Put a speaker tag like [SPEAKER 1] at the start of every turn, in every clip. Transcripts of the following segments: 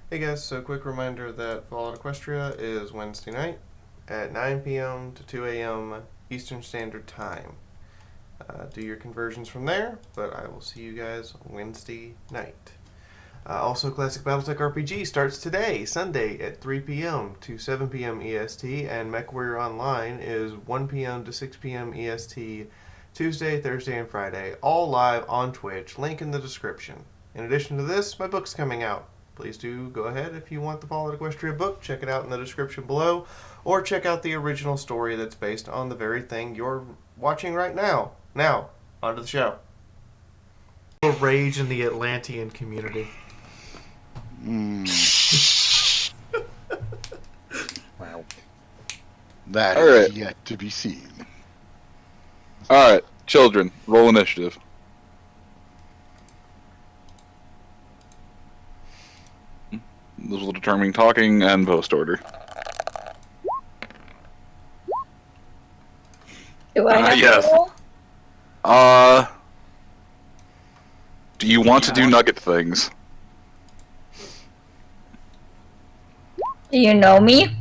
[SPEAKER 1] Hey guys, so quick reminder that Fallout Equestria is Wednesday night at 9 p.m. to 2 a.m. Eastern Standard Time. Do your conversions from there, but I will see you guys Wednesday night. Also, Classic Battletech RPG starts today, Sunday, at 3 p.m. to 7 p.m. EST, and MechWarrior Online is 1 p.m. to 6 p.m. EST, Tuesday, Thursday, and Friday, all live on Twitch, link in the description. In addition to this, my book's coming out. Please do go ahead if you want the Fallout Equestria book, check it out in the description below, or check out the original story that's based on the very thing you're watching right now. Now, on to the show. Rage in the Atlantean community.
[SPEAKER 2] Wow. That
[SPEAKER 3] All
[SPEAKER 2] is
[SPEAKER 3] right.
[SPEAKER 2] yet to be seen.
[SPEAKER 3] Alright, children, roll initiative. This will determine talking and post order.
[SPEAKER 4] Do I have
[SPEAKER 3] yes.
[SPEAKER 4] to roll?
[SPEAKER 3] Do you want to do nugget things?
[SPEAKER 4] Do you know me?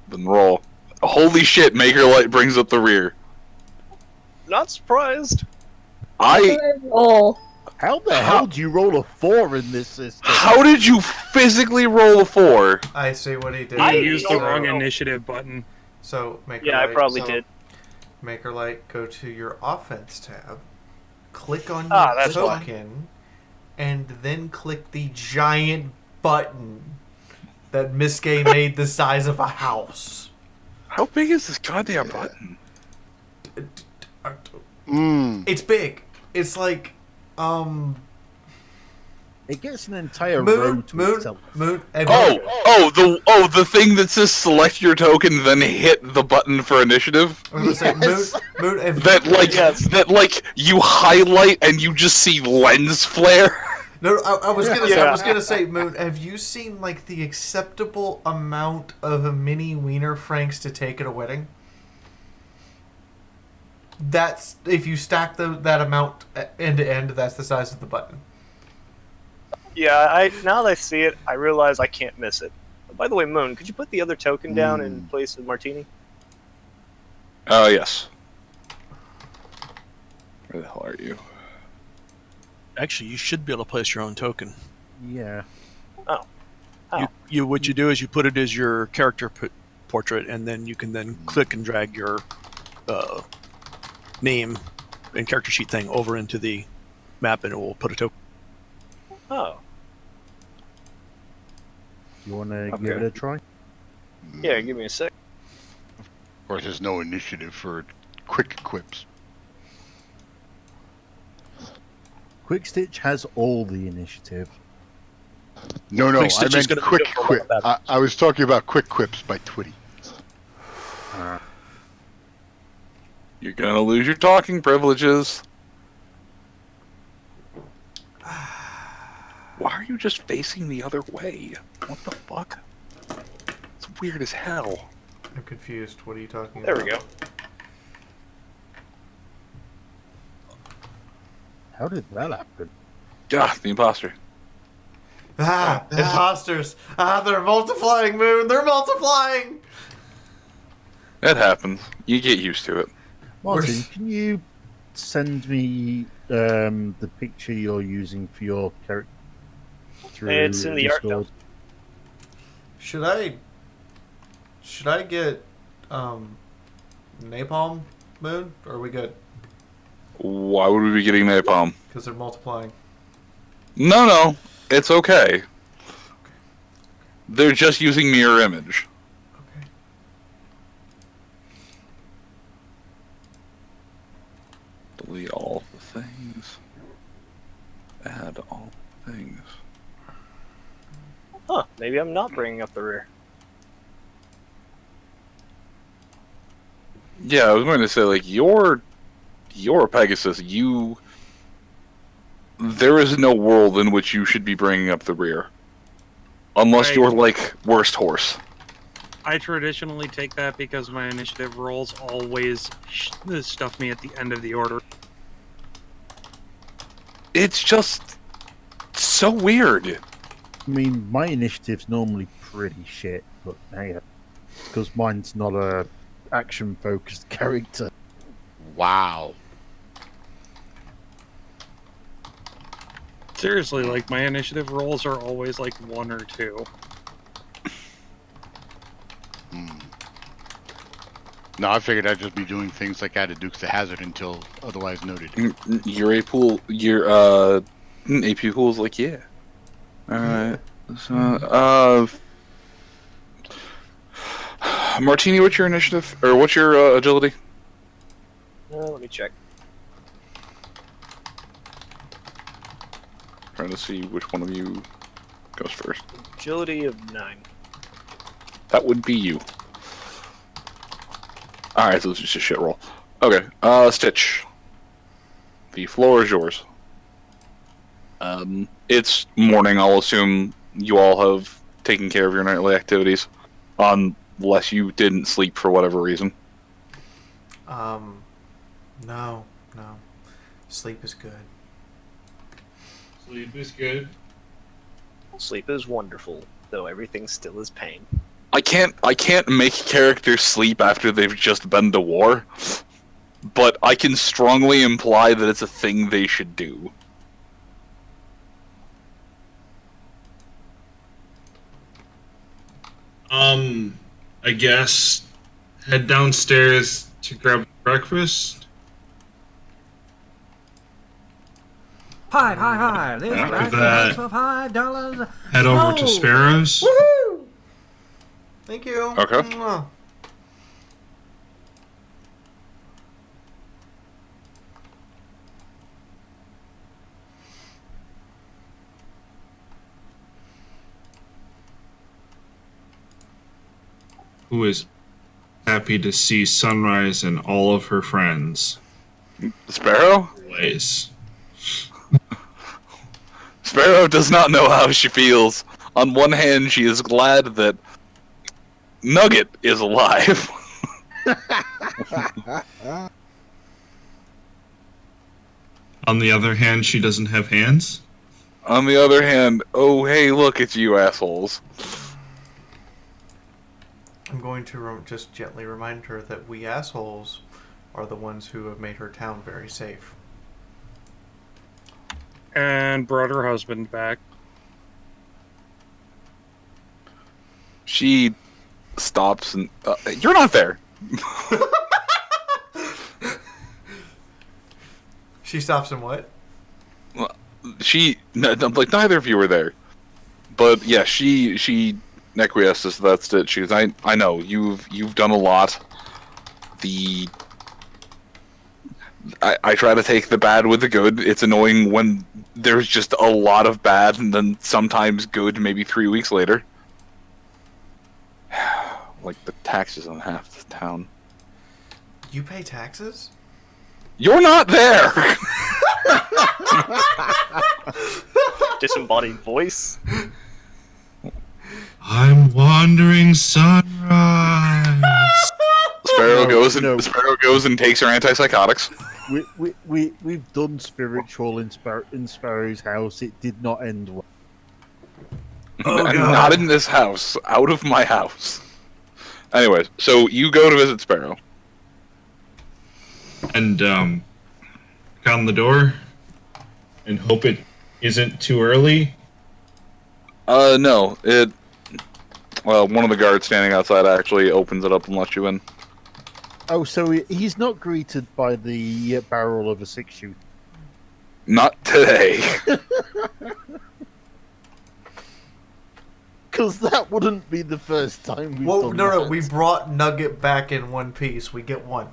[SPEAKER 3] Then roll. Holy shit, Maker Light brings up the rear.
[SPEAKER 5] Not surprised.
[SPEAKER 4] What do I roll?
[SPEAKER 6] How the hell did you roll a 4 in this system?
[SPEAKER 3] How did you physically roll a 4?
[SPEAKER 1] I see what he did.
[SPEAKER 5] I
[SPEAKER 7] You used the
[SPEAKER 5] don't
[SPEAKER 7] wrong
[SPEAKER 5] know.
[SPEAKER 7] initiative button.
[SPEAKER 1] So, Maker
[SPEAKER 5] Yeah, I
[SPEAKER 1] Light,
[SPEAKER 5] probably did.
[SPEAKER 1] Maker Light, go to your offense tab, click on your
[SPEAKER 5] That's fine.
[SPEAKER 1] token, and then click the giant button that Miske made the size of a house.
[SPEAKER 3] How big is this goddamn button?
[SPEAKER 1] It's big. It's like,
[SPEAKER 6] It gets an entire row to itself.
[SPEAKER 3] The thing that says select your token, then hit the button for initiative.
[SPEAKER 1] I was gonna
[SPEAKER 6] Yes.
[SPEAKER 1] say, Moon,
[SPEAKER 3] That you highlight and you just see lens flare.
[SPEAKER 1] No, I was gonna say,
[SPEAKER 5] Yeah.
[SPEAKER 1] I was gonna say, Moon, have you seen like the acceptable amount of a mini wiener franks to take at a wedding? That's if you stack that amount end to end, that's the size of the button.
[SPEAKER 5] Yeah, now that I see it, I realize I can't miss it. By the way, Moon, could you put the other token down in place of Martini?
[SPEAKER 3] Oh, yes. Where the hell are you?
[SPEAKER 8] Actually, you should be able to place your own token.
[SPEAKER 6] Yeah.
[SPEAKER 5] Oh.
[SPEAKER 8] What you do is you put it as your character portrait, and then you can then click and drag your name and character sheet thing over into the map, and it will put a token.
[SPEAKER 5] Oh.
[SPEAKER 6] You want to give it a try?
[SPEAKER 5] Yeah, give me a sec.
[SPEAKER 2] Of course, there's no initiative for quick quips.
[SPEAKER 6] Quick Stitch has all the initiative.
[SPEAKER 2] No,
[SPEAKER 8] Quick
[SPEAKER 2] I
[SPEAKER 8] Stitch is
[SPEAKER 2] meant
[SPEAKER 8] gonna
[SPEAKER 2] quick
[SPEAKER 8] be a
[SPEAKER 2] quip.
[SPEAKER 8] lot better.
[SPEAKER 2] I was talking about quick quips by Twitty.
[SPEAKER 3] You're gonna lose your talking privileges. Why are you just facing the other way? What the fuck? It's weird as hell.
[SPEAKER 1] I'm confused. What are you talking
[SPEAKER 5] There
[SPEAKER 1] about?
[SPEAKER 5] we go.
[SPEAKER 6] How did that happen?
[SPEAKER 3] Ah, the imposter.
[SPEAKER 1] Ah, imposters! Ah, they're multiplying, Moon! They're multiplying!
[SPEAKER 3] That happens. You get used to it.
[SPEAKER 6] Martin,
[SPEAKER 1] Where's-
[SPEAKER 6] can you send me the picture you're using for your character through
[SPEAKER 5] It's in the art
[SPEAKER 6] Discord?
[SPEAKER 1] Should I get napalm, Moon? Or are we good?
[SPEAKER 3] Why would we be getting napalm?
[SPEAKER 1] Because they're multiplying.
[SPEAKER 3] No, it's okay. They're just using mirror image.
[SPEAKER 1] Okay.
[SPEAKER 3] Delete all the things. Add all things.
[SPEAKER 5] Huh, maybe I'm not bringing up the rear.
[SPEAKER 3] Yeah, I was going to say, like, you're Pegasus. There is no world in which you should be bringing up the rear. Unless
[SPEAKER 7] Right.
[SPEAKER 3] you're, like, worst horse.
[SPEAKER 7] I traditionally take that because my initiative rolls always stuff me at the end of the order.
[SPEAKER 3] It's just so weird.
[SPEAKER 6] I mean, my initiative's normally pretty shit, but hey, because mine's not a action-focused character.
[SPEAKER 2] Wow.
[SPEAKER 7] Seriously, like my initiative rolls are always like 1 or 2.
[SPEAKER 2] No, I figured I'd just be doing things like added Dukes to Hazard until otherwise noted.
[SPEAKER 3] Your AP pool, AP pool's like, yeah. Alright. So, Martini, what's your initiative? Or what's your agility?
[SPEAKER 5] Let me check.
[SPEAKER 3] Trying to see which one of you goes first.
[SPEAKER 5] Agility of 9.
[SPEAKER 3] That would be you. Alright, so this is just a shit roll. Okay, Stitch. The floor is yours. It's morning, I'll assume you all have taken care of your nightly activities. Unless you didn't sleep for whatever reason.
[SPEAKER 1] No. Sleep is good.
[SPEAKER 9] Sleep is good.
[SPEAKER 5] Sleep is wonderful, though everything still is pain.
[SPEAKER 3] I can't make characters sleep after they've just been to war, but I can strongly imply that it's a thing they should do.
[SPEAKER 9] I guess head downstairs to grab breakfast.
[SPEAKER 10] Hi. This
[SPEAKER 9] After
[SPEAKER 10] breakfast
[SPEAKER 9] that,
[SPEAKER 10] for $5.
[SPEAKER 9] head over to Sparrow's.
[SPEAKER 1] Woohoo! Thank you.
[SPEAKER 3] Okay.
[SPEAKER 1] Mwah.
[SPEAKER 9] Who is happy to see Sunrise and all of her friends.
[SPEAKER 3] Sparrow?
[SPEAKER 9] Always.
[SPEAKER 3] Sparrow does not know how she feels. On one hand, she is glad that Nugget is alive.
[SPEAKER 9] On the other hand, she doesn't have hands.
[SPEAKER 3] On the other hand, oh hey, look, it's you assholes.
[SPEAKER 1] I'm going to just gently remind her that we assholes are the ones who have made her town very safe.
[SPEAKER 7] And brought her husband back.
[SPEAKER 3] She stops and you're not there.
[SPEAKER 1] She stops and what?
[SPEAKER 3] Like neither of you were there, but yeah, she acquiesces. That's it. She goes, I know you've done a lot. I try to take the bad with the good. It's annoying when there's just a lot of bad and then sometimes good. Maybe 3 weeks later, like the taxes on half the town.
[SPEAKER 1] You pay taxes?
[SPEAKER 3] You're not there.
[SPEAKER 5] Disembodied voice.
[SPEAKER 9] I'm wandering sunrise.
[SPEAKER 3] Sparrow goes and takes her antipsychotics.
[SPEAKER 6] We've done spiritual in Sparrow's house. It did not end well.
[SPEAKER 1] Oh, God.
[SPEAKER 3] Not in this house. Out of my house. Anyways, so you go to visit Sparrow.
[SPEAKER 9] And knock on the door and hope it isn't too early.
[SPEAKER 3] No. Well, one of the guards standing outside actually opens it up and lets you in.
[SPEAKER 6] Oh, so he's not greeted by the barrel of a 6-shooter.
[SPEAKER 3] Not today.
[SPEAKER 6] Because that wouldn't be the first time we've done
[SPEAKER 1] No,
[SPEAKER 6] that.
[SPEAKER 1] we brought Nugget back in one piece. We get one.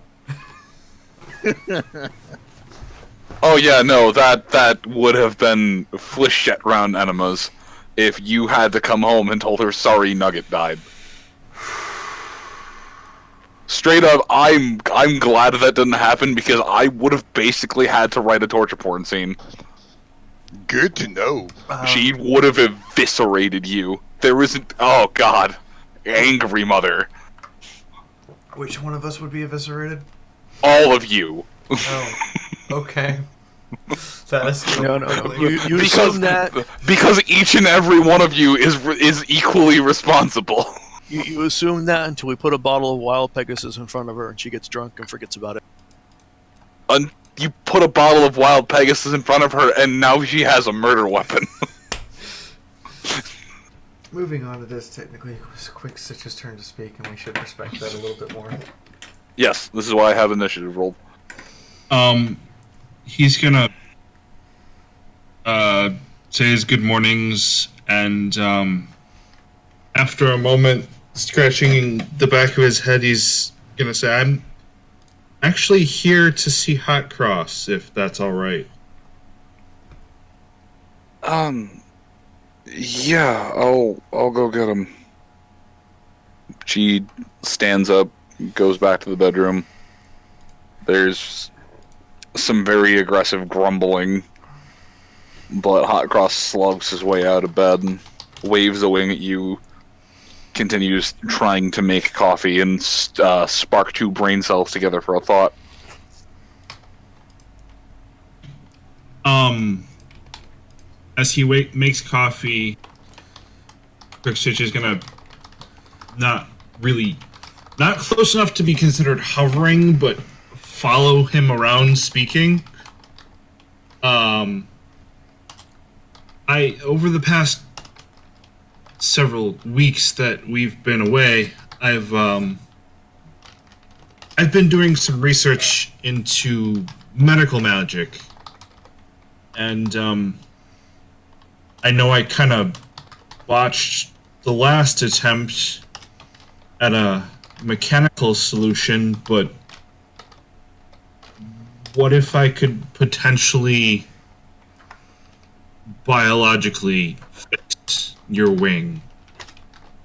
[SPEAKER 3] Oh yeah, no, that would have been flesh round enemas if you had to come home and told her sorry Nugget died. Straight up, I'm glad that didn't happen because I would have basically had to write a torture porn scene.
[SPEAKER 2] Good to know.
[SPEAKER 3] She would have eviscerated you. There isn't. Oh God, angry mother.
[SPEAKER 1] Which one of us would be eviscerated?
[SPEAKER 3] All of you.
[SPEAKER 1] Oh, okay. That is
[SPEAKER 8] No. You
[SPEAKER 3] Because
[SPEAKER 8] assume that
[SPEAKER 3] because each and every one of you is equally responsible.
[SPEAKER 8] you assume that until we put a bottle of Wild Pegasus in front of her and she gets drunk and forgets about it.
[SPEAKER 3] You put a bottle of Wild Pegasus in front of her, and now she has a murder weapon.
[SPEAKER 1] Moving on, it is technically Quick Stitch's turn to speak, and we should respect that a little bit more.
[SPEAKER 3] Yes, this is why I have initiative rolled.
[SPEAKER 9] He's gonna say his good mornings, and after a moment, scratching the back of his head, he's gonna say, "I'm actually here to see Hot Cross, if that's all right."
[SPEAKER 3] Yeah, I'll go get him. She stands up, goes back to the bedroom. There's some very aggressive grumbling, but Hot Cross slugs his way out of bed and waves a wing at you, continues trying to make coffee and spark two brain cells together for a thought.
[SPEAKER 9] As he makes coffee, Quick Stitch is gonna not close enough to be considered hovering, but follow him around speaking. Over the past several weeks that we've been away, I've been doing some research into medical magic, and I know I kind of botched the last attempt at a mechanical solution, but what if I could potentially biologically fix your wing?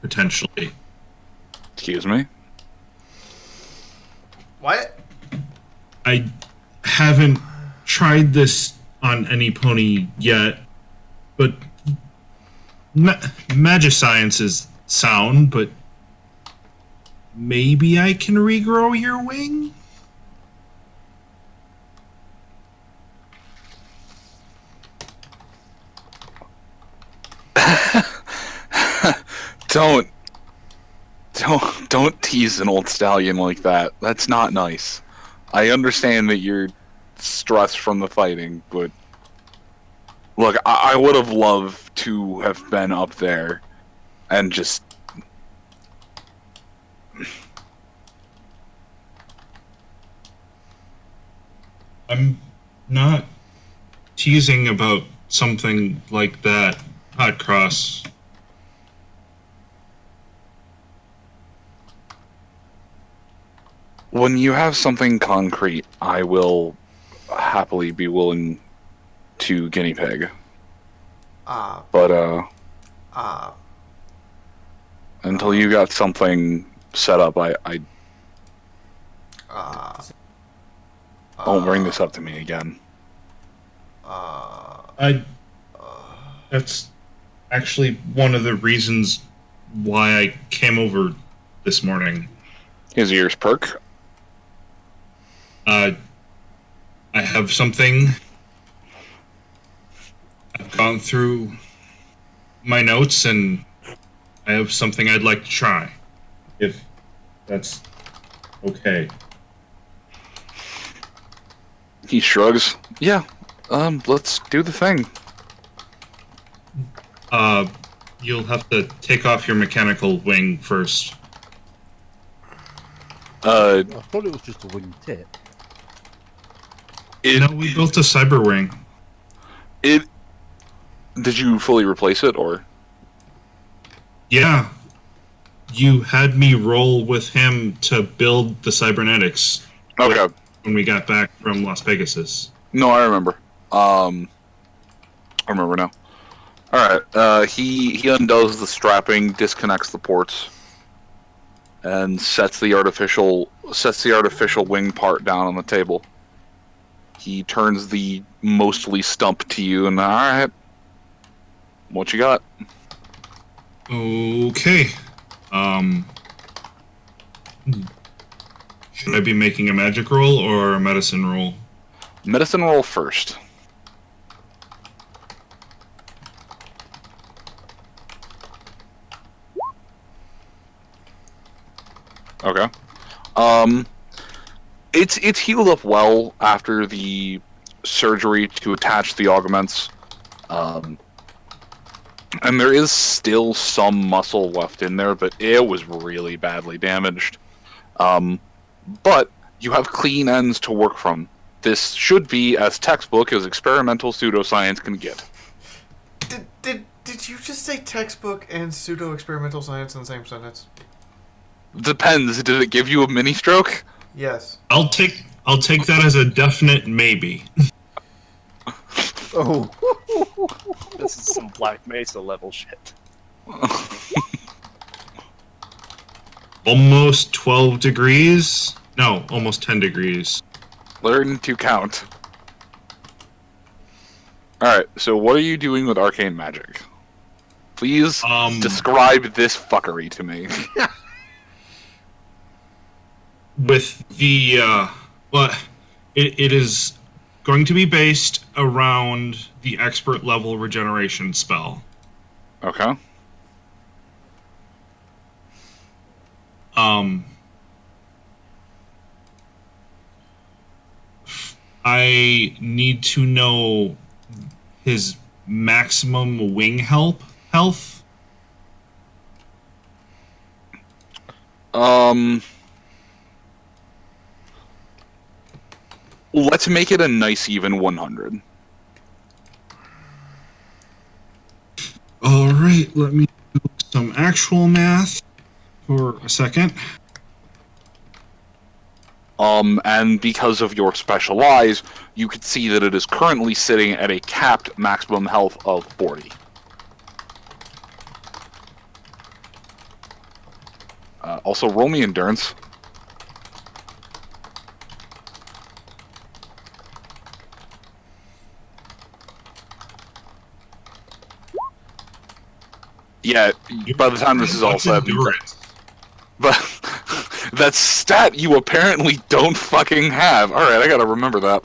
[SPEAKER 9] Potentially.
[SPEAKER 3] Excuse me?
[SPEAKER 1] What?
[SPEAKER 9] I haven't tried this on any pony yet, but Magiscience is sound, but maybe I can regrow your wing?
[SPEAKER 3] Don't tease an old stallion like that. That's not nice. I understand that you're stressed from the fighting, but look, I would have loved to have been up there and just
[SPEAKER 9] I'm not teasing about something like that, Hot Cross.
[SPEAKER 3] when you have something concrete, I will happily be willing to guinea pig. But until you got something set up, I don't bring this up to me again.
[SPEAKER 9] That's actually one of the reasons why I came over this morning.
[SPEAKER 3] His ears perk.
[SPEAKER 9] I have something. I've gone through my notes, and I have something I'd like to try. If that's okay.
[SPEAKER 3] He shrugs. Yeah, let's do the thing.
[SPEAKER 9] You'll have to take off your mechanical wing first.
[SPEAKER 6] I thought it was just a wing tip.
[SPEAKER 9] No, we built a cyber wing.
[SPEAKER 3] Did you fully replace it, or?
[SPEAKER 9] Yeah. You had me roll with him to build the cybernetics.
[SPEAKER 3] Okay.
[SPEAKER 9] When we got back from Las Pegasus.
[SPEAKER 3] No, I remember. I remember now. Alright, he undoes the strapping, disconnects the ports, and sets the artificial wing part down on the table. He turns the mostly stump to you, and alright. What you got?
[SPEAKER 9] Okay. Should I be making a magic roll or a medicine roll?
[SPEAKER 3] Medicine roll first. Okay. It's healed up well after the surgery to attach the augments. And there is still some muscle left in there, but it was really badly damaged. But you have clean ends to work from. This should be as textbook as experimental pseudoscience can get.
[SPEAKER 1] Did you just say textbook and pseudo-experimental science in the same sentence?
[SPEAKER 3] Depends. Did it give you a mini stroke?
[SPEAKER 1] Yes.
[SPEAKER 9] I'll take that as a definite maybe.
[SPEAKER 6] Oh.
[SPEAKER 5] This is some Black Mesa level shit.
[SPEAKER 9] Almost 12 degrees? No, almost 10 degrees.
[SPEAKER 3] Learn to count. Alright, so what are you doing with arcane magic? Please describe this fuckery to me.
[SPEAKER 9] With the, it is going to be based around the expert level regeneration spell.
[SPEAKER 3] Okay.
[SPEAKER 9] I need to know his maximum wing health.
[SPEAKER 3] Let's make it a nice even 100.
[SPEAKER 9] All right, let me do some actual math for a second.
[SPEAKER 3] And because of your special eyes, you can see that it is currently sitting at a capped maximum health of 40. Also, roll me endurance. Yeah, by the time this is all said, but that stat you apparently don't fucking have. All right, I gotta remember that.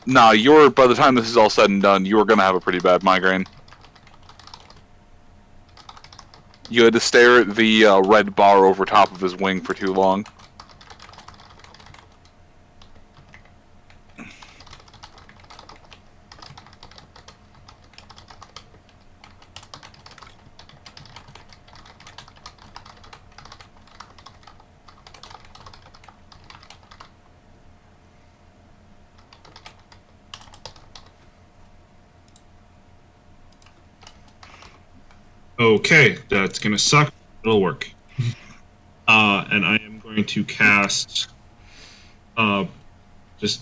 [SPEAKER 3] Nah, by the time this is all said and done, you're gonna have a pretty bad migraine. You had to stare at the red bar over top of his wing for too long.
[SPEAKER 9] Okay, that's gonna suck. It'll work. And I am going to cast, just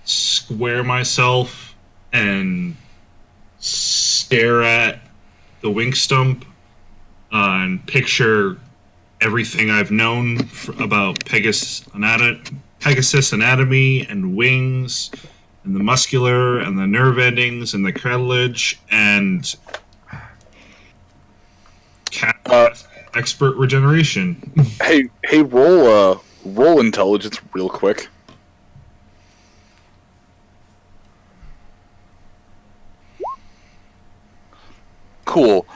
[SPEAKER 9] square myself and stare at the wing stump, and picture everything I've known about Pegasus anatomy and wings, and the muscular and the nerve endings and the cartilage, and expert regeneration.
[SPEAKER 3] Hey, roll intelligence real quick. Cool.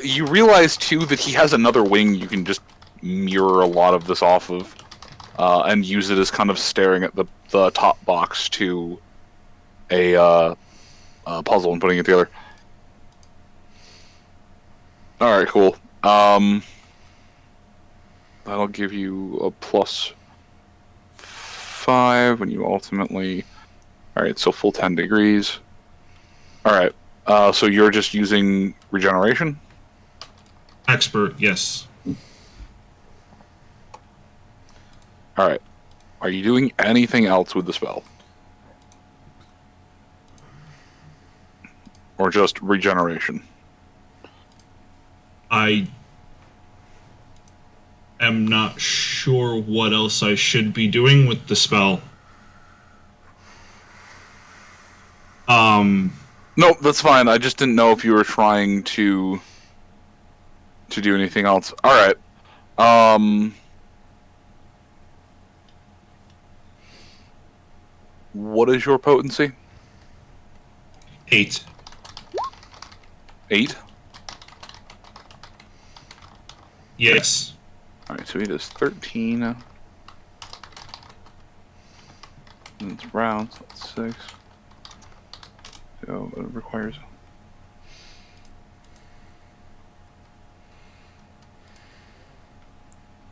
[SPEAKER 3] You realize too that he has another wing you can just mirror a lot of this off of, and use it as kind of staring at the top box to a puzzle and putting it together. All right, cool. That'll give you a +5 when you ultimately. All right, so full 10 degrees. All right. So you're just using regeneration?
[SPEAKER 9] Expert, yes.
[SPEAKER 3] All right. Are you doing anything else with the spell? Or just regeneration?
[SPEAKER 9] I am not sure what else I should be doing with the spell.
[SPEAKER 3] No, that's fine. I just didn't know if you were trying to do anything else. All right. What is your potency?
[SPEAKER 9] 8.
[SPEAKER 3] 8?
[SPEAKER 9] Yes.
[SPEAKER 3] Alright, so he does 13. And it's round, so that's 6. So it requires.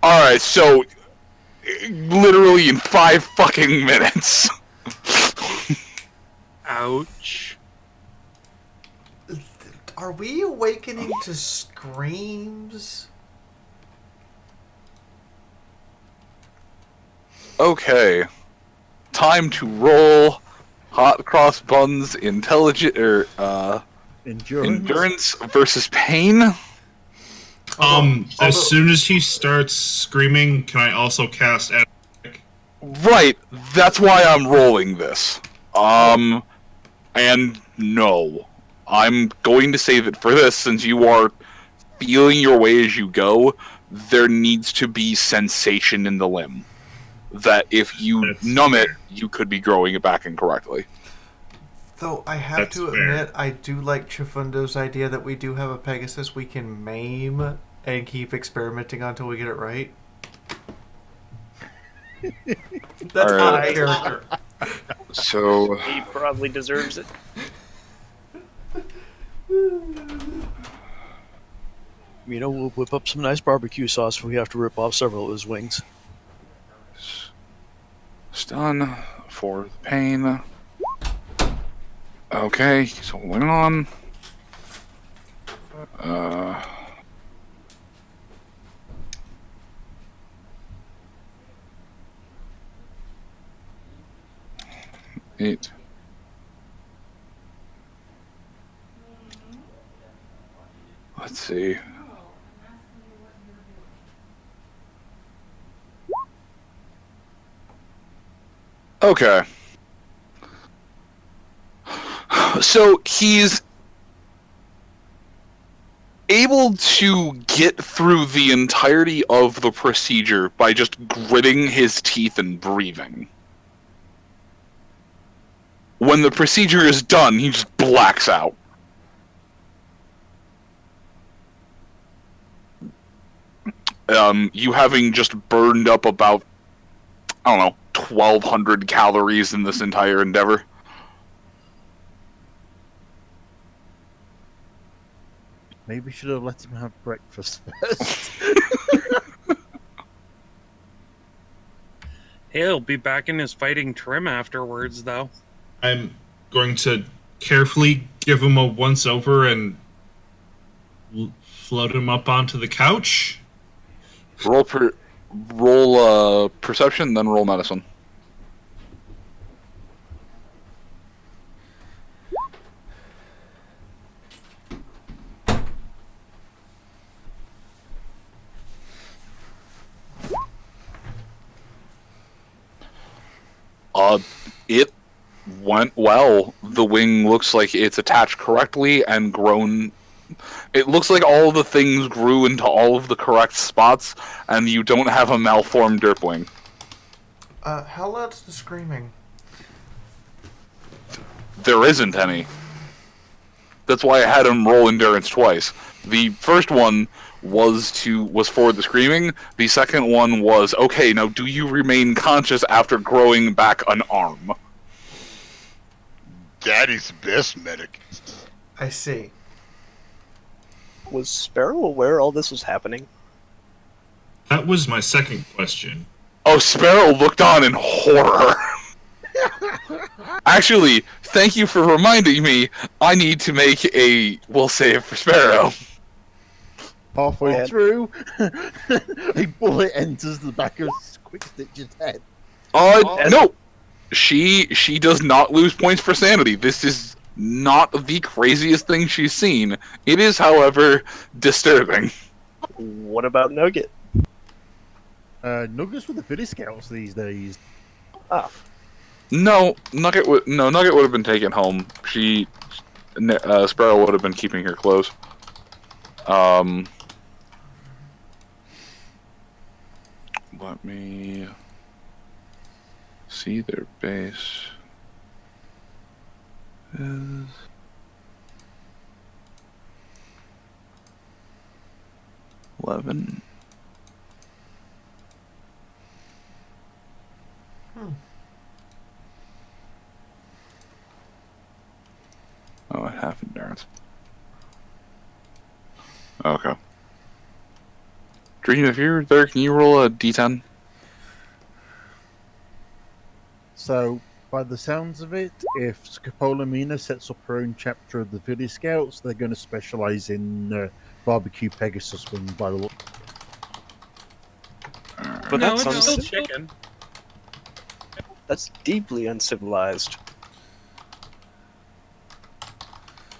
[SPEAKER 3] Alright, so literally in 5 fucking minutes.
[SPEAKER 7] Ouch.
[SPEAKER 1] Are we awakening to screams?
[SPEAKER 3] Okay. Time to roll hot cross buns endurance versus pain.
[SPEAKER 9] As soon as he starts screaming, can I also cast Attic?
[SPEAKER 3] Right, that's why I'm rolling this. And no. I'm going to save it for this, since you are feeling your way as you go. There needs to be sensation in the limb. That if you
[SPEAKER 9] That's
[SPEAKER 3] numb it,
[SPEAKER 9] fair.
[SPEAKER 3] you could be growing it back incorrectly.
[SPEAKER 1] Though I have
[SPEAKER 9] That's
[SPEAKER 1] to
[SPEAKER 9] fair.
[SPEAKER 1] admit, I do like Chifundo's idea that we do have a Pegasus we can maim and keep experimenting until we get it right. That's
[SPEAKER 3] All
[SPEAKER 1] out
[SPEAKER 3] right.
[SPEAKER 1] of character.
[SPEAKER 3] So,
[SPEAKER 5] He probably deserves it.
[SPEAKER 8] You know, we'll whip up some nice barbecue sauce if we have to rip off several of his wings.
[SPEAKER 3] stun for the pain. Okay, he's holding on. Eight. Let's see. Okay. So he's able to get through the entirety of the procedure by just gritting his teeth and breathing. When the procedure is done, he just blacks out. You having just burned up about, I don't know, 1,200 calories in this entire endeavor.
[SPEAKER 6] Maybe we should have let him have breakfast first.
[SPEAKER 7] He'll be back in his fighting trim afterwards, though.
[SPEAKER 9] I'm going to carefully give him a once over and float him up onto the couch.
[SPEAKER 3] Roll perception, then roll medicine. It went well. The wing looks like it's attached correctly and grown. It looks like all the things grew into all of the correct spots, and you don't have a malformed derp wing.
[SPEAKER 1] How loud's the screaming?
[SPEAKER 3] There isn't any. That's why I had him roll endurance twice. The first one was for the screaming. The second one was, okay, now do you remain conscious after growing back an arm?
[SPEAKER 2] Daddy's the best medic.
[SPEAKER 1] I see.
[SPEAKER 5] Was Sparrow aware all this was happening?
[SPEAKER 9] That was my second question.
[SPEAKER 3] Oh, Sparrow looked on in horror. Actually, thank you for reminding me. I need to make a will save for Sparrow.
[SPEAKER 6] Halfway
[SPEAKER 5] Man.
[SPEAKER 6] through, a bullet enters the back of Quick Stitch's head.
[SPEAKER 3] No. She does not lose points for sanity. This is not the craziest thing she's seen. It is, however, disturbing.
[SPEAKER 5] What about Nugget?
[SPEAKER 6] Nuggets with the Philly Scouts these days.
[SPEAKER 5] Ah,
[SPEAKER 3] No, Nugget would have been taken home. Sparrow would have been keeping her close. Let me see their base is 11. Dream, if you're there, can you roll a d10?
[SPEAKER 6] So, by the sounds of it, if Scopolamina sets up her own chapter of the Village Scouts, they're going to specialize in barbecue Pegasus wing by the look.
[SPEAKER 5] But
[SPEAKER 7] no,
[SPEAKER 5] that's
[SPEAKER 7] it's still
[SPEAKER 5] unciv-
[SPEAKER 7] chicken.
[SPEAKER 5] That's deeply uncivilized.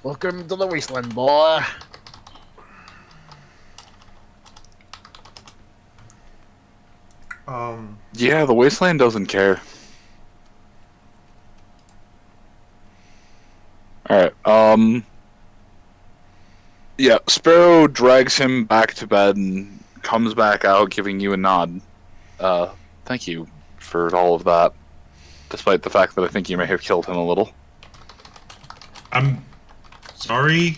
[SPEAKER 6] Welcome to the wasteland, boy.
[SPEAKER 3] Yeah, the Wasteland doesn't care. Alright, yeah, Sparrow drags him back to bed and comes back out giving you a nod. Thank you for all of that. Despite the fact that I think you may have killed him a little.
[SPEAKER 9] I'm sorry.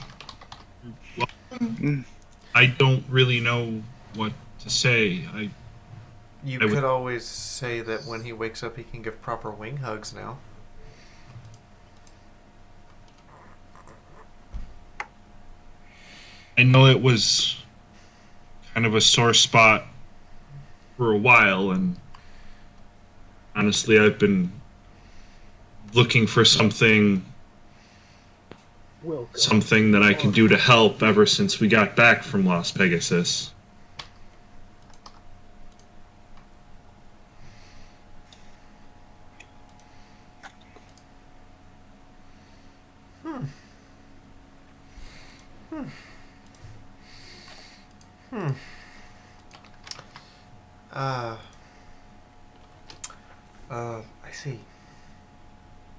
[SPEAKER 9] I don't really know what to say.
[SPEAKER 1] You
[SPEAKER 9] I would-
[SPEAKER 1] could always say that when he wakes up, he can give proper wing hugs now.
[SPEAKER 9] I know it was kind of a sore spot for a while, and honestly, I've been looking for something that I can do to help ever since we got back from Las Pegasus.
[SPEAKER 1] I see.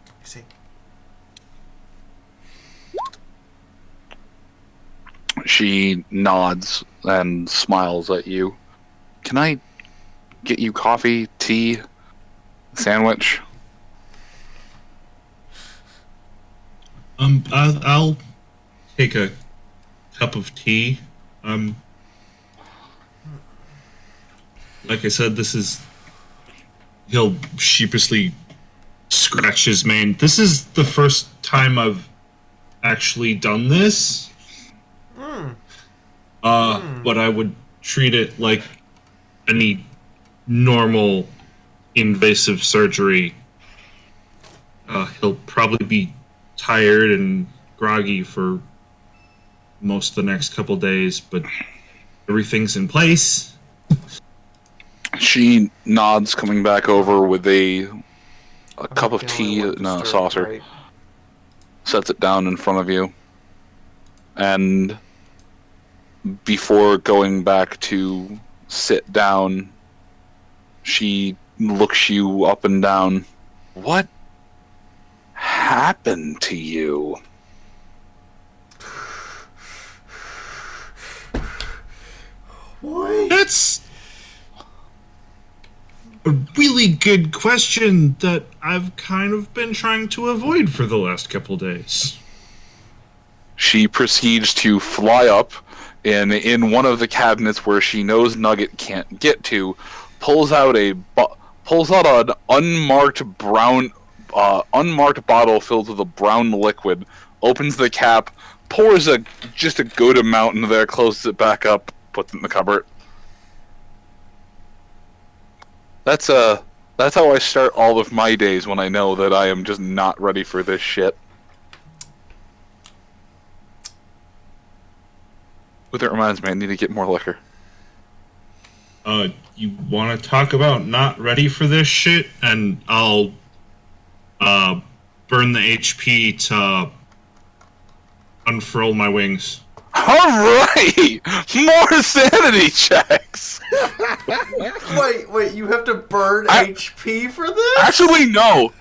[SPEAKER 1] I see.
[SPEAKER 3] She nods and smiles at you. Can I get you coffee, tea, sandwich?
[SPEAKER 9] I'll take a cup of tea. Like I said, he'll sheepishly scratch his mane. This is the first time I've actually done this. But I would treat it like any normal invasive surgery. He'll probably be tired and groggy for most of the next couple days, but everything's in place.
[SPEAKER 3] She nods, coming back over with a cup of
[SPEAKER 1] feeling
[SPEAKER 3] tea
[SPEAKER 1] what
[SPEAKER 3] in a
[SPEAKER 1] disturbed,
[SPEAKER 3] saucer.
[SPEAKER 1] right?
[SPEAKER 3] Sets it down in front of you. And before going back to sit down, she looks you up and down. What happened to you?
[SPEAKER 1] What?
[SPEAKER 9] That's a really good question that I've kind of been trying to avoid for the last couple days.
[SPEAKER 3] She proceeds to fly up in one of the cabinets where she knows Nugget can't get to, pulls out an unmarked bottle filled with a brown liquid, opens the cap, pours just a good amount into there, closes it back up, puts it in the cupboard. That's how I start all of my days when I know that I am just not ready for this shit. But that reminds me, I need to get more liquor.
[SPEAKER 9] You want to talk about not ready for this shit? And I'll burn the HP to unfurl my wings.
[SPEAKER 3] Alright! More sanity checks!
[SPEAKER 1] Wait, you have to burn HP for this?
[SPEAKER 3] Actually, no,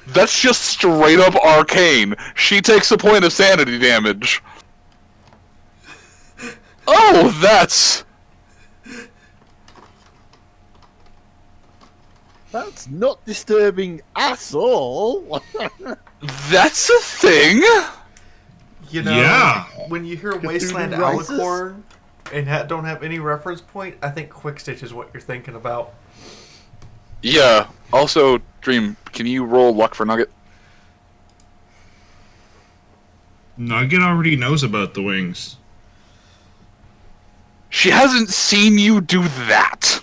[SPEAKER 3] that's just straight up arcane. She takes a point of sanity damage. Oh, that's
[SPEAKER 6] not disturbing at all.
[SPEAKER 3] that's a thing?
[SPEAKER 1] You know,
[SPEAKER 9] Yeah.
[SPEAKER 1] when you hear
[SPEAKER 6] Cthulhu
[SPEAKER 1] Wasteland
[SPEAKER 6] Rises?
[SPEAKER 1] Alicorn and don't have any reference point, I think Quick Stitch is what you're thinking about.
[SPEAKER 3] Yeah. Also, Dream, can you roll luck for Nugget?
[SPEAKER 9] Nugget already knows about the wings.
[SPEAKER 3] She hasn't seen you do that.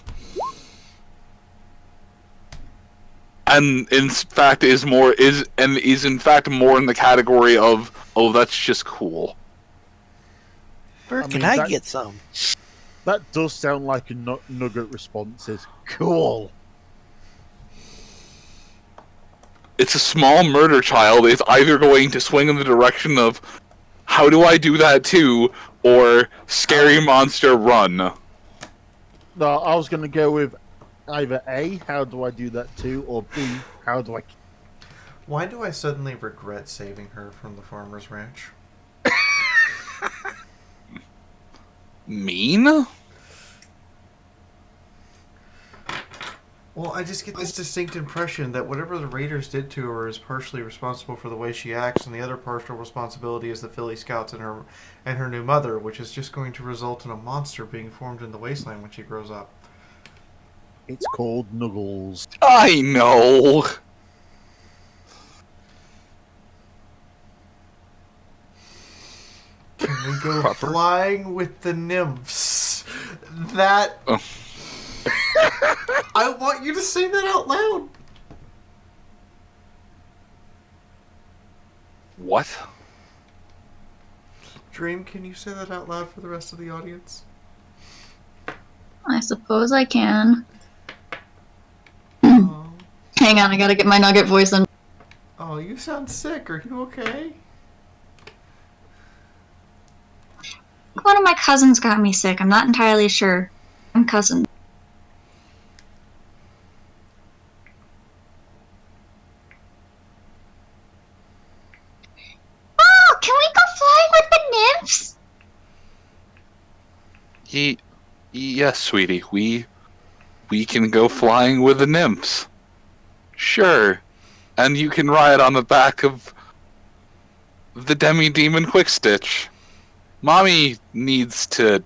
[SPEAKER 3] And in fact is in fact more in the category of, oh, that's just cool.
[SPEAKER 8] Where
[SPEAKER 6] I
[SPEAKER 8] can
[SPEAKER 6] mean,
[SPEAKER 8] I
[SPEAKER 6] that-
[SPEAKER 8] get some?
[SPEAKER 6] That does sound like a nugget response. Is cool.
[SPEAKER 3] It's a small murder child. It's either going to swing in the direction of, how do I do that too, or scary monster run.
[SPEAKER 6] No, I was going to go with either A, how do I do that too, or B, how do I...
[SPEAKER 1] Why do I suddenly regret saving her from the farmer's ranch?
[SPEAKER 3] Mean?
[SPEAKER 1] Well, I just get this distinct impression that whatever the raiders did to her is partially responsible for the way she acts, and the other partial responsibility is the Philly Scouts and her new mother, which is just going to result in a monster being formed in the wasteland when she grows up.
[SPEAKER 6] It's called Nuggles.
[SPEAKER 3] I know.
[SPEAKER 1] Can we go flying with the nymphs? That... I want you to say that out loud.
[SPEAKER 3] What?
[SPEAKER 1] Dream, can you say that out loud for the rest of the audience?
[SPEAKER 4] I suppose I can.
[SPEAKER 1] Oh,
[SPEAKER 4] Hang on, I gotta get my nugget voice in.
[SPEAKER 1] oh, you sound sick. Are you okay?
[SPEAKER 4] One of my cousins got me sick. I'm not entirely sure. I'm cousin. Oh, can we go flying with the nymphs?
[SPEAKER 3] Yes, sweetie. We can go flying with the nymphs. Sure. And you can ride on the back of the demi-demon Quickstitch. Mommy needs to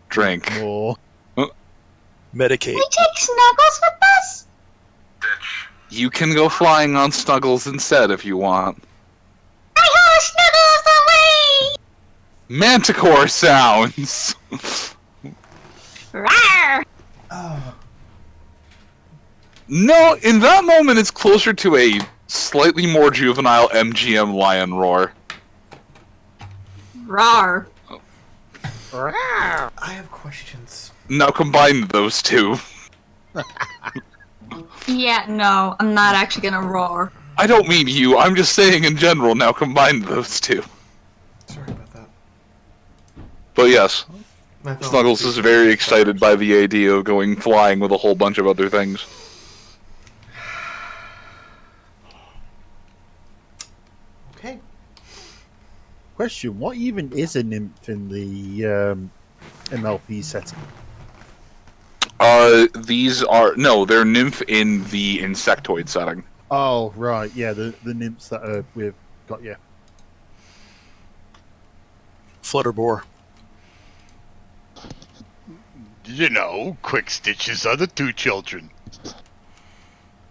[SPEAKER 3] drink.
[SPEAKER 6] More.
[SPEAKER 8] Medicate.
[SPEAKER 4] Can we take Snuggles with us?
[SPEAKER 3] You can go flying on Snuggles instead if you want.
[SPEAKER 4] Hi-ho, Snuggles, away!
[SPEAKER 3] Manticore sounds!
[SPEAKER 4] Rawr!
[SPEAKER 1] Oh,
[SPEAKER 3] No, in that moment it's closer to a slightly more juvenile MGM lion roar.
[SPEAKER 4] Rawr.
[SPEAKER 1] I have questions.
[SPEAKER 3] Now combine those two.
[SPEAKER 4] Yeah, no, I'm not actually gonna roar.
[SPEAKER 3] I don't mean you, I'm just saying in general, now combine those two.
[SPEAKER 1] Sorry about that.
[SPEAKER 3] But yes,
[SPEAKER 1] I felt
[SPEAKER 3] Snuggles is very excited by the idea of going flying with a whole bunch of other things.
[SPEAKER 1] Okay.
[SPEAKER 6] Question, what even is a nymph in the MLP setting?
[SPEAKER 3] They're nymph in the insectoid setting.
[SPEAKER 6] Oh, right, yeah, the nymphs that we've got, yeah.
[SPEAKER 8] Flutterbore.
[SPEAKER 2] You know, Quick Stitches are the two children.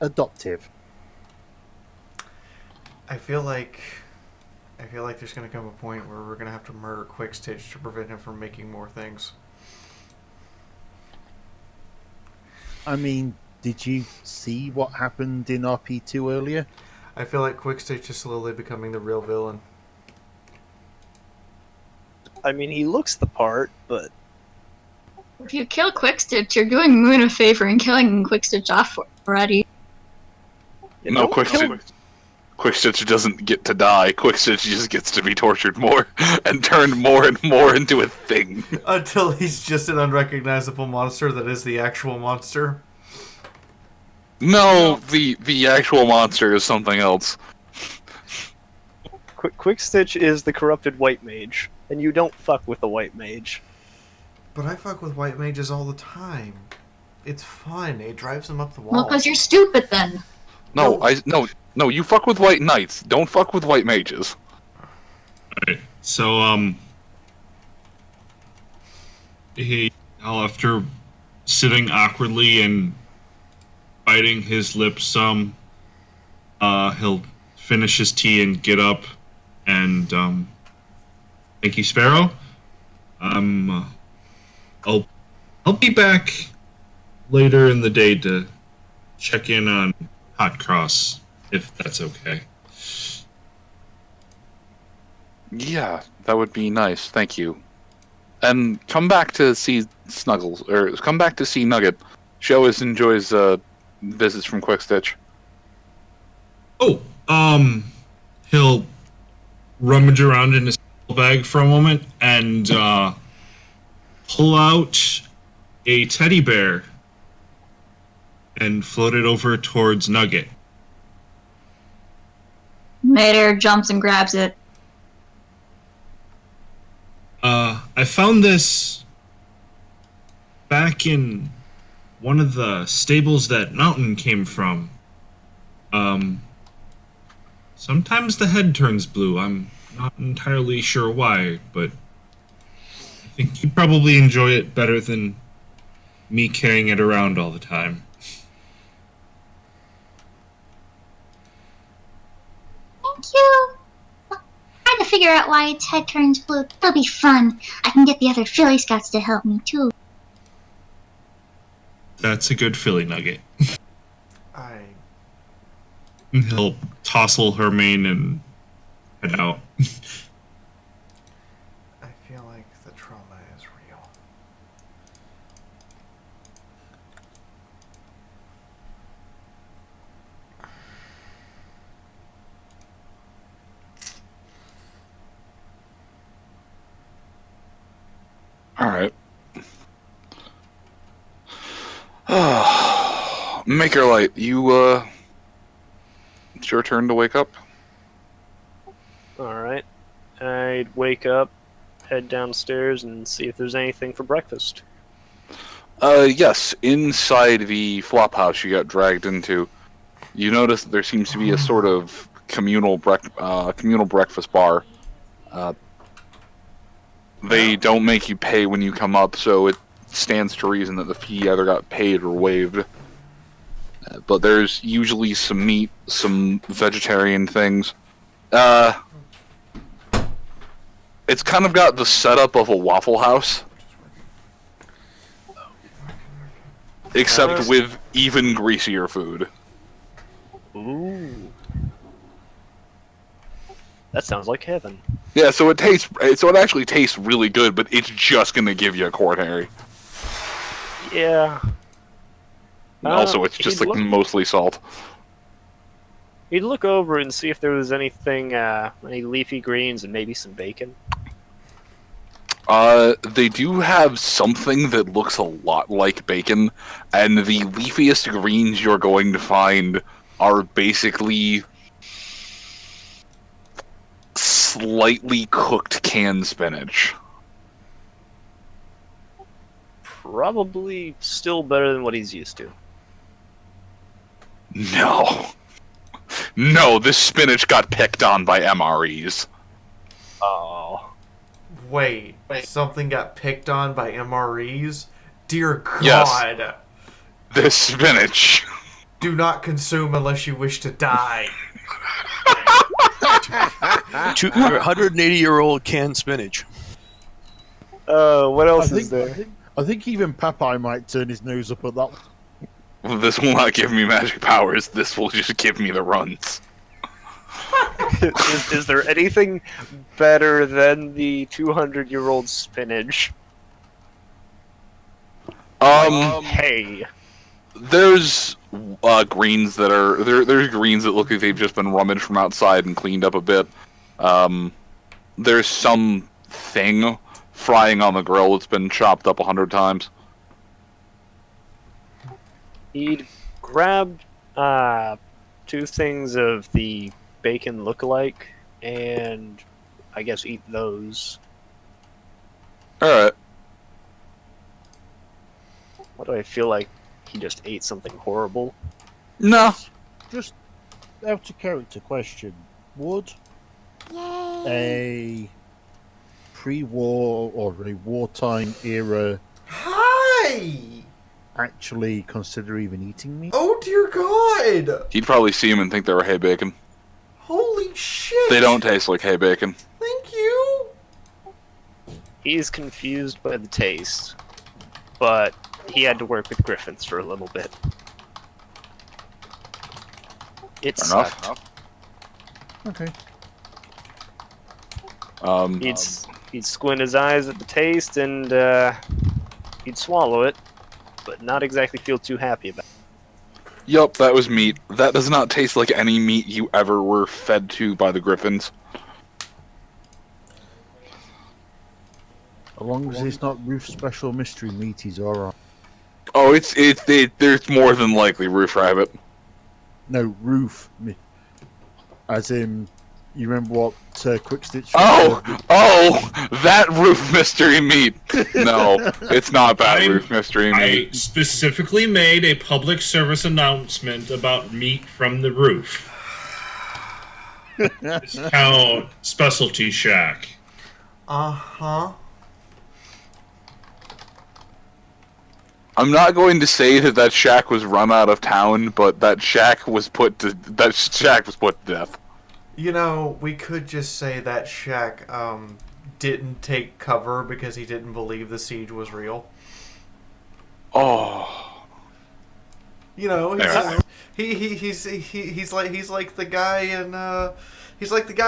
[SPEAKER 6] Adoptive.
[SPEAKER 1] I feel like there's gonna come a point where we're gonna have to murder Quick Stitch to prevent him from making more things.
[SPEAKER 6] I mean, did you see what happened in RP2 earlier?
[SPEAKER 1] I feel like Quick Stitch is slowly becoming the real villain.
[SPEAKER 5] I mean, he looks the part, but
[SPEAKER 4] If you kill Quickstitch, you're doing Moon a favor and killing Quickstitch off already.
[SPEAKER 5] you
[SPEAKER 3] No,
[SPEAKER 5] don't
[SPEAKER 3] Quickstitch doesn't get to die. Quickstitch just gets to be tortured more and turned more and more into a thing.
[SPEAKER 1] Until he's just an unrecognizable monster that is the actual monster.
[SPEAKER 3] No, the actual monster is something else.
[SPEAKER 5] Quickstitch is the corrupted white mage, and you don't fuck with the white mage.
[SPEAKER 1] But I fuck with white mages all the time. It's fun. It drives them up the wall.
[SPEAKER 4] Well, because you're stupid then.
[SPEAKER 3] No, you fuck with white knights. Don't fuck with white mages.
[SPEAKER 9] Alright, so, after sitting awkwardly and biting his lips some, he'll finish his tea and get up and, thank you, Sparrow. I'm I'll be back later in the day to check in on Hot Cross, if that's okay.
[SPEAKER 3] Yeah, that would be nice. Thank you. And come back to see Snuggles, or come back to see Nugget. She always enjoys visits from Quickstitch.
[SPEAKER 9] Oh, he'll rummage around in his bag for a moment and pull out a teddy bear and float it over towards Nugget.
[SPEAKER 4] Mater jumps and grabs it.
[SPEAKER 9] I found this back in one of the stables that Mountain came from. Sometimes the head turns blue. I'm not entirely sure why, but I think you'd probably enjoy it better than me carrying it around all the time.
[SPEAKER 10] Thank you. Trying to figure out why its head turns blue. It'll be fun. I can get the other Philly Scouts to help me too.
[SPEAKER 9] That's a good Philly nugget.
[SPEAKER 1] I
[SPEAKER 9] He'll tousle her mane and head out.
[SPEAKER 1] I feel like the trauma is real.
[SPEAKER 3] Alright. Maker Light, you, it's your turn to wake up.
[SPEAKER 5] Alright. I'd wake up, head downstairs, and see if there's anything for breakfast.
[SPEAKER 3] Yes, inside the flop house you got dragged into, you notice that there seems to be a sort of communal breakfast bar. They don't make you pay when you come up, so it stands to reason that the fee either got paid or waived. But there's usually some meat, some vegetarian things. It's kind of got the setup of a Waffle House. Except with even greasier food.
[SPEAKER 5] Ooh. That sounds like heaven.
[SPEAKER 3] Yeah, so it actually tastes really good, but it's just gonna give you a coronary.
[SPEAKER 5] Yeah.
[SPEAKER 3] Also, it's just like mostly salt.
[SPEAKER 5] He'd look over and see if there was anything, any leafy greens and maybe some bacon.
[SPEAKER 3] They do have something that looks a lot like bacon, and the leafiest greens you're going to find are basically slightly cooked canned spinach.
[SPEAKER 5] Probably still better than what he's used to.
[SPEAKER 3] No. No, this spinach got picked on by MREs.
[SPEAKER 5] Oh.
[SPEAKER 1] Wait, something got picked on by MREs? Dear God.
[SPEAKER 3] Yes. This spinach.
[SPEAKER 1] Do not consume unless you wish to die.
[SPEAKER 8] 180-year-old canned spinach.
[SPEAKER 5] What else is there?
[SPEAKER 6] I think even Popeye might turn his nose up at that.
[SPEAKER 3] This will not give me magic powers. This will just give me the runs.
[SPEAKER 5] is there anything better than the 200-year-old spinach? Hey.
[SPEAKER 3] There's greens that are there's greens that look like they've just been rummaged from outside and cleaned up a bit. There's some thing frying on the grill that's been chopped up 100 times.
[SPEAKER 5] He'd grab 2 things of the bacon look-alike and I guess eat those.
[SPEAKER 3] Alright.
[SPEAKER 5] Why do I feel like he just ate something horrible?
[SPEAKER 3] No.
[SPEAKER 6] Just out of character question. Would a pre-war or a wartime era
[SPEAKER 1] Hi!
[SPEAKER 6] actually consider even eating meat?
[SPEAKER 1] Oh dear God!
[SPEAKER 3] You'd probably see them and think they were hay bacon.
[SPEAKER 1] Holy shit!
[SPEAKER 3] They don't taste like hay bacon.
[SPEAKER 1] Thank you!
[SPEAKER 5] He's confused by the taste, but he had to work with griffins for a little bit. It
[SPEAKER 3] Fair
[SPEAKER 5] sucked.
[SPEAKER 3] enough.
[SPEAKER 6] Okay.
[SPEAKER 5] He'd squint his eyes at the taste and he'd swallow it, but not exactly feel too happy about it.
[SPEAKER 3] Yup, that was meat. That does not taste like any meat you ever were fed to by the griffins.
[SPEAKER 6] As long as it's not Roof special mystery meat, he's alright.
[SPEAKER 3] Oh, there's more than likely Roof Rabbit.
[SPEAKER 6] No, Roof. As in, you remember what Quickstitch...
[SPEAKER 3] Oh, that Roof mystery meat. No, it's not that Roof mystery meat.
[SPEAKER 9] I specifically made a public service announcement about meat from the roof. Discount Specialty Shack.
[SPEAKER 1] Uh-huh.
[SPEAKER 3] I'm not going to say that shack was run out of town, but that shack was put to death.
[SPEAKER 1] You know, we could just say that Shack didn't take cover because he didn't believe the siege was real.
[SPEAKER 3] Oh.
[SPEAKER 1] You know, he's like the guy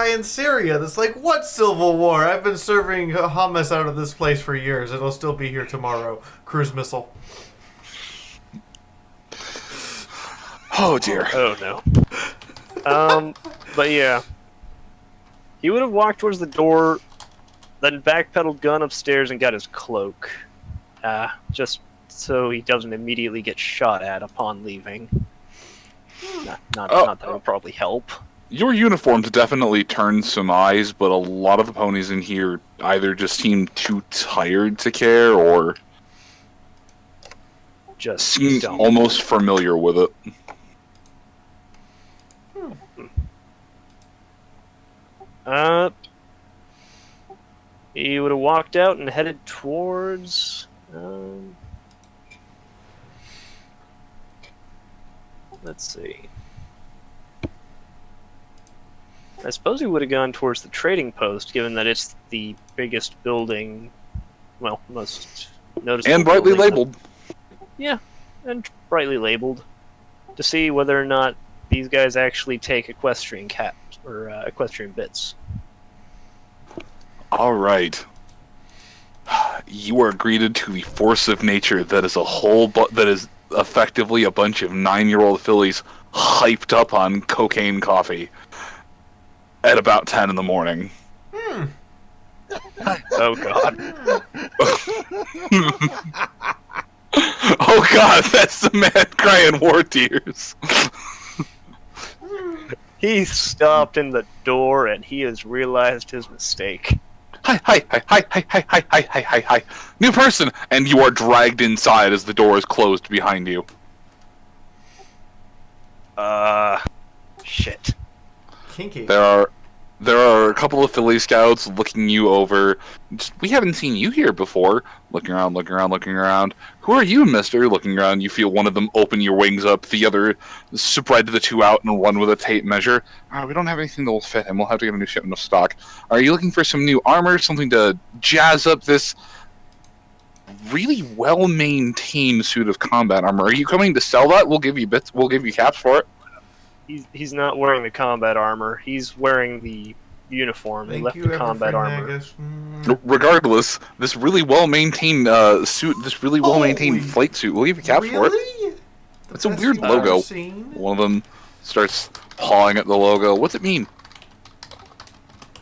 [SPEAKER 1] in Syria that's like, what civil war? I've been serving hummus out of this place for years. It'll still be here tomorrow. Cruise missile.
[SPEAKER 3] Oh dear.
[SPEAKER 5] Oh no. But yeah. He would have walked towards the door, then backpedaled gun upstairs and got his cloak. Just so he doesn't immediately get shot at upon leaving. Not that would probably help.
[SPEAKER 3] Your uniforms definitely turned some eyes, but a lot of the ponies in here either just seem too tired to care or
[SPEAKER 5] just
[SPEAKER 3] seem
[SPEAKER 5] don't.
[SPEAKER 3] almost familiar with it.
[SPEAKER 5] He would have walked out and headed towards. Let's see. I suppose he would have gone towards the trading post, given that it's the biggest building, well, most noticeable.
[SPEAKER 3] And brightly
[SPEAKER 5] building.
[SPEAKER 3] labeled.
[SPEAKER 5] Yeah, and brightly labeled, to see whether or not these guys actually take equestrian caps or equestrian bits.
[SPEAKER 3] All right. You are greeted to the force of nature that is that is effectively a bunch of 9-year-old fillies hyped up on cocaine coffee at about 10 in the morning.
[SPEAKER 5] Oh god.
[SPEAKER 3] Oh god, that's the man crying war tears.
[SPEAKER 5] He stopped in the door and he has realized his mistake.
[SPEAKER 3] Hi. New person! And you are dragged inside as the door is closed behind you.
[SPEAKER 5] Shit.
[SPEAKER 1] Kinky.
[SPEAKER 3] There are a couple of Philly Scouts looking you over. We haven't seen you here before. Looking around. Who are you, mister? Looking around, you feel one of them open your wings up, the other spread the two out and run with a tape measure. We don't have anything that will fit him. We'll have to get a new shipment of stock. Are you looking for some new armor? Something to jazz up this really well-maintained suit of combat armor? Are you coming to sell that? We'll give you bits. We'll give you caps for it.
[SPEAKER 5] He's not wearing the combat armor. He's wearing the uniform. He left the combat armor.
[SPEAKER 3] Regardless, this really well-maintained suit, this really well-maintained flight suit, we'll give you caps for it. It's a weird logo. One of them starts pawing at the logo. What's it mean?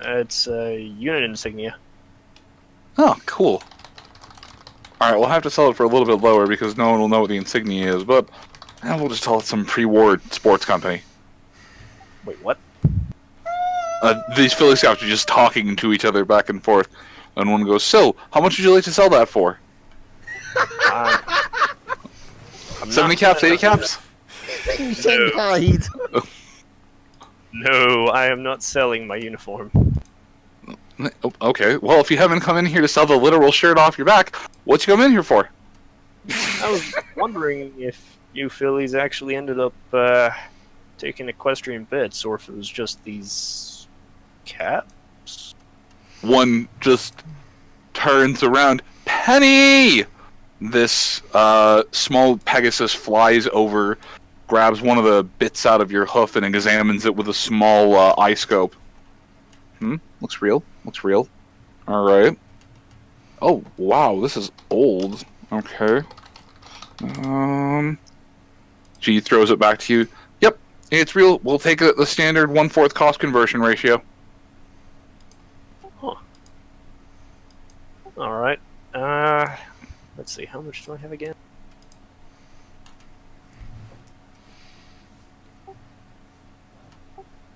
[SPEAKER 5] It's a unit insignia.
[SPEAKER 3] Oh, cool. Alright, we'll have to sell it for a little bit lower because no one will know what the insignia is, but we'll just tell it some pre-war sports company.
[SPEAKER 5] Wait, what?
[SPEAKER 3] These Philly Scouts are just talking to each other back and forth, and one goes, "So, how much would you like to sell that for?" 70 caps, 80 caps?
[SPEAKER 5] No, I am not selling my uniform.
[SPEAKER 3] Okay, well, if you haven't come in here to sell the literal shirt off your back, what you come in here for?
[SPEAKER 5] I was wondering if you Phillies actually ended up taking equestrian bits, or if it was just these caps.
[SPEAKER 3] One just turns around. Penny! this small Pegasus flies over, grabs one of the bits out of your hoof, and examines it with a small eye scope. Looks real. Looks real. All right. Oh wow, this is old. Okay. She throws it back to you. Yep, it's real. We'll take it at the standard 1/4 cost conversion ratio.
[SPEAKER 5] Huh. All right. Let's see. How much do I have again?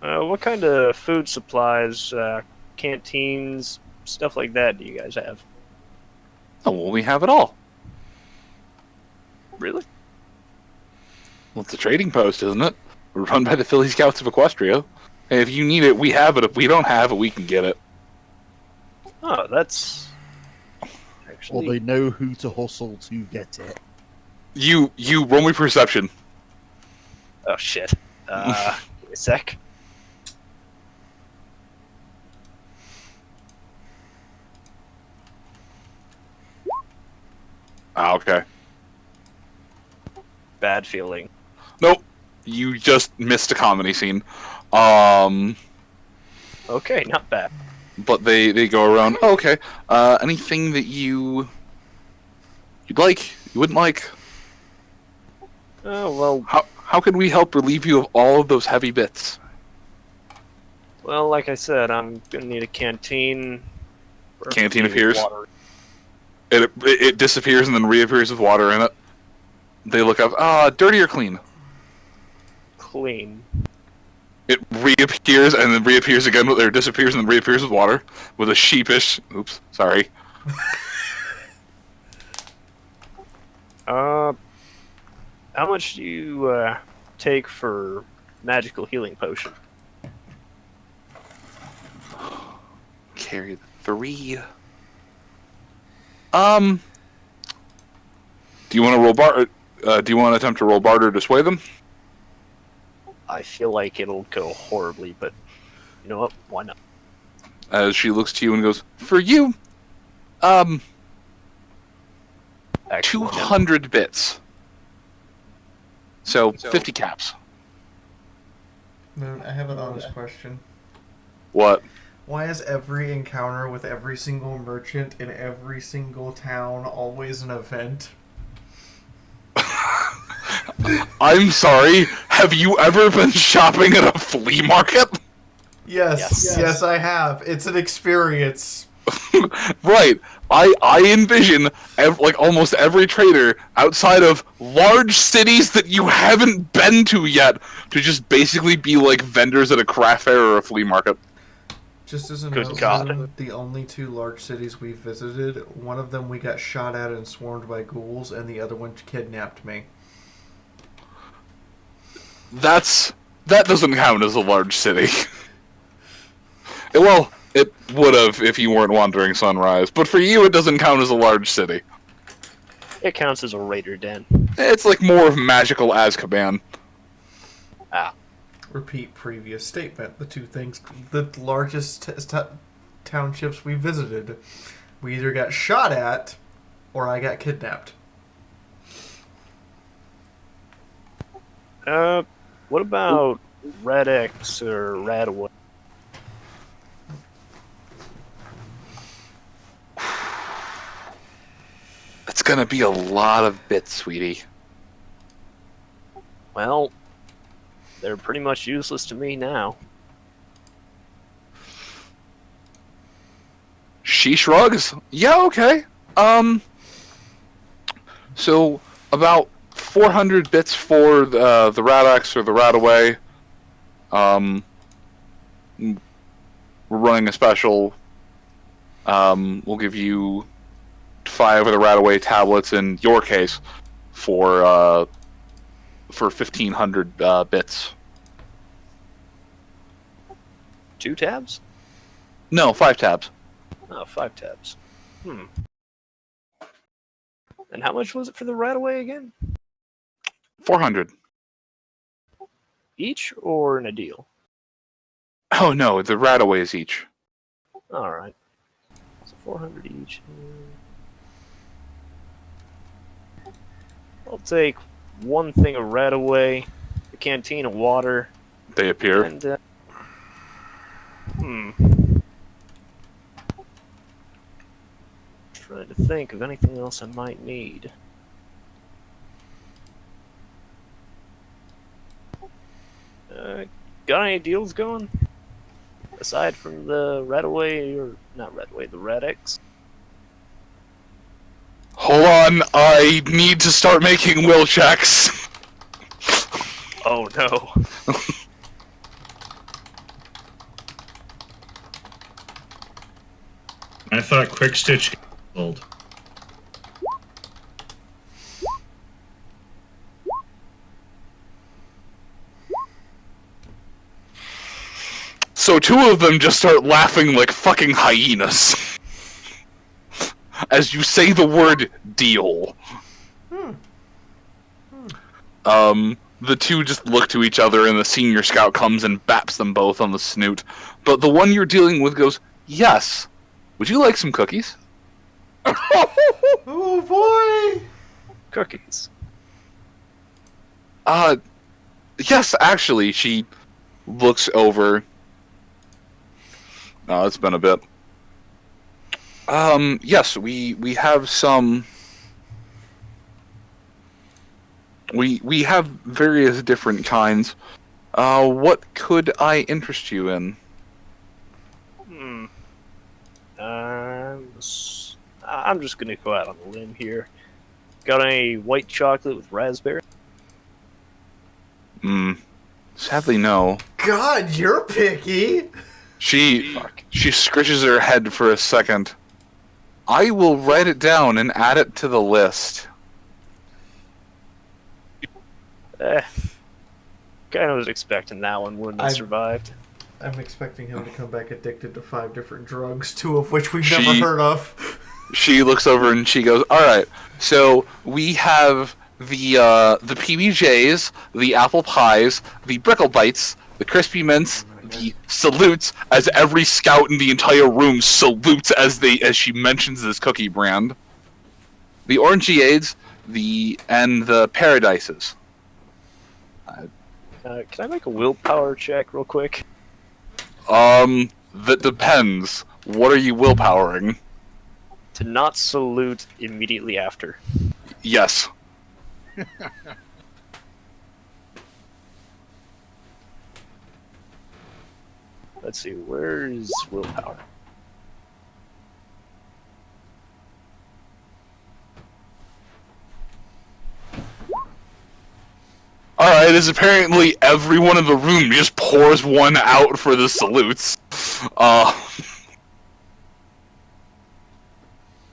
[SPEAKER 5] What kind of food supplies, canteens, stuff like that do you guys have?
[SPEAKER 3] Oh, well, we have it all.
[SPEAKER 5] Really?
[SPEAKER 3] Well, it's a trading post, isn't it? We're run by the Philly Scouts of Equestria. And if you need it, we have it. If we don't have it, we can get it.
[SPEAKER 5] Oh, that's
[SPEAKER 6] Or
[SPEAKER 5] actually.
[SPEAKER 6] they know who to hustle to get it.
[SPEAKER 3] You roll me perception.
[SPEAKER 5] Oh shit. Give me a sec.
[SPEAKER 3] Ah, okay.
[SPEAKER 5] Bad feeling.
[SPEAKER 3] Nope. You just missed a comedy scene.
[SPEAKER 5] Okay, not bad.
[SPEAKER 3] But they go around. Oh, okay. Anything that you'd like, you wouldn't like?
[SPEAKER 5] Oh well.
[SPEAKER 3] How can we help relieve you of all of those heavy bits?
[SPEAKER 5] Well, like I said, I'm gonna need a canteen.
[SPEAKER 3] Canteen appears.
[SPEAKER 5] Water.
[SPEAKER 3] It disappears and then reappears with water in it. They look up. Dirty or clean?
[SPEAKER 5] Clean.
[SPEAKER 3] It reappears and then reappears again, or disappears and then reappears with water, with a sheepish. Oops, sorry.
[SPEAKER 5] How much do you take for magical healing potion?
[SPEAKER 3] Carry the 3. Do you want to roll barter? Do you want to attempt to roll barter to sway them?
[SPEAKER 5] I feel like it'll go horribly, but you know what? Why not?
[SPEAKER 3] As she looks to you and goes, "For you,
[SPEAKER 5] Actually,
[SPEAKER 3] 200 bits. So 50 caps."
[SPEAKER 1] I have an honest question.
[SPEAKER 3] What?
[SPEAKER 1] Why is every encounter with every single merchant in every single town always an event?
[SPEAKER 3] I'm sorry. Have you ever been shopping at a flea market?
[SPEAKER 1] Yes, I have. It's an experience.
[SPEAKER 3] Right. I envision almost every trader outside of large cities that you haven't been to yet to just basically be like vendors at a craft fair or a flea market.
[SPEAKER 1] Just as a
[SPEAKER 5] Good
[SPEAKER 1] note,
[SPEAKER 5] God.
[SPEAKER 1] the only 2 large cities we visited, one of them we got shot at and swarmed by ghouls, and the other one kidnapped me.
[SPEAKER 3] That doesn't count as a large city. Well, it would have if you weren't wandering Sunrise, but for you it doesn't count as a large city.
[SPEAKER 5] It counts as a raider den.
[SPEAKER 3] It's like more of magical Azkaban.
[SPEAKER 1] Repeat previous statement. The largest townships we visited, we either got shot at, or I got kidnapped.
[SPEAKER 5] What about Red X or Radaway?
[SPEAKER 3] It's gonna be a lot of bits, sweetie.
[SPEAKER 5] Well, they're pretty much useless to me now.
[SPEAKER 3] She shrugs. Yeah, okay. So about 400 bits for the Radax or the Radaway. We're running a special. We'll give you 5 of the Radaway tablets in your case for 1,500 bits.
[SPEAKER 5] 2 tabs?
[SPEAKER 3] No, 5 tabs.
[SPEAKER 5] Oh, 5 tabs. And how much was it for the Radaway again?
[SPEAKER 3] 400.
[SPEAKER 5] Each or in a deal?
[SPEAKER 3] Oh no, the Radaways each.
[SPEAKER 5] Alright. So 400 each. I'll take one thing of rat away, a canteen of water,
[SPEAKER 3] They appear.
[SPEAKER 5] and trying to think of anything else I might need. Got any deals going? Aside from the Redaway, or not Redaway, the Redix?
[SPEAKER 3] Hold on, I need to start making will checks.
[SPEAKER 5] Oh no.
[SPEAKER 9] I thought Quick Stitch old.
[SPEAKER 3] So two of them just start laughing like fucking hyenas. As you say the word deal. The two just look to each other and the senior scout comes and baps them both on the snoot. But the one you're dealing with goes, yes. Would you like some cookies?
[SPEAKER 1] Oh boy!
[SPEAKER 5] Cookies.
[SPEAKER 3] Yes, actually, she looks over. No, it's been a bit. Yes, we have some. We have various different kinds. What could I interest you in?
[SPEAKER 5] I'm just gonna go out on a limb here. Got any white chocolate with raspberry?
[SPEAKER 3] Sadly, no.
[SPEAKER 1] God, you're picky!
[SPEAKER 3] She scratches her head for a second. I will write it down and add it to the list.
[SPEAKER 5] Kind of was expecting that one wouldn't have survived.
[SPEAKER 1] I'm expecting him to come back addicted to 5 different drugs, 2 of which we've never heard of.
[SPEAKER 3] She looks over and she goes, "Alright, so we have the PBJs, the apple pies, the brickle bites, the crispy mints, the salutes," as every scout in the entire room salutes as she mentions this cookie brand. The orangeades, and the paradises.
[SPEAKER 5] Can I make a willpower check real quick?
[SPEAKER 3] That depends. What are you willpowering?
[SPEAKER 5] To not salute immediately after.
[SPEAKER 3] Yes.
[SPEAKER 5] Let's see, where's willpower?
[SPEAKER 3] Alright, as apparently everyone in the room just pours one out for the salutes.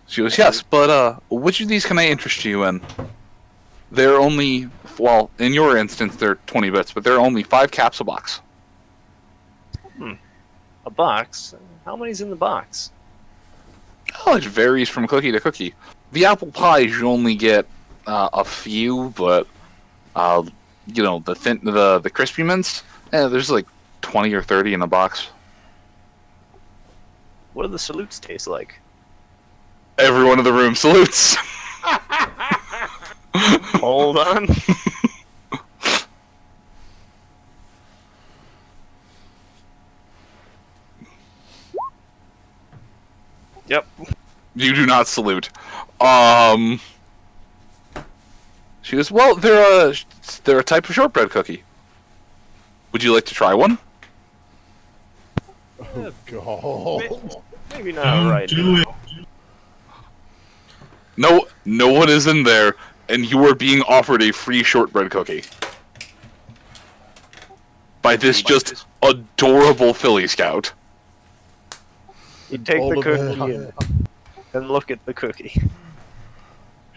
[SPEAKER 3] She goes, yes, but which of these can I interest you in? They're only, well, in your instance, they're 20 bits, but they're only 5 caps a box.
[SPEAKER 5] A box? How many's in the box?
[SPEAKER 3] Oh, it varies from cookie to cookie. The apple pies, you only get a few, but, you know, the crispy mints, there's like 20 or 30 in a box.
[SPEAKER 5] What do the salutes taste like?
[SPEAKER 3] Everyone in the room salutes.
[SPEAKER 5] Hold on. Yep.
[SPEAKER 3] You do not salute. She goes, well, they're a type of shortbread cookie. Would you like to try one?
[SPEAKER 6] Oh, God.
[SPEAKER 5] Maybe not right now.
[SPEAKER 3] No one is in there, and you are being offered a free shortbread cookie. By this just adorable Philly Scout.
[SPEAKER 5] You take
[SPEAKER 6] All
[SPEAKER 5] the
[SPEAKER 6] of her
[SPEAKER 5] cookie and look at the cookie.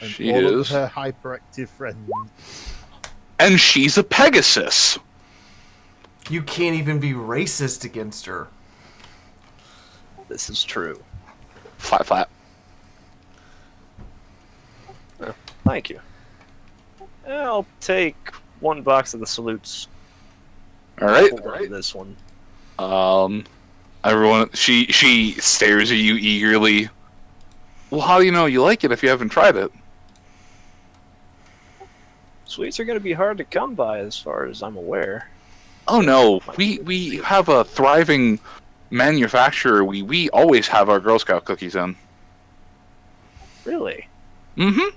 [SPEAKER 6] and
[SPEAKER 3] She
[SPEAKER 6] all
[SPEAKER 3] is.
[SPEAKER 6] of her hyperactive friends.
[SPEAKER 3] And she's a Pegasus.
[SPEAKER 1] You can't even be racist against her.
[SPEAKER 5] This is true.
[SPEAKER 3] Flat.
[SPEAKER 5] Thank you. I'll take one box of the salutes.
[SPEAKER 3] Alright.
[SPEAKER 5] For this one.
[SPEAKER 3] Everyone, she stares at you eagerly. Well, how do you know you like it if you haven't tried it?
[SPEAKER 5] Sweets are going to be hard to come by, as far as I'm aware.
[SPEAKER 3] Oh no, we have a thriving manufacturer. We always have our Girl Scout cookies in.
[SPEAKER 5] Really?
[SPEAKER 3] Mm-hmm.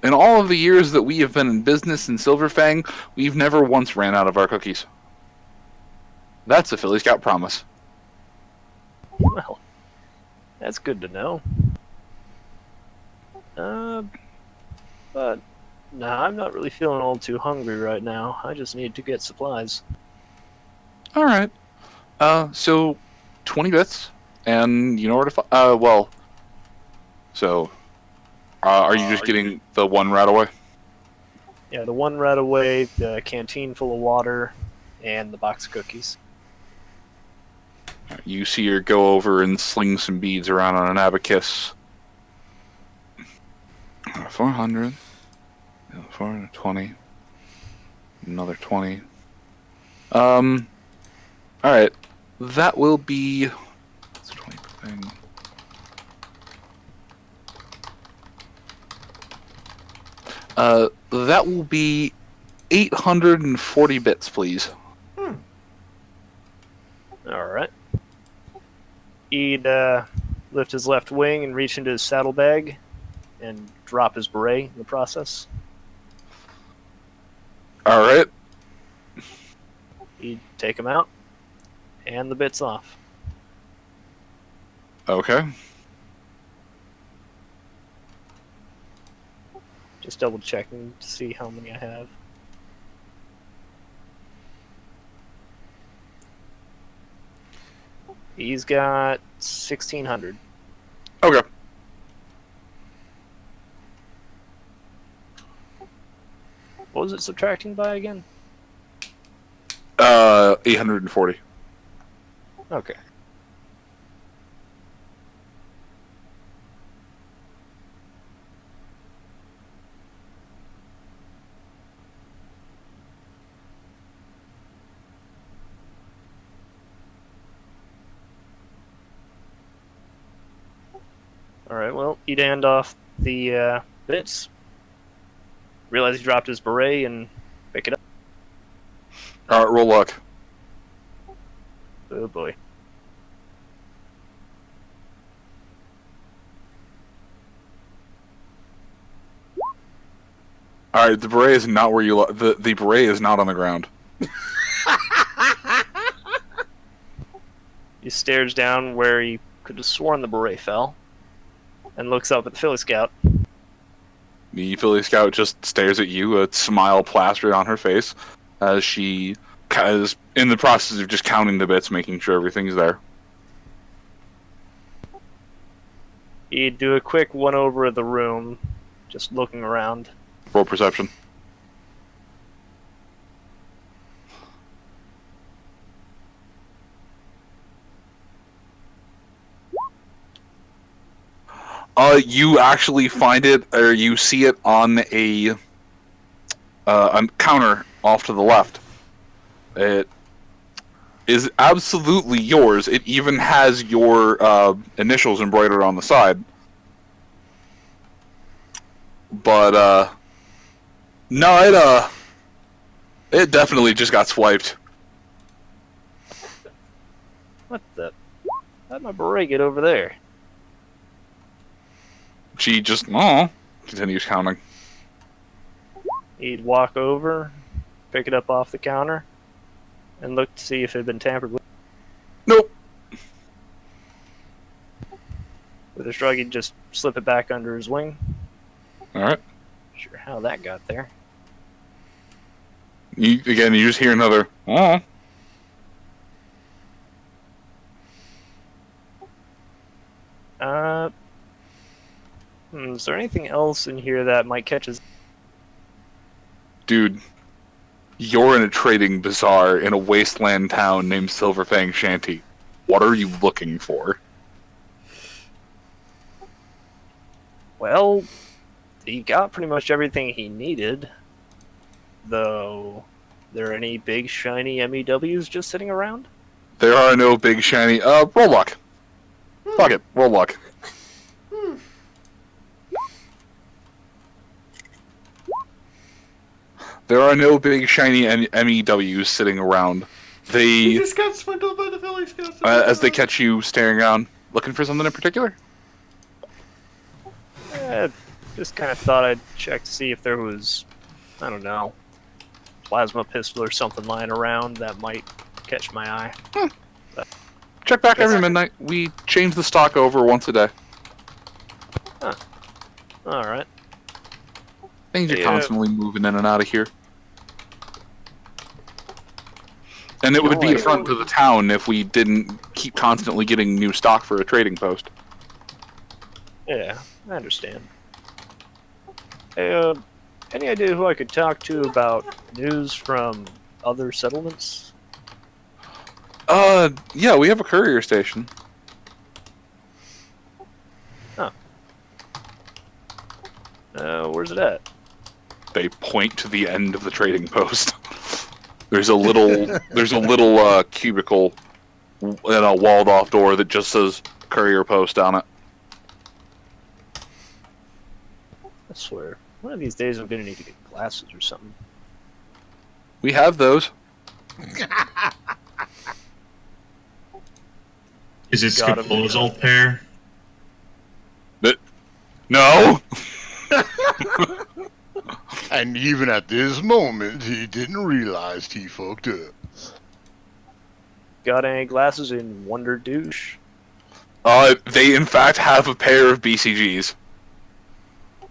[SPEAKER 3] In all of the years that we have been in business in Silverfang, we've never once ran out of our cookies. That's a Philly Scout promise.
[SPEAKER 5] Well, that's good to know. But nah, I'm not really feeling all too hungry right now. I just need to get supplies.
[SPEAKER 3] All right. So 20 bits, and you know where to are you just getting the one right away?
[SPEAKER 5] Yeah, the one right away, the canteen full of water, and the box of cookies.
[SPEAKER 3] You see her go over and sling some beads around on an abacus. 400. 420. Another 20. Alright. That will be... That's 20 per thing. That will be 840 bits, please.
[SPEAKER 5] Alright. He'd lift his left wing and reach into his saddlebag and drop his beret in the process.
[SPEAKER 3] Alright.
[SPEAKER 5] He'd take him out, and the bits off.
[SPEAKER 3] Okay.
[SPEAKER 5] Just double checking to see how many I have. He's got 1,600.
[SPEAKER 3] Okay.
[SPEAKER 5] What was it subtracting by again?
[SPEAKER 3] 840.
[SPEAKER 5] Okay. Alright, well, he'd hand off the bits. Realize he dropped his beret and pick it up.
[SPEAKER 3] Alright, roll luck.
[SPEAKER 5] Oh boy.
[SPEAKER 3] Alright, the beret is not where you the beret is not on the ground.
[SPEAKER 5] He stares down where he could have sworn the beret fell, and looks up at the Philly Scout.
[SPEAKER 3] The Philly Scout just stares at you, a smile plastered on her face, as she is in the process of just counting the bits, making sure everything's there.
[SPEAKER 5] He'd do a quick one-over of the room, just looking around.
[SPEAKER 3] Roll perception. You actually find it, or you see it on a counter off to the left. It is absolutely yours. It even has your initials embroidered on the side. But no, it definitely just got swiped.
[SPEAKER 5] What the? How'd my beret get over there?
[SPEAKER 3] She just continues counting.
[SPEAKER 5] He'd walk over, pick it up off the counter, and look to see if it had been tampered with.
[SPEAKER 3] Nope.
[SPEAKER 5] With a shrug, he'd just slip it back under his wing.
[SPEAKER 3] Alright.
[SPEAKER 5] Sure how that got there.
[SPEAKER 3] You just hear another,
[SPEAKER 5] Is there anything else in here that might catch his...
[SPEAKER 3] Dude, you're in a trading bazaar in a wasteland town named Silverfang Shanty. What are you looking for?
[SPEAKER 5] Well, he got pretty much everything he needed. Though, there any big shiny MEWs just sitting around?
[SPEAKER 3] There are no big shiny... roll luck. Fuck it, roll luck. There are no big shiny MEWs sitting around.
[SPEAKER 1] You
[SPEAKER 3] They,
[SPEAKER 1] just got swindled by the Philly Scouts.
[SPEAKER 3] as they catch you staring around, looking for something in particular.
[SPEAKER 5] Just kind of thought I'd check to see if there was, I don't know, plasma pistol or something lying around that might catch my eye.
[SPEAKER 3] Check back every midnight. We change the stock over once a day.
[SPEAKER 5] All right.
[SPEAKER 3] Things are
[SPEAKER 5] Yeah.
[SPEAKER 3] constantly moving in and out of here. And it would be a front to the town if we didn't keep constantly getting new stock for a trading post.
[SPEAKER 5] Yeah, I understand. Hey, any idea who I could talk to about news from other settlements?
[SPEAKER 3] Yeah, we have a courier station.
[SPEAKER 5] Where's it at?
[SPEAKER 3] They point to the end of the trading post. There's a little cubicle and a walled off door that just says courier post on it.
[SPEAKER 5] I swear, one of these days I'm gonna need to get glasses or something.
[SPEAKER 3] We have those.
[SPEAKER 9] Is it
[SPEAKER 5] Got him.
[SPEAKER 9] Scapola's old pair?
[SPEAKER 3] No.
[SPEAKER 2] And even at this moment, he didn't realize he fucked up.
[SPEAKER 5] Got any glasses in Wonder Douche?
[SPEAKER 3] They in fact have a pair of BCGs.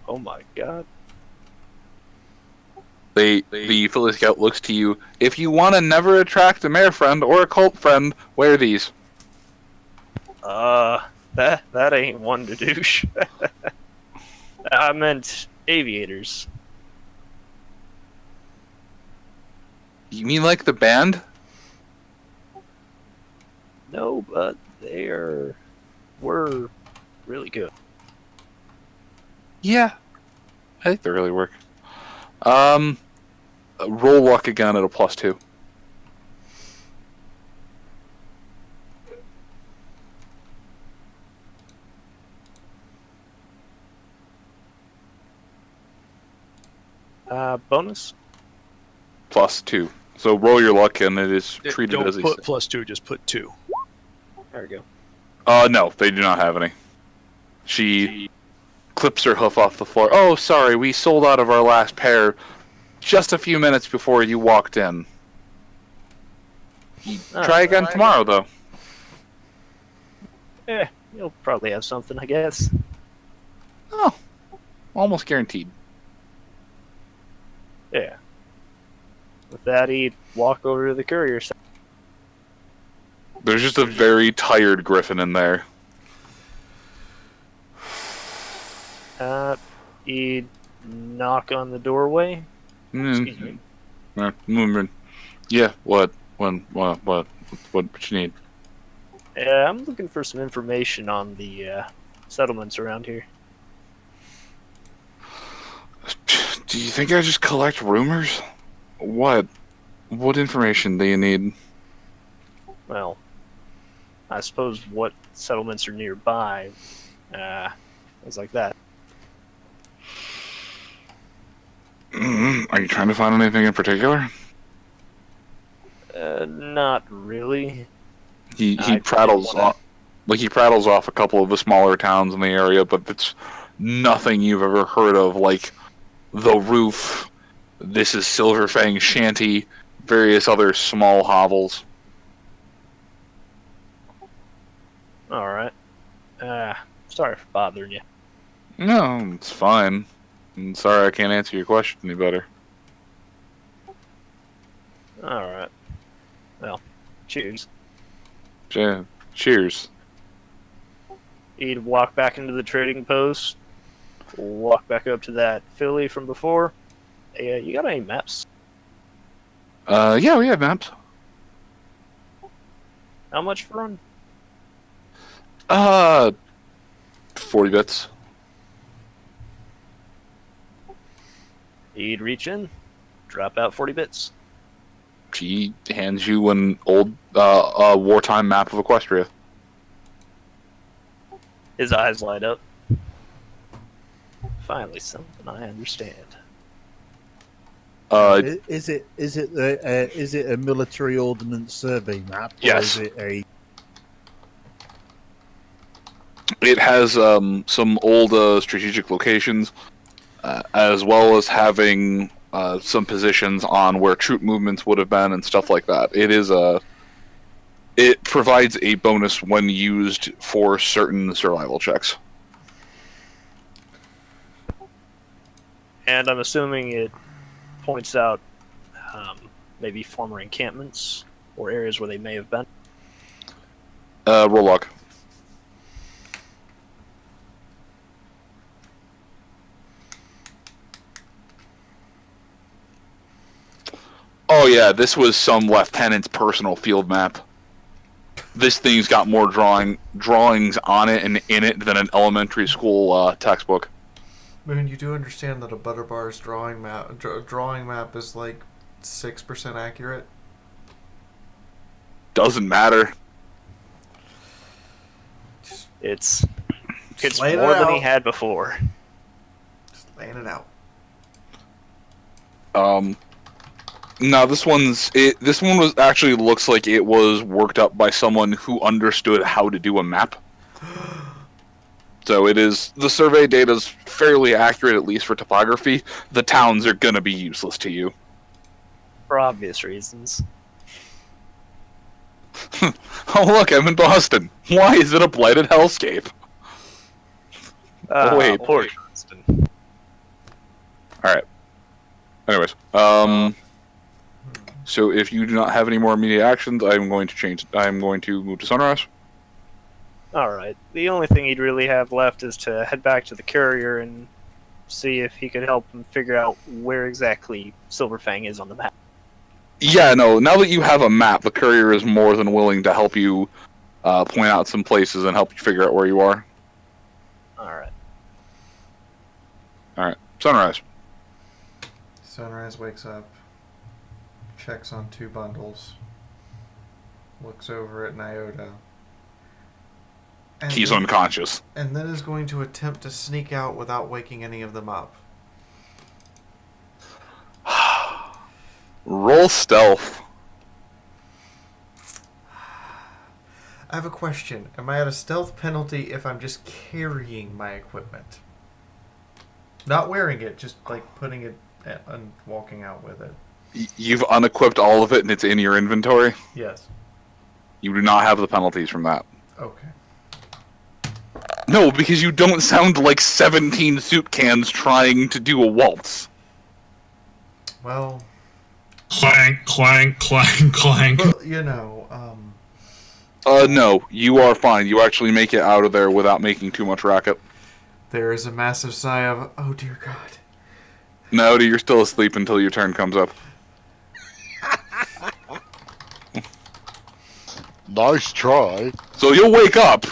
[SPEAKER 5] Oh my god.
[SPEAKER 3] The Philly Scout looks to you. If you want to never attract a mare friend or a cult friend, wear these.
[SPEAKER 5] That ain't Wonder Douche. I meant aviators.
[SPEAKER 3] You mean like the band?
[SPEAKER 5] No, but were really good.
[SPEAKER 3] Yeah, I think they really work. Roll luck again at a +2.
[SPEAKER 5] Bonus?
[SPEAKER 3] +2. So roll your luck, and it is treated
[SPEAKER 8] Don't
[SPEAKER 3] as a.
[SPEAKER 8] put +2, just put 2.
[SPEAKER 5] There we go.
[SPEAKER 3] No, they do not have any. She clips her hoof off the floor. Oh, sorry, we sold out of our last pair just a few minutes before you walked in. Try again tomorrow, though.
[SPEAKER 5] You'll probably have something, I guess.
[SPEAKER 3] Oh, almost guaranteed.
[SPEAKER 5] Yeah. With that, he'd walk over to the courier side.
[SPEAKER 3] There's just a very tired Griffin in there.
[SPEAKER 5] He'd knock on the doorway. Excuse me.
[SPEAKER 3] Yeah, what you need?
[SPEAKER 5] Yeah, I'm looking for some information on the settlements around here.
[SPEAKER 3] Do you think I just collect rumors? What information do you need?
[SPEAKER 5] Well, I suppose what settlements are nearby. Things like that.
[SPEAKER 3] Are you trying to find anything in particular?
[SPEAKER 5] Not really.
[SPEAKER 3] He
[SPEAKER 5] I
[SPEAKER 3] prattles
[SPEAKER 5] wanna-
[SPEAKER 3] off, he prattles off a couple of the smaller towns in the area, but it's nothing you've ever heard of, like the Roof. This is Silverfang Shanty, various other small hovels.
[SPEAKER 5] All right. Sorry for bothering you.
[SPEAKER 3] No, it's fine. I'm sorry I can't answer your question any better.
[SPEAKER 5] All right. Well, cheers.
[SPEAKER 3] Cheers.
[SPEAKER 5] He'd walk back into the trading post, walk back up to that filly from before. Hey, you got any maps?
[SPEAKER 3] Yeah, we have maps.
[SPEAKER 5] How much for one?
[SPEAKER 3] 40 bits.
[SPEAKER 5] He'd reach in, drop out 40 bits.
[SPEAKER 3] He hands you an old wartime map of Equestria.
[SPEAKER 5] His eyes light up. Finally, something I understand.
[SPEAKER 6] Is it a military ordnance survey map? Or
[SPEAKER 3] Yes.
[SPEAKER 6] is it a?
[SPEAKER 3] It has some old strategic locations, as well as having some positions on where troop movements would have been and stuff like that. It provides a bonus when used for certain survival checks.
[SPEAKER 5] And I'm assuming it points out maybe former encampments or areas where they may have been.
[SPEAKER 3] Roll luck. Oh yeah, this was some lieutenant's personal field map. This thing's got more drawings on it and in it than an elementary school textbook.
[SPEAKER 1] Moon, you do understand that a Butterbar's drawing map is like 6% accurate?
[SPEAKER 3] Doesn't matter.
[SPEAKER 5] It's
[SPEAKER 1] laying it
[SPEAKER 5] more than he
[SPEAKER 1] out.
[SPEAKER 5] had before.
[SPEAKER 1] Just laying it out.
[SPEAKER 3] No, this one was actually looks like it was worked up by someone who understood how to do a map. So the survey data is fairly accurate, at least for topography. The towns are gonna be useless to you.
[SPEAKER 5] For obvious reasons.
[SPEAKER 3] Oh look, I'm in Boston. Why is it a blighted hellscape? Oh, wait.
[SPEAKER 5] Poor Johnston.
[SPEAKER 3] Alright. Anyways, so if you do not have any more immediate actions, I'm going to move to Sunrise.
[SPEAKER 5] Alright. The only thing he'd really have left is to head back to the courier and see if he could help him figure out where exactly Silverfang is on the map.
[SPEAKER 3] Yeah, no, now that you have a map, the courier is more than willing to help you point out some places and help you figure out where you are.
[SPEAKER 5] Alright.
[SPEAKER 3] Alright, Sunrise.
[SPEAKER 1] Sunrise wakes up, checks on 2 bundles, looks over at Nyota. And
[SPEAKER 3] He's
[SPEAKER 1] then-
[SPEAKER 3] unconscious.
[SPEAKER 1] And then is going to attempt to sneak out without waking any of them up.
[SPEAKER 3] Roll stealth.
[SPEAKER 1] I have a question. Am I at a stealth penalty if I'm just carrying my equipment? Not wearing it, just like putting it and walking out with it.
[SPEAKER 3] You've unequipped all of it and it's in your inventory.
[SPEAKER 1] Yes.
[SPEAKER 3] You do not have the penalties from that.
[SPEAKER 1] Okay.
[SPEAKER 3] No, because you don't sound like 17 soup cans trying to do a waltz.
[SPEAKER 1] Well,
[SPEAKER 9] Clank, clank, clank, clank.
[SPEAKER 1] well, you know,
[SPEAKER 3] No, you are fine. You actually make it out of there without making too much racket.
[SPEAKER 1] there is a massive sigh of, oh dear God.
[SPEAKER 3] No, you're still asleep until your turn comes up.
[SPEAKER 2] Nice try.
[SPEAKER 3] So you'll wake up.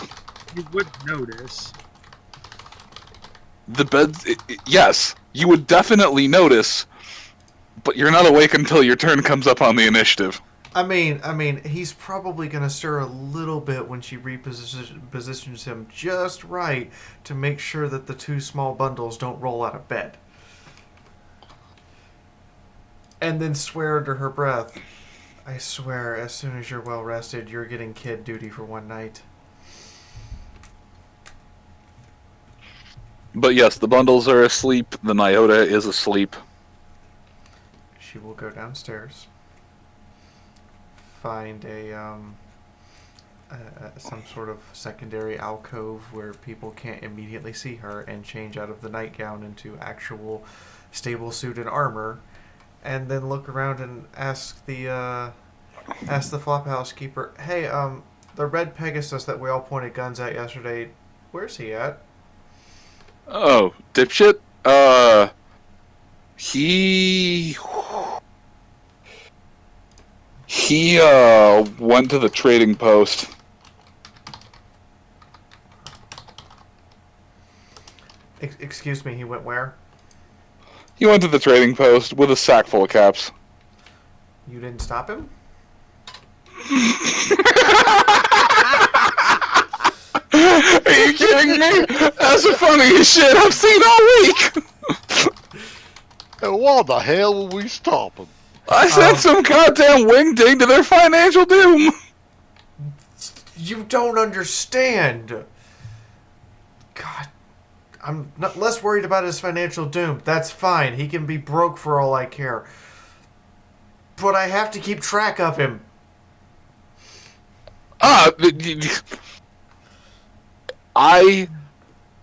[SPEAKER 7] You would notice.
[SPEAKER 3] The beds, yes, you would definitely notice, but you're not awake until your turn comes up on the initiative.
[SPEAKER 1] I mean, he's probably gonna stir a little bit when she positions him just right to make sure that the 2 small bundles don't roll out of bed. And then swear under her breath, I swear, as soon as you're well rested, you're getting kid duty for 1 night.
[SPEAKER 3] But yes, the bundles are asleep, the Nyota is asleep.
[SPEAKER 1] She will go downstairs, find some sort of secondary alcove where people can't immediately see her, and change out of the nightgown into actual stable suit and armor, and then look around and ask the flophouse keeper, hey, the red Pegasus that we all pointed guns at yesterday, where's he at?
[SPEAKER 3] Oh, dipshit? He went to the trading post.
[SPEAKER 1] Excuse me, he went where?
[SPEAKER 3] He went to the trading post with a sack full of caps.
[SPEAKER 1] You didn't stop him?
[SPEAKER 3] Are you kidding me? That's the funniest shit I've seen all week!
[SPEAKER 2] Why the hell will we stop them?
[SPEAKER 3] I sent some goddamn wingding to their financial doom.
[SPEAKER 1] You don't understand. God, I'm not less worried about his financial doom. That's fine. He can be broke for all I care. But I have to keep track of him.
[SPEAKER 3] I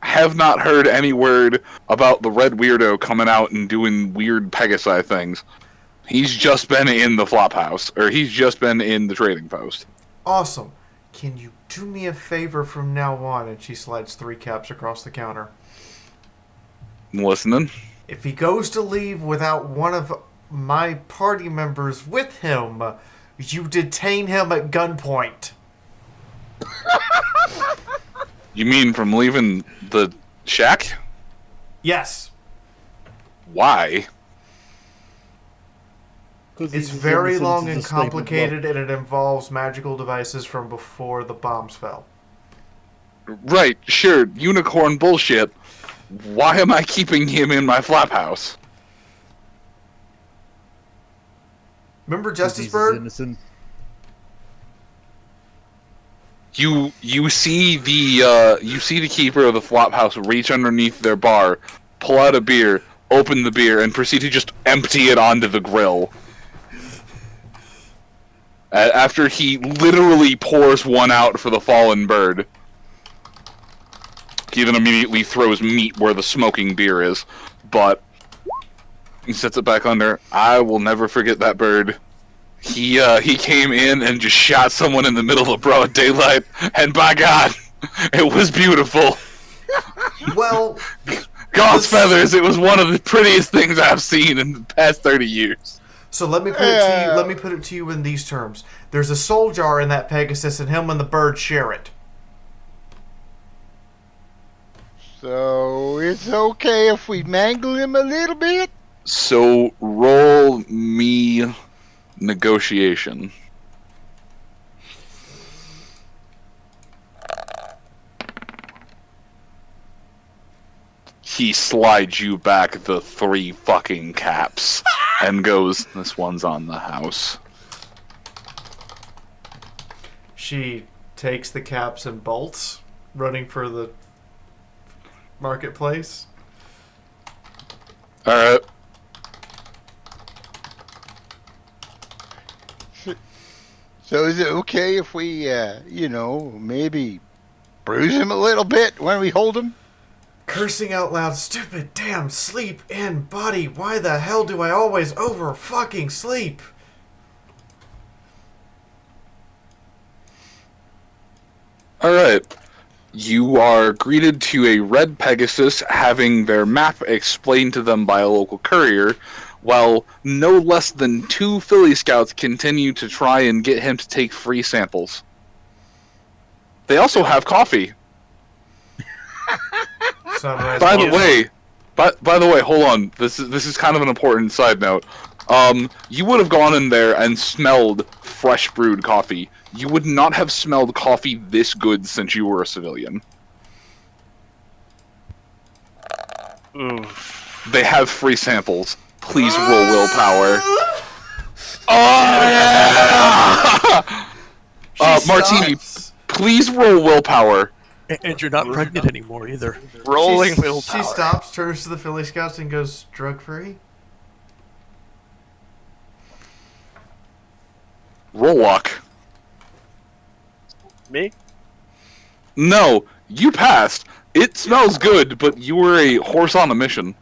[SPEAKER 3] have not heard any word about the red weirdo coming out and doing weird Pegasi things. He's just been in the flop house, or he's just been in the trading post.
[SPEAKER 1] Awesome. Can you do me a favor from now on? And she slides 3 caps across the counter.
[SPEAKER 3] I'm listening.
[SPEAKER 1] If he goes to leave without one of my party members with him, you detain him at gunpoint.
[SPEAKER 3] You mean from leaving the shack?
[SPEAKER 1] Yes.
[SPEAKER 3] Why?
[SPEAKER 1] It's very long and complicated, and it involves magical devices from before the bombs fell.
[SPEAKER 3] Right, sure, unicorn bullshit. Why am I keeping him in my flap house?
[SPEAKER 1] Remember Justice Bird?
[SPEAKER 6] Innocent.
[SPEAKER 3] You see the keeper of the flop house reach underneath their bar, pull out a beer, open the beer, and proceed to just empty it onto the grill. After he literally pours one out for the fallen bird. He then immediately throws meat where the smoking beer is, but he sets it back under. I will never forget that bird. He came in and just shot someone in the middle of broad daylight, and by God, it was beautiful.
[SPEAKER 1] Well,
[SPEAKER 3] God's feathers, it was one of the prettiest things I've seen in the past 30 years.
[SPEAKER 1] So let me put it to you. Let me put it to you in these terms. There's a soul jar in that Pegasus, and him and the bird share it.
[SPEAKER 2] So it's okay if we mangle him a little bit?
[SPEAKER 3] So roll me negotiation. He slides you back the 3 fucking caps and goes, this one's on the house.
[SPEAKER 1] She takes the caps and bolts, running for the marketplace.
[SPEAKER 3] Alright.
[SPEAKER 2] So is it okay if we, maybe bruise him a little bit when we hold him?
[SPEAKER 1] Cursing out loud, stupid damn sleep in body. Why the hell do I always over fucking sleep?
[SPEAKER 3] Alright. You are greeted to a red Pegasus having their map explained to them by a local courier, while no less than 2 Philly Scouts continue to try and get him to take free samples. They also have coffee.
[SPEAKER 1] Sunrise
[SPEAKER 3] By the way, hold on. This is kind of an important side note. You would have gone in there and smelled fresh brewed coffee. You would not have smelled coffee this good since you were a civilian.
[SPEAKER 5] Oof.
[SPEAKER 3] They have free samples. Please roll willpower. Oh yeah! Martini, please roll willpower.
[SPEAKER 8] And you're not pregnant anymore either.
[SPEAKER 5] Rolling
[SPEAKER 1] She
[SPEAKER 5] willpower.
[SPEAKER 1] stops, turns to the Philly Scouts, and goes, drug free?
[SPEAKER 3] Roll luck.
[SPEAKER 5] Me?
[SPEAKER 3] No, you passed. It smells good, but you were a horse on a mission.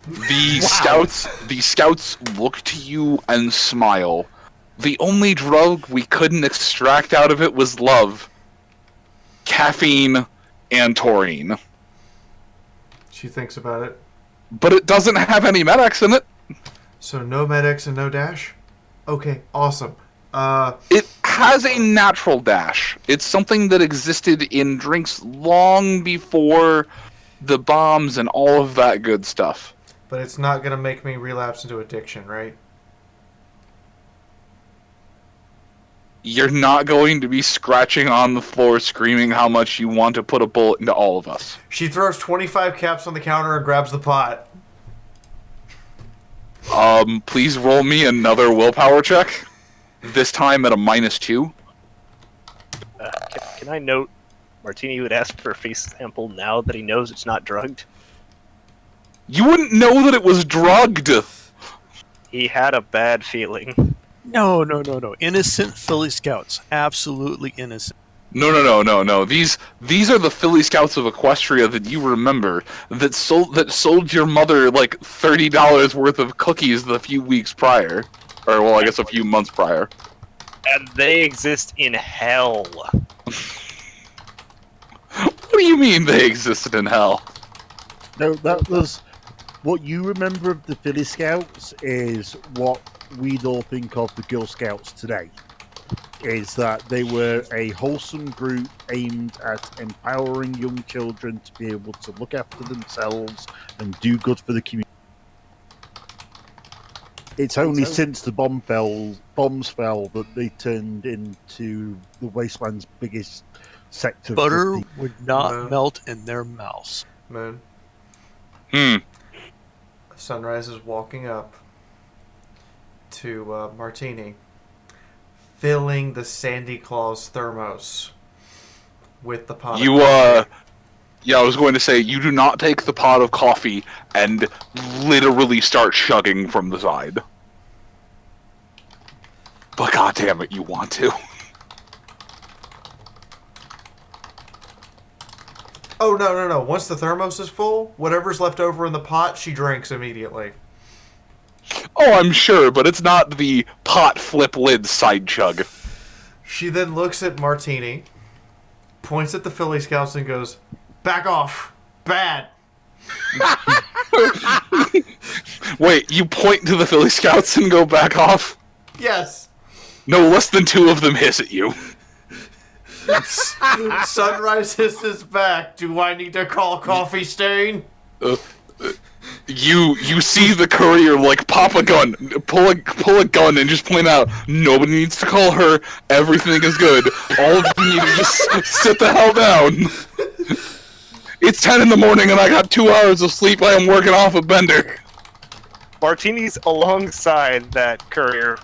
[SPEAKER 3] The scouts look to you and smile. The only drug we couldn't extract out of it was love. Caffeine and taurine.
[SPEAKER 1] She thinks about it.
[SPEAKER 3] But it doesn't have any Med-X in it.
[SPEAKER 1] So no Med-X and no dash? Okay, awesome.
[SPEAKER 3] It has a natural dash. It's something that existed in drinks long before the bombs and all of that good stuff.
[SPEAKER 1] But it's not going to make me relapse into addiction, right?
[SPEAKER 3] You're not going to be scratching on the floor screaming how much you want to put a bullet into all of us.
[SPEAKER 1] She throws 25 caps on the counter and grabs the pot.
[SPEAKER 3] Please roll me another willpower check. This time at a -2.
[SPEAKER 5] Can I note Martini would ask for a face sample now that he knows it's not drugged?
[SPEAKER 3] You wouldn't know that it was drugged!
[SPEAKER 5] He had a bad feeling.
[SPEAKER 8] No. Innocent Philly Scouts. Absolutely innocent.
[SPEAKER 3] No. These are the Philly Scouts of Equestria that you remember that sold your mother like $30 worth of cookies a few weeks prior, or well, I guess a few months prior.
[SPEAKER 5] And they exist in hell.
[SPEAKER 3] What do you mean they existed in hell?
[SPEAKER 6] No, that was what you remember of the Philly Scouts is what we'd all think of the Girl Scouts today. Is that they were a wholesome group aimed at empowering young children to be able to look after themselves and do good for the community. It's only since the bombs fell that they turned into the wasteland's biggest sector.
[SPEAKER 8] Butter would not melt in their mouths.
[SPEAKER 1] Moon. Sunrise is walking up to Martini, filling the Sandy Claus thermos with the pot.
[SPEAKER 3] Yeah, I was going to say, you do not take the pot of coffee and literally start chugging from the side. But goddammit, you want to.
[SPEAKER 1] Oh, no. Once the thermos is full, whatever's left over in the pot, she drinks immediately.
[SPEAKER 3] Oh, I'm sure, but it's not the pot flip lid side chug.
[SPEAKER 1] She then looks at Martini, points at the Philly Scouts and goes, "Back off. Bad."
[SPEAKER 3] Wait, you point to the Philly Scouts and go back off?
[SPEAKER 1] Yes.
[SPEAKER 3] No, less than 2 of them hiss at you.
[SPEAKER 1] Sunrise hisses back. Do I need to call Coffee Stain?
[SPEAKER 3] You see the courier like pop a gun, pull a gun, and just point out nobody needs to call her. Everything is good. All of you need to just sit the hell down. It's 10 in the morning and I got 2 hours of sleep. I am working off a bender.
[SPEAKER 5] Martini's alongside that courier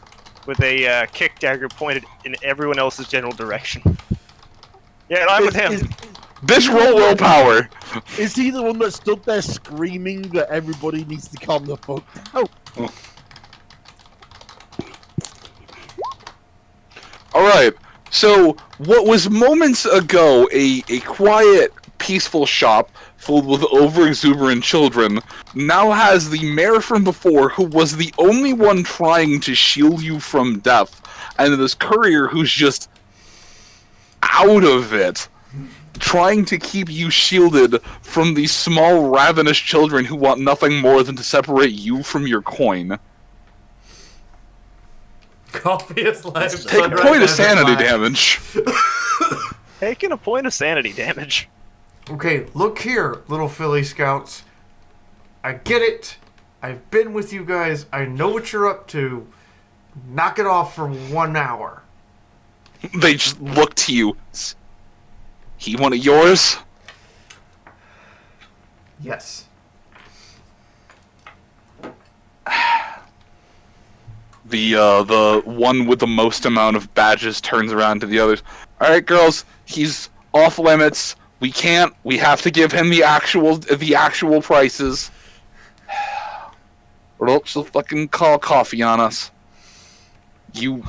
[SPEAKER 5] with a kick dagger pointed in everyone else's general direction. Yeah, I'm with him.
[SPEAKER 3] Bitch, roll willpower.
[SPEAKER 6] Is he the one that stood there screaming that everybody needs to calm the fuck down?
[SPEAKER 3] Alright, so what was moments ago a quiet, peaceful shop filled with over-exuberant children now has the mayor from before who was the only one trying to shield you from death, and this courier who's just out of it, trying to keep you shielded from these small, ravenous children who want nothing more than to separate you from your coin.
[SPEAKER 1] Coffee is life.
[SPEAKER 3] Take a point of sanity damage.
[SPEAKER 5] Taking a point of sanity damage.
[SPEAKER 1] Okay, look here, little Philly Scouts. I get it. I've been with you guys. I know what you're up to. Knock it off for 1 hour.
[SPEAKER 3] They just look to you. He one of yours?
[SPEAKER 1] Yes.
[SPEAKER 3] The one with the most amount of badges turns around to the others. Alright, girls, he's off limits. We have to give him the actual prices. Or else she'll fucking call coffee on us. You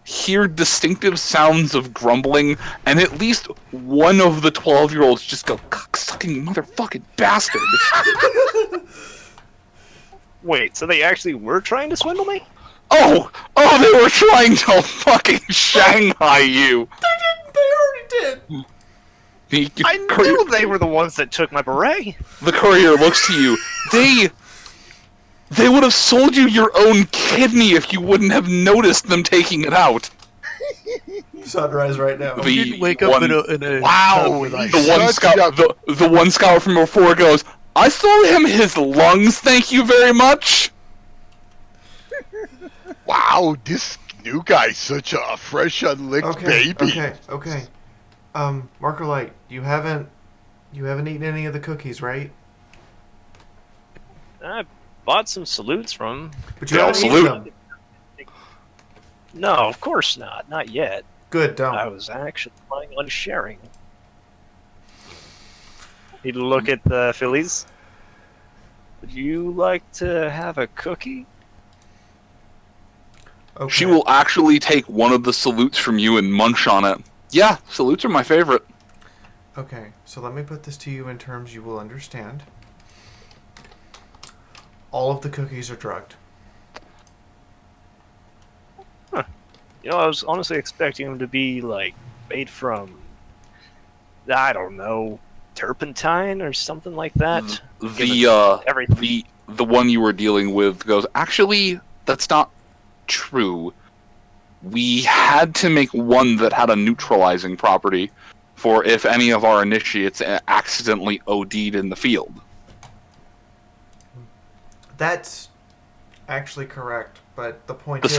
[SPEAKER 3] hear distinctive sounds of grumbling, and at least one of the 12-year-olds just go, cock-sucking motherfucking bastard.
[SPEAKER 5] Wait, so they actually were trying to swindle me?
[SPEAKER 3] Oh, they were trying to fucking Shanghai you.
[SPEAKER 1] They already did.
[SPEAKER 5] I knew they were the ones that took my beret.
[SPEAKER 3] The courier looks to you. They would have sold you your own kidney if you wouldn't have noticed them taking it out.
[SPEAKER 1] Sunrise right now.
[SPEAKER 8] You didn't wake up in a
[SPEAKER 3] wow.
[SPEAKER 8] with ice.
[SPEAKER 3] The one scout from before goes, I sold him his lungs, thank you very much.
[SPEAKER 2] Wow, this new guy's such a fresh, unlicked baby.
[SPEAKER 1] Okay. Marker Light, you haven't eaten any of the cookies, right?
[SPEAKER 5] I bought some salutes from him.
[SPEAKER 1] But you
[SPEAKER 3] They all
[SPEAKER 1] haven't eaten
[SPEAKER 3] salute.
[SPEAKER 1] them.
[SPEAKER 5] No, of course not. Not yet.
[SPEAKER 1] Good, don't.
[SPEAKER 5] I was actually planning on sharing. Need to look at the fillies. Would you like to have a cookie?
[SPEAKER 1] Okay.
[SPEAKER 3] She will actually take one of the salutes from you and munch on it. Yeah, salutes are my favorite.
[SPEAKER 1] Okay, so let me put this to you in terms you will understand. All of the cookies are drugged.
[SPEAKER 5] You know, I was honestly expecting them to be, like, made from, I don't know, turpentine or something like that.
[SPEAKER 3] The one you were dealing with goes, actually, that's not true. We had to make one that had a neutralizing property for if any of our initiates accidentally OD'd in the field.
[SPEAKER 1] That's actually correct, but the point
[SPEAKER 3] The
[SPEAKER 1] is...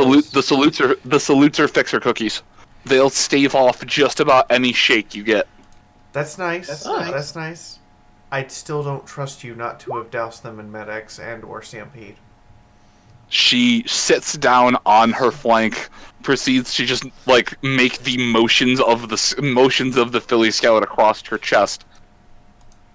[SPEAKER 3] salutes are fixer cookies. They'll stave off just about any shake you get.
[SPEAKER 1] That's nice. That's nice. I still don't trust you not to have doused them in Med-X and or Stampede.
[SPEAKER 3] She sits down on her flank, proceeds to just like make the motions of the Philly Scout across her chest.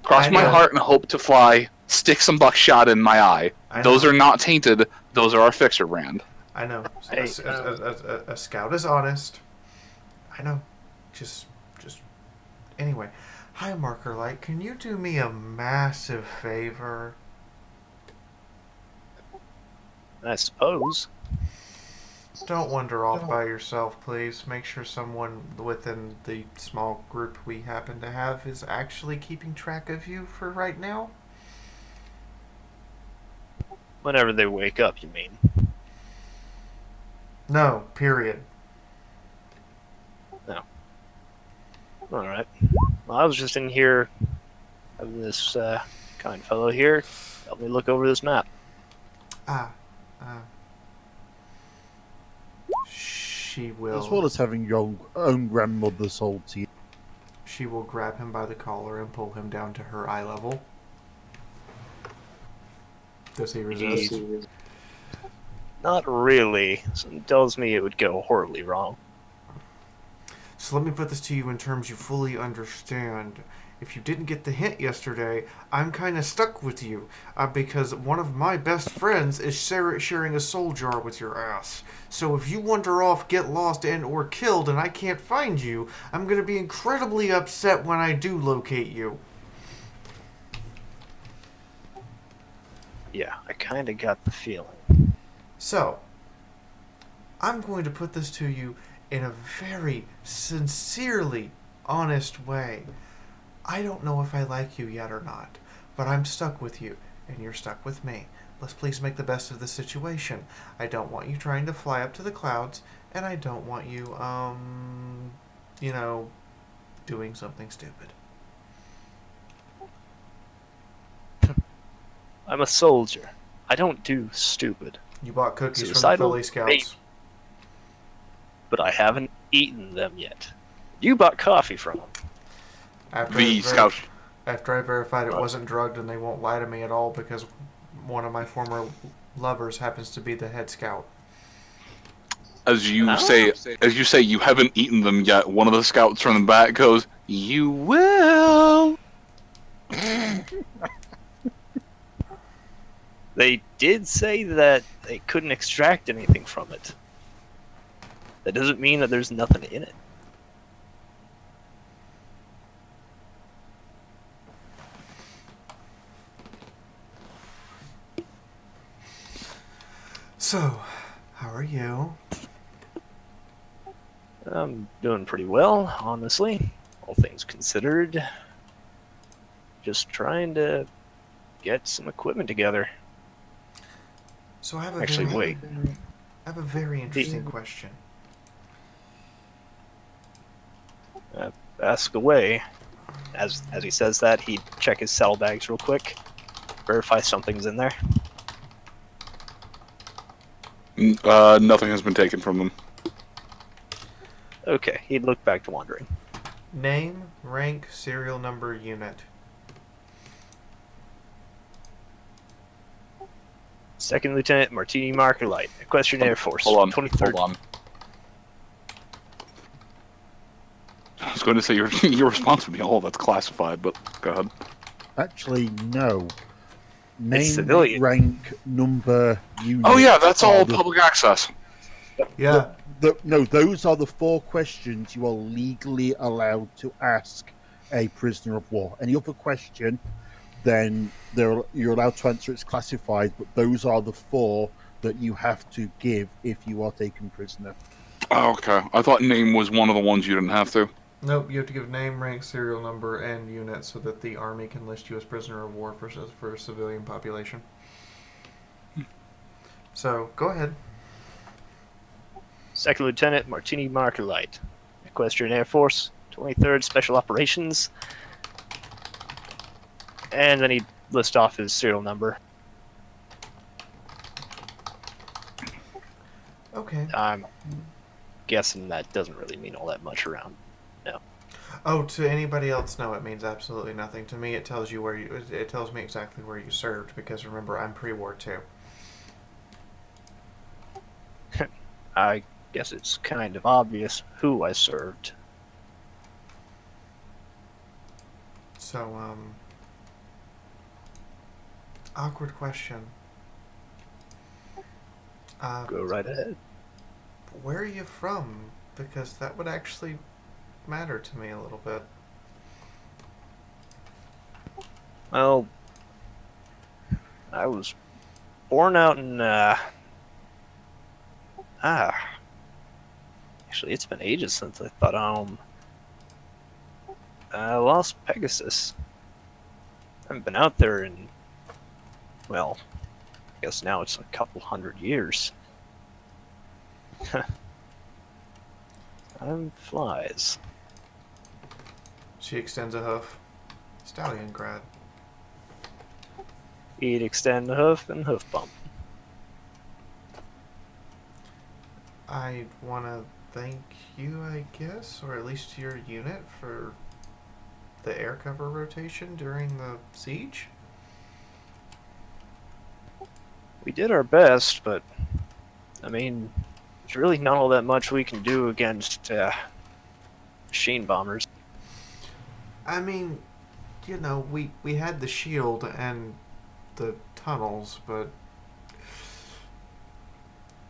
[SPEAKER 3] Cross my heart and hope to fly. Stick some buckshot in my eye. Those are not tainted. Those are our fixer brand.
[SPEAKER 1] I know.
[SPEAKER 5] Hey,
[SPEAKER 1] A scout is honest. I know. Just. Anyway. Hi, Marker Light. Can you do me a massive favor?
[SPEAKER 5] I suppose.
[SPEAKER 1] Don't wander off by yourself, please. Make sure someone within the small group we happen to have is actually keeping track of you for right now.
[SPEAKER 5] Whenever they wake up, you mean?
[SPEAKER 1] No, period.
[SPEAKER 5] No. Alright. Well, I was just in here having this kind fellow here help me look over this map.
[SPEAKER 1] She will...
[SPEAKER 6] As well as having your own grandmother sold to you.
[SPEAKER 1] She will grab him by the collar and pull him down to her eye level. Does he resist?
[SPEAKER 5] Not really. Something tells me it would go horribly wrong.
[SPEAKER 1] So let me put this to you in terms you fully understand. If you didn't get the hint yesterday, I'm kind of stuck with you. Because one of my best friends is sharing a soul jar with your ass. So if you wander off, get lost, and or killed, and I can't find you, I'm going to be incredibly upset when I do locate you.
[SPEAKER 5] Yeah, I kind of got the feeling.
[SPEAKER 1] So, I'm going to put this to you in a very sincerely honest way. I don't know if I like you yet or not, but I'm stuck with you, and you're stuck with me. Let's please make the best of the situation. I don't want you trying to fly up to the clouds, and I don't want you, doing something stupid.
[SPEAKER 5] I'm a soldier. I don't do stupid.
[SPEAKER 1] You bought cookies from the
[SPEAKER 5] Suicidal?
[SPEAKER 1] Philly Scouts.
[SPEAKER 5] Maybe. But I haven't eaten them yet. You bought coffee from them.
[SPEAKER 1] After I verified it wasn't drugged, and they won't lie to me at all because one of my former lovers happens to be the head scout.
[SPEAKER 3] As you say, you haven't eaten them yet. One of the scouts from the back goes, "You will."
[SPEAKER 5] They did say that they couldn't extract anything from it. That doesn't mean that there's nothing in it.
[SPEAKER 1] So, how are you?
[SPEAKER 5] I'm doing pretty well, honestly. All things considered. Just trying to get some equipment together.
[SPEAKER 1] So I have
[SPEAKER 5] I
[SPEAKER 1] have a very interesting question.
[SPEAKER 5] Ask away. As he says that, he'd check his saddlebags real quick, verify something's in there.
[SPEAKER 3] Nothing has been taken from them.
[SPEAKER 5] Okay, he'd look back to wandering.
[SPEAKER 1] Name, rank, serial number, unit.
[SPEAKER 5] Second Lieutenant Martini Marker Light, Equestrian Air Force,
[SPEAKER 3] Hold on.
[SPEAKER 5] 23rd.
[SPEAKER 3] Hold on. I was going to say your response would be, "Oh, that's classified," but go ahead.
[SPEAKER 6] Actually, no. Name,
[SPEAKER 5] civilian.
[SPEAKER 6] rank, number, unit.
[SPEAKER 3] Oh yeah, that's all
[SPEAKER 6] are the-
[SPEAKER 3] public access.
[SPEAKER 1] Yeah.
[SPEAKER 6] No, those are the 4 questions you are legally allowed to ask a prisoner of war. Any other question, then you're allowed to answer. It's classified, but those are the 4 that you have to give if you are taken prisoner.
[SPEAKER 3] Oh, okay. I thought name was one of the ones you didn't have to.
[SPEAKER 1] Nope, you have to give name, rank, serial number, and unit so that the Army can list you as prisoner of war for a civilian population. So, go ahead.
[SPEAKER 5] Second Lieutenant Martini Marker Light, Equestrian Air Force, 23rd Special Operations. And then he'd list off his serial number.
[SPEAKER 1] Okay.
[SPEAKER 5] I'm guessing that doesn't really mean all that much around. No.
[SPEAKER 1] Oh, to anybody else, no, it means absolutely nothing. To me, it tells you where you. It tells me exactly where you served because remember, I'm pre-war too.
[SPEAKER 5] I guess it's kind of obvious who I served.
[SPEAKER 1] So, awkward question.
[SPEAKER 5] Go right ahead.
[SPEAKER 1] Where are you from? Because that would actually matter to me a little bit.
[SPEAKER 5] Well, I was born out in, actually, it's been ages since I thought, Las Pegasus. I haven't been out there in, well, I guess now it's a couple 100 years. Time flies.
[SPEAKER 1] She extends a hoof. Stallion grad.
[SPEAKER 5] He'd extend the hoof and hoof bump.
[SPEAKER 1] I want to thank you, I guess, or at least your unit for the air cover rotation during the siege.
[SPEAKER 5] We did our best, but I mean, there's really not all that much we can do against machine bombers.
[SPEAKER 1] I mean, you know, we had the shield and the tunnels, but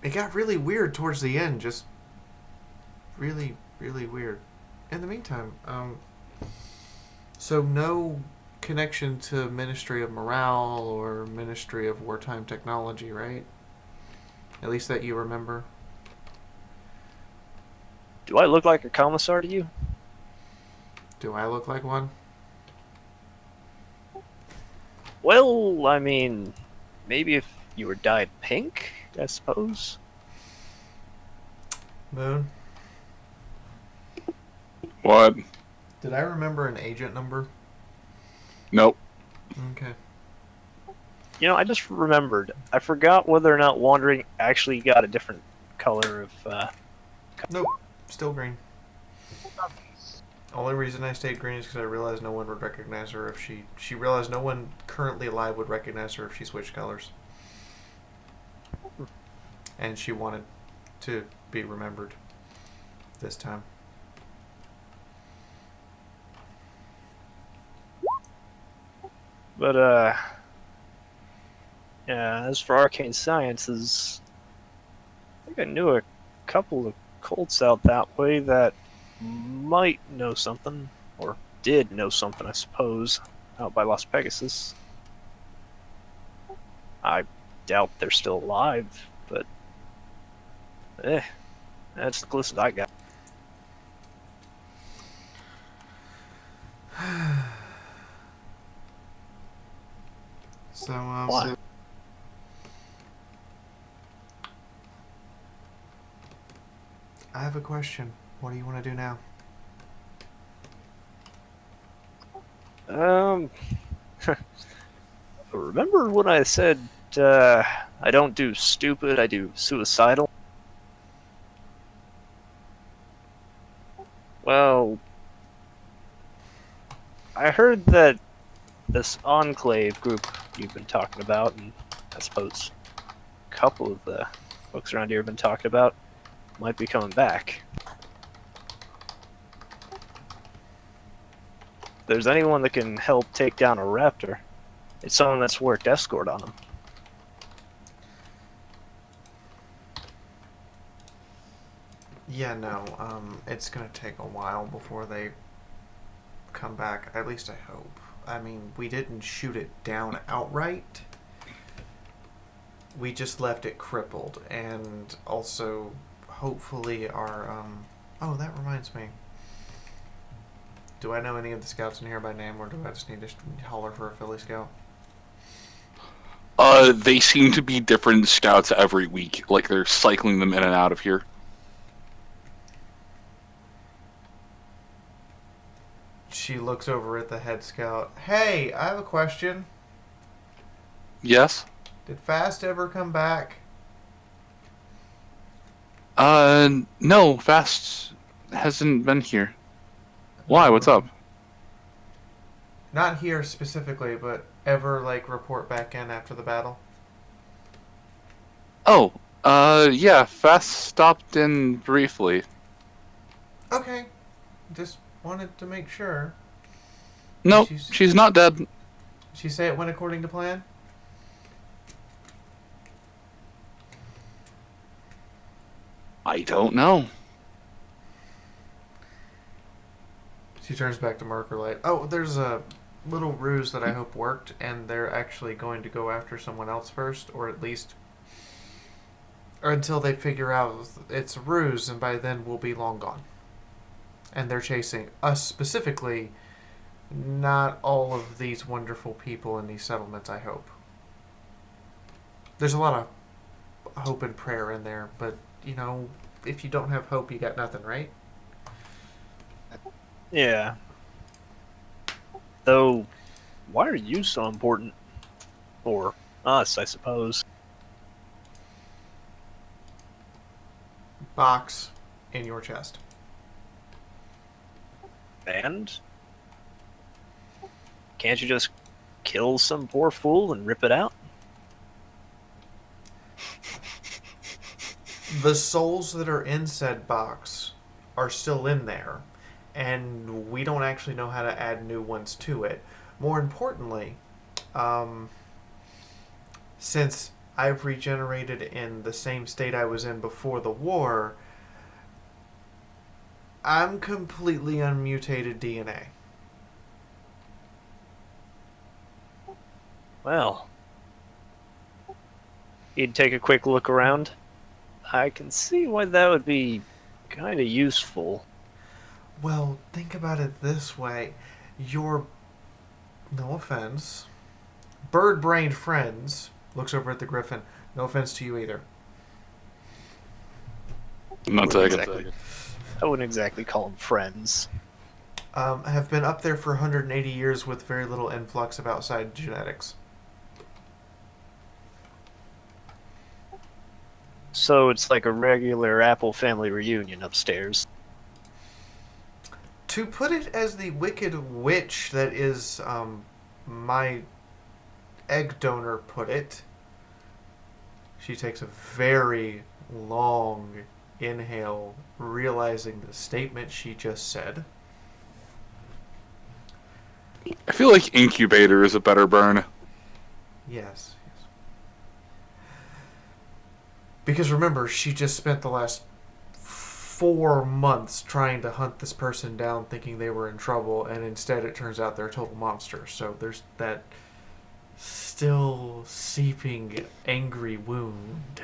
[SPEAKER 1] it got really weird towards the end, just really, really weird. In the meantime, so no connection to Ministry of Morale or Ministry of Wartime Technology, right? At least that you remember.
[SPEAKER 5] Do I look like a commissar to you?
[SPEAKER 1] Do I look like one?
[SPEAKER 5] Well, I mean, maybe if you were dyed pink, I suppose.
[SPEAKER 1] Moon?
[SPEAKER 3] What?
[SPEAKER 1] Did I remember an agent number?
[SPEAKER 3] Nope.
[SPEAKER 1] Okay.
[SPEAKER 5] You know, I just remembered. I forgot whether or not Wandering actually got a different color of,
[SPEAKER 1] Nope. Still green. Only reason I stayed green is because I realized no one would recognize her if she realized no one currently alive would recognize her if she switched colors. And she wanted to be remembered this time.
[SPEAKER 5] But, yeah, as for arcane sciences, I think I knew a couple of cults out that way that might know something, or did know something, I suppose, out by Las Pegasus. I doubt they're still alive, but that's the closest I got.
[SPEAKER 1] So,
[SPEAKER 5] Why?
[SPEAKER 1] I have a question. What do you want to do now?
[SPEAKER 5] Remember when I said I don't do stupid, I do suicidal? I heard that this enclave group you've been talking about, and I suppose a couple of the folks around here have been talking about, might be coming back. If there's anyone that can help take down a raptor, it's someone that's worked escort on them.
[SPEAKER 1] Yeah, no, it's gonna take a while before they come back. At least I hope. I mean, we didn't shoot it down outright. We just left it crippled, and also, hopefully, our, oh, that reminds me. Do I know any of the scouts in here by name, or do I just need to holler for a Philly Scout?
[SPEAKER 3] They seem to be different scouts every week. Like, they're cycling them in and out of here.
[SPEAKER 1] She looks over at the head scout. Hey, I have a question.
[SPEAKER 3] Yes?
[SPEAKER 1] Did Fast ever come back?
[SPEAKER 3] No, Fast hasn't been here. Why? What's up?
[SPEAKER 1] Not here specifically, but ever, like, report back in after the battle?
[SPEAKER 3] Oh, yeah, Fast stopped in briefly.
[SPEAKER 1] Okay. Just wanted to make sure.
[SPEAKER 3] Nope, she's not dead.
[SPEAKER 1] Did she say it went according to plan?
[SPEAKER 3] I don't know.
[SPEAKER 1] She turns back to Marker Light. Oh, there's a little ruse that I hope worked, and they're actually going to go after someone else first, or at least... or until they figure out it's a ruse, and by then we'll be long gone. And they're chasing us specifically, not all of these wonderful people in these settlements, I hope. There's a lot of hope and prayer in there, but, you know, if you don't have hope, you got nothing, right?
[SPEAKER 5] Yeah. Though, why are you so important? Or us, I suppose.
[SPEAKER 1] Box in your chest.
[SPEAKER 5] And? Can't you just kill some poor fool and rip it out?
[SPEAKER 1] The souls that are in said box are still in there, and we don't actually know how to add new ones to it. More importantly, since I've regenerated in the same state I was in before the war, I'm completely unmutated DNA.
[SPEAKER 5] Well, you'd take a quick look around. I can see why that would be kind of useful.
[SPEAKER 1] Well, think about it this way. Your, no offense, bird-brained friends, looks over at the griffin, no offense to you either.
[SPEAKER 3] I'm not taking it.
[SPEAKER 5] I wouldn't exactly call them friends.
[SPEAKER 1] Have been up there for 180 years with very little influx of outside genetics.
[SPEAKER 5] So it's like a regular Apple family reunion upstairs.
[SPEAKER 1] To put it as the wicked witch that is my egg donor put it, she takes a very long inhale, realizing the statement she just said.
[SPEAKER 3] I feel like incubator is a better burn.
[SPEAKER 1] Yes. Because remember, she just spent the last 4 months trying to hunt this person down thinking they were in trouble, and instead it turns out they're a total monster. So there's that still seeping angry wound.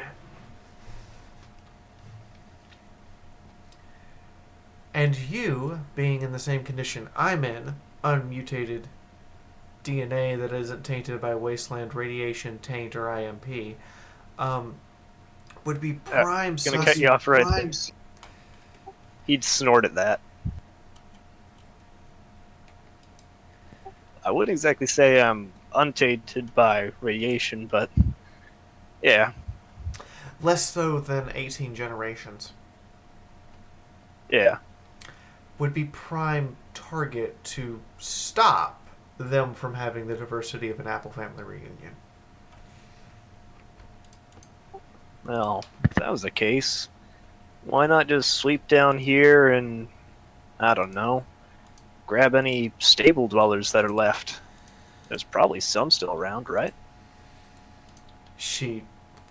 [SPEAKER 1] And you, being in the same condition I'm in, unmutated DNA that isn't tainted by wasteland radiation, taint, or IMP, would be prime
[SPEAKER 5] Gonna cut you off right there. He'd snort at that. I wouldn't exactly say I'm untainted by radiation, but yeah.
[SPEAKER 1] Less so than 18 generations.
[SPEAKER 5] Yeah.
[SPEAKER 1] Would be prime target to stop them from having the diversity of an Apple family reunion.
[SPEAKER 5] Well, if that was the case, why not just sweep down here and, I don't know, grab any stable dwellers that are left? There's probably some still around, right?
[SPEAKER 1] She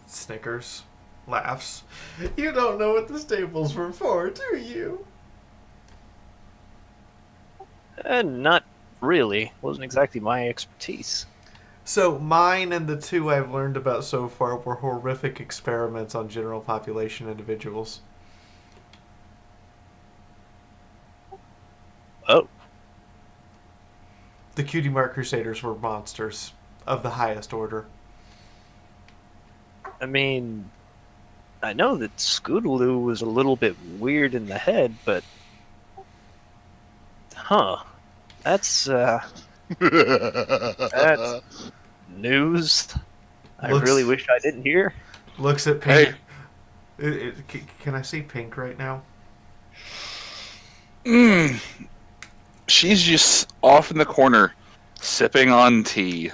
[SPEAKER 1] snickers, laughs. You don't know what the stables were for, do you?
[SPEAKER 5] Not really. Wasn't exactly my expertise.
[SPEAKER 1] So mine and the two I've learned about so far were horrific experiments on general population individuals.
[SPEAKER 5] Oh.
[SPEAKER 1] The Cutie Mark Crusaders were monsters of the highest order.
[SPEAKER 5] I mean, I know that Scootaloo was a little bit weird in the head, but... Huh. That's news I really wish I didn't hear.
[SPEAKER 1] Looks at Pink. Can I see Pink right now?
[SPEAKER 3] She's just off in the corner, sipping on tea.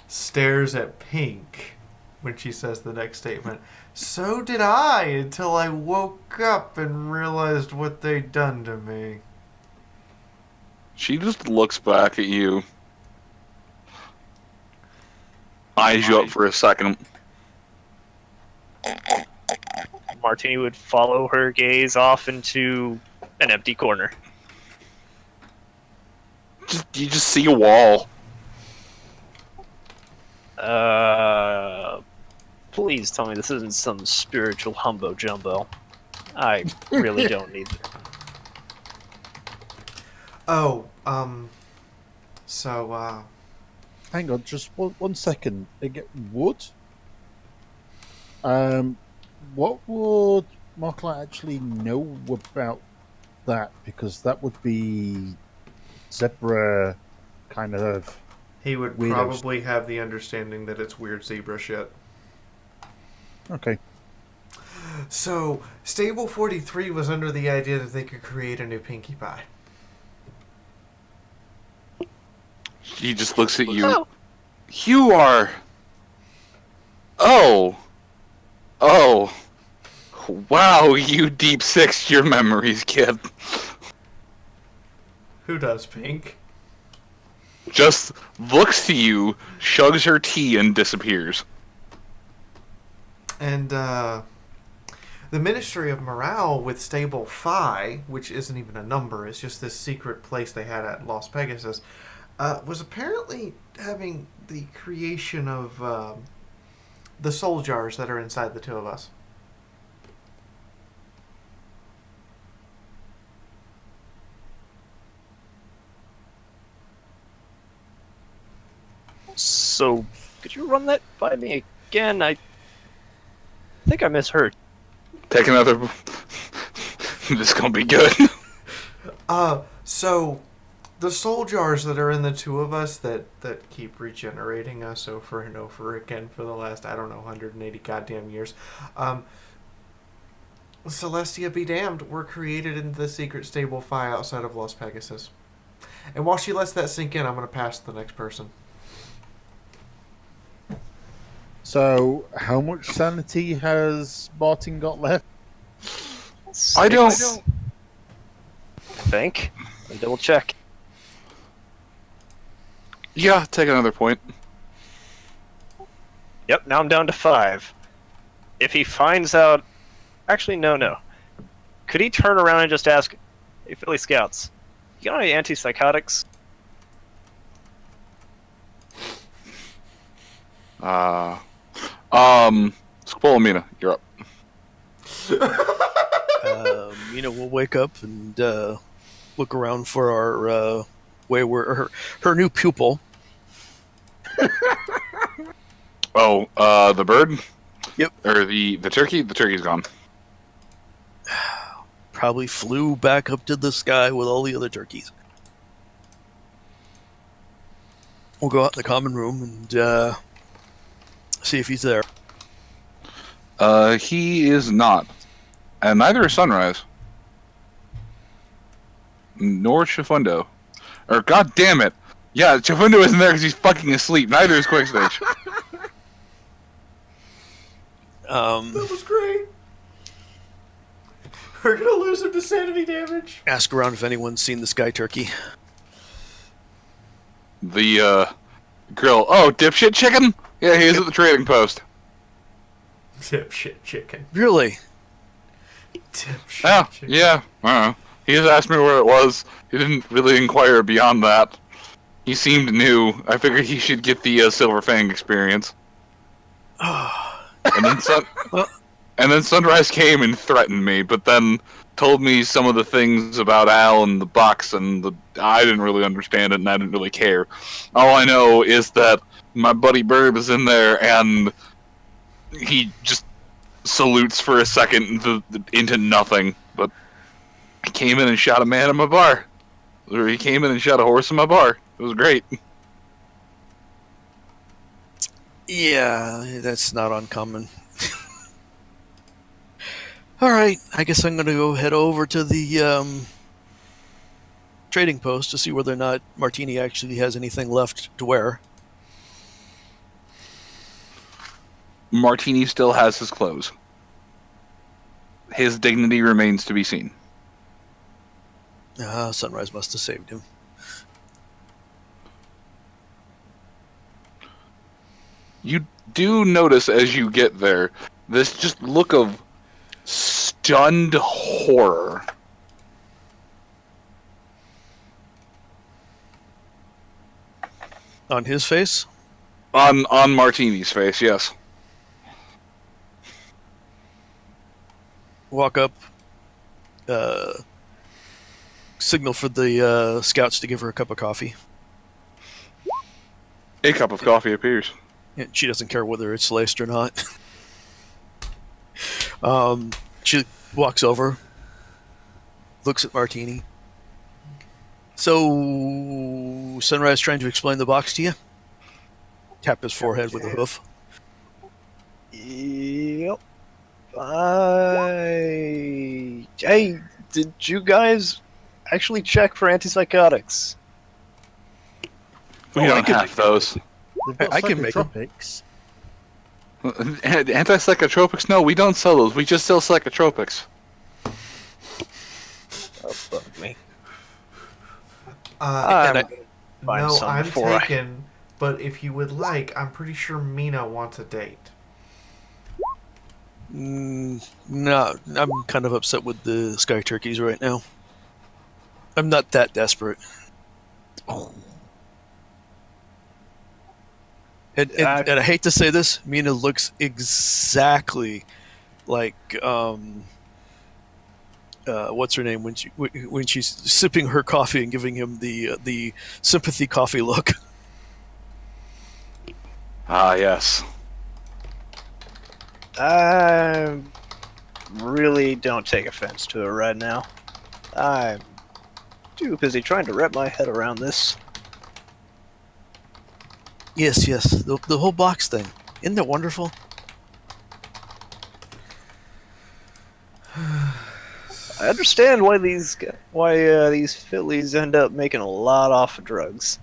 [SPEAKER 1] Stares at Pink when she says the next statement. So did I, until I woke up and realized what they'd done to me.
[SPEAKER 3] She just looks back at you, eyes you up for a second.
[SPEAKER 5] Martini would follow her gaze off into an empty corner.
[SPEAKER 3] You just see a wall.
[SPEAKER 5] Please tell me this isn't some spiritual humbo jumbo. I really don't need it.
[SPEAKER 1] Oh,
[SPEAKER 6] Hang on, just one second. Wood? What would Marklight actually know about that? Because that would be zebra kind of...
[SPEAKER 1] He would probably have the understanding that it's weird zebra shit.
[SPEAKER 6] Okay.
[SPEAKER 1] So, Stable 43 was under the idea that they could create a new Pinkie Pie.
[SPEAKER 3] He just looks at you. Oh. You are... Oh. Wow, you deep sixed your memories, kid.
[SPEAKER 1] Who does, Pink?
[SPEAKER 3] Just looks to you, shrugs her tea, and disappears.
[SPEAKER 1] And, the Ministry of Morale with Stable Phi, which isn't even a number, it's just this secret place they had at Las Pegasus, was apparently having the creation of the soul jars that are inside the two of us.
[SPEAKER 5] So, could you run that by me again? I think I misheard.
[SPEAKER 3] Take another... This is gonna be good.
[SPEAKER 1] So... The soul jars that are in the two of us that keep regenerating us over and over again for the last, 180 goddamn years. Celestia be damned, were created in the secret Stable Phi outside of Las Pegasus. And while she lets that sink in, I'm going to pass to the next person.
[SPEAKER 6] So, how much sanity has Martin got left?
[SPEAKER 3] I don't
[SPEAKER 5] think. Let me double check.
[SPEAKER 3] Yeah, take another point.
[SPEAKER 5] Yep, now I'm down to 5. If he finds out... Actually, no. Could he turn around and just ask, hey, Philly Scouts, you got any antipsychotics?
[SPEAKER 3] Spolamina, you're up.
[SPEAKER 8] We'll wake up and look around for our her new pupil.
[SPEAKER 3] The bird?
[SPEAKER 8] Yep.
[SPEAKER 3] Or the turkey? The turkey's gone.
[SPEAKER 8] Probably flew back up to the sky with all the other turkeys. We'll go out in the common room and see if he's there.
[SPEAKER 3] He is not. And neither is Sunrise. nor Chifundo. Or, god damn it! Yeah, Chifundo isn't there because he's fucking asleep. Neither is Quickstage.
[SPEAKER 1] That was great. We're gonna lose him to sanity damage.
[SPEAKER 8] Ask around if anyone's seen the sky turkey.
[SPEAKER 3] The, grill. Oh, dipshit chicken? Yeah, he is at the trading post.
[SPEAKER 1] Dipshit chicken.
[SPEAKER 8] Really?
[SPEAKER 1] Dipshit
[SPEAKER 3] Oh,
[SPEAKER 1] chicken.
[SPEAKER 3] yeah. I don't know. He just asked me where it was. He didn't really inquire beyond that. He seemed new. I figured he should get the Silver Fang experience. And then and then Sunrise came and threatened me, but then told me some of the things about Al and the box, and I didn't really understand it, and I didn't really care. All I know is that my buddy Burb is in there, and he just salutes for a second into nothing. But he came in and shot a man in my bar. Or he came in and shot a horse in my bar. It was great.
[SPEAKER 8] Yeah, that's not uncommon. Alright, I guess I'm going to go head over to the trading post to see whether or not Martini actually has anything left to wear.
[SPEAKER 3] Martini still has his clothes. His dignity remains to be seen.
[SPEAKER 8] Sunrise must have saved him.
[SPEAKER 3] You do notice as you get there, this just look of stunned horror.
[SPEAKER 8] On his face?
[SPEAKER 3] On Martini's face, yes.
[SPEAKER 8] Walk up, signal for the scouts to give her a cup of coffee.
[SPEAKER 3] A cup of coffee appears.
[SPEAKER 8] Yeah, she doesn't care whether it's laced or not. She walks over, looks at Martini. So, Sunrise trying to explain the box to you? Tap his forehead with a hoof.
[SPEAKER 5] Yep. Hey, did you guys actually check for antipsychotics?
[SPEAKER 3] We
[SPEAKER 8] I
[SPEAKER 3] don't
[SPEAKER 8] can
[SPEAKER 3] have those.
[SPEAKER 6] They've got
[SPEAKER 8] I can make 'em.
[SPEAKER 6] psychotropics.
[SPEAKER 3] Antipsychotropics? No, we don't sell those. We just sell psychotropics.
[SPEAKER 5] Oh, fuck me.
[SPEAKER 1] No,
[SPEAKER 5] Find some
[SPEAKER 1] I'm
[SPEAKER 5] before I-
[SPEAKER 1] taken. But if you would like, I'm pretty sure Mina wants a date.
[SPEAKER 8] No, I'm kind of upset with the sky turkeys right now. I'm not that desperate. And I hate to say this, Mina looks exactly like what's her name when she's sipping her coffee and giving him the sympathy coffee look.
[SPEAKER 3] Ah, yes.
[SPEAKER 5] I really don't take offense to it right now. I'm too busy trying to wrap my head around this.
[SPEAKER 8] Yes, the whole box thing. Isn't that wonderful?
[SPEAKER 5] I understand why these fillies end up making a lot off of drugs.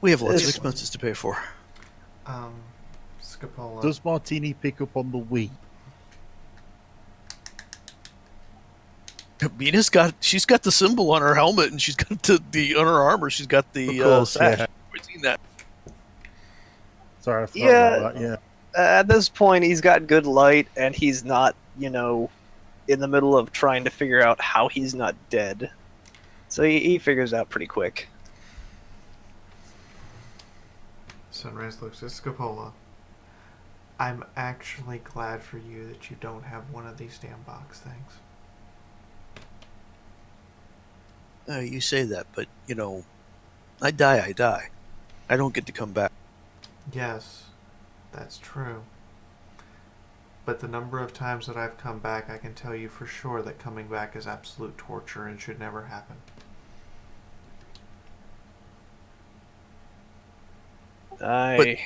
[SPEAKER 8] We have lots of
[SPEAKER 5] This-
[SPEAKER 8] expenses to pay for.
[SPEAKER 1] Scapola.
[SPEAKER 6] Does Martini pick up on the we?
[SPEAKER 8] She's got the symbol on her helmet, and she's got the on her armor. She's got the
[SPEAKER 6] Of course,
[SPEAKER 8] sash.
[SPEAKER 6] yeah.
[SPEAKER 8] We've seen that.
[SPEAKER 6] Sorry, I forgot
[SPEAKER 5] Yeah.
[SPEAKER 6] about that. Yeah.
[SPEAKER 5] At this point, he's got good light, and he's not, in the middle of trying to figure out how he's not dead. So he figures out pretty quick.
[SPEAKER 1] Sunrise looks at Scapola. I'm actually glad for you that you don't have one of these damn box things.
[SPEAKER 8] You say that, but I die. I don't get to come back.
[SPEAKER 1] Yes, that's true. But the number of times that I've come back, I can tell you for sure that coming back is absolute torture and should never happen.
[SPEAKER 8] I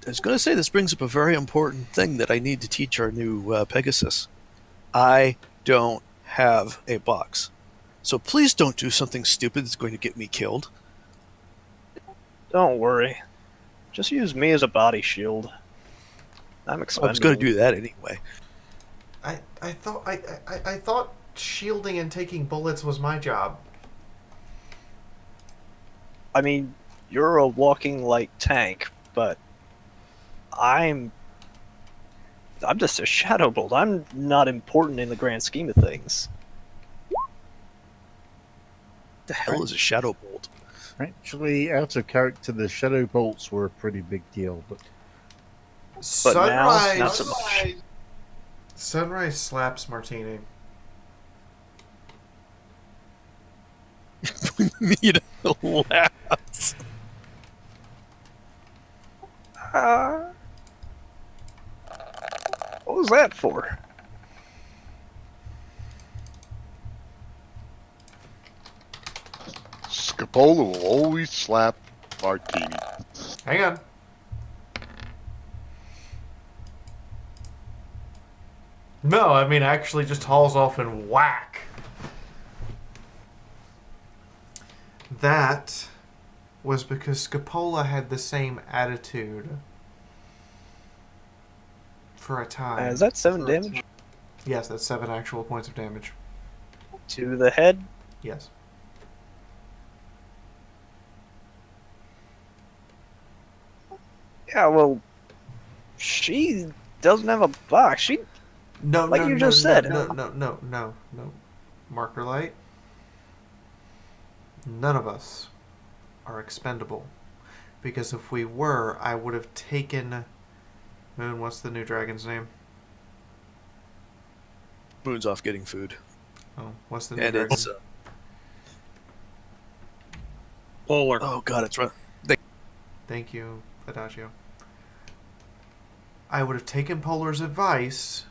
[SPEAKER 8] was going to say this brings up a very important thing that I need to teach our new Pegasus. I don't have a box. So please don't do something stupid that's going to get me killed.
[SPEAKER 5] Don't worry. Just use me as a body shield. I'm
[SPEAKER 8] I
[SPEAKER 5] expendable.
[SPEAKER 8] was going to do that anyway.
[SPEAKER 1] I thought shielding and taking bullets was my job.
[SPEAKER 5] I mean, you're a walking light tank, but I'm just a shadow bolt. I'm not important in the grand scheme of things.
[SPEAKER 8] The hell is a shadow bolt?
[SPEAKER 6] Actually, out of character, the shadow bolts were a pretty big deal, but
[SPEAKER 1] Sunrise,
[SPEAKER 5] now, not so much.
[SPEAKER 1] Sunrise slaps Martini.
[SPEAKER 8] Need laughs.
[SPEAKER 5] What was that for?
[SPEAKER 2] Scapola will always slap Martini.
[SPEAKER 1] Hang on. No, I mean actually just hauls off and whack. That was because Scapola had the same attitude for a time.
[SPEAKER 5] Is that 7 damage?
[SPEAKER 1] Yes, that's 7 actual points of damage.
[SPEAKER 5] To the head?
[SPEAKER 1] Yes.
[SPEAKER 5] Yeah, well, she doesn't have a box. She,
[SPEAKER 1] No,
[SPEAKER 5] like
[SPEAKER 1] no,
[SPEAKER 5] you
[SPEAKER 1] no,
[SPEAKER 5] just
[SPEAKER 1] no,
[SPEAKER 5] said.
[SPEAKER 1] No. Marker light. None of us are expendable. Because if we were, I would have taken... Moon, what's the new dragon's name?
[SPEAKER 8] Moon's off getting food.
[SPEAKER 1] Oh, what's the new
[SPEAKER 8] And
[SPEAKER 1] dragon?
[SPEAKER 8] it's...
[SPEAKER 7] Polar.
[SPEAKER 8] oh god, it's right.
[SPEAKER 1] Thank you, Adagio. I would have taken Polar's advice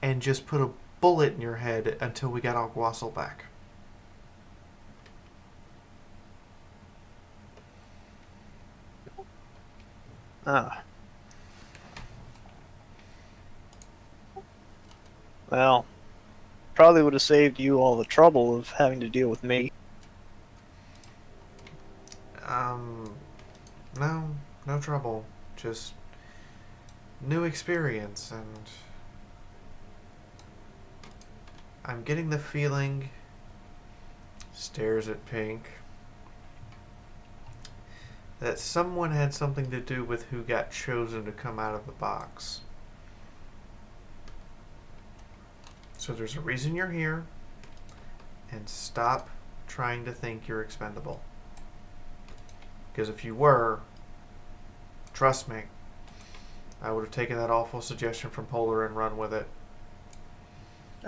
[SPEAKER 1] and just put a bullet in your head until we got Alguasil back.
[SPEAKER 5] Ah. Well, probably would have saved you all the trouble of having to deal with me.
[SPEAKER 1] No trouble. Just new experience, and I'm getting the feeling, stares at Pink, that someone had something to do with who got chosen to come out of the box. So there's a reason you're here, and stop trying to think you're expendable. Because if you were, trust me, I would have taken that awful suggestion from Polar and run with it.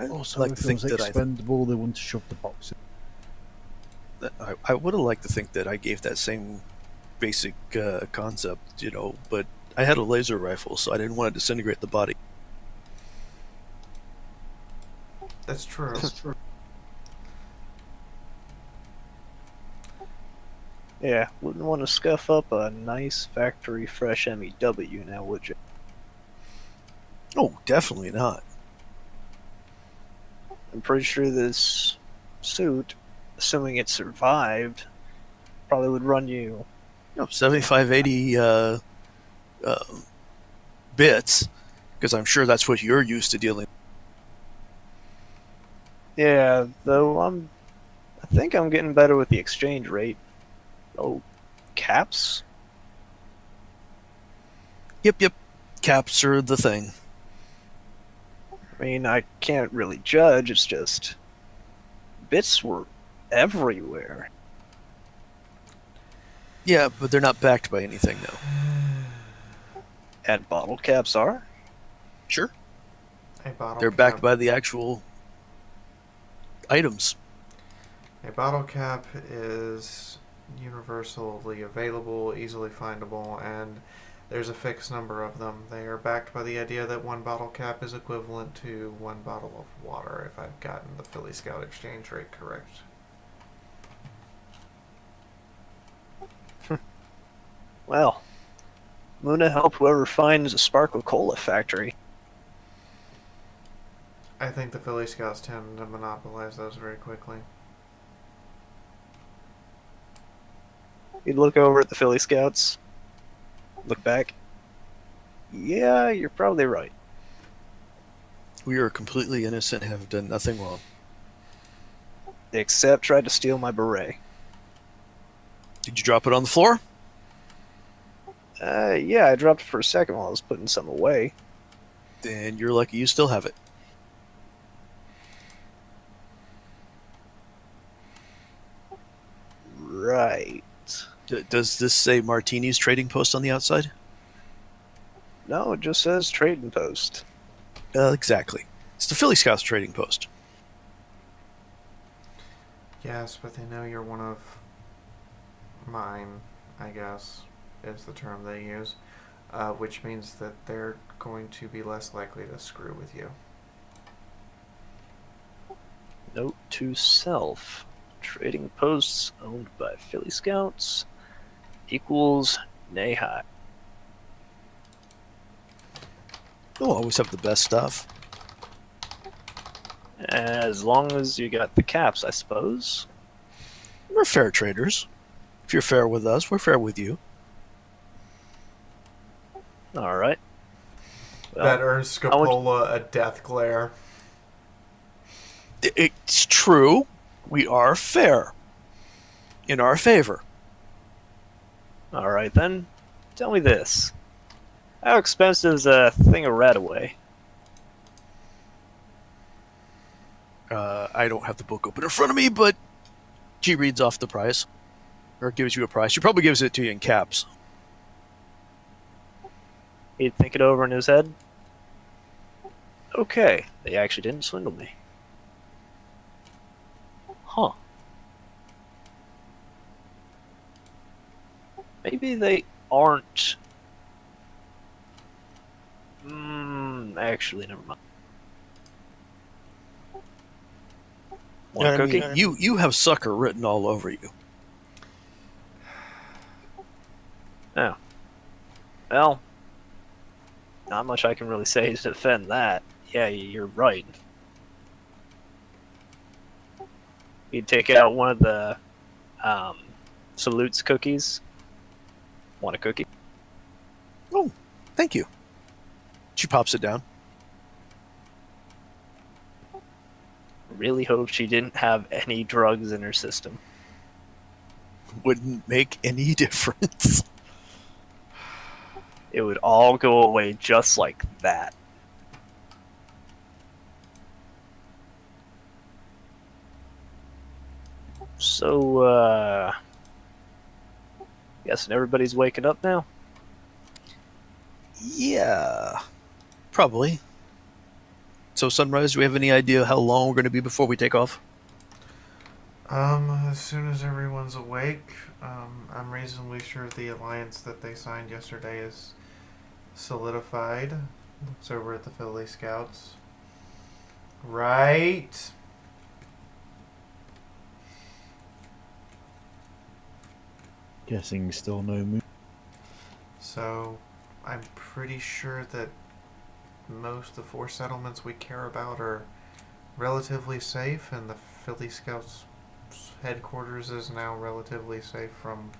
[SPEAKER 6] also,
[SPEAKER 8] like
[SPEAKER 6] if
[SPEAKER 8] to
[SPEAKER 6] it
[SPEAKER 8] think
[SPEAKER 6] was
[SPEAKER 8] that
[SPEAKER 6] expendable, they wouldn't shove the box in.
[SPEAKER 8] I would have liked to think that I gave that same basic concept, but I had a laser rifle, so I didn't want to disintegrate the body.
[SPEAKER 1] That's true.
[SPEAKER 5] Yeah, wouldn't want to scuff up a nice factory fresh MEW now, would you?
[SPEAKER 8] Oh, definitely not.
[SPEAKER 5] I'm pretty sure this suit, assuming it survived, probably would run you
[SPEAKER 8] 75, 80 bits, because I'm sure that's what you're used to dealing.
[SPEAKER 5] Yeah, though I think I'm getting better with the exchange rate. Oh, caps?
[SPEAKER 8] Yep. Caps are the thing.
[SPEAKER 5] I mean, I can't really judge, it's just bits were everywhere.
[SPEAKER 8] Yeah, but they're not backed by anything, though.
[SPEAKER 5] And bottle caps are?
[SPEAKER 8] Sure.
[SPEAKER 1] A bottle
[SPEAKER 8] They're
[SPEAKER 1] cap.
[SPEAKER 8] backed by the actual items.
[SPEAKER 1] A bottle cap is universally available, easily findable, and there's a fixed number of them. They are backed by the idea that one bottle cap is equivalent to one bottle of water, if I've gotten the Philly Scout exchange rate correct.
[SPEAKER 5] Well, Muna help whoever finds a Sparkle Cola factory.
[SPEAKER 1] I think the Philly Scouts tend to monopolize those very quickly.
[SPEAKER 5] He'd look over at the Philly Scouts, look back. Yeah, you're probably right.
[SPEAKER 8] We are completely innocent and have done nothing wrong.
[SPEAKER 5] Except tried to steal my beret.
[SPEAKER 8] Did you drop it on the floor?
[SPEAKER 5] Yeah, I dropped it for a second while I was putting some away.
[SPEAKER 8] Then you're lucky you still have it.
[SPEAKER 5] Right.
[SPEAKER 8] Does this say Martini's trading post on the outside?
[SPEAKER 5] No, it just says trading post.
[SPEAKER 8] Exactly. It's the Philly Scouts trading post.
[SPEAKER 1] Yes, but they know you're one of mine, I guess, is the term they use. Which means that they're going to be less likely to screw with you.
[SPEAKER 5] Note to self. Trading posts owned by Philly Scouts equals nay high.
[SPEAKER 8] They'll always have the best stuff.
[SPEAKER 5] As long as you got the caps, I suppose.
[SPEAKER 8] We're fair traders. If you're fair with us, we're fair with you.
[SPEAKER 5] Alright. Well,
[SPEAKER 1] That earns Scapola a death glare.
[SPEAKER 8] It's true. We are fair. In our favor.
[SPEAKER 5] alright then. Tell me this. How expensive is a thing of Radaway?
[SPEAKER 8] I don't have the book open in front of me, but she reads off the price. Or gives you a price. She probably gives it to you in caps.
[SPEAKER 5] He'd think it over in his head. Okay, they actually didn't swindle me. Huh. Maybe they aren't. Actually, never mind. Want a
[SPEAKER 8] I
[SPEAKER 5] cookie?
[SPEAKER 8] mean, you have sucker written all over you.
[SPEAKER 5] Oh. Well, not much I can really say to defend that. Yeah, you're right. You'd take out one of the Salutes cookies. Want a cookie?
[SPEAKER 8] Oh, thank you. She pops it down.
[SPEAKER 5] Really hope she didn't have any drugs in her system.
[SPEAKER 8] Wouldn't make any difference.
[SPEAKER 5] It would all go away just like that. So, guessing everybody's waking up now?
[SPEAKER 8] Yeah, probably. So, Sunrise, do we have any idea how long we're going to be before we take off?
[SPEAKER 1] As soon as everyone's awake, I'm reasonably sure the alliance that they signed yesterday is solidified. Looks over at the Philly Scouts. Right?
[SPEAKER 6] Guessing still no move.
[SPEAKER 1] So, I'm pretty sure that most of the 4 settlements we care about are relatively safe, and the Philly Scouts headquarters is now relatively safe from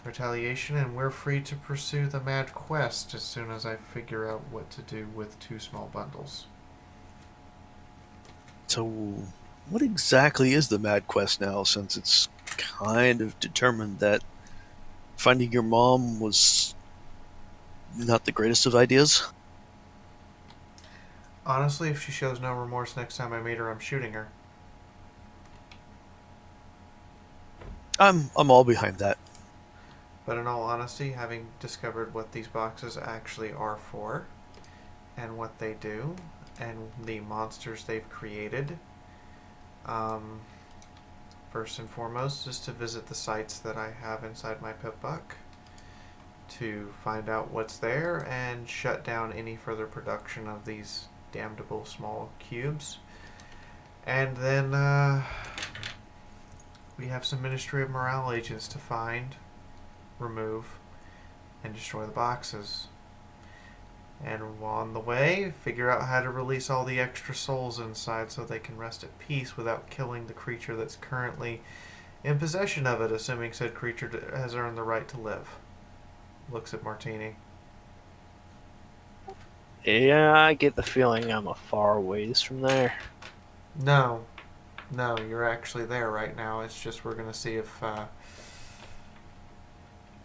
[SPEAKER 1] retaliation, and we're free to pursue the mad quest as soon as I figure out what to do with 2 small bundles.
[SPEAKER 8] So, what exactly is the Mad Quest now, since it's kind of determined that finding your mom was not the greatest of ideas?
[SPEAKER 1] Honestly, if she shows no remorse next time I meet her, I'm shooting her.
[SPEAKER 8] I'm all behind that.
[SPEAKER 1] But in all honesty, having discovered what these boxes actually are for, and what they do, and the monsters they've created, first and foremost is to visit the sites that I have inside my pip-buck to find out what's there and shut down any further production of these damnable small cubes. And then we have some Ministry of Morale agents to find, remove, and destroy the boxes. And on the way, figure out how to release all the extra souls inside so they can rest at peace without killing the creature that's currently in possession of it, assuming said creature has earned the right to live. Looks at Martini.
[SPEAKER 5] Yeah, I get the feeling I'm a far ways from there.
[SPEAKER 1] No. No, you're actually there right now. It's just we're going to see if...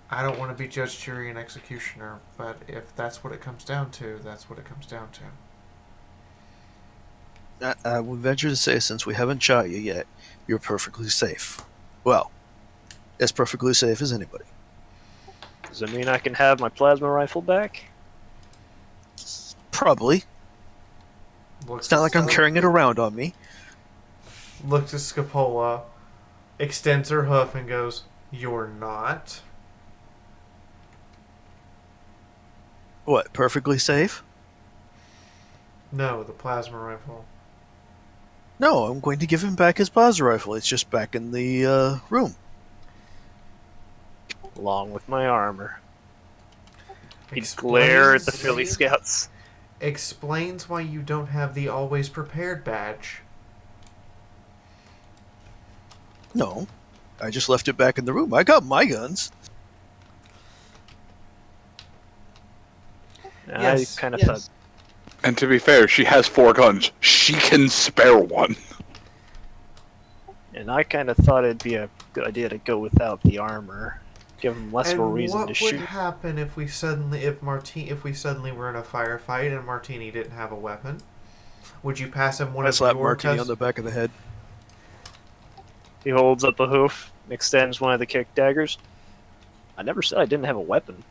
[SPEAKER 1] I don't want to be judge, jury, and executioner, but if that's what it comes down to, that's what it comes down to.
[SPEAKER 8] I would venture to say, since we haven't shot you yet, you're perfectly safe. Well, as perfectly safe as anybody.
[SPEAKER 5] Does it mean I can have my plasma rifle back?
[SPEAKER 8] Probably. It's not like I'm carrying it around on me.
[SPEAKER 1] Looks at Scapola, extends her hoof, and goes, "You're not?"
[SPEAKER 8] What, perfectly safe?
[SPEAKER 1] No, the plasma rifle.
[SPEAKER 8] No, I'm going to give him back his plasma rifle. It's just back in the room.
[SPEAKER 5] Along with my armor. He'd glare at the Philly Scouts.
[SPEAKER 1] Explains why you don't have the always prepared badge.
[SPEAKER 8] No, I just left it back in the room. I got my guns.
[SPEAKER 1] Yes,
[SPEAKER 5] I kind of
[SPEAKER 1] yes.
[SPEAKER 5] thought.
[SPEAKER 3] And to be fair, she has 4 guns. She can spare one.
[SPEAKER 5] And I kind of thought it'd be a good idea to go without the armor. Give him less of a reason to shoot.
[SPEAKER 1] What would happen if we suddenly were in a firefight and Martini didn't have a weapon? Would you pass him one
[SPEAKER 8] I
[SPEAKER 1] of
[SPEAKER 8] slapped
[SPEAKER 1] your
[SPEAKER 8] Martini on the back of the head.
[SPEAKER 5] He holds up a hoof, extends one of the kick daggers. I never said I didn't have a weapon.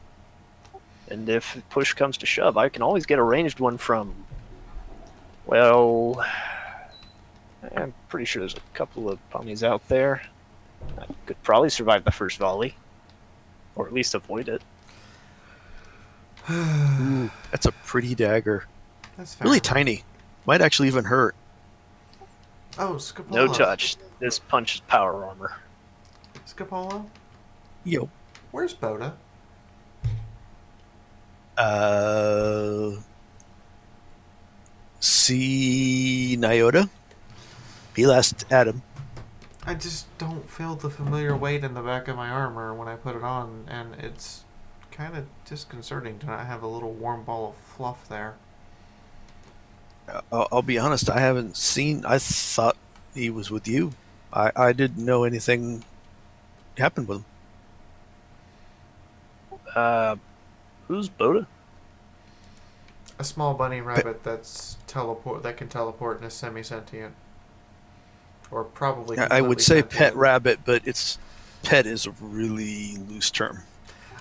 [SPEAKER 5] And if push comes to shove, I can always get a ranged one from... Well... I'm pretty sure there's a couple of ponies out there. I could probably survive the first volley. Or at least avoid it.
[SPEAKER 8] Ooh, that's a pretty dagger.
[SPEAKER 1] That's fair.
[SPEAKER 8] Really tiny. Might actually even hurt.
[SPEAKER 1] Oh, Scapola.
[SPEAKER 5] No touch. This punch is power armor.
[SPEAKER 1] Scapola?
[SPEAKER 8] Yo.
[SPEAKER 1] Where's Boda?
[SPEAKER 8] See Nyota? He last at him.
[SPEAKER 1] I just don't feel the familiar weight in the back of my armor when I put it on, and it's kind of disconcerting to not have a little warm ball of fluff there.
[SPEAKER 8] I'll be honest, I haven't seen... I thought he was with you. I didn't know anything happened with him.
[SPEAKER 5] Who's Boda?
[SPEAKER 1] A small bunny rabbit that can teleport and is semi-sentient. Or probably
[SPEAKER 8] I would
[SPEAKER 1] completely
[SPEAKER 8] say
[SPEAKER 1] sentient.
[SPEAKER 8] pet rabbit, but pet is a really loose term.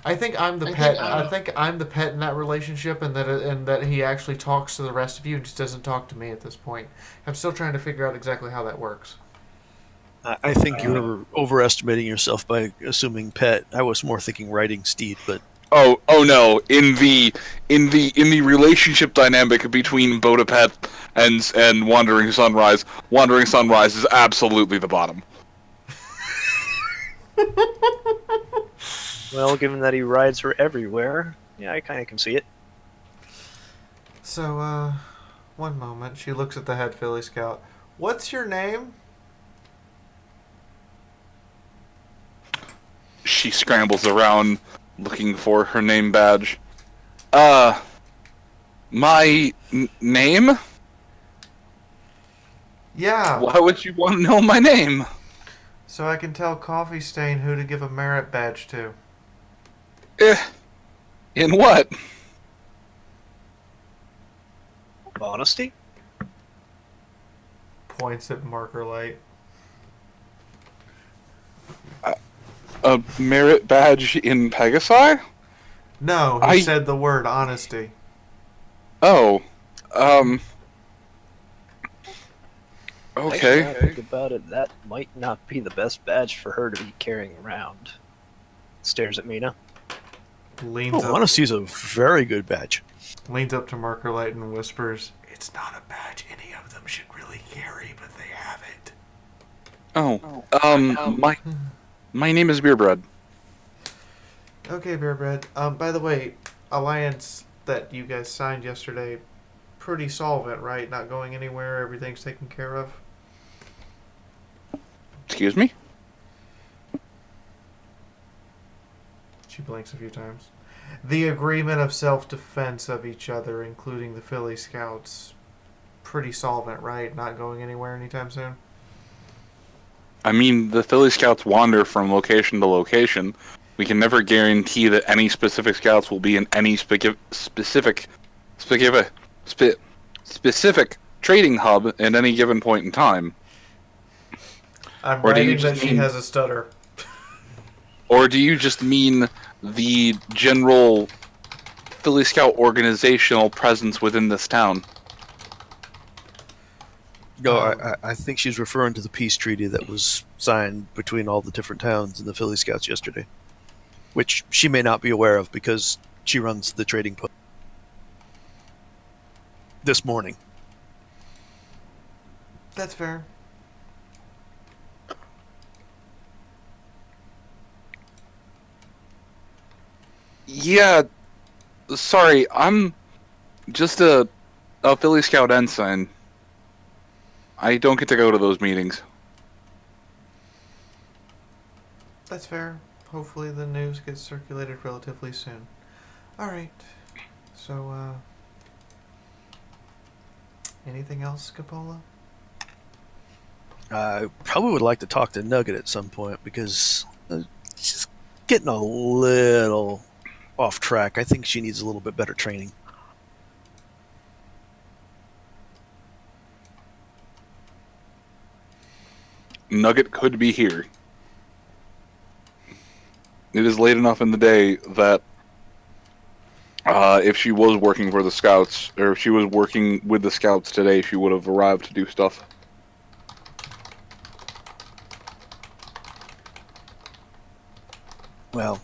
[SPEAKER 1] I think I'm the pet. I think I'm the pet in that relationship, and that he actually talks to the rest of you, and just doesn't talk to me at this point. I'm still trying to figure out exactly how that works.
[SPEAKER 8] I think you're overestimating yourself by assuming pet. I was more thinking riding steed, but
[SPEAKER 3] Oh no! In the relationship dynamic between Bodapet and Wandering Sunrise is absolutely the bottom.
[SPEAKER 5] Well, given that he rides her everywhere, yeah, I kind of can see it.
[SPEAKER 1] So, one moment. She looks at the head Philly Scout. What's your name?
[SPEAKER 3] She scrambles around looking for her name badge. My name?
[SPEAKER 1] Yeah.
[SPEAKER 3] Why would you want to know my name?
[SPEAKER 1] So I can tell Coffee Stain who to give a merit badge to.
[SPEAKER 3] In what?
[SPEAKER 5] Honesty?
[SPEAKER 1] Points at marker light.
[SPEAKER 3] A merit badge in Pegasi?
[SPEAKER 1] No, he said the word honesty.
[SPEAKER 3] Oh,
[SPEAKER 5] Actually,
[SPEAKER 3] okay.
[SPEAKER 5] now I think about it, that might not be the best badge for her to be carrying around. Stares at Mina.
[SPEAKER 1] Leans up.
[SPEAKER 8] honesty is a very good badge.
[SPEAKER 1] Leans up to marker light and whispers, "It's not a badge any of them should really carry, but they have it."
[SPEAKER 3] My name is Beerbread.
[SPEAKER 1] Okay, Bearbread. By the way, Alliance that you guys signed yesterday pretty solvent, right? Not going anywhere, everything's taken care of?
[SPEAKER 3] Excuse me?
[SPEAKER 1] She blinks a few times. The agreement of self-defense of each other, including the Philly Scouts, pretty solvent, right? Not going anywhere anytime soon?
[SPEAKER 3] I mean, the Philly Scouts wander from location to location. We can never guarantee that any specific scouts will be in any specific trading hub at any given point in time.
[SPEAKER 1] I'm
[SPEAKER 3] Or do you
[SPEAKER 1] writing that
[SPEAKER 3] just
[SPEAKER 1] she
[SPEAKER 3] mean-
[SPEAKER 1] has a stutter.
[SPEAKER 3] Or do you just mean the general Philly Scout organizational presence within this town?
[SPEAKER 8] No, I think she's referring to the peace treaty that was signed between all the different towns and the Philly Scouts yesterday, which she may not be aware of because she runs the trading post this morning.
[SPEAKER 1] That's fair.
[SPEAKER 3] Yeah, sorry, I'm just a Philly Scout ensign. I don't get to go to those meetings.
[SPEAKER 1] That's fair. Hopefully the news gets circulated relatively soon. Alright. So, anything else, Capola?
[SPEAKER 8] I probably would like to talk to Nugget at some point because she's getting a little off track. I think she needs a little bit better training.
[SPEAKER 3] Nugget could be here. It is late enough in the day that if she was working for the Scouts, or if she was working with the Scouts today, she would have arrived to do stuff.
[SPEAKER 8] Well,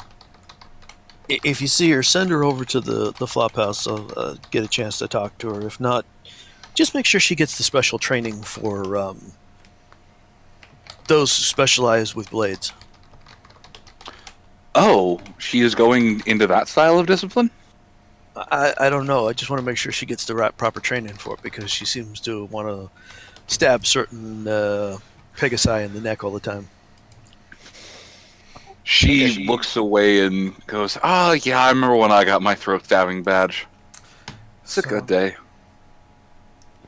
[SPEAKER 8] if you see her, send her over to the flop house. I'll get a chance to talk to her. If not, just make sure she gets the special training for those who specialize with blades.
[SPEAKER 3] Oh, she is going into that style of discipline?
[SPEAKER 8] I don't know. I just want to make sure she gets the right proper training for it because she seems to want to stab certain Pegasi in the neck all the time.
[SPEAKER 3] She looks away and goes, "Oh yeah, I remember when I got my throat stabbing badge. It's a good day."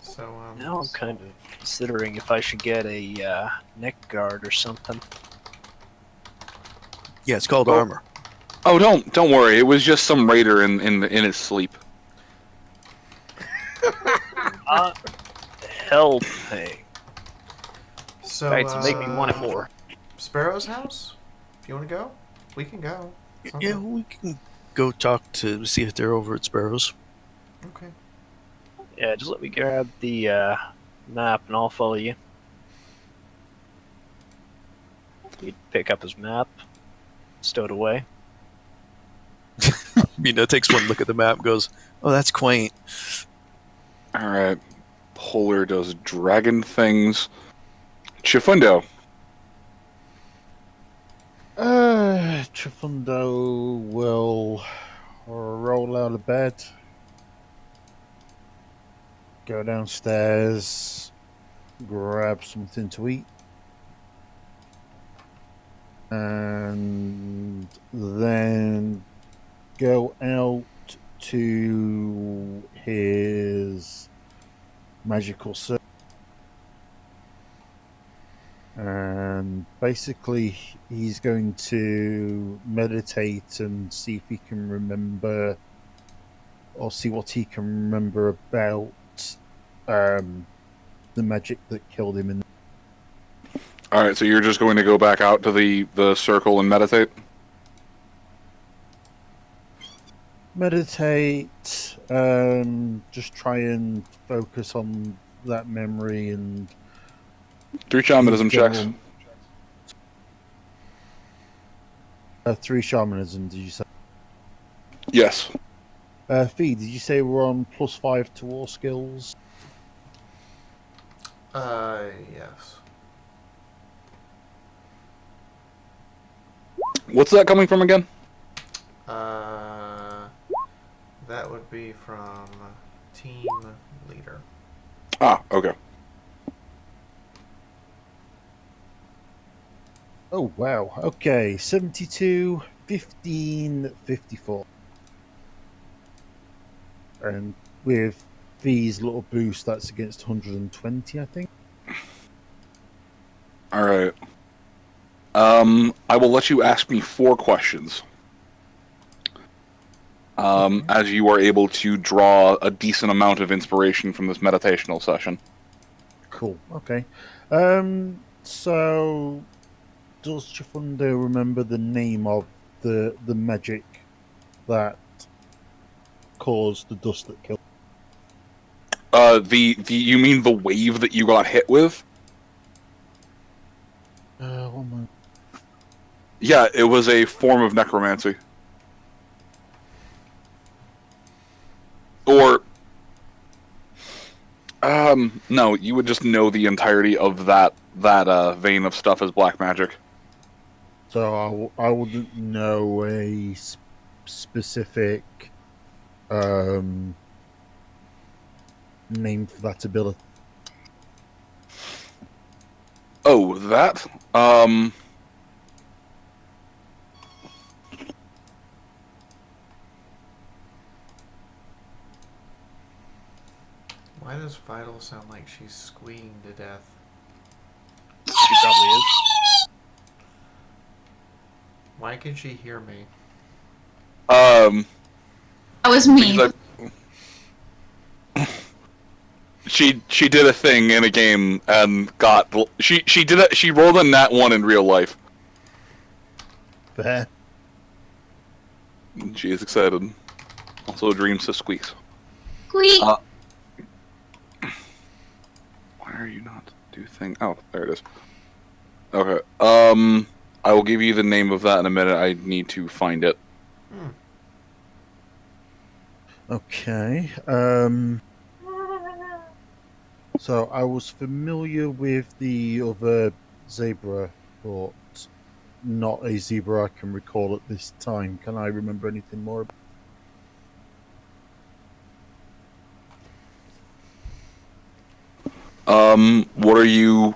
[SPEAKER 1] So,
[SPEAKER 5] Now I'm kind of considering if I should get a neck guard or something.
[SPEAKER 8] Yeah, it's called armor.
[SPEAKER 3] Oh, don't worry. It was just some raider in his sleep.
[SPEAKER 5] Helping.
[SPEAKER 1] So,
[SPEAKER 5] Right, so make me want it more.
[SPEAKER 1] Sparrow's house? If you want to go, we can go. It's not
[SPEAKER 8] Yeah,
[SPEAKER 1] bad.
[SPEAKER 8] we can go talk to see if they're over at Sparrows.
[SPEAKER 1] Okay.
[SPEAKER 5] Yeah, just let me grab the map and I'll follow you. He'd pick up his map, stow it away.
[SPEAKER 8] Mina takes one look at the map and goes, "Oh, that's quaint."
[SPEAKER 3] Alright. Polar does dragon things. Chifundo.
[SPEAKER 6] Chifundo will roll out of bed, go downstairs, grab something to eat, and then go out to his magical circle. And basically, he's going to meditate and see if he can remember, or see what he can remember about the magic that killed him.
[SPEAKER 3] Alright, so you're just going to go back out to the circle and meditate?
[SPEAKER 6] Meditate, just try and focus on that memory and
[SPEAKER 3] 3 shamanism checks.
[SPEAKER 6] 3 shamanism, did you say?
[SPEAKER 3] Yes.
[SPEAKER 6] Fee, did you say we're on +5 to all skills?
[SPEAKER 1] Yes.
[SPEAKER 3] What's that coming from again?
[SPEAKER 1] That would be from team leader.
[SPEAKER 3] Ah, okay.
[SPEAKER 6] Oh, wow. Okay, 72, 15, 54. And with V's little boost, that's against 120, I think.
[SPEAKER 3] All right. I will let you ask me 4 questions.
[SPEAKER 6] Okay.
[SPEAKER 3] As you are able to draw a decent amount of inspiration from this meditational session.
[SPEAKER 6] Cool. Okay. So, does Chifundo remember the name of the magic that caused the dust that killed?
[SPEAKER 3] You mean the wave that you got hit with?
[SPEAKER 6] One moment.
[SPEAKER 3] Yeah, it was a form of necromancy. Or, no, you would just know the entirety of that vein of stuff as black magic.
[SPEAKER 6] So I wouldn't know a specific name for that ability.
[SPEAKER 3] Oh, that?
[SPEAKER 1] Why does Vital sound like she's squeaking to death?
[SPEAKER 5] She probably is.
[SPEAKER 1] Why can she hear me?
[SPEAKER 4] That was me.
[SPEAKER 3] Because she did a thing in a game and got she rolled a nat 1 in real life.
[SPEAKER 6] Fair.
[SPEAKER 3] She is excited. Also dreams to squeaks.
[SPEAKER 4] Squeak.
[SPEAKER 3] Why are you not do thing? Oh, there it is. Okay. I will give you the name of that in a minute. I need to find it.
[SPEAKER 6] Okay. So I was familiar with the other zebra, but not a zebra I can recall at this time. Can I remember anything more about?
[SPEAKER 3] What are you?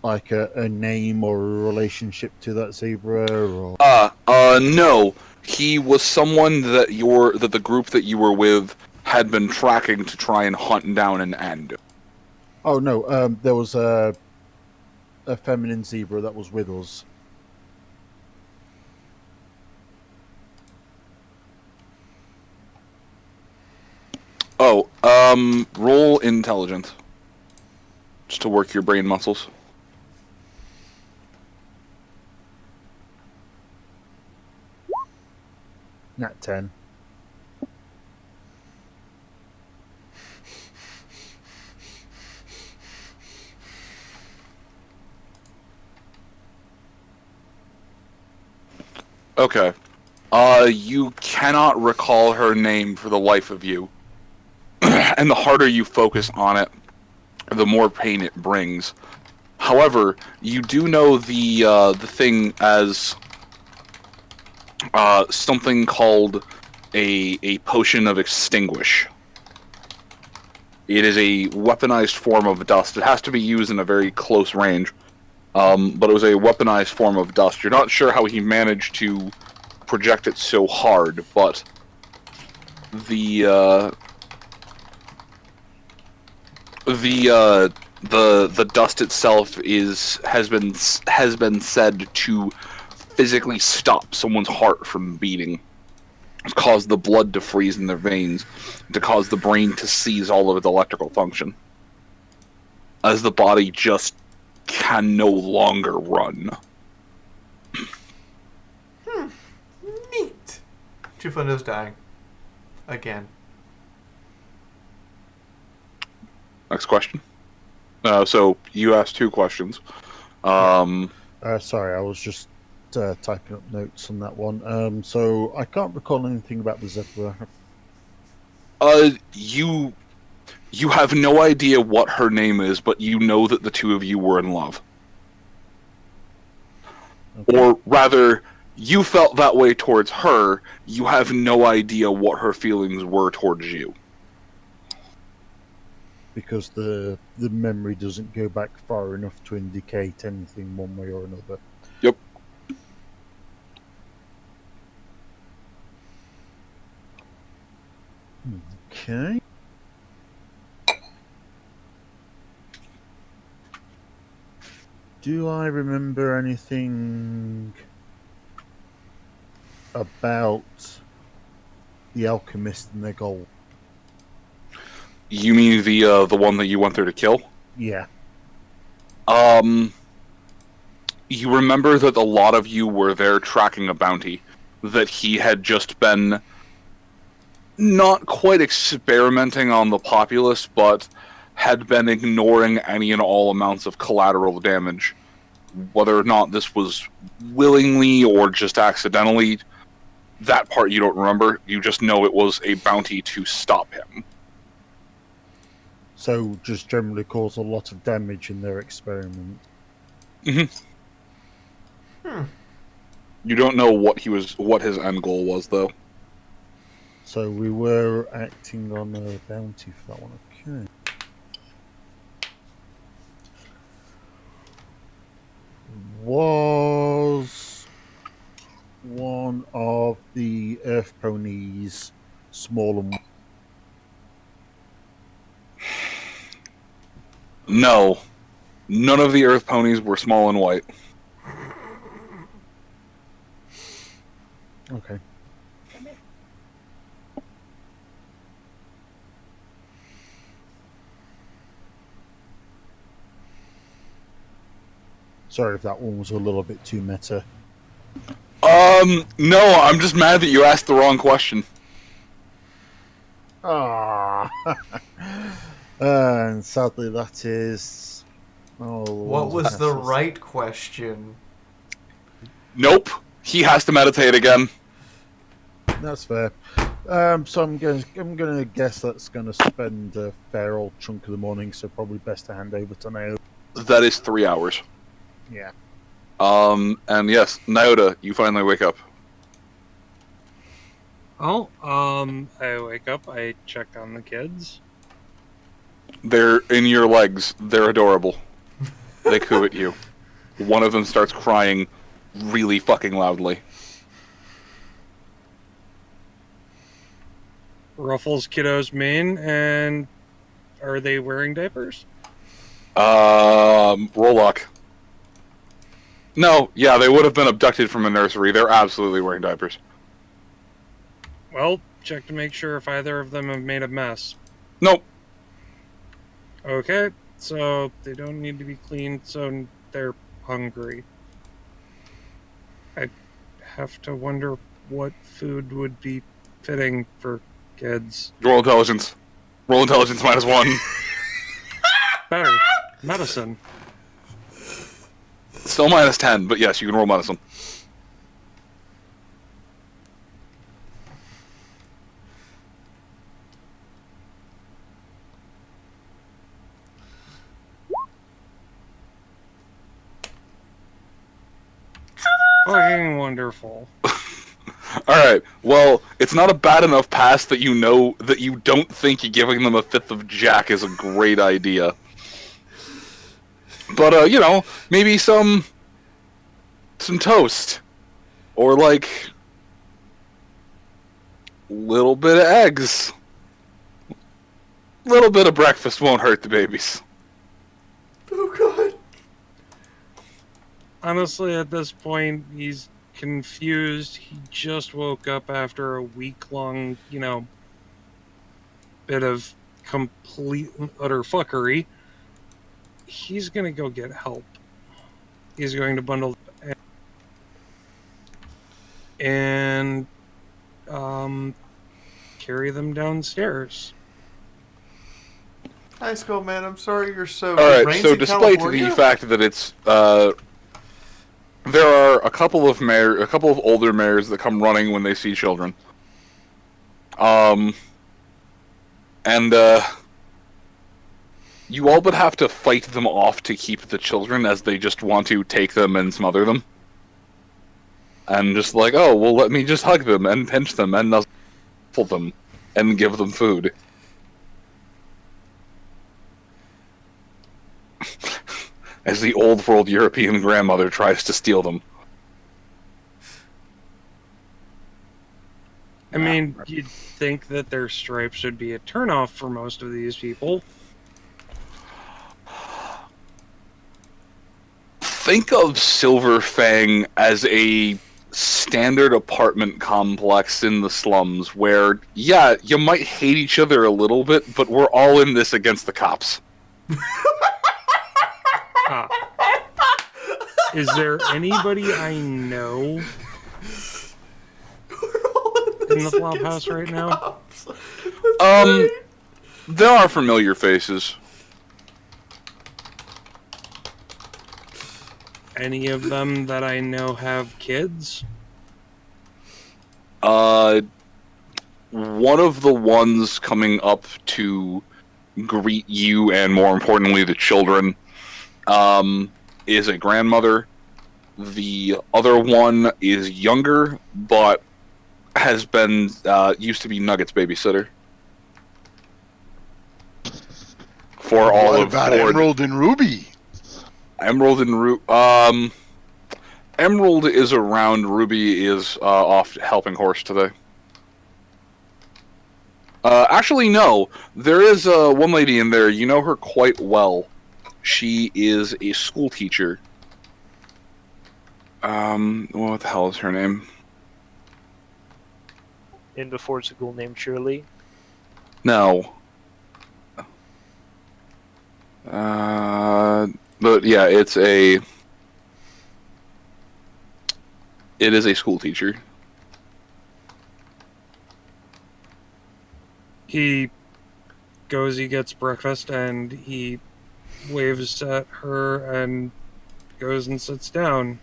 [SPEAKER 6] Like a name or a relationship to that zebra, or
[SPEAKER 3] No. He was someone that the group that you were with had been tracking to try and hunt down and end.
[SPEAKER 6] oh no, there was a feminine zebra that was with us.
[SPEAKER 3] Oh, roll intelligence. Just to work your brain muscles.
[SPEAKER 6] Nat 10.
[SPEAKER 3] Okay. You cannot recall her name for the life of you. And the harder you focus on it, the more pain it brings. However, you do know the thing as something called a potion of extinguish. It is a weaponized form of dust. It has to be used in a very close range. But it was a weaponized form of dust. You're not sure how he managed to project it so hard, but the dust itself has been said to physically stop someone's heart from beating, to cause the blood to freeze in their veins, to cause the brain to seize all of its electrical function, as the body just can no longer run.
[SPEAKER 1] Neat. Chifundo's dying. Again.
[SPEAKER 3] Next question. So you asked 2 questions.
[SPEAKER 6] Sorry, I was just typing up notes on that one. So I can't recall anything about the zebra.
[SPEAKER 3] You have no idea what her name is, but you know that the 2 of you were in love.
[SPEAKER 6] Okay.
[SPEAKER 3] Or rather, You felt that way towards her. You have no idea what her feelings were towards you.
[SPEAKER 6] Because the memory doesn't go back far enough to indicate anything one way or another.
[SPEAKER 3] Yep.
[SPEAKER 6] Okay. Do I remember anything about the alchemist and their goal?
[SPEAKER 3] You mean the one that you went there to kill?
[SPEAKER 6] Yeah.
[SPEAKER 3] You remember that a lot of you were there tracking a bounty, that he had just been not quite experimenting on the populace, but had been ignoring any and all amounts of collateral damage. Whether or not this was willingly or just accidentally, that part you don't remember. You just know it was a bounty to stop him.
[SPEAKER 6] So just generally cause a lot of damage in their experiment.
[SPEAKER 3] You don't know what his end goal was, though.
[SPEAKER 6] So we were acting on a bounty for that one. Okay. Was one of the Earth ponies small and...
[SPEAKER 3] No. None of the Earth ponies were small and white.
[SPEAKER 6] Okay. Sorry if that one was a little bit too meta.
[SPEAKER 3] No, I'm just mad that you asked the wrong question.
[SPEAKER 6] Ah. And sadly that is...
[SPEAKER 1] What was the right question?
[SPEAKER 3] Nope. He has to meditate again.
[SPEAKER 6] That's fair. So I'm gonna guess that's gonna spend a fair old chunk of the morning, so probably best to hand over to Naoda.
[SPEAKER 3] That is 3 hours.
[SPEAKER 6] Yeah.
[SPEAKER 3] And yes, Naoda, you finally wake up.
[SPEAKER 7] Oh, I wake up, I check on the kids.
[SPEAKER 3] They're in your legs. They're adorable. They coo at you. One of them starts crying really fucking loudly.
[SPEAKER 7] Ruffles kiddo's mane, and are they wearing diapers?
[SPEAKER 3] Roll luck. No, yeah, they would have been abducted from a nursery. They're absolutely wearing diapers.
[SPEAKER 7] Well, check to make sure if either of them have made a mess.
[SPEAKER 3] Nope.
[SPEAKER 7] Okay, so they don't need to be cleaned, so they're hungry. I have to wonder what food would be fitting for kids.
[SPEAKER 3] Roll intelligence. Roll intelligence -1.
[SPEAKER 7] Better. Medicine.
[SPEAKER 3] Still -10, but yes, you can roll medicine.
[SPEAKER 7] Fucking wonderful.
[SPEAKER 3] Alright, well, it's not a bad enough pass that you know that you don't think giving them a fifth of Jack is a great idea. But, you know, maybe some toast. Or, like, little bit of eggs. Little bit of breakfast won't hurt the babies.
[SPEAKER 1] Oh, God.
[SPEAKER 7] Honestly, at this point, he's confused. He just woke up after a week-long, you know, bit of complete and utter fuckery. He's gonna go get help. He's going to bundle and carry them downstairs.
[SPEAKER 1] High school man, I'm sorry you're so.
[SPEAKER 3] Alright, so despite the fact that it's there are a couple of older mares that come running when they see children. And you all but have to fight them off to keep the children, as they just want to take them and smother them. and just like, oh, well, let me just hug them and pinch them and nuzzle them and give them food. As the old world European grandmother tries to steal them.
[SPEAKER 7] I mean, you'd think that their stripes would be a turnoff for most of these people.
[SPEAKER 3] Think of Silver Fang as a standard apartment complex in the slums where, yeah, you might hate each other a little bit, but we're all in this against the cops.
[SPEAKER 7] Is there anybody I know in the flop house right now?
[SPEAKER 3] There are familiar faces.
[SPEAKER 7] Any of them that I know have kids?
[SPEAKER 3] One of the ones coming up to greet you, and more importantly, the children, is a grandmother. The other one is younger, but has been, used to be Nugget's babysitter. For all
[SPEAKER 2] What
[SPEAKER 3] of
[SPEAKER 2] about
[SPEAKER 3] Ford.
[SPEAKER 2] Emerald and Ruby?
[SPEAKER 3] Emerald and Emerald is around. Ruby is off helping horse today. Actually, no. There is one lady in there. You know her quite well. She is a school teacher. What the hell is her name?
[SPEAKER 5] In before school named Shirley.
[SPEAKER 3] No. But yeah, it is a school teacher.
[SPEAKER 7] He goes, he gets breakfast, and he waves at her and goes and sits down.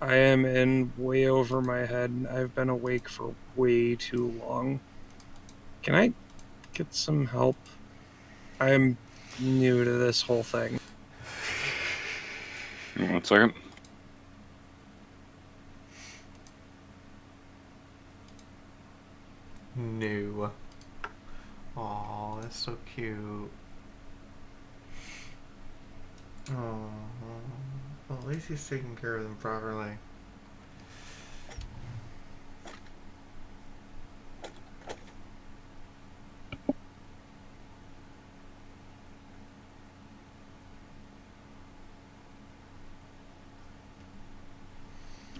[SPEAKER 7] I am in way over my head. I've been awake for way too long. Can I get some help? I'm new to this whole thing.
[SPEAKER 3] 1 second.
[SPEAKER 1] New. Aw, that's so cute. Oh, well, at least he's taking care of them properly.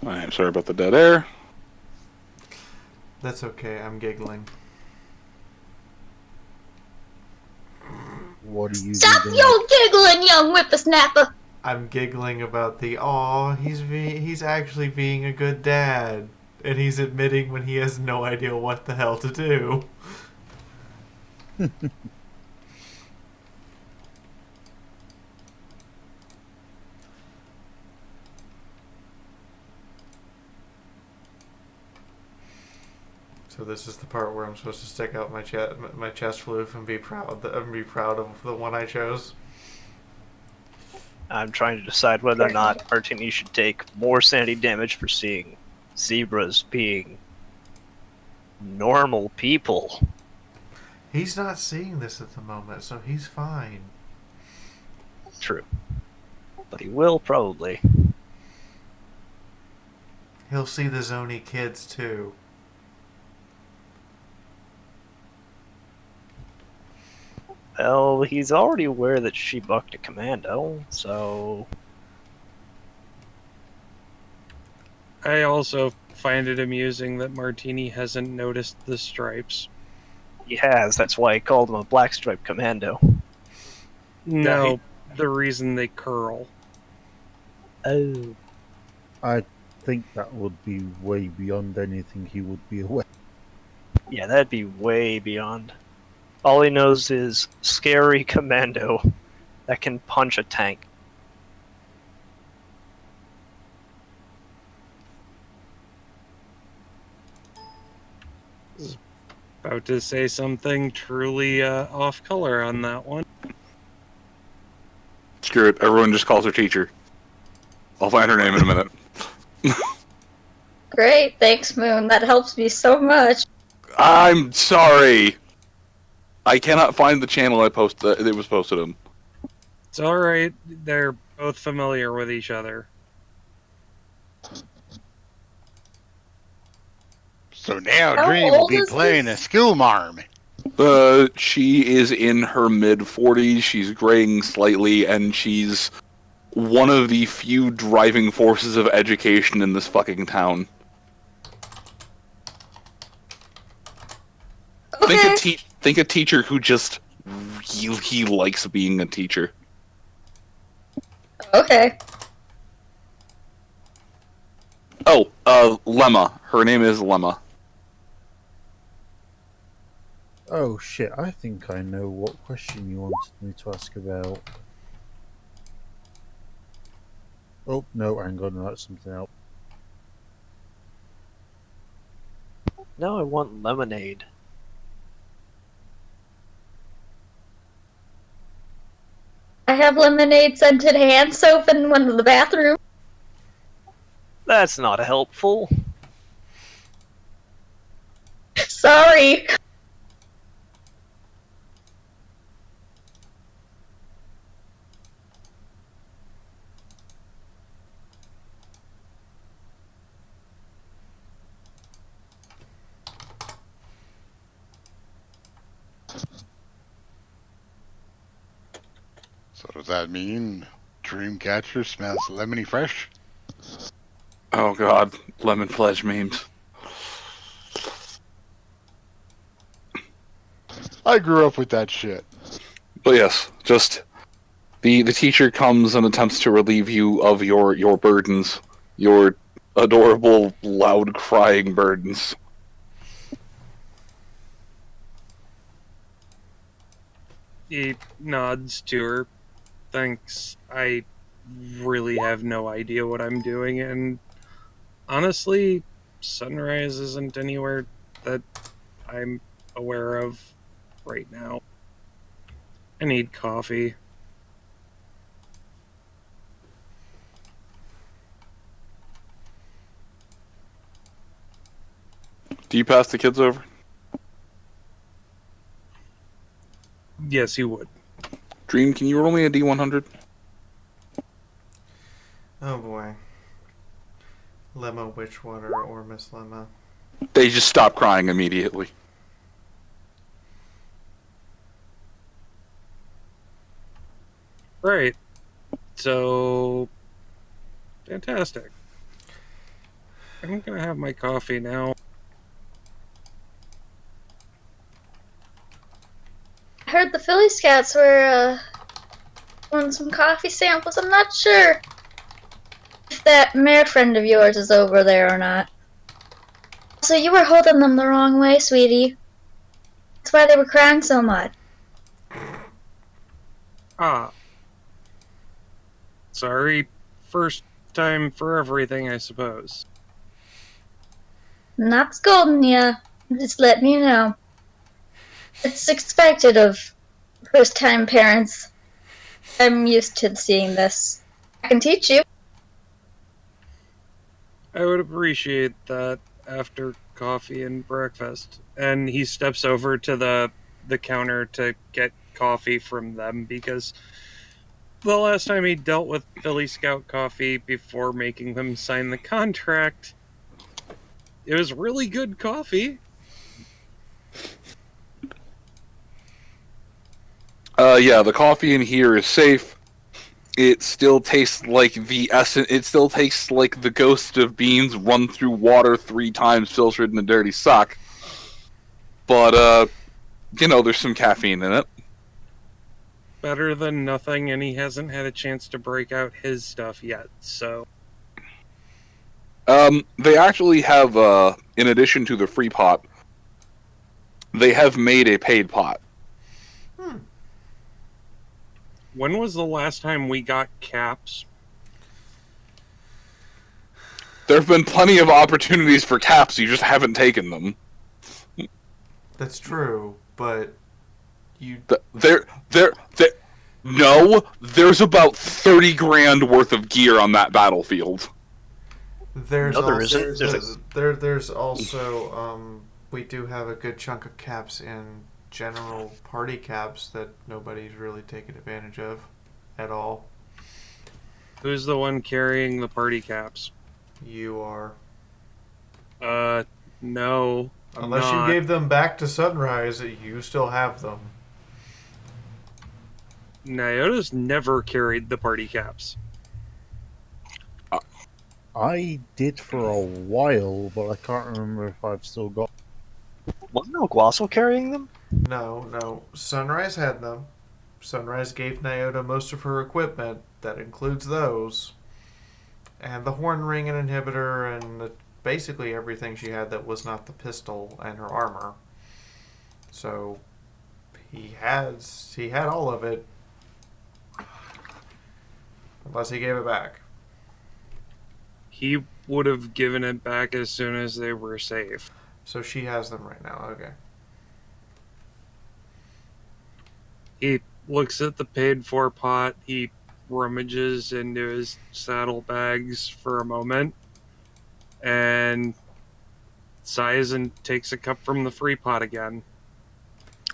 [SPEAKER 3] I'm sorry about the dead air.
[SPEAKER 1] That's okay, I'm giggling.
[SPEAKER 6] What are you
[SPEAKER 10] Stop
[SPEAKER 6] doing?
[SPEAKER 10] your giggling, young whippersnapper!
[SPEAKER 1] I'm giggling about the, aw, he's actually being a good dad. And he's admitting when he has no idea what the hell to do. So this is the part where I'm supposed to stick out my chest floof and be proud of the one I chose.
[SPEAKER 5] I'm trying to decide whether or not Martini should take more sanity damage for seeing zebras being normal people.
[SPEAKER 1] He's not seeing this at the moment, so he's fine.
[SPEAKER 5] True. But he will probably.
[SPEAKER 1] He'll see the Zony kids too.
[SPEAKER 5] Well, he's already aware that she bucked a commando, so...
[SPEAKER 7] I also find it amusing that Martini hasn't noticed the stripes.
[SPEAKER 5] He has, that's why he called him a black stripe commando.
[SPEAKER 7] No, the reason they curl.
[SPEAKER 5] Oh.
[SPEAKER 6] I think that would be way beyond anything he would be aware.
[SPEAKER 5] Yeah, that'd be way beyond. All he knows is scary commando that can punch a tank.
[SPEAKER 7] About to say something truly off color on that one.
[SPEAKER 3] Screw it. Everyone just calls her teacher. I'll find her name in a minute.
[SPEAKER 4] Great, thanks, Moon. That helps me so much.
[SPEAKER 3] I'm sorry. I cannot find the channel it was posted in.
[SPEAKER 7] It's alright. They're both familiar with each other.
[SPEAKER 2] So now
[SPEAKER 4] How
[SPEAKER 2] Dream will
[SPEAKER 4] old
[SPEAKER 2] be
[SPEAKER 4] is
[SPEAKER 2] playing
[SPEAKER 4] this?
[SPEAKER 2] a school marm.
[SPEAKER 3] She is in her mid-40s. She's graying slightly, and she's one of the few driving forces of education in this fucking town.
[SPEAKER 4] Okay.
[SPEAKER 3] Think a teacher who just he likes being a teacher.
[SPEAKER 4] Okay.
[SPEAKER 3] Oh, Lemma. Her name is Lemma.
[SPEAKER 6] Oh shit, I think I know what question you wanted me to ask about. Oh, no, hang on, that's something else.
[SPEAKER 5] Now I want lemonade.
[SPEAKER 4] I have lemonade scented hand soap in one of the bathrooms.
[SPEAKER 5] That's not helpful.
[SPEAKER 4] Sorry.
[SPEAKER 2] So does that mean Dreamcatcher smells lemony fresh?
[SPEAKER 3] Oh god, Lemon Pledge memes.
[SPEAKER 2] I grew up with that shit.
[SPEAKER 3] But yes, just the teacher comes and attempts to relieve you of your burdens, your adorable, loud crying burdens.
[SPEAKER 7] He nods to her. Thanks. I really have no idea what I'm doing, and honestly, Sunrise isn't anywhere that I'm aware of right now. I need coffee.
[SPEAKER 3] Do you pass the kids over?
[SPEAKER 7] Yes, you would.
[SPEAKER 3] Dream, can you roll me a D100?
[SPEAKER 1] Oh boy. Lemma Witchwater or Miss Lemma.
[SPEAKER 3] They just stop crying immediately.
[SPEAKER 7] Right. So, fantastic. I'm gonna have my coffee now.
[SPEAKER 4] I heard the Philly Scouts were doing some coffee samples. I'm not sure if that mare friend of yours is over there or not. So you were holding them the wrong way, sweetie. That's why they were crying so much.
[SPEAKER 7] Ah. Sorry. First time for everything, I suppose.
[SPEAKER 4] Not scolding ya. Just letting you know. It's expected of first-time parents. I'm used to seeing this. I can teach you.
[SPEAKER 7] I would appreciate that after coffee and breakfast. And he steps over to the counter to get coffee from them because the last time he dealt with Philly Scout coffee before making them sign the contract, it was really good coffee.
[SPEAKER 3] Yeah, the coffee in here is safe. It still tastes like the essence. It still tastes like the ghost of beans run through water 3 times, filtered in a dirty sock. But there's some caffeine in it.
[SPEAKER 7] Better than nothing, and he hasn't had a chance to break out his stuff yet, so...
[SPEAKER 3] They actually have, in addition to the free pot, they have made a paid pot.
[SPEAKER 7] When was the last time we got caps?
[SPEAKER 3] There have been plenty of opportunities for caps, you just haven't taken them.
[SPEAKER 1] That's true, but you.
[SPEAKER 3] No, there's about 30 grand worth of gear on that battlefield.
[SPEAKER 1] There's
[SPEAKER 8] No, there
[SPEAKER 1] also,
[SPEAKER 8] isn't.
[SPEAKER 1] there's also we do have a good chunk of caps in general party caps that nobody's really taken advantage of at all.
[SPEAKER 7] Who's the one carrying the party caps?
[SPEAKER 1] You are.
[SPEAKER 7] No. I'm
[SPEAKER 1] Unless
[SPEAKER 7] not.
[SPEAKER 1] you gave them back to Sunrise, you still have them.
[SPEAKER 7] Nyota's never carried the party caps.
[SPEAKER 6] I did for a while, but I can't remember if I've still got.
[SPEAKER 8] Wasn't Oguasso carrying them?
[SPEAKER 1] No. Sunrise had them. Sunrise gave Nyota most of her equipment. That includes those. And the horn ring and inhibitor and basically everything she had that was not the pistol and her armor. So he had all of it. Unless he gave it back.
[SPEAKER 7] He would have given it back as soon as they were safe.
[SPEAKER 1] So she has them right now. Okay.
[SPEAKER 7] He looks at the paid for pot. He rummages into his saddlebags for a moment and sighs and takes a cup from the free pot again.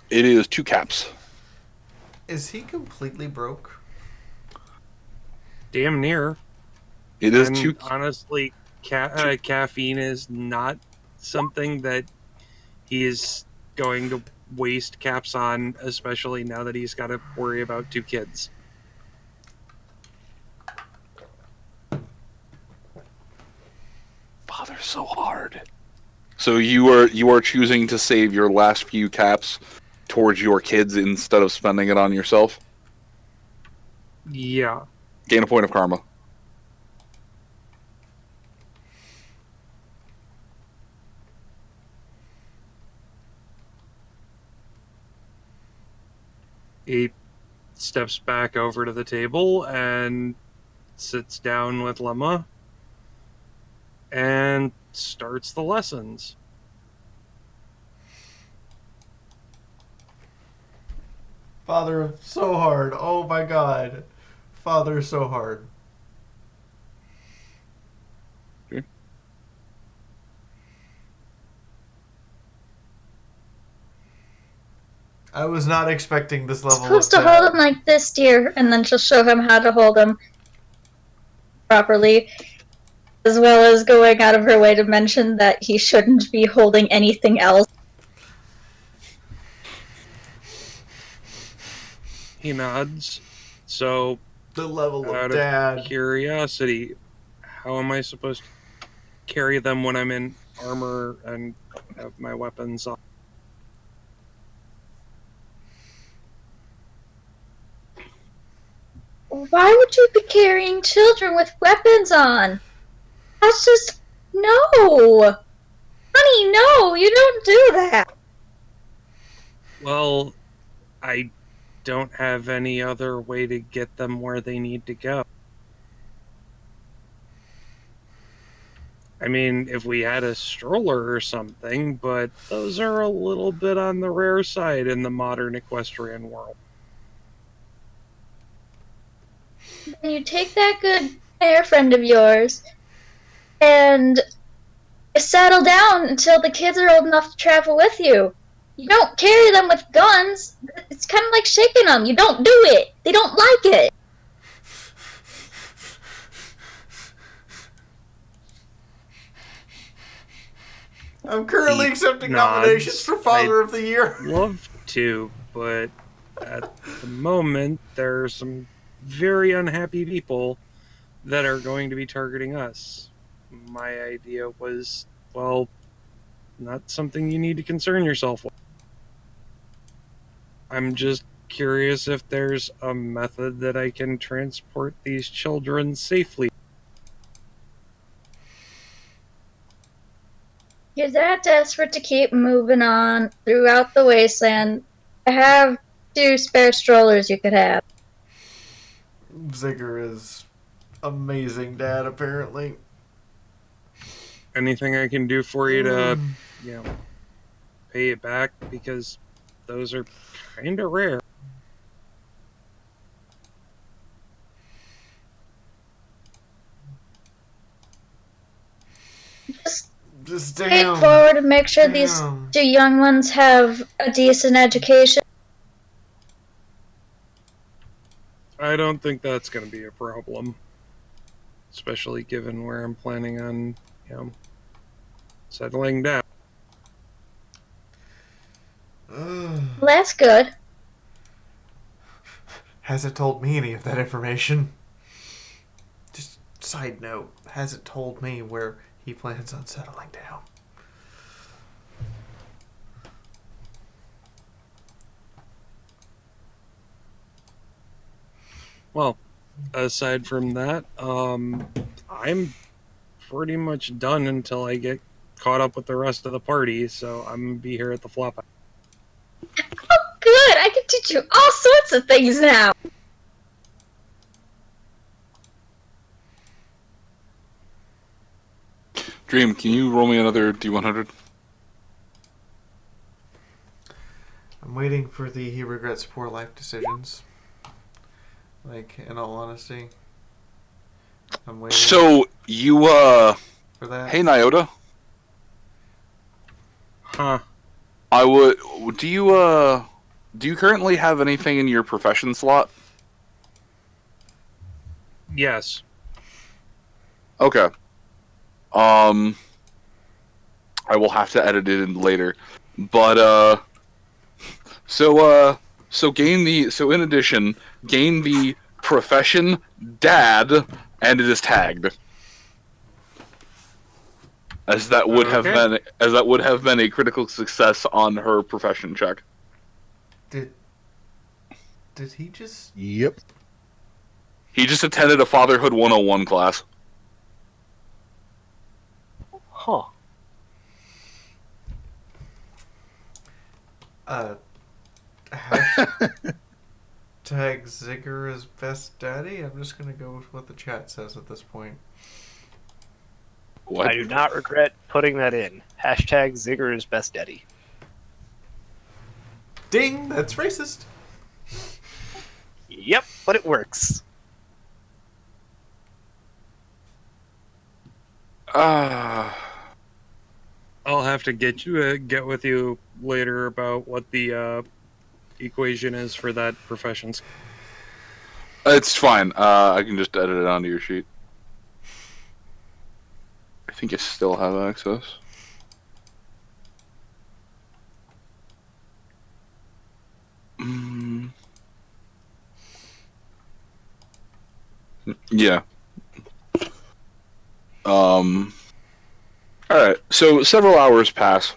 [SPEAKER 3] It is 2 caps.
[SPEAKER 1] Is he completely broke?
[SPEAKER 7] Damn near.
[SPEAKER 3] It is
[SPEAKER 7] And
[SPEAKER 3] 2.
[SPEAKER 7] honestly, caffeine is not something that he is going to waste caps on, especially now that he's got to worry about 2 kids.
[SPEAKER 3] Father's so hard. So you are choosing to save your last few caps towards your kids instead of spending it on yourself?
[SPEAKER 7] Yeah.
[SPEAKER 3] Gain a point of karma.
[SPEAKER 7] He steps back over to the table and sits down with Lemma and starts the lessons.
[SPEAKER 1] Father, so hard. Oh my god. Father, so hard.
[SPEAKER 3] Okay.
[SPEAKER 1] I was not expecting this level
[SPEAKER 4] Supposed
[SPEAKER 1] of
[SPEAKER 4] to hold him like this, dear, and then she'll show him how to hold him properly, as well as going out of her way to mention that he shouldn't be holding anything else.
[SPEAKER 7] He nods. So,
[SPEAKER 1] the level
[SPEAKER 7] out
[SPEAKER 1] of
[SPEAKER 7] of
[SPEAKER 1] dad.
[SPEAKER 7] curiosity, how am I supposed to carry them when I'm in armor and have my weapons on?
[SPEAKER 4] Why would you be carrying children with weapons on? That's just... No! Honey, no! You don't do that!
[SPEAKER 7] Well, I don't have any other way to get them where they need to go. I mean, if we had a stroller or something, but those are a little bit on the rare side in the modern equestrian world.
[SPEAKER 4] And you take that good hair friend of yours and settle down until the kids are old enough to travel with you. You don't carry them with guns. It's kind of like shaking them. You don't do it. They don't like it.
[SPEAKER 1] I'm currently
[SPEAKER 7] He
[SPEAKER 1] accepting
[SPEAKER 7] nods.
[SPEAKER 1] nominations for Father of the Year.
[SPEAKER 7] Love to, but at the moment, there are some very unhappy people that are going to be targeting us. My idea was, well, not something you need to concern yourself with. I'm just curious if there's a method that I can transport these children safely.
[SPEAKER 4] You're that desperate to keep moving on throughout the wasteland. I have 2 spare strollers you could have.
[SPEAKER 1] Zigger is amazing dad, apparently.
[SPEAKER 7] Anything I can do for you to, pay it back, because those are kind of rare.
[SPEAKER 1] Just
[SPEAKER 4] Take
[SPEAKER 1] damn.
[SPEAKER 4] forward and make sure these
[SPEAKER 1] Damn.
[SPEAKER 4] 2 young ones have a decent education.
[SPEAKER 7] I don't think that's going to be a problem, especially given where I'm planning on, settling down.
[SPEAKER 4] Well, that's good.
[SPEAKER 1] Hasn't told me any of that information. Just side note, hasn't told me where he plans on settling down.
[SPEAKER 7] Well, aside from that, I'm pretty much done until I get caught up with the rest of the party, so I'm going to be here at the flop.
[SPEAKER 4] Oh, good! I can teach you all sorts of things now!
[SPEAKER 3] Dream, can you roll me another D100?
[SPEAKER 1] I'm waiting for the he regrets poor life decisions. Like, in all honesty. I'm waiting
[SPEAKER 3] So, you,
[SPEAKER 1] for that.
[SPEAKER 3] hey, Nyota.
[SPEAKER 7] Huh.
[SPEAKER 3] Do you currently have anything in your profession slot?
[SPEAKER 7] Yes.
[SPEAKER 3] Okay. I will have to edit it in later. But, so in addition, gain the profession dad, and it is tagged. As that would have been a critical success on her profession check.
[SPEAKER 1] Did he just...
[SPEAKER 6] Yep.
[SPEAKER 3] He just attended a Fatherhood 101 class.
[SPEAKER 5] Huh.
[SPEAKER 1] Tag Zigger as best daddy? I'm just gonna go with what the chat says at this point.
[SPEAKER 3] What?
[SPEAKER 5] I do not regret putting that in. Hashtag Zigger is best daddy.
[SPEAKER 1] Ding! That's racist!
[SPEAKER 5] Yep, but it works.
[SPEAKER 7] I'll have to get with you later about what the equation is for that profession.
[SPEAKER 3] It's fine. I can just edit it onto your sheet. I think you still have access. Yeah. Alright, so several hours pass.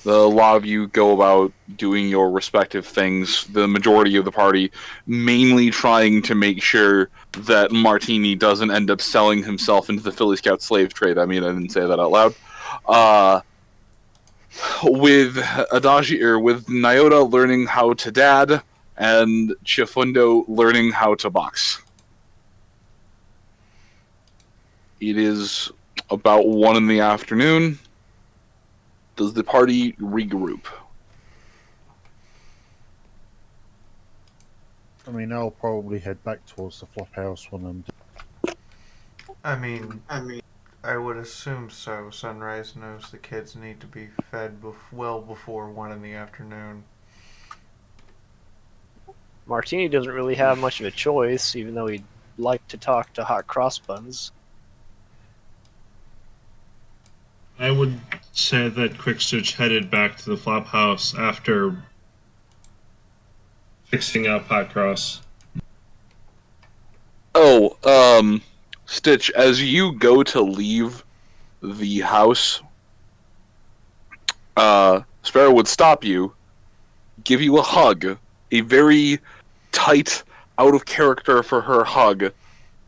[SPEAKER 3] A lot of you go about doing your respective things. The majority of the party mainly trying to make sure that Martini doesn't end up selling himself into the Philly Scout slave trade. I mean, I didn't say that out loud. With with Nyota learning how to dad, and Chifundo learning how to box. It is about 1 in the afternoon. Does the party regroup?
[SPEAKER 6] I mean, I'll probably head back towards the flop house when I'm done.
[SPEAKER 1] I mean, I would assume so. Sunrise knows the kids need to be fed well before 1 in the afternoon.
[SPEAKER 5] Martini doesn't really have much of a choice, even though he'd like to talk to Hot Cross Buns.
[SPEAKER 9] I would say that Quickstitch headed back to the flop house after fixing up Hot Cross.
[SPEAKER 3] Oh, Stitch, as you go to leave the house, Sparrow would stop you, give you a hug, a very tight, out of character for her hug,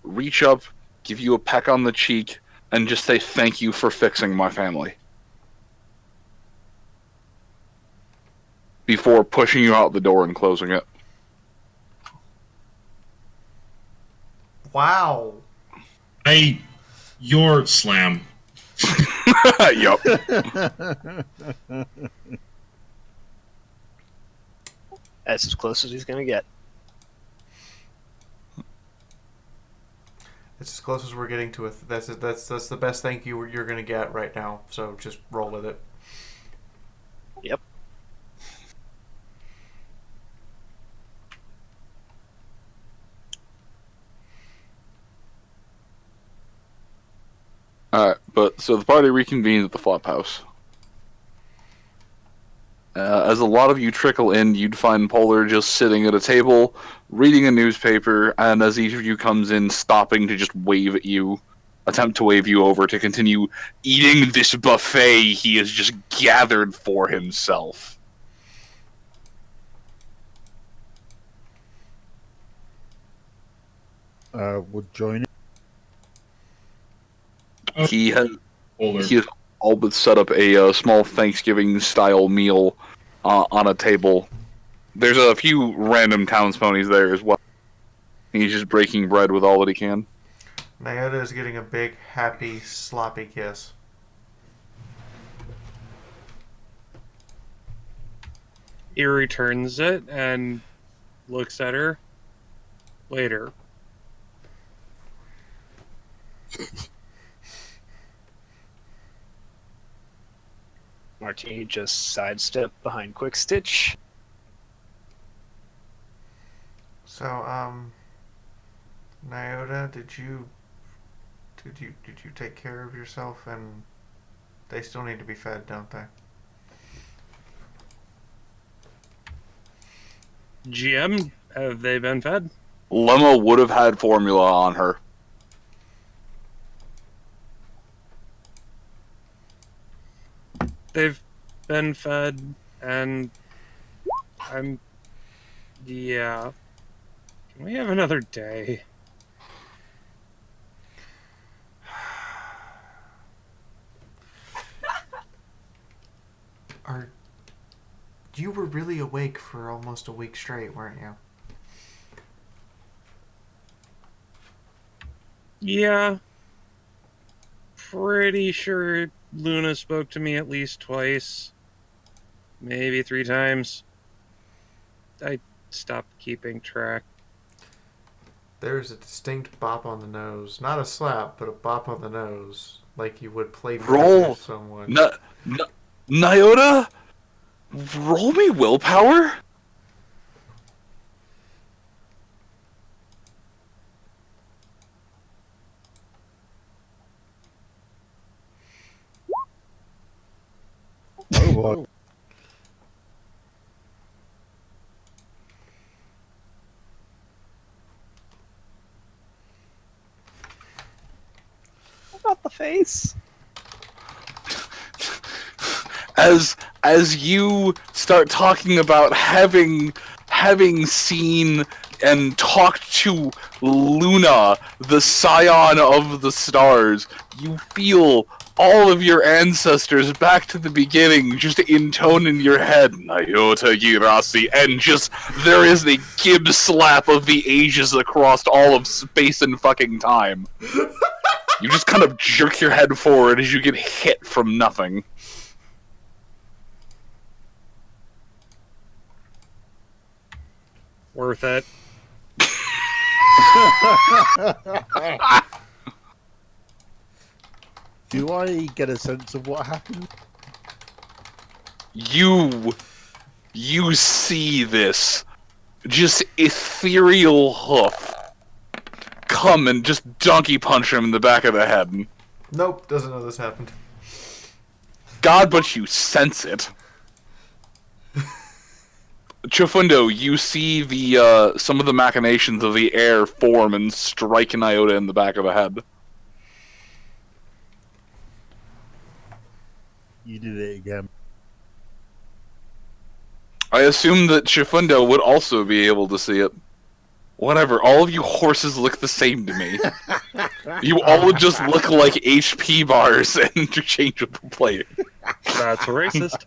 [SPEAKER 3] reach up, give you a peck on the cheek, and just say thank you for fixing my family. Before pushing you out the door and closing it.
[SPEAKER 1] Wow.
[SPEAKER 9] Your slam.
[SPEAKER 3] Yup.
[SPEAKER 5] That's as close as he's gonna get.
[SPEAKER 1] It's as close as we're getting to it. That's the best thank you you're gonna get right now. So just roll with it.
[SPEAKER 5] Yep.
[SPEAKER 3] Alright, but so the party reconvenes at the flop house. As a lot of you trickle in, you'd find Polar just sitting at a table, reading a newspaper, and as each of you comes in, stopping to just wave at you, attempt to wave you over to continue eating this buffet he has just gathered for himself.
[SPEAKER 6] Would join it.
[SPEAKER 9] Oh,
[SPEAKER 3] He has
[SPEAKER 9] Polar.
[SPEAKER 3] he has all but set up a small Thanksgiving-style meal on a table. There's a few random townsfolk there as well. He's just breaking bread with all that he can.
[SPEAKER 1] Nyota is getting a big, happy, sloppy kiss.
[SPEAKER 7] He returns it and looks at her later.
[SPEAKER 5] Martini just sidestepped behind Quick Stitch.
[SPEAKER 1] So, Nyota, did you take care of yourself? And they still need to be fed, don't they?
[SPEAKER 7] GM, have they been fed?
[SPEAKER 3] Lemma would have had formula on her.
[SPEAKER 7] They've been fed, and yeah. Can we have another day?
[SPEAKER 1] You were really awake for almost a week straight, weren't you?
[SPEAKER 7] Yeah. Pretty sure Luna spoke to me at least twice. Maybe 3 times. I stopped keeping track.
[SPEAKER 1] There's a distinct bop on the nose. Not a slap, but a bop on the nose. Like you would play
[SPEAKER 3] Roll.
[SPEAKER 1] with someone.
[SPEAKER 3] Nyota? Roll me willpower?
[SPEAKER 6] Oh, boy.
[SPEAKER 5] Not the face.
[SPEAKER 3] As you start talking about having seen and talked to Luna, the scion of the stars, you feel all of your ancestors back to the beginning just intone in your head, Nyota Girasi, and just there is the gib slap of the ages across all of space and fucking time. You just kind of jerk your head forward as you get hit from nothing.
[SPEAKER 7] Worth it.
[SPEAKER 6] Do I get a sense of what happened?
[SPEAKER 3] You see this just ethereal hoof come and just donkey punch him in the back of the head.
[SPEAKER 1] Nope, doesn't know this happened.
[SPEAKER 3] God, but you sense it. Chofundo, you see the some of the machinations of the air form and strike an Iota in the back of the head.
[SPEAKER 6] You did it again.
[SPEAKER 3] I assume that Chofundo would also be able to see it. Whatever, all of you horses look the same to me. You all just look like HP bars and interchangeable players.
[SPEAKER 7] That's racist.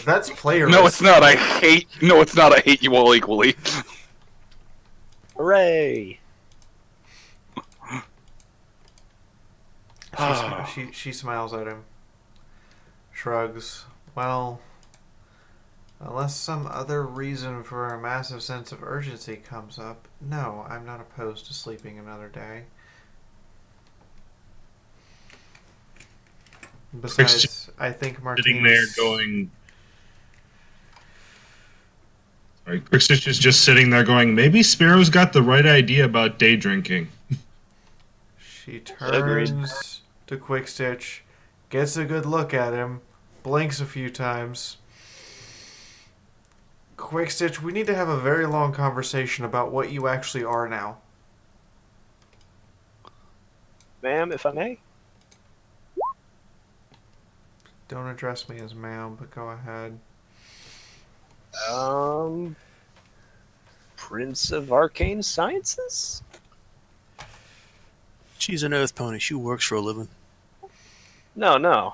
[SPEAKER 1] That's player.
[SPEAKER 3] No, it's not. I hate you all equally.
[SPEAKER 5] Hooray!
[SPEAKER 1] She smiles at him. Shrugs. Well, unless some other reason for a massive sense of urgency comes up, no, I'm not opposed to sleeping another day. Besides, I think
[SPEAKER 9] Sitting there
[SPEAKER 1] Martinez...
[SPEAKER 9] going. Sorry, Quickstitch is just sitting there going, maybe Sparrow's got the right idea about day drinking.
[SPEAKER 1] She
[SPEAKER 5] Agreed.
[SPEAKER 1] turns to Quickstitch, gets a good look at him, blinks a few times. Quickstitch, we need to have a very long conversation about what you actually are now.
[SPEAKER 5] Ma'am, if I may?
[SPEAKER 1] Don't address me as ma'am, but go ahead.
[SPEAKER 5] Prince of Arcane Sciences?
[SPEAKER 8] She's an earth pony. She works for a living.
[SPEAKER 5] No.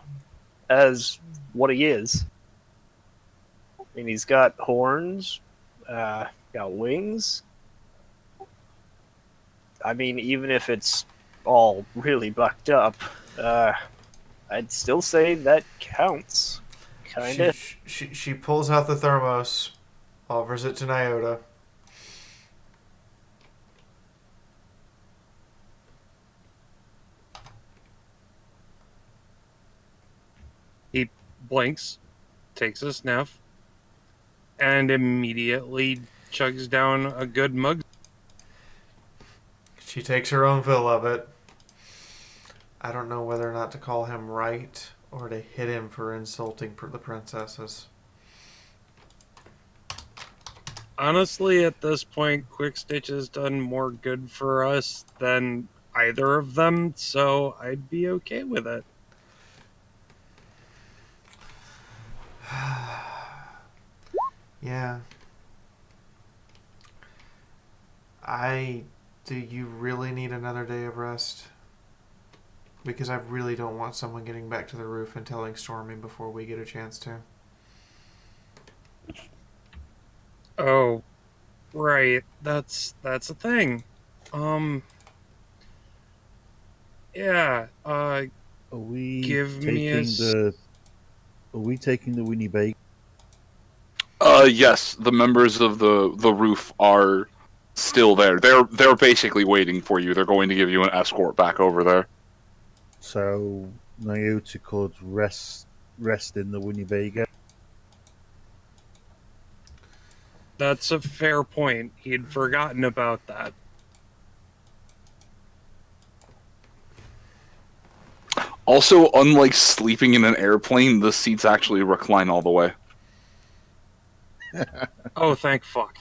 [SPEAKER 5] As what he is. I mean, he's got horns, got wings. I mean, even if it's all really bucked up, I'd still say that counts. Kinda.
[SPEAKER 1] She pulls out the thermos, offers it to Nyota.
[SPEAKER 7] He blinks, takes a sniff, and immediately chugs down a good mug.
[SPEAKER 1] She takes her own fill of it. I don't know whether or not to call him right or to hit him for insulting the princesses.
[SPEAKER 7] Honestly, at this point, Quickstitch has done more good for us than either of them, so I'd be okay with it.
[SPEAKER 1] Yeah. Do you really need another day of rest? Because I really don't want someone getting back to the roof and telling Stormy before we get a chance to.
[SPEAKER 7] Oh, right. That's a thing. Yeah.
[SPEAKER 6] Are we
[SPEAKER 7] Give me
[SPEAKER 6] taking Are we taking the Winnie Bake?
[SPEAKER 3] Yes, the members of the roof are still there. They're basically waiting for you. They're going to give you an escort back over there.
[SPEAKER 6] So Nyota could rest in the Winnie Vega.
[SPEAKER 7] That's a fair point. He'd forgotten about that.
[SPEAKER 3] Also, unlike sleeping in an airplane, the seats actually recline all the way.
[SPEAKER 7] Oh, thank fuck.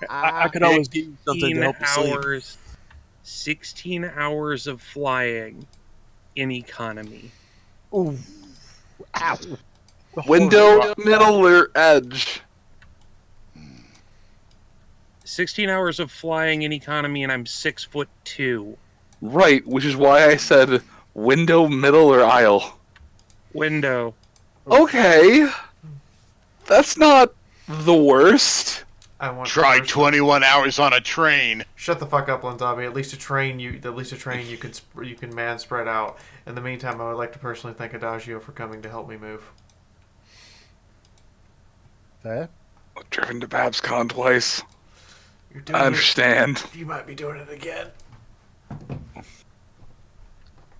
[SPEAKER 8] I could always give you something to help you sleep.
[SPEAKER 7] 16 hours of flying in economy.
[SPEAKER 8] Ooh. Ow.
[SPEAKER 3] Window, middle, or edge?
[SPEAKER 7] 16 hours of flying in economy, and I'm 6'2".
[SPEAKER 3] Right, which is why I said window, middle, or aisle.
[SPEAKER 7] Window.
[SPEAKER 3] Okay. That's not the worst.
[SPEAKER 1] I want
[SPEAKER 2] Try 21 hours on a train.
[SPEAKER 1] Shut the fuck up, Lanzabi. At least a train you can man spread out. In the meantime, I would like to personally thank Adagio for coming to help me move.
[SPEAKER 6] Fair.
[SPEAKER 3] I've driven to BabsCon twice.
[SPEAKER 1] You're doing
[SPEAKER 3] I understand.
[SPEAKER 1] You might be doing it again.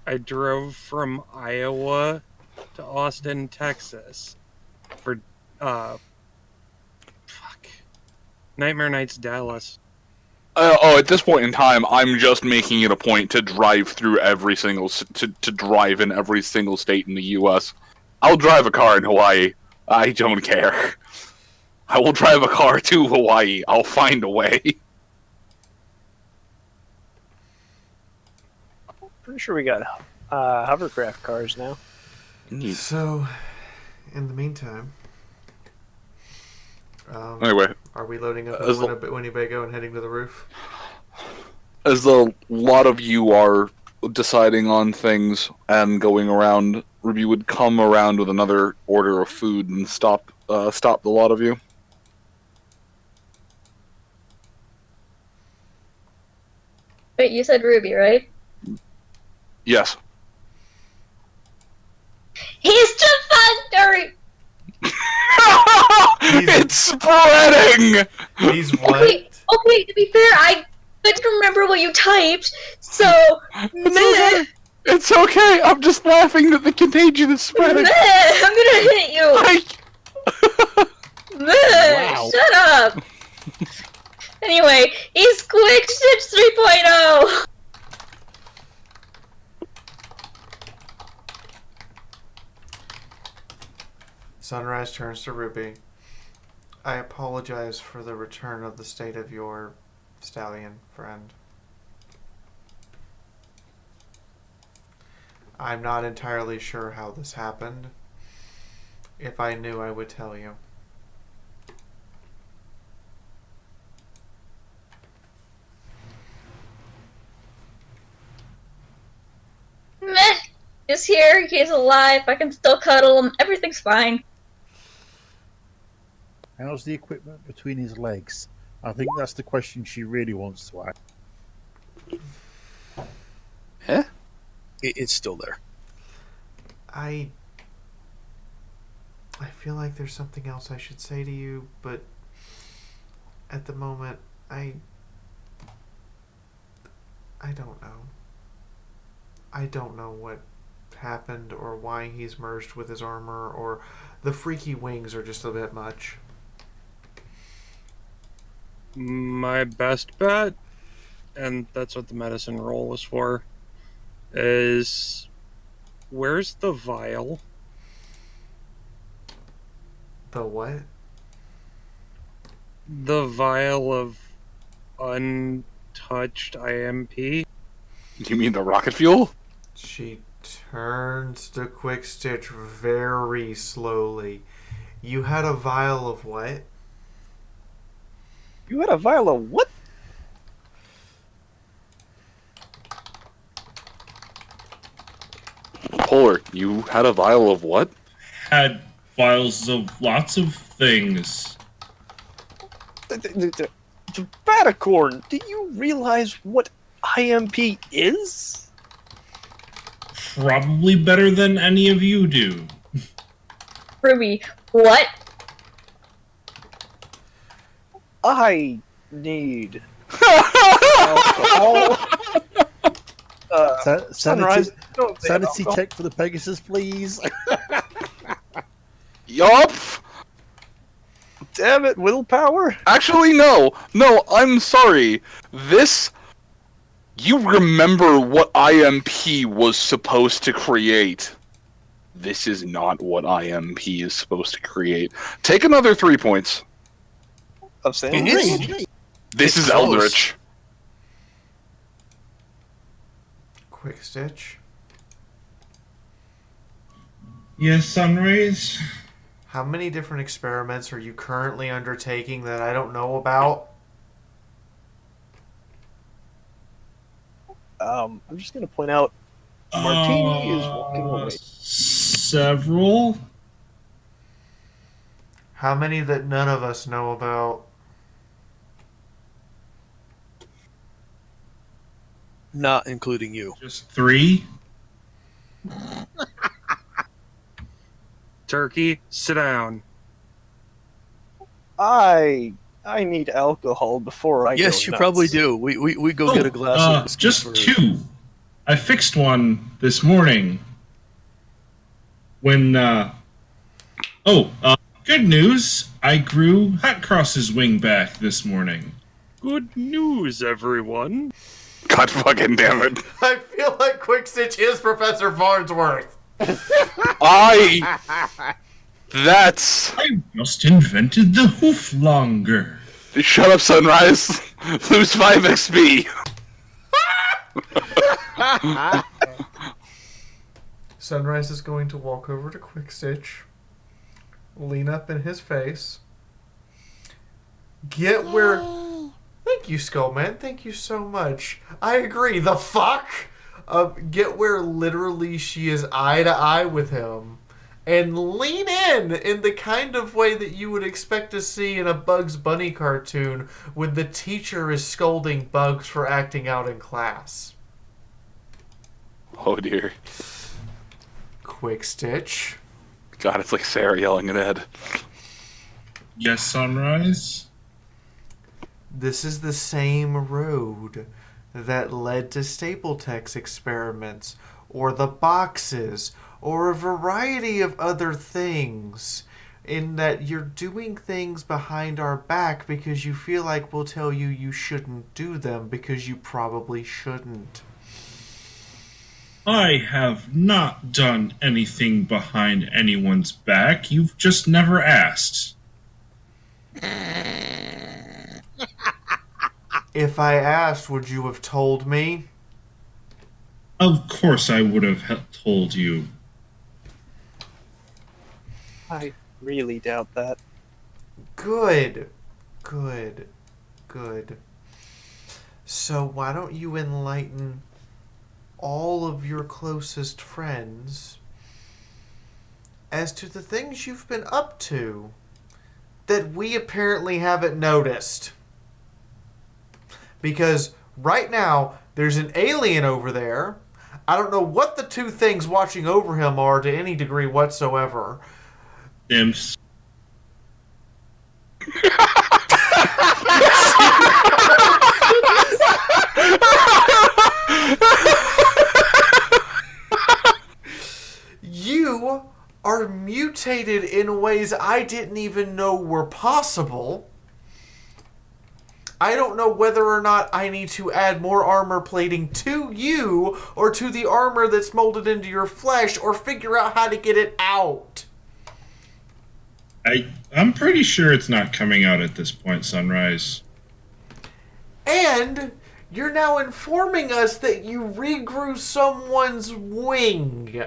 [SPEAKER 7] I drove from Iowa to Austin, Texas for Nightmare Nights Dallas.
[SPEAKER 3] At this point in time, I'm just making it a point to drive through every single to drive in every single state in the U.S. I'll drive a car in Hawaii. I don't care. I will drive a car to Hawaii. I'll find a way.
[SPEAKER 5] Pretty sure we got hovercraft cars now.
[SPEAKER 1] So, in the meantime,
[SPEAKER 3] Anyway,
[SPEAKER 1] are we loading up
[SPEAKER 3] as
[SPEAKER 1] at Winnebago and heading to the roof?
[SPEAKER 3] as a lot of you are deciding on things and going around, Ruby would come around with another order of food and stop the lot of you.
[SPEAKER 4] Wait, you said Ruby, right?
[SPEAKER 3] Yes.
[SPEAKER 4] He's defunct!
[SPEAKER 3] It's spreading!
[SPEAKER 1] He's what?
[SPEAKER 4] Okay, to be fair, I couldn't remember what you typed, so...
[SPEAKER 3] It's okay. I'm just laughing that the contagion is spreading.
[SPEAKER 4] I'm gonna hit you!
[SPEAKER 6] Wow.
[SPEAKER 4] Shut up! Anyway, he's Quick Stitch 3.0!
[SPEAKER 1] Sunrise turns to Ruby. I apologize for the return of the state of your stallion friend. I'm not entirely sure how this happened. If I knew, I would tell you.
[SPEAKER 4] Meh! He's here, he's alive, I can still cuddle him, everything's fine.
[SPEAKER 6] How's the equipment between his legs? I think that's the question she really wants to ask.
[SPEAKER 3] Huh?
[SPEAKER 8] It's still there.
[SPEAKER 1] I feel like there's something else I should say to you, but at the moment, I don't know. I don't know what happened or why he's merged with his armor, or the freaky wings are just a bit much.
[SPEAKER 7] My best bet, and that's what the medicine roll was for, is where's the vial?
[SPEAKER 1] The what?
[SPEAKER 7] The vial of untouched IMP?
[SPEAKER 3] You mean the rocket fuel?
[SPEAKER 1] She turns to Quick Stitch very slowly. You had a vial of what?
[SPEAKER 5] You had a vial of what?
[SPEAKER 3] Polar, you had a vial of what?
[SPEAKER 9] Had vials of lots of things.
[SPEAKER 5] Vaticorn, do you realize what IMP is?
[SPEAKER 9] Probably better than any of you do.
[SPEAKER 4] Ruby, what?
[SPEAKER 5] I need alcohol.
[SPEAKER 6] Sanity,
[SPEAKER 5] Sunrise, don't say
[SPEAKER 6] sanity
[SPEAKER 5] alcohol.
[SPEAKER 6] check for the Pegasus, please.
[SPEAKER 3] Yup!
[SPEAKER 5] Damn it, willpower.
[SPEAKER 3] Actually, no. No, I'm sorry. This... You remember what IMP was supposed to create. This is not what IMP is supposed to create. Take another 3 points.
[SPEAKER 5] Of saying
[SPEAKER 3] This is
[SPEAKER 8] close.
[SPEAKER 3] Eldritch.
[SPEAKER 1] Quick Stitch?
[SPEAKER 9] Yes, Sunrays?
[SPEAKER 1] How many different experiments are you currently undertaking that I don't know about?
[SPEAKER 5] I'm just gonna point out Martini is walking away.
[SPEAKER 9] Several?
[SPEAKER 1] How many that none of us know about?
[SPEAKER 8] Not including you.
[SPEAKER 9] Just 3?
[SPEAKER 7] Turkey, sit down.
[SPEAKER 5] I need alcohol before I
[SPEAKER 8] Yes,
[SPEAKER 5] go
[SPEAKER 8] you
[SPEAKER 5] nuts.
[SPEAKER 8] probably do. We go get a glass of whiskey
[SPEAKER 9] just
[SPEAKER 8] for...
[SPEAKER 9] 2. I fixed one this morning. When, good news! I grew Hot Cross's wing back this morning.
[SPEAKER 7] Good news, everyone.
[SPEAKER 3] God fucking damn it.
[SPEAKER 1] I feel like Quick Stitch is Professor Farnsworth.
[SPEAKER 3] That's...
[SPEAKER 9] I just invented the hooflonger.
[SPEAKER 3] Shut up, Sunrise. Lose 5 XP.
[SPEAKER 1] Sunrise is going to walk over to Quick Stitch, lean up in his face, get where... Thank you, Skullman. Thank you so much. I agree. The fuck? Get where literally she is eye to eye with him and lean in the kind of way that you would expect to see in a Bugs Bunny cartoon when the teacher is scolding Bugs for acting out in class.
[SPEAKER 3] Oh dear.
[SPEAKER 1] Quick Stitch.
[SPEAKER 3] God, it's like Sarah yelling at Ed.
[SPEAKER 9] Yes, Sunrise?
[SPEAKER 1] This is the same road that led to Stapletek's experiments, or the boxes or a variety of other things, in that you're doing things behind our back because you feel like we'll tell you you shouldn't do them because you probably shouldn't.
[SPEAKER 9] I have not done anything behind anyone's back. You've just never asked.
[SPEAKER 1] If I asked, would you have told me?
[SPEAKER 9] Of course I would have told you.
[SPEAKER 5] I really doubt that.
[SPEAKER 1] Good. Good. Good. So why don't you enlighten all of your closest friends as to the things you've been up to that we apparently haven't noticed? Because right now, there's an alien over there. I don't know what the two things watching over him are to any degree whatsoever.
[SPEAKER 9] Imps.
[SPEAKER 1] You are mutated in ways I didn't even know were possible. I don't know whether or not I need to add more armor plating to you or to the armor that's molded into your flesh, or figure out how to get it out.
[SPEAKER 9] I'm pretty sure it's not coming out at this point, Sunrise.
[SPEAKER 1] And you're now informing us that you regrew someone's wing,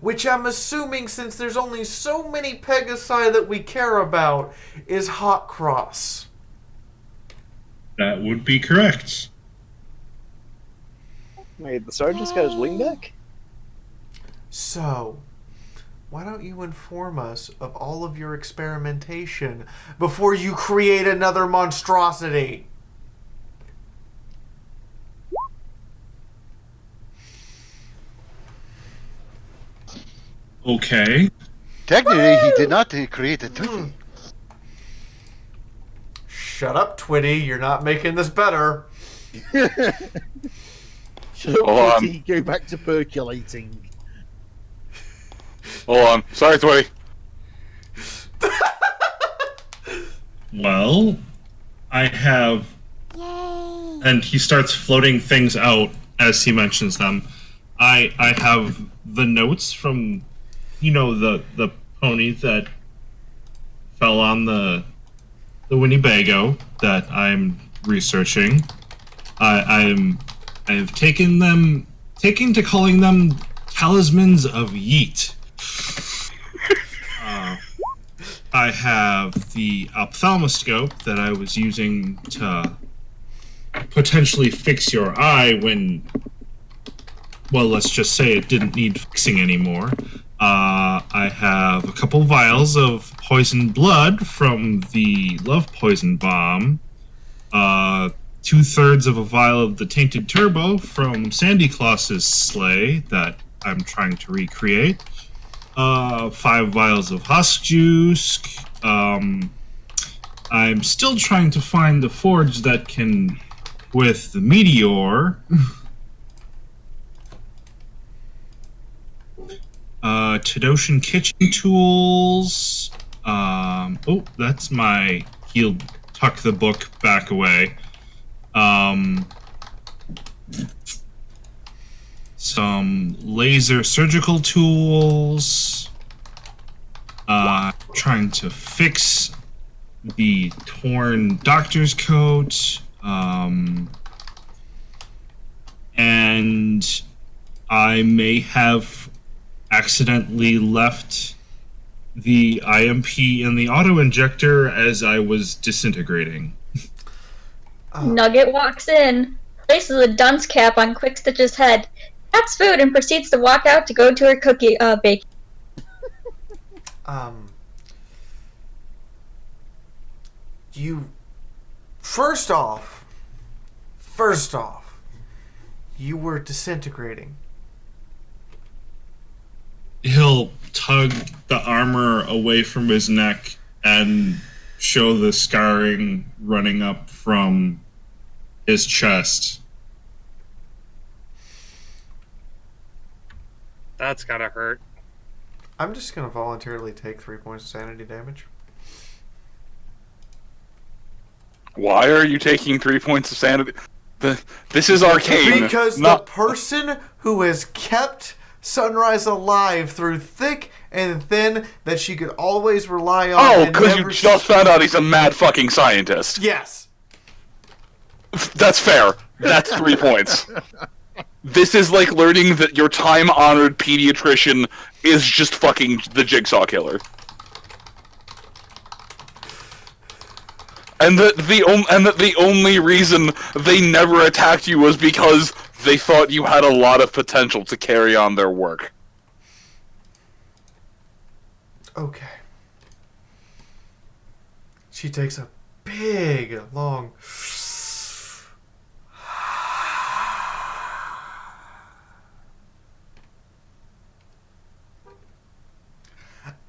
[SPEAKER 1] which I'm assuming, since there's only so many Pegasi that we care about, is Hot Cross.
[SPEAKER 9] That would be correct.
[SPEAKER 5] Wait, the sergeant's got his wing back?
[SPEAKER 1] So, why don't you inform us of all of your experimentation before you create another monstrosity?
[SPEAKER 9] Okay.
[SPEAKER 2] Technically, he did not create the Twitty.
[SPEAKER 1] Shut up, Twitty. You're not making this better.
[SPEAKER 6] Shut up, Kitty. Go back to percolating.
[SPEAKER 3] Hold on. Sorry, Twitty.
[SPEAKER 9] Well, I have... Yay. And he starts floating things out as he mentions them. I have the notes from, the pony that fell on the Winnebago that I'm researching. I have taken to calling them talismans of Yeet. I have the ophthalmoscope that I was using to potentially fix your eye when, well, let's just say it didn't need fixing anymore. I have a couple vials of poisoned blood from the love poison bomb. 2/3 of a vial of the tainted turbo from Sandy Claus's sleigh that I'm trying to recreate. 5 vials of husk juice. I'm still trying to find the forge that can, with the meteor. Tadoshan kitchen tools. Oh, that's my. He'll tuck the book back away. Some laser surgical tools. Trying to fix the torn doctor's coat. And I may have accidentally left the IMP in the auto injector as I was disintegrating.
[SPEAKER 4] Nugget walks in, places a dunce cap on Quick Stitch's head, gets food, and proceeds to walk out to go to her cookie baking.
[SPEAKER 1] You first off, you were disintegrating.
[SPEAKER 9] He'll tug the armor away from his neck and show the scarring running up from his chest.
[SPEAKER 7] That's gotta hurt.
[SPEAKER 1] I'm just gonna voluntarily take 3 points of sanity damage.
[SPEAKER 3] Why are you taking 3 points of sanity? This is arcane.
[SPEAKER 1] Because
[SPEAKER 3] not...
[SPEAKER 1] the person who has kept Sunrise alive through thick and thin that she could always rely on.
[SPEAKER 3] Oh,
[SPEAKER 1] and
[SPEAKER 3] because you
[SPEAKER 1] never
[SPEAKER 3] just found out he's a mad fucking scientist.
[SPEAKER 1] Yes.
[SPEAKER 3] That's fair. That's 3 points. This is like learning that your time-honored pediatrician is just fucking the Jigsaw Killer. And that the only reason they never attacked you was because they thought you had a lot of potential to carry on their work.
[SPEAKER 1] Okay. She takes a big, long...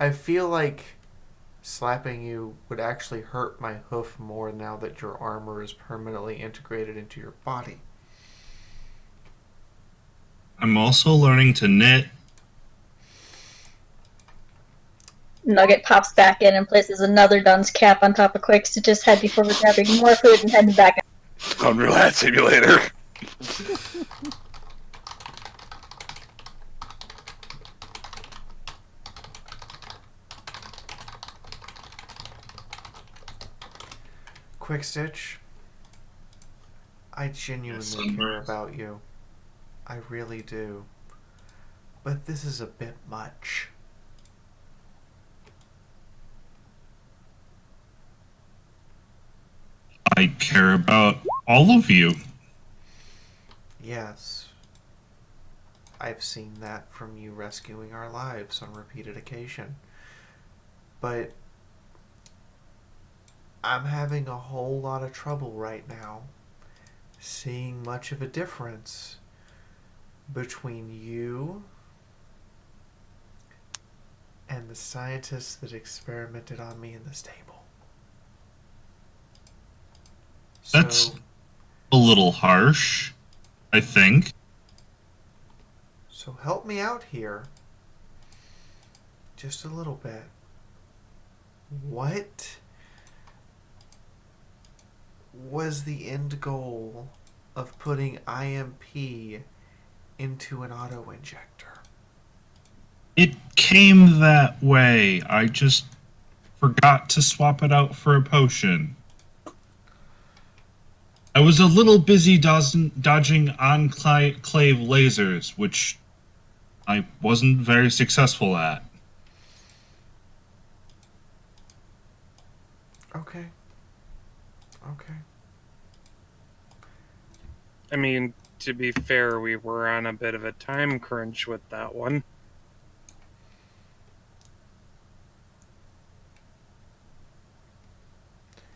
[SPEAKER 1] I feel like slapping you would actually hurt my hoof more now that your armor is permanently integrated into your body.
[SPEAKER 9] I'm also learning to knit.
[SPEAKER 4] Nugget pops back in and places another dunce cap on top of Quickstitch's head before grabbing more food and heading back.
[SPEAKER 3] Unreal Hat Simulator.
[SPEAKER 1] Quickstitch, I genuinely care about you. I really do. But this is a bit much.
[SPEAKER 9] I care about all of you.
[SPEAKER 1] Yes. I've seen that from you rescuing our lives on repeated occasion. But I'm having a whole lot of trouble right now seeing much of a difference between you and the scientists that experimented on me in the stable.
[SPEAKER 9] That's a little harsh, I think.
[SPEAKER 1] So help me out here. Just a little bit. What was the end goal of putting IMP into an auto-injector?
[SPEAKER 9] It came that way. I just forgot to swap it out for a potion. I was a little busy dodging enclave lasers, which I wasn't very successful at.
[SPEAKER 1] Okay. Okay.
[SPEAKER 7] I mean, to be fair, we were on a bit of a time crunch with that one.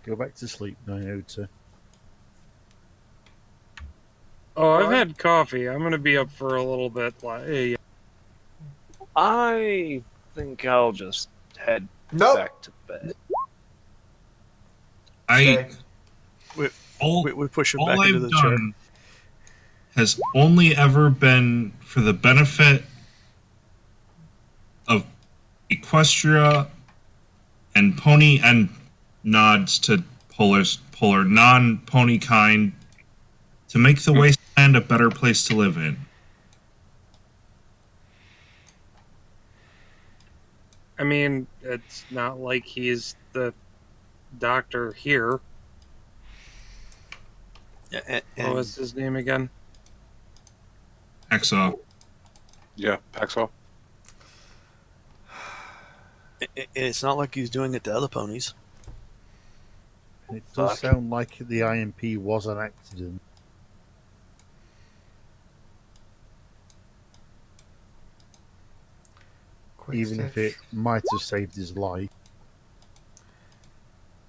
[SPEAKER 6] Go back to sleep, Nyota.
[SPEAKER 7] Oh, I've had coffee. I'm gonna be up for a little bit. Hey,
[SPEAKER 5] I think I'll just head
[SPEAKER 1] Nope.
[SPEAKER 5] back to bed.
[SPEAKER 1] Stay.
[SPEAKER 8] We push him
[SPEAKER 9] all
[SPEAKER 8] back
[SPEAKER 9] I've
[SPEAKER 8] into the chair.
[SPEAKER 9] done has only ever been for the benefit of Equestria and pony, and nods to polar non-pony kind, to make the wasteland a better place to live in.
[SPEAKER 7] I mean, it's not like he's the doctor here. What was his name again?
[SPEAKER 9] Hacksaw.
[SPEAKER 3] Yeah, Paxall.
[SPEAKER 8] And it's not like he's doing it to other ponies.
[SPEAKER 6] It does sound like the IMP was an accident. Even if it might have saved his life.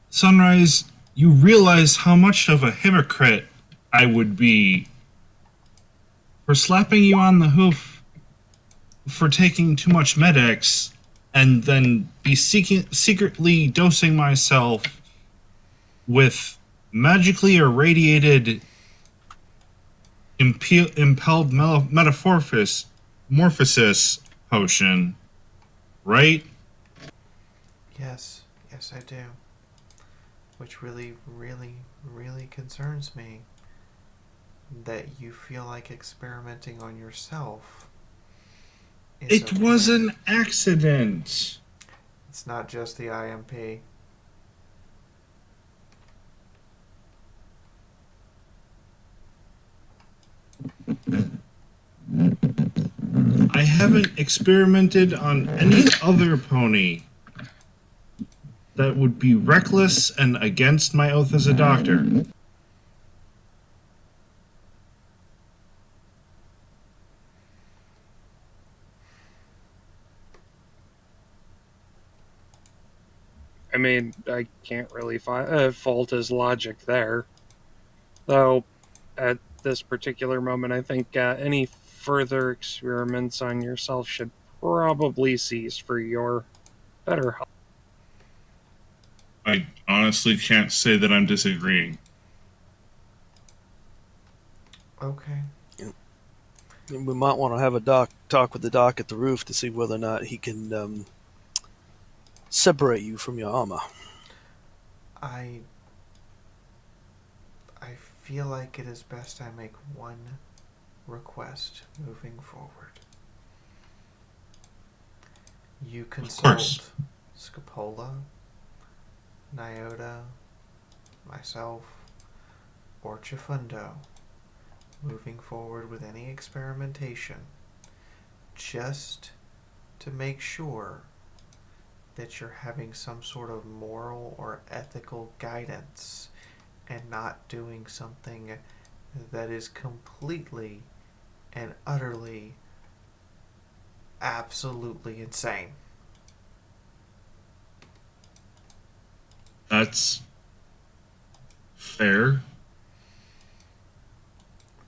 [SPEAKER 9] Sunrise, you realize how much of a hypocrite I would be for slapping you on the hoof for taking too much Med-X and then be secretly dosing myself with magically irradiated impelled metamorphosis potion, right?
[SPEAKER 1] Yes, I do. Which really, really, really concerns me. That you feel like experimenting on yourself.
[SPEAKER 9] It was an accident.
[SPEAKER 1] It's not just the IMP.
[SPEAKER 9] I haven't experimented on any other pony. That would be reckless and against my oath as a doctor.
[SPEAKER 7] I mean, I can't really fault his logic there. Though, at this particular moment, I think any further experiments on yourself should probably cease for your better health.
[SPEAKER 9] I honestly can't say that I'm disagreeing.
[SPEAKER 1] Okay.
[SPEAKER 8] We might want to have a talk with the doc at the roof to see whether or not he can separate you from your armor.
[SPEAKER 1] I feel like it is best I make one request moving forward. You consult Scapola, Nyota, myself, or Chifundo moving forward with any experimentation, just to make sure that you're having some sort of moral or ethical guidance and not doing something that is completely and utterly, absolutely insane.
[SPEAKER 9] That's fair.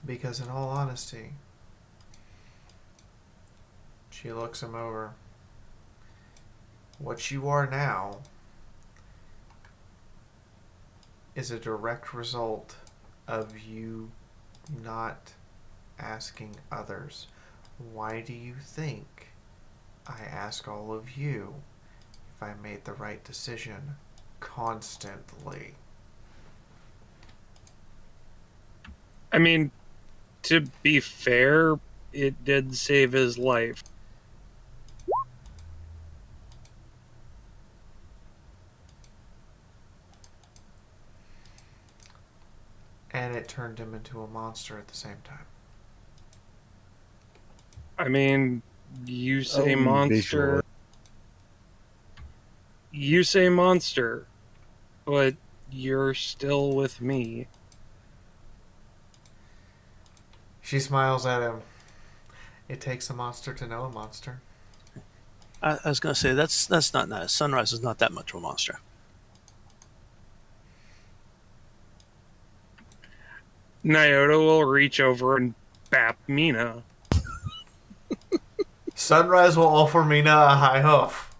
[SPEAKER 1] Because in all honesty, she looks him over. What you are now is a direct result of you not asking others. Why do you think I ask all of you if I made the right decision constantly?
[SPEAKER 7] I mean, to be fair, it did save his life.
[SPEAKER 1] And it turned him into a monster at the same time.
[SPEAKER 7] I mean, you say monster.
[SPEAKER 6] Visually.
[SPEAKER 7] You say monster, but you're still with me.
[SPEAKER 1] She smiles at him. It takes a monster to know a monster.
[SPEAKER 8] I was going to say, that's not nice. Sunrise is not that much of a monster.
[SPEAKER 7] Nyota will reach over and bap Mina.
[SPEAKER 1] Sunrise will offer Mina a high hoof.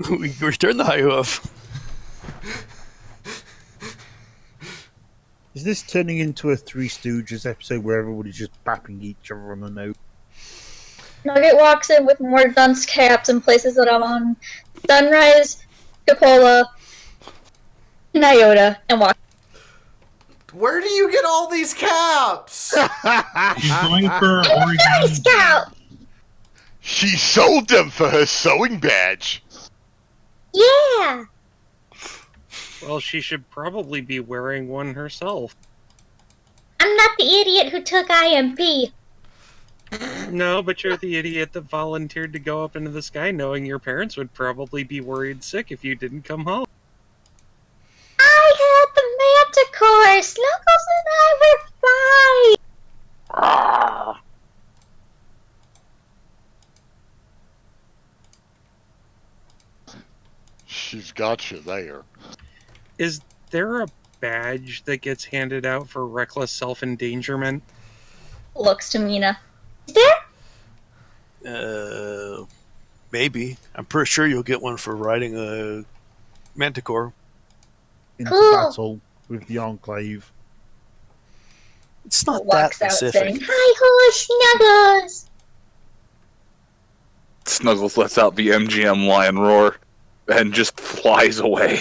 [SPEAKER 8] We return the high hoof.
[SPEAKER 6] Is this turning into a Three Stooges episode where everybody's just bapping each other on the nose?
[SPEAKER 4] Nugget walks in with more dunce caps and places it on Sunrise, Capola, Nyota, and walks.
[SPEAKER 1] Where do you get all these caps?
[SPEAKER 9] He's going for
[SPEAKER 10] Philly
[SPEAKER 9] origami.
[SPEAKER 10] Scout!
[SPEAKER 2] She sold them for her sewing badge.
[SPEAKER 10] Yeah!
[SPEAKER 7] Well, she should probably be wearing one herself.
[SPEAKER 10] I'm not the idiot who took IMP.
[SPEAKER 7] No, but you're the idiot that volunteered to go up into the sky knowing your parents would probably be worried sick if you didn't come home.
[SPEAKER 10] I had the Manticore! Snuggles and I were fine!
[SPEAKER 2] She's got you there.
[SPEAKER 7] Is there a badge that gets handed out for reckless self-endangerment?
[SPEAKER 4] Looks to Mina.
[SPEAKER 10] Is there?
[SPEAKER 8] Maybe. I'm pretty sure you'll get one for riding a Manticore.
[SPEAKER 6] Into
[SPEAKER 10] Cool.
[SPEAKER 6] battle with the Enclave.
[SPEAKER 8] It's not that
[SPEAKER 4] Walks out
[SPEAKER 8] specific.
[SPEAKER 4] saying,
[SPEAKER 10] Hi ho, Snuggles!
[SPEAKER 3] Snuggles lets out the MGM lion roar and just flies away.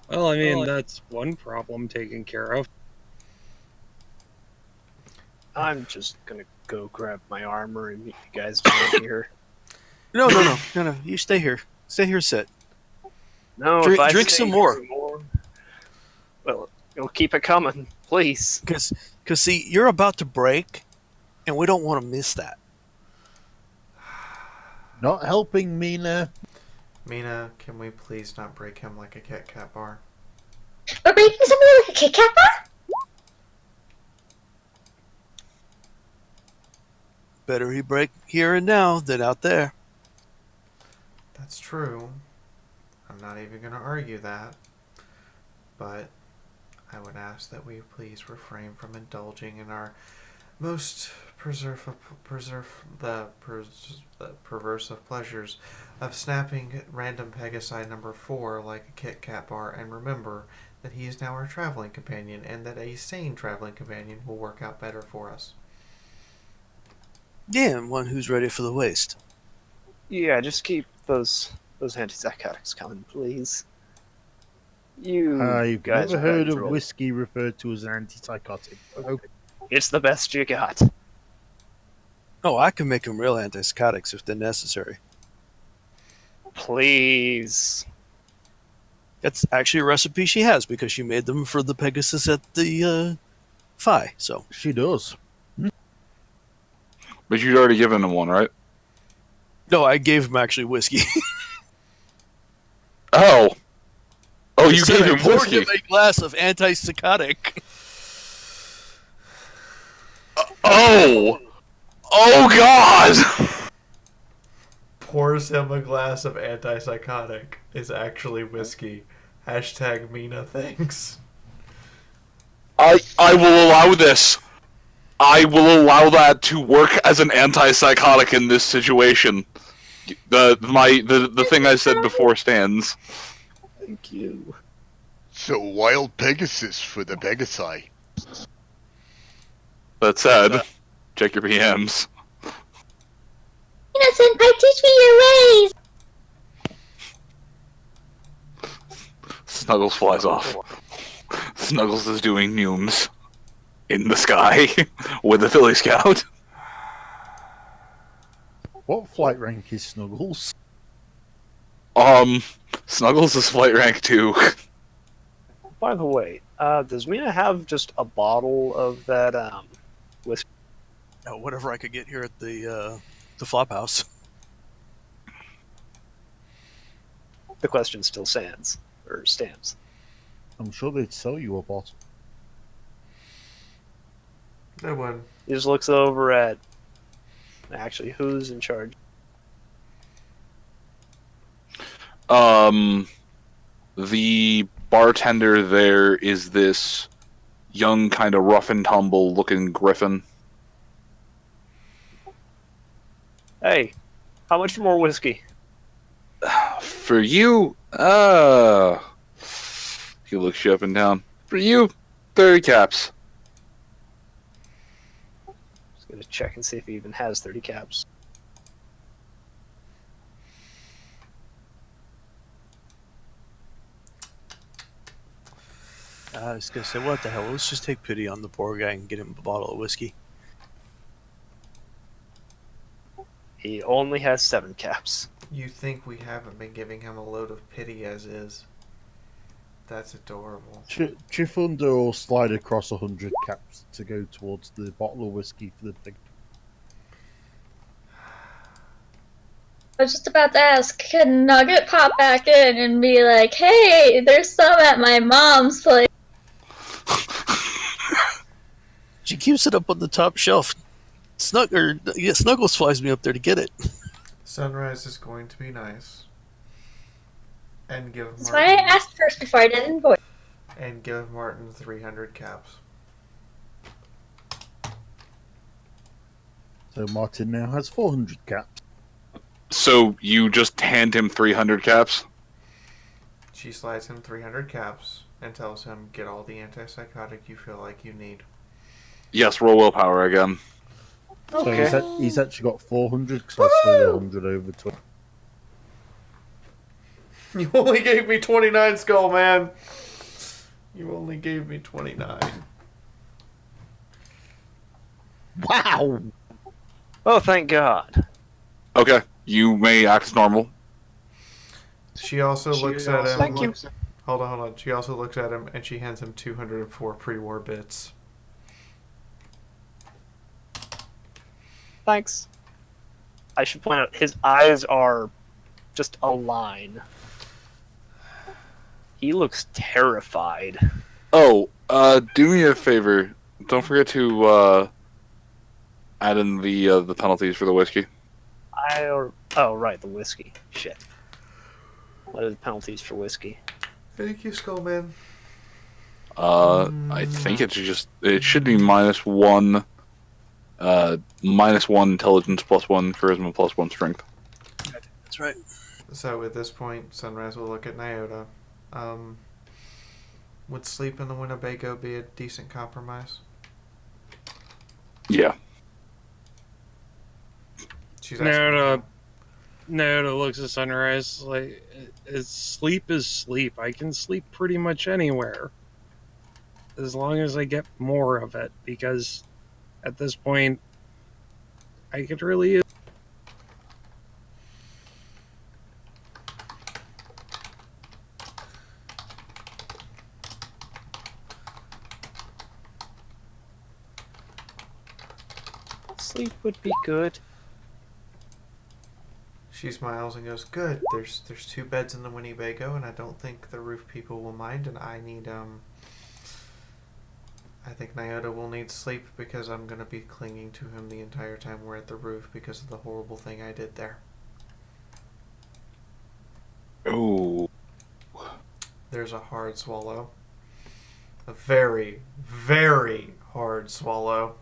[SPEAKER 7] Well, I mean, that's one problem taken care of.
[SPEAKER 5] I'm just gonna go grab my armor and meet you guys down here.
[SPEAKER 8] No. You stay here. Stay here, sit.
[SPEAKER 5] No,
[SPEAKER 8] Drink-
[SPEAKER 5] if I
[SPEAKER 8] drink
[SPEAKER 5] stay
[SPEAKER 8] some
[SPEAKER 5] here
[SPEAKER 8] more.
[SPEAKER 5] Well, you'll keep it coming, please.
[SPEAKER 8] Because see, you're about to break, and we don't want to miss that.
[SPEAKER 6] Not helping, Mina.
[SPEAKER 1] Mina, can we please not break him like a Kit Kat bar?
[SPEAKER 10] We're breaking something like a Kit Kat bar?
[SPEAKER 8] Better he break here and now than out there.
[SPEAKER 1] That's true. I'm not even going to argue that. But I would ask that we please refrain from indulging in our most perverse of pleasures of snapping random Pegasi number 4 like a Kit Kat bar, and remember that he is now our traveling companion, and that a sane traveling companion will work out better for us.
[SPEAKER 8] Yeah, and one who's ready for the waste.
[SPEAKER 5] Yeah, just keep those antipsychotics coming, please. You
[SPEAKER 6] I've
[SPEAKER 5] guys
[SPEAKER 6] never
[SPEAKER 5] are
[SPEAKER 6] heard of
[SPEAKER 5] control.
[SPEAKER 6] whiskey referred to as an antipsychotic. Okay.
[SPEAKER 5] It's the best you got.
[SPEAKER 8] Oh, I can make them real antipsychotics if they're necessary.
[SPEAKER 5] Please.
[SPEAKER 8] That's actually a recipe she has because she made them for the Pegasus at the Phi. So
[SPEAKER 6] She does.
[SPEAKER 3] But you'd already given him one, right?
[SPEAKER 8] no, I gave him actually whiskey.
[SPEAKER 3] Oh, you
[SPEAKER 8] Instead,
[SPEAKER 3] gave
[SPEAKER 8] I
[SPEAKER 3] him
[SPEAKER 8] poured
[SPEAKER 3] whiskey.
[SPEAKER 8] him a glass of antipsychotic.
[SPEAKER 3] Oh God!
[SPEAKER 1] Pours him a glass of antipsychotic is actually whiskey. Hashtag Mina thanks.
[SPEAKER 3] I will allow this. I will allow that to work as an antipsychotic in this situation. The thing I said before stands.
[SPEAKER 5] Thank you.
[SPEAKER 2] So wild Pegasus for the Pegasi.
[SPEAKER 3] That said, check your PMs.
[SPEAKER 10] Innocent, teach me your ways!
[SPEAKER 3] Snuggles flies off. Snuggles is doing nooms in the sky with a Philly Scout.
[SPEAKER 6] What flight rank is Snuggles?
[SPEAKER 3] Snuggles is flight rank 2.
[SPEAKER 5] By the way, does Mina have just a bottle of that whiskey?
[SPEAKER 8] Whatever I could get here at the flop house.
[SPEAKER 5] The question still stands.
[SPEAKER 6] I'm sure they'd sell you a bottle.
[SPEAKER 1] No one.
[SPEAKER 5] He just looks over at... Actually, who's in charge?
[SPEAKER 3] The bartender there is this young, kind of rough and tumble looking griffin.
[SPEAKER 5] Hey, how much more whiskey?
[SPEAKER 3] For you, he looks you up and down. For you, 30 caps.
[SPEAKER 5] Just gonna check and see if he even has 30 caps.
[SPEAKER 8] I was gonna say, what the hell? Let's just take pity on the poor guy and get him a bottle of whiskey.
[SPEAKER 5] He only has 7 caps.
[SPEAKER 1] You think we haven't been giving him a load of pity as is? That's adorable.
[SPEAKER 6] Chip under or slide across 100 caps to go towards the bottle of whiskey for the big.
[SPEAKER 4] I was just about to ask, can Nugget pop back in and be like, hey, there's some at my mom's place?
[SPEAKER 8] She keeps it up on the top shelf. Snuggles flies me up there to get it.
[SPEAKER 1] Sunrise is going to be nice. And give
[SPEAKER 4] That's why I
[SPEAKER 1] Martin,
[SPEAKER 4] asked first before I did invoice.
[SPEAKER 1] and give Martin 300 caps.
[SPEAKER 6] So Martin now has 400 caps.
[SPEAKER 3] So you just hand him 300 caps?
[SPEAKER 1] She slides him 300 caps and tells him, get all the antipsychotic you feel like you need.
[SPEAKER 3] Yes, roll willpower again.
[SPEAKER 6] So
[SPEAKER 5] Okay.
[SPEAKER 6] he's actually got 400 because I slid 100 over 20.
[SPEAKER 1] You only gave me 29, Skull Man. You only gave me 29.
[SPEAKER 6] Wow!
[SPEAKER 5] Oh, thank God.
[SPEAKER 3] Okay, you may act as normal.
[SPEAKER 1] She also looks at him.
[SPEAKER 5] Thank you.
[SPEAKER 1] Hold on. She also looks at him and she hands him 204 pre-war bits.
[SPEAKER 5] Thanks. I should point out his eyes are just a line. He looks terrified.
[SPEAKER 3] Oh, do me a favor. Don't forget to add in the penalties for the whiskey.
[SPEAKER 5] Oh, right, the whiskey. Shit. What are the penalties for whiskey?
[SPEAKER 1] Thank you, Skullman.
[SPEAKER 3] I think it should be -1, -1 intelligence, +1 charisma, +1 strength.
[SPEAKER 8] That's right.
[SPEAKER 1] So at this point, Sunrise will look at Nyota. Would sleep in the Winnebago be a decent compromise?
[SPEAKER 3] Yeah.
[SPEAKER 1] She's asking.
[SPEAKER 7] Naoto looks at Sunrise like, sleep is sleep. I can sleep pretty much anywhere. As long as I get more of it, because at this point, I could really use.
[SPEAKER 5] Sleep would be good.
[SPEAKER 1] She smiles and goes, "Good. There's 2 beds in the Winnebago, and I don't think the roof people will mind. And I need I think Nyota will need sleep because I'm gonna be clinging to him the entire time we're at the roof because of the horrible thing I did there."
[SPEAKER 3] Oh.
[SPEAKER 1] There's a hard swallow. A very, very hard swallow.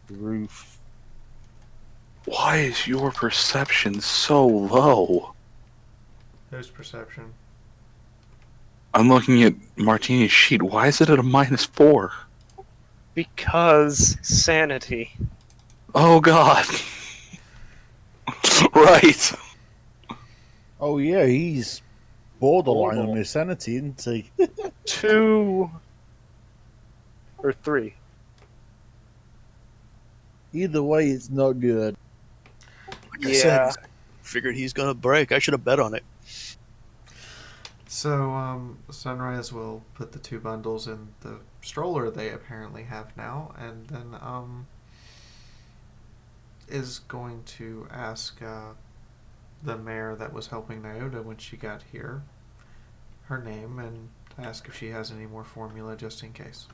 [SPEAKER 6] Roof.
[SPEAKER 3] Why is your perception so low?
[SPEAKER 1] There's perception.
[SPEAKER 3] I'm looking at Martini's sheet. Why is it at a -4?
[SPEAKER 5] Because sanity.
[SPEAKER 3] Oh God. Right.
[SPEAKER 6] Oh yeah, he's borderline on his sanity, isn't he?
[SPEAKER 5] 2 or 3.
[SPEAKER 6] Either way, it's not good.
[SPEAKER 8] Like I said, figured he's gonna break. I should have bet on it.
[SPEAKER 1] So, Sunrise will put the 2 bundles in the stroller they apparently have now, and then, is going to ask, the mare that was helping Nyota when she got here her name and ask if she has any more formula just in case.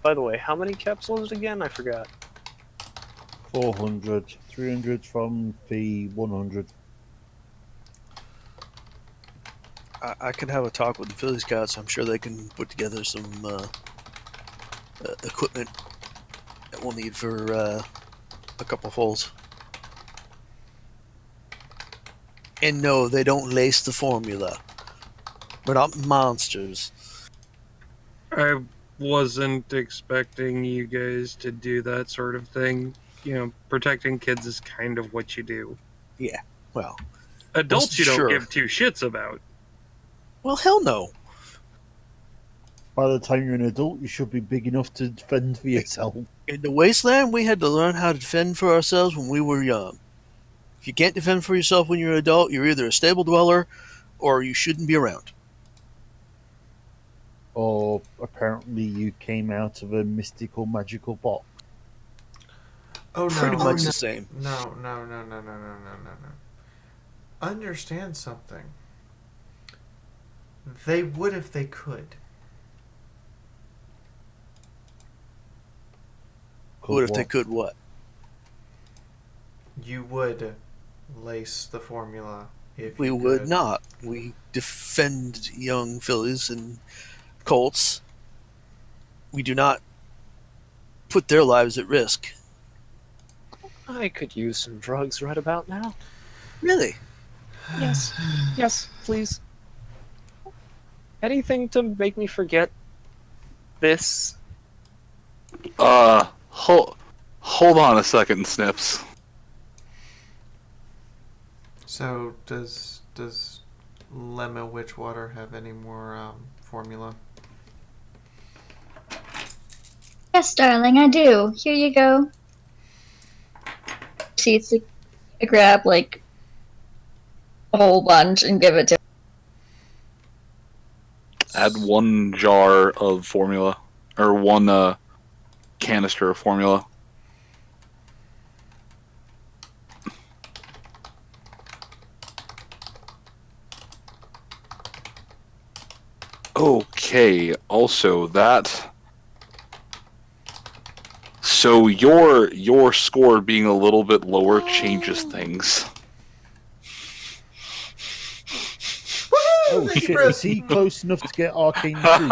[SPEAKER 5] By the way, how many capsules again? I forgot.
[SPEAKER 6] 400. 300 from the 100.
[SPEAKER 8] I can have a talk with the Philly Scouts. I'm sure they can put together some equipment that we'll need for a couple holes. And no, they don't lace the formula. We're not monsters.
[SPEAKER 7] I wasn't expecting you guys to do that sort of thing. You know, protecting kids is kind of what you do.
[SPEAKER 8] Yeah, well,
[SPEAKER 7] adults you don't
[SPEAKER 8] sure.
[SPEAKER 7] give 2 shits about.
[SPEAKER 8] Well, hell no.
[SPEAKER 6] By the time you're an adult, you should be big enough to defend for yourself.
[SPEAKER 8] In the wasteland, we had to learn how to defend for ourselves when we were young. If you can't defend for yourself when you're an adult, you're either a stable dweller or you shouldn't be around.
[SPEAKER 6] Or apparently you came out of a mystical, magical box.
[SPEAKER 1] Oh, no.
[SPEAKER 8] Pretty much the same.
[SPEAKER 1] No. Understand something. They would if they could.
[SPEAKER 8] What if they could what?
[SPEAKER 1] You would lace the formula if
[SPEAKER 8] We
[SPEAKER 1] you
[SPEAKER 8] would
[SPEAKER 1] could.
[SPEAKER 8] not. We defend young fillies and colts. We do not put their lives at risk.
[SPEAKER 5] I could use some drugs right about now.
[SPEAKER 8] Really?
[SPEAKER 5] Yes. Yes, please. Anything to make me forget this?
[SPEAKER 3] Hold on a second, Snips.
[SPEAKER 1] So does Lemma Witchwater have any more formula?
[SPEAKER 4] Yes, darling, I do. Here you go. Proceeds to grab like a whole bunch and give it to.
[SPEAKER 3] Add 1 jar of formula, or 1 canister of formula. Okay, also that. So your score being a little bit lower changes things.
[SPEAKER 6] Oh
[SPEAKER 1] Thank you,
[SPEAKER 6] shit,
[SPEAKER 1] Chris.
[SPEAKER 6] is he close enough to get arcane food?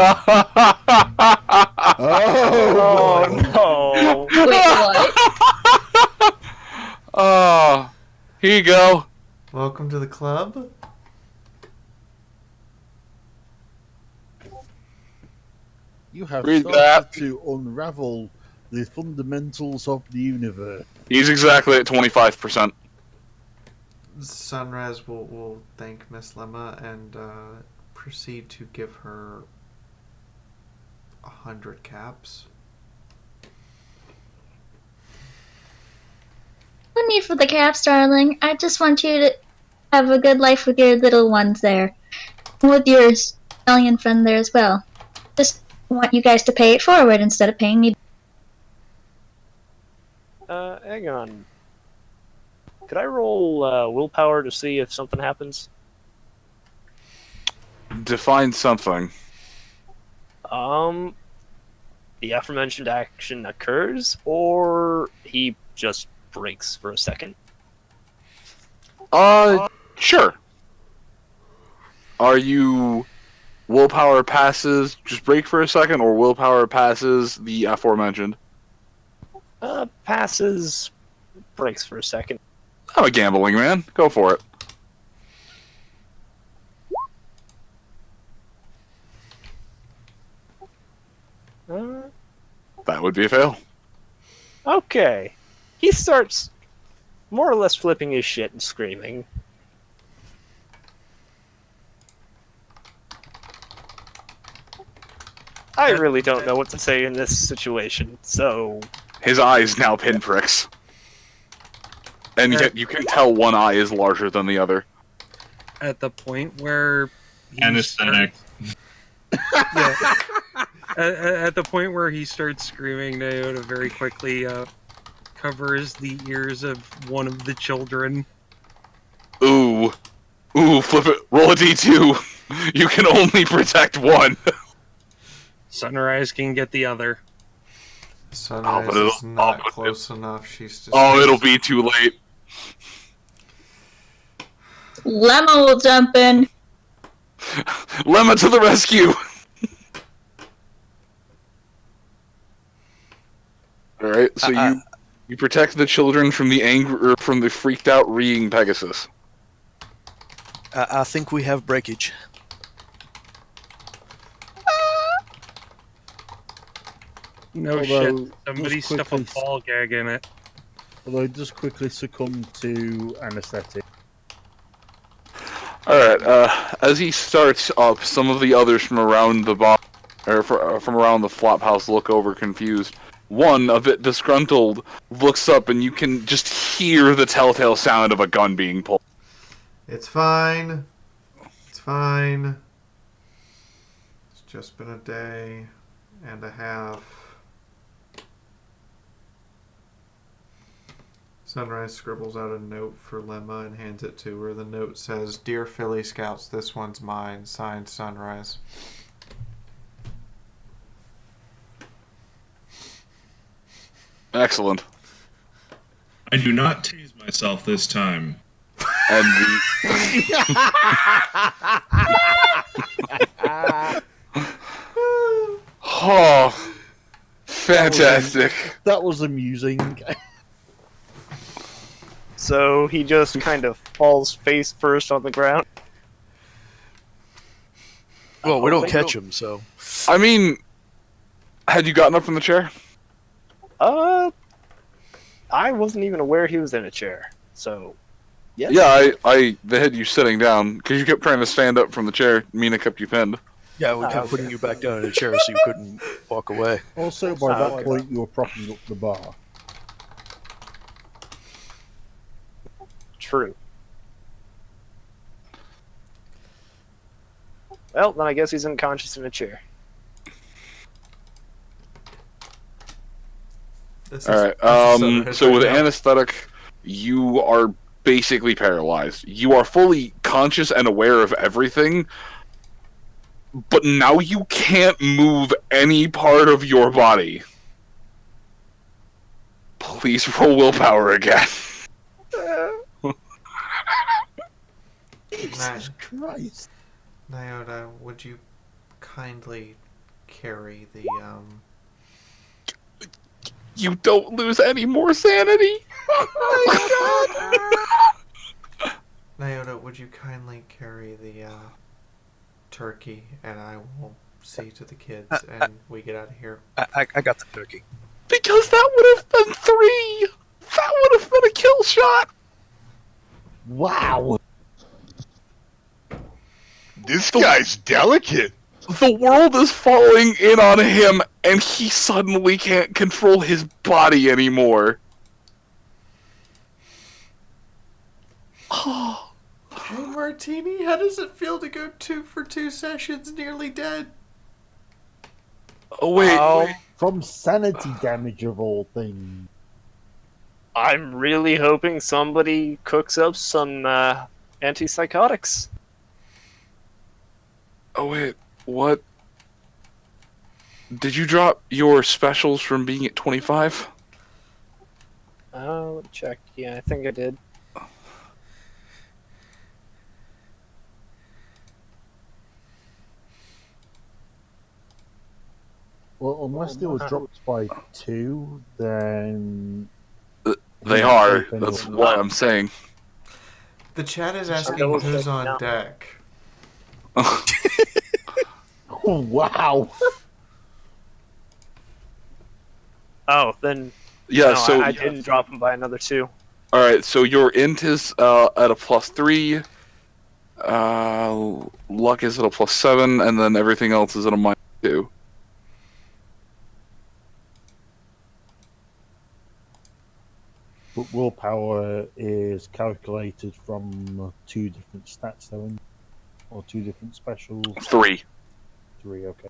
[SPEAKER 5] Oh
[SPEAKER 6] boy.
[SPEAKER 5] no!
[SPEAKER 4] Wait, what?
[SPEAKER 3] Oh, here you go.
[SPEAKER 1] Welcome to the club.
[SPEAKER 6] You have
[SPEAKER 3] Read
[SPEAKER 6] started
[SPEAKER 3] that.
[SPEAKER 6] to unravel the fundamentals of the universe.
[SPEAKER 3] He's exactly at 25%.
[SPEAKER 1] Sunrise will thank Miss Lemma and proceed to give her 100 caps.
[SPEAKER 4] No need for the caps, darling. I just want you to have a good life with your little ones there. With your stallion friend there as well. Just want you guys to pay it forward instead of paying me.
[SPEAKER 5] Hang on. Could I roll willpower to see if something happens?
[SPEAKER 3] Define something.
[SPEAKER 5] The aforementioned action occurs, or he just breaks for a second.
[SPEAKER 3] Sure. Are you willpower passes, just break for a second, or willpower passes the aforementioned?
[SPEAKER 5] Passes, breaks for a second.
[SPEAKER 3] I'm a gambling man. Go for it. That would be a fail.
[SPEAKER 5] Okay. He starts more or less flipping his shit and screaming. I really don't know what to say in this situation, so...
[SPEAKER 3] His eyes now pinpricks. And yet you can tell one eye is larger than the other.
[SPEAKER 7] At the point where
[SPEAKER 9] Anesthetic.
[SPEAKER 7] Yeah. At the point where he starts screaming, Naota very quickly covers the ears of one of the children.
[SPEAKER 3] Ooh. Ooh, flip it. Roll a d2. You can only protect one.
[SPEAKER 7] Sunrise can get the other.
[SPEAKER 1] Sunrise
[SPEAKER 3] but
[SPEAKER 1] is not close enough. She's just.
[SPEAKER 3] Oh, it'll be too late.
[SPEAKER 4] Lemma will jump in.
[SPEAKER 3] Lemma to the rescue! Alright, so you protect the children from the anger, or from the freaked out reeing Pegasus.
[SPEAKER 8] I think we have breakage.
[SPEAKER 7] No
[SPEAKER 6] Although,
[SPEAKER 7] shit. Somebody
[SPEAKER 6] just
[SPEAKER 7] stuff a
[SPEAKER 6] quickly-
[SPEAKER 7] ball gag in it.
[SPEAKER 6] Although it does quickly succumb to anesthetic.
[SPEAKER 3] Alright, as he starts up, some of the others from around the from around the flop house look over confused. One, a bit disgruntled, looks up and you can just hear the telltale sound of a gun being pulled.
[SPEAKER 1] It's fine. It's fine. It's just been a day and a half. Sunrise scribbles out a note for Lemma and hands it to her. The note says, "Dear Philly Scouts, this one's mine. Signed, Sunrise."
[SPEAKER 3] Excellent.
[SPEAKER 9] I do not tase myself this time.
[SPEAKER 3] And oh, Fantastic.
[SPEAKER 6] That was amusing.
[SPEAKER 5] So he just kind of falls face first on the ground.
[SPEAKER 8] Well, we don't catch him, so.
[SPEAKER 3] I mean, had you gotten up from the chair?
[SPEAKER 5] I wasn't even aware he was in a chair. So, yes.
[SPEAKER 3] Yeah, they had you sitting down because you kept trying to stand up from the chair. Mina kept you pinned.
[SPEAKER 8] Yeah, we kept putting you back down in a chair so you couldn't walk away.
[SPEAKER 6] Also, by that point, you were propping up the bar.
[SPEAKER 5] True. Well, then I guess he's unconscious in a chair.
[SPEAKER 3] Alright, so with anesthetic, you are basically paralyzed. You are fully conscious and aware of everything, but now you can't move any part of your body. Please roll willpower again.
[SPEAKER 6] Jesus Christ.
[SPEAKER 1] Nyota, would you kindly carry the,
[SPEAKER 3] You don't lose any more sanity.
[SPEAKER 1] Nyota, would you kindly carry the, turkey, and I will see to the kids, and we get out of here.
[SPEAKER 8] I got the turkey.
[SPEAKER 3] Because that would have been 3! That would have been a kill shot!
[SPEAKER 6] Wow.
[SPEAKER 2] This guy's delicate.
[SPEAKER 3] The world is falling in on him, and he suddenly can't control his body anymore.
[SPEAKER 1] Hey, Martini, how does it feel to go 2 for 2 sessions nearly dead?
[SPEAKER 3] Oh, wait.
[SPEAKER 6] From sanity damage of all things.
[SPEAKER 5] I'm really hoping somebody cooks up some antipsychotics.
[SPEAKER 3] Oh, wait. What? Did you drop your specials from being at 25?
[SPEAKER 5] Let me check. Yeah, I think I did.
[SPEAKER 6] Well, unless they were dropped by 2, then...
[SPEAKER 3] They are. That's what I'm saying.
[SPEAKER 1] The chat is asking who's on deck.
[SPEAKER 6] Oh, wow.
[SPEAKER 5] Oh, then...
[SPEAKER 3] Yeah,
[SPEAKER 5] no,
[SPEAKER 3] so...
[SPEAKER 5] I didn't drop him by another 2.
[SPEAKER 3] Alright, so your int is at a +3, luck is at a +7, and then everything else is at a -2.
[SPEAKER 6] But willpower is calculated from 2 different stats, though, or 2 different specials.
[SPEAKER 3] 3.
[SPEAKER 6] 3, okay.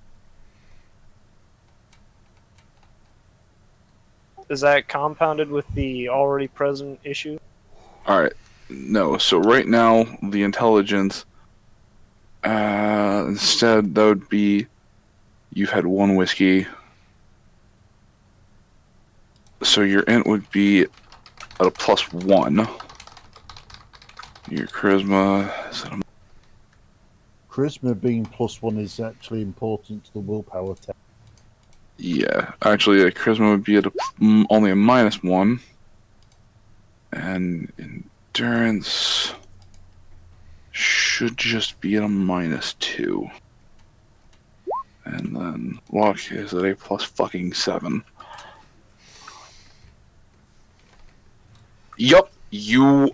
[SPEAKER 5] Is that compounded with the already present issue?
[SPEAKER 3] Alright, no, so right now, the intelligence, instead, that would be, you've had 1 whiskey, so your int would be at a +1. Your charisma is at a...
[SPEAKER 6] Charisma being +1 is actually important to the willpower test.
[SPEAKER 3] Yeah, actually, charisma would be at only a -1. And endurance should just be at a -2. And then luck is at a +7. Yup, your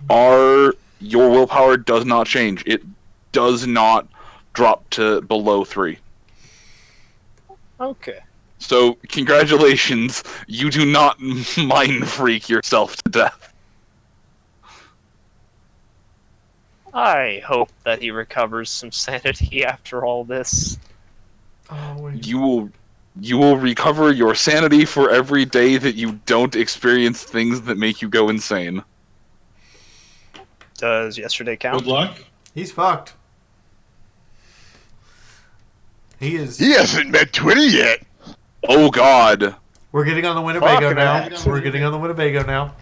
[SPEAKER 3] willpower does not change. It does not drop to below 3.
[SPEAKER 5] Okay.
[SPEAKER 3] So, congratulations, you do not mind freak yourself to death.
[SPEAKER 5] I hope that he recovers some sanity after all this.
[SPEAKER 1] Oh,
[SPEAKER 3] You will recover your sanity for every day that you don't experience things that make you go insane.
[SPEAKER 5] Does yesterday count?
[SPEAKER 9] Good luck.
[SPEAKER 1] he's fucked. He is.
[SPEAKER 2] He hasn't met Twitter yet.
[SPEAKER 3] Oh god.
[SPEAKER 1] We're getting on the Winnebago
[SPEAKER 5] Fucking
[SPEAKER 1] now.
[SPEAKER 5] hell.
[SPEAKER 1] We're getting on the Winnebago now.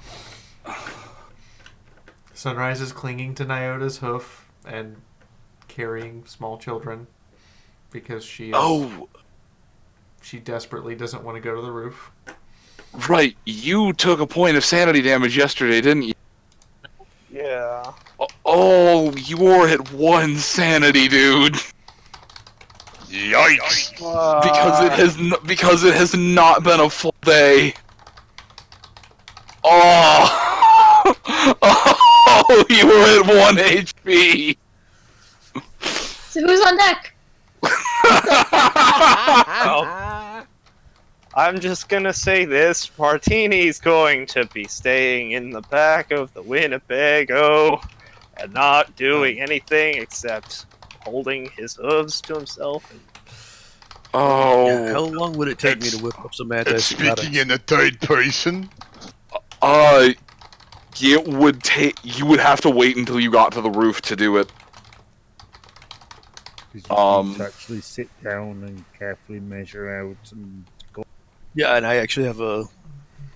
[SPEAKER 1] Sunrise is clinging to Nyota's hoof and carrying small children because she is
[SPEAKER 3] Oh,
[SPEAKER 1] She desperately doesn't want to go to the roof.
[SPEAKER 3] Right, you took a point of sanity damage yesterday, didn't you?
[SPEAKER 5] Yeah.
[SPEAKER 3] Oh, you were at 1 sanity, dude. Yikes! Because it has not been a full day. Oh, oh, you were at 1 HP.
[SPEAKER 4] So who's on deck?
[SPEAKER 5] I'm just gonna say this: Martini's going to be staying in the back of the Winnebago and not doing anything except holding his hooves to himself. And
[SPEAKER 3] Oh,
[SPEAKER 8] Yeah, how long would it take me to whip up some
[SPEAKER 2] It's speaking
[SPEAKER 8] antipsychotics?
[SPEAKER 2] in the third person.
[SPEAKER 3] it would take. You would have to wait until you got to the roof to do it.
[SPEAKER 6] Because you need to actually sit down and carefully measure out and go.
[SPEAKER 8] Yeah, and I actually have a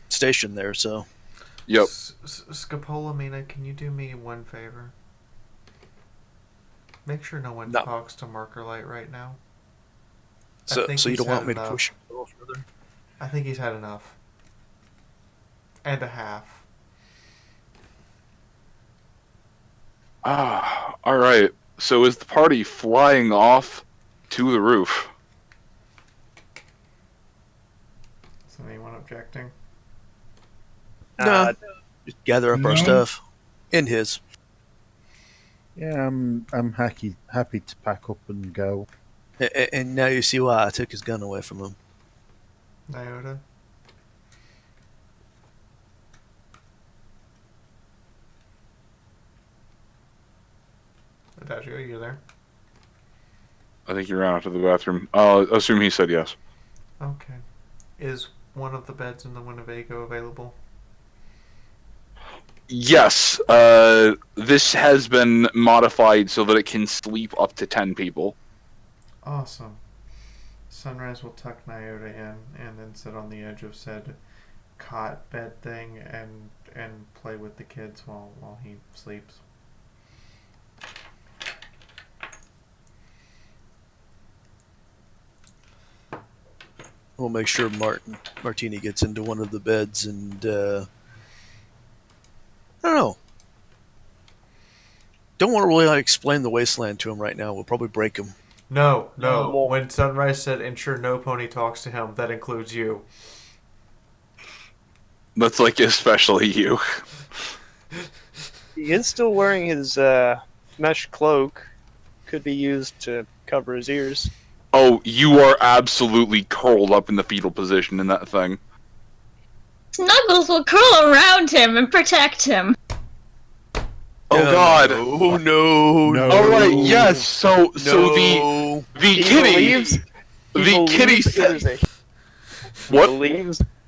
[SPEAKER 8] station there, so
[SPEAKER 3] Yep.
[SPEAKER 1] Scopolamina, can you do me one favor? Make sure no one
[SPEAKER 8] No.
[SPEAKER 1] talks to Marker Light right now.
[SPEAKER 8] so
[SPEAKER 1] think
[SPEAKER 8] you
[SPEAKER 1] he's
[SPEAKER 8] don't want
[SPEAKER 1] had
[SPEAKER 8] me to
[SPEAKER 1] enough.
[SPEAKER 8] push it a little further.
[SPEAKER 1] I think he's had enough. And a half.
[SPEAKER 3] Alright. So is the party flying off to the roof?
[SPEAKER 1] Is anyone objecting?
[SPEAKER 8] No, just gather up our
[SPEAKER 9] No.
[SPEAKER 8] stuff in his.
[SPEAKER 6] Yeah, I'm happy to pack up and go.
[SPEAKER 8] And now you see why I took his gun away from him.
[SPEAKER 1] Nyota? Adagio, you there?
[SPEAKER 3] I think you ran out to the bathroom. I'll assume he said yes.
[SPEAKER 1] Okay. Is one of the beds in the Winnebago available?
[SPEAKER 3] Yes. This has been modified so that it can sleep up to 10 people.
[SPEAKER 1] Awesome. Sunrise will tuck Nyota in and then sit on the edge of said cot bed thing and play with the kids while he sleeps.
[SPEAKER 8] We'll make sure Martini gets into one of the beds, and I don't know. Don't want to really explain the wasteland to him right now. We'll probably break him.
[SPEAKER 1] No.
[SPEAKER 5] No.
[SPEAKER 1] When Sunrise said ensure no pony talks to him, that includes you.
[SPEAKER 3] That's like especially you.
[SPEAKER 5] he is still wearing his mesh cloak. Could be used to cover his ears.
[SPEAKER 3] Oh, you are absolutely curled up in the fetal position in that thing.
[SPEAKER 4] Snuggles will curl around him and protect him.
[SPEAKER 3] Oh God!
[SPEAKER 8] Oh no!
[SPEAKER 6] No.
[SPEAKER 3] All right, yes. So
[SPEAKER 8] No.
[SPEAKER 3] the kitty, the kitty said, what?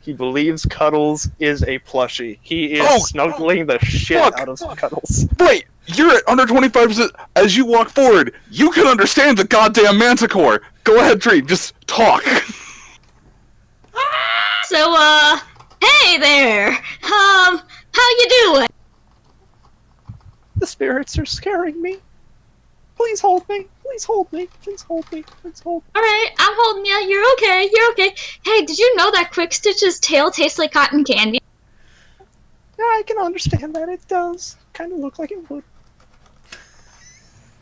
[SPEAKER 5] He believes Cuddles is a plushie. He is
[SPEAKER 3] Oh,
[SPEAKER 5] snuggling the shit
[SPEAKER 3] fuck.
[SPEAKER 5] out of Cuddles.
[SPEAKER 3] Wait, you're at under 25%. As you walk forward, you can understand the goddamn manticore. Go ahead, Tree. Just talk.
[SPEAKER 4] So, hey there. How you doing?
[SPEAKER 5] The spirits are scaring me. Please hold me. Please hold me. Please hold me. Please hold me.
[SPEAKER 4] Alright, I'm holding you. You're okay. You're okay. Hey, did you know that Quick Stitch's tail tastes like cotton candy?
[SPEAKER 5] Yeah, I can understand that. It does. Kind of look like it would.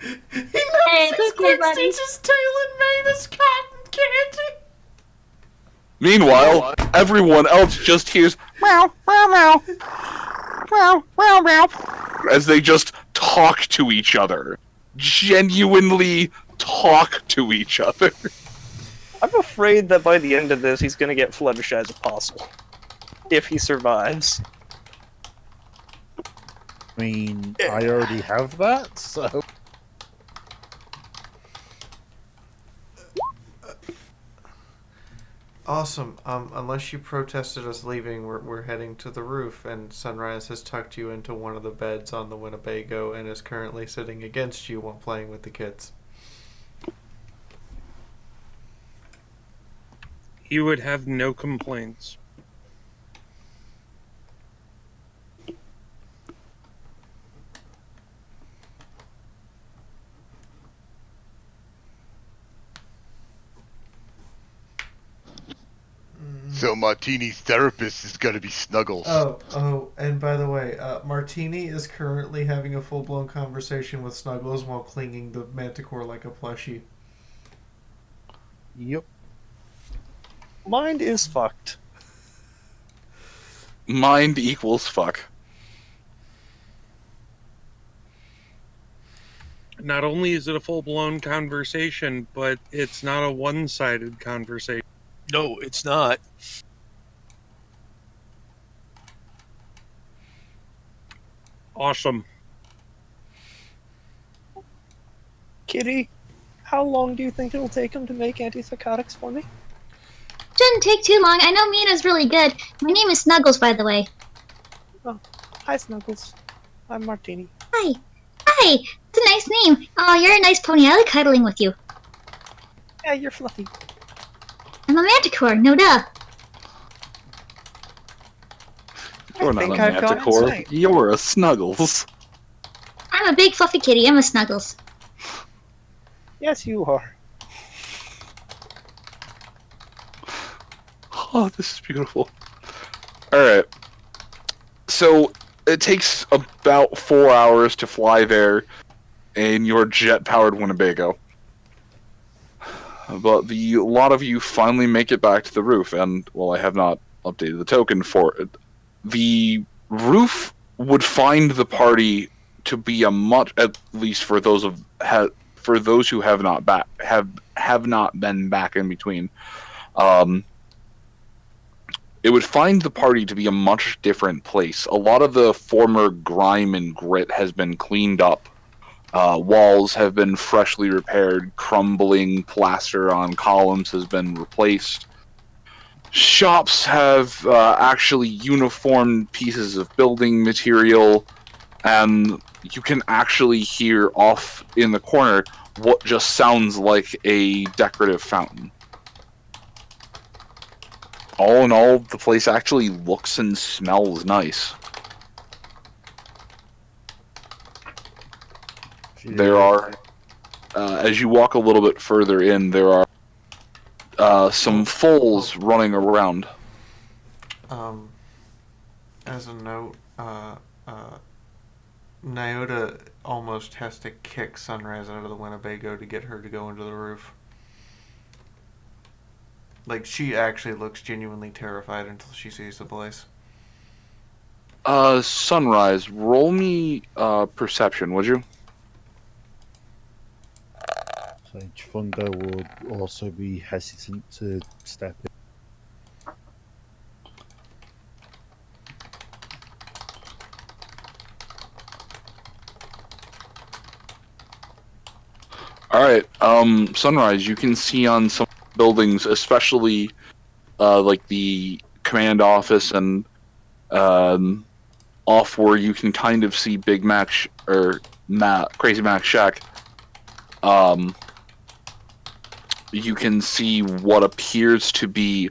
[SPEAKER 4] Hey, it's okay, buddy.
[SPEAKER 3] Meanwhile, everyone else just hears meow, meow, meow, meow, meow, meow, as they just talk to each other. Genuinely talk to each other.
[SPEAKER 5] I'm afraid that by the end of this, he's gonna get Flemish as Apostle. If he survives.
[SPEAKER 6] I mean, I already have that, so.
[SPEAKER 1] Awesome. Unless you protested us leaving, we're heading to the roof, and Sunrise has tucked you into one of the beds on the Winnebago and is currently sitting against you while playing with the kids.
[SPEAKER 7] He would have no complaints.
[SPEAKER 2] So Martini's therapist is gonna be Snuggles.
[SPEAKER 1] Oh, and by the way, Martini is currently having a full-blown conversation with Snuggles while clinging the Manticore like a plushie.
[SPEAKER 6] Yep.
[SPEAKER 5] Mind is fucked.
[SPEAKER 3] Mind equals fuck.
[SPEAKER 7] Not only is it a full-blown conversation, but it's not a one-sided conversation.
[SPEAKER 8] No, it's not.
[SPEAKER 7] Awesome.
[SPEAKER 5] Kitty, how long do you think it'll take him to make antipsychotics for me?
[SPEAKER 10] Shouldn't take too long. I know Mina's really good. My name is Snuggles, by the way.
[SPEAKER 5] Hi, Snuggles. I'm Martini.
[SPEAKER 10] Hi. Hi. It's a nice name. Oh, you're a nice pony. I like cuddling with you.
[SPEAKER 5] Yeah, you're fluffy.
[SPEAKER 10] I'm a manticore, no duh.
[SPEAKER 3] You're not a
[SPEAKER 5] think I've got
[SPEAKER 3] Manticore.
[SPEAKER 5] insight.
[SPEAKER 3] You're a Snuggles.
[SPEAKER 10] I'm a big fluffy kitty. I'm a Snuggles.
[SPEAKER 5] Yes, you are.
[SPEAKER 3] Oh, this is beautiful. Alright. So, it takes about 4 hours to fly there in your jet-powered Winnebago. But a lot of you finally make it back to the roof, and, well, I have not updated the token for it. The roof would find the party to be a much, at least for those who have not been back in between. It would find the party to be a much different place. A lot of the former grime and grit has been cleaned up. Walls have been freshly repaired. Crumbling plaster on columns has been replaced. Shops have actually uniformed pieces of building material, and you can actually hear off in the corner what just sounds like a decorative fountain. All in all, the place actually looks and smells nice. There are, as you walk a little bit further in, there are some foals running around.
[SPEAKER 1] As a note, Nyota almost has to kick Sunrise out of the Winnebago to get her to go into the roof. Like, she actually looks genuinely terrified until she sees the place.
[SPEAKER 3] Sunrise, roll me perception, would you?
[SPEAKER 6] Sage Thunder would also be hesitant to step in.
[SPEAKER 3] Alright, Sunrise, you can see on some buildings, especially like the command office and off where you can kind of see Big Mac Crazy Mac Shack. You can see what appears to be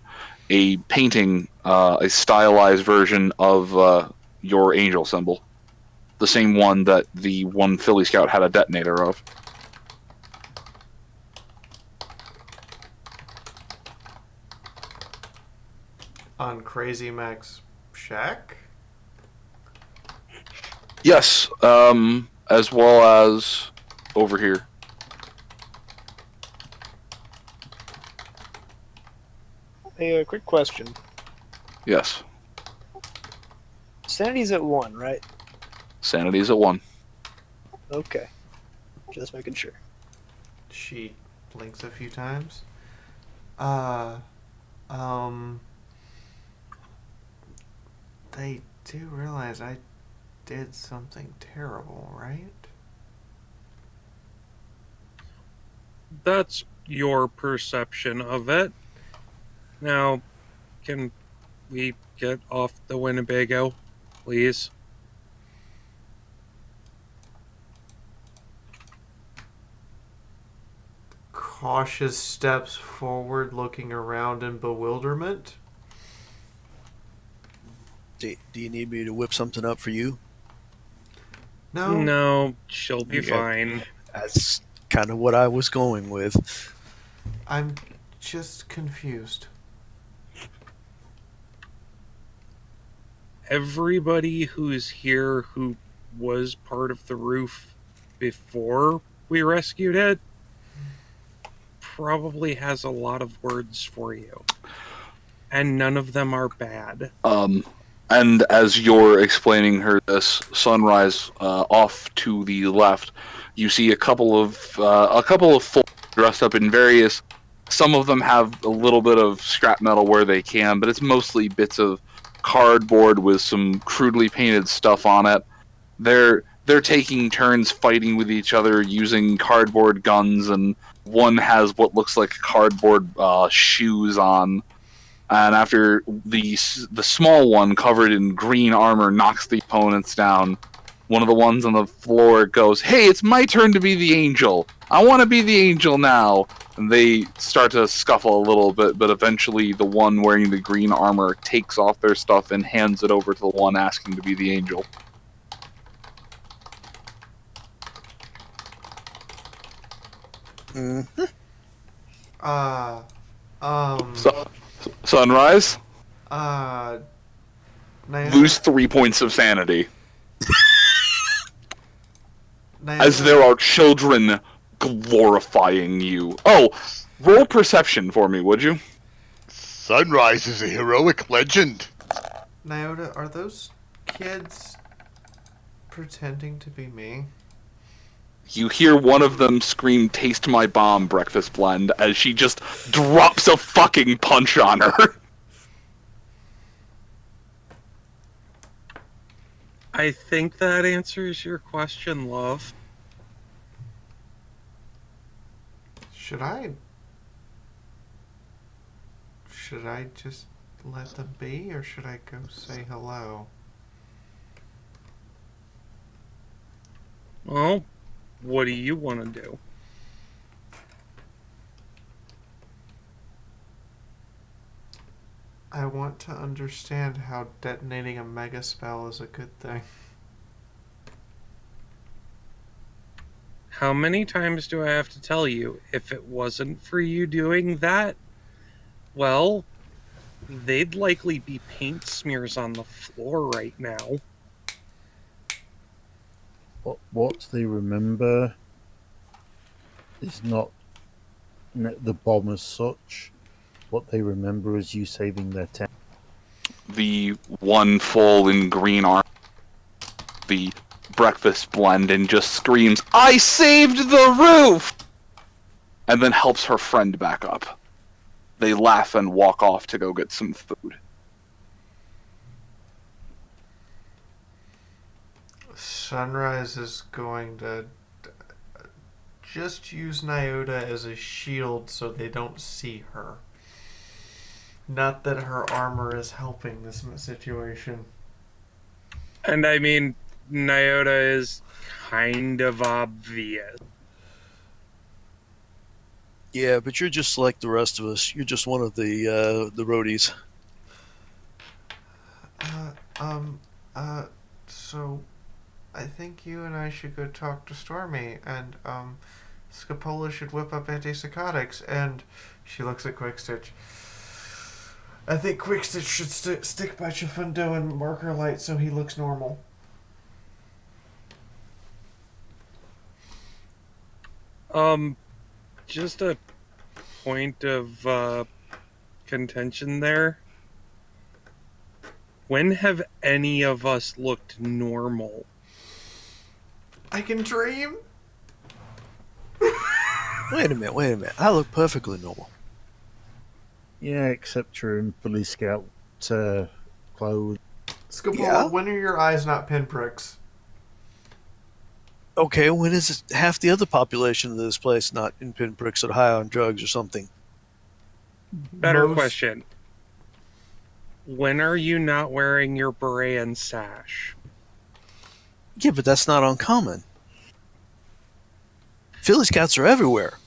[SPEAKER 3] a painting, a stylized version of your angel symbol. The same one that the one Philly Scout had a detonator of.
[SPEAKER 1] On Crazy Mac's shack?
[SPEAKER 3] Yes, as well as over here.
[SPEAKER 5] Hey, quick question.
[SPEAKER 3] Yes.
[SPEAKER 5] Sanity's at 1, right?
[SPEAKER 3] Sanity's at 1.
[SPEAKER 5] Okay. Just making sure.
[SPEAKER 1] She blinks a few times. They do realize I did something terrible, right?
[SPEAKER 7] That's your perception of it. Now, can we get off the Winnebago, please?
[SPEAKER 1] Cautious steps forward, looking around in bewilderment.
[SPEAKER 8] Do you need me to whip something up for you?
[SPEAKER 1] No.
[SPEAKER 7] No, she'll be
[SPEAKER 8] Yeah.
[SPEAKER 7] fine.
[SPEAKER 8] That's kind of what I was going with.
[SPEAKER 1] I'm just confused.
[SPEAKER 7] everybody who's here who was part of the roof before we rescued it probably has a lot of words for you. And none of them are bad.
[SPEAKER 3] And as you're explaining her this, Sunrise, off to the left, you see a couple of folks dressed up in various. Some of them have a little bit of scrap metal where they can, but it's mostly bits of cardboard with some crudely painted stuff on it. They're taking turns fighting with each other using cardboard guns, and one has what looks like cardboard shoes on. And after the small one covered in green armor knocks the opponents down, one of the ones on the floor goes, "Hey, it's my turn to be the angel. I want to be the angel now." And they start to scuffle a little bit, but eventually the one wearing the green armor takes off their stuff and hands it over to the one asking to be the angel.
[SPEAKER 8] Mm-hmm.
[SPEAKER 3] Sunrise,
[SPEAKER 1] Naoda,
[SPEAKER 3] lose 3 points of sanity. As
[SPEAKER 1] Naoda,
[SPEAKER 3] there are children glorifying you. Oh, roll perception for me, would you?
[SPEAKER 2] Sunrise is a heroic legend.
[SPEAKER 1] Naoda, are those kids pretending to be me?
[SPEAKER 3] You hear one of them scream, "Taste my bomb, breakfast blend," as she just drops a fucking punch on her.
[SPEAKER 7] I think that answers your question, love.
[SPEAKER 1] Should I just let them be, or should I go say hello?
[SPEAKER 7] Well, what do you want to do?
[SPEAKER 1] I want to understand how detonating a mega spell is a good thing.
[SPEAKER 7] How many times do I have to tell you, if it wasn't for you doing that, well, they'd likely be paint smears on the floor right now.
[SPEAKER 6] What they remember is not the bomb as such. What they remember is you saving their town.
[SPEAKER 3] The one full in green armor, the breakfast blend, and just screams, "I saved the roof!" and then helps her friend back up. They laugh and walk off to go get some food.
[SPEAKER 1] Sunrise is going to just use Naoda as a shield so they don't see her. Not that her armor is helping this situation.
[SPEAKER 7] And I mean, Naoda is kind of obvious.
[SPEAKER 8] Yeah, but you're just like the rest of us. You're just one of the roadies.
[SPEAKER 1] So I think you and I should go talk to Stormy, and Scapola should whip up antipsychotics, and she looks at Quickstitch. I think Quickstitch should stick by Chifundo and marker light so he looks normal.
[SPEAKER 7] Just a point of contention there. When have any of us looked normal?
[SPEAKER 1] I can dream?
[SPEAKER 8] Wait a minute. I look perfectly normal.
[SPEAKER 6] Yeah, except you're in Philly Scout clothes.
[SPEAKER 1] Scapola,
[SPEAKER 8] Yeah?
[SPEAKER 1] when are your eyes not pinpricks?
[SPEAKER 8] Okay, when is half the other population of this place not in pinpricks or high on drugs or something?
[SPEAKER 7] Better
[SPEAKER 1] Most-
[SPEAKER 7] question. When are you not wearing your beret and sash?
[SPEAKER 8] Yeah, but that's not uncommon. Philly Scouts are everywhere.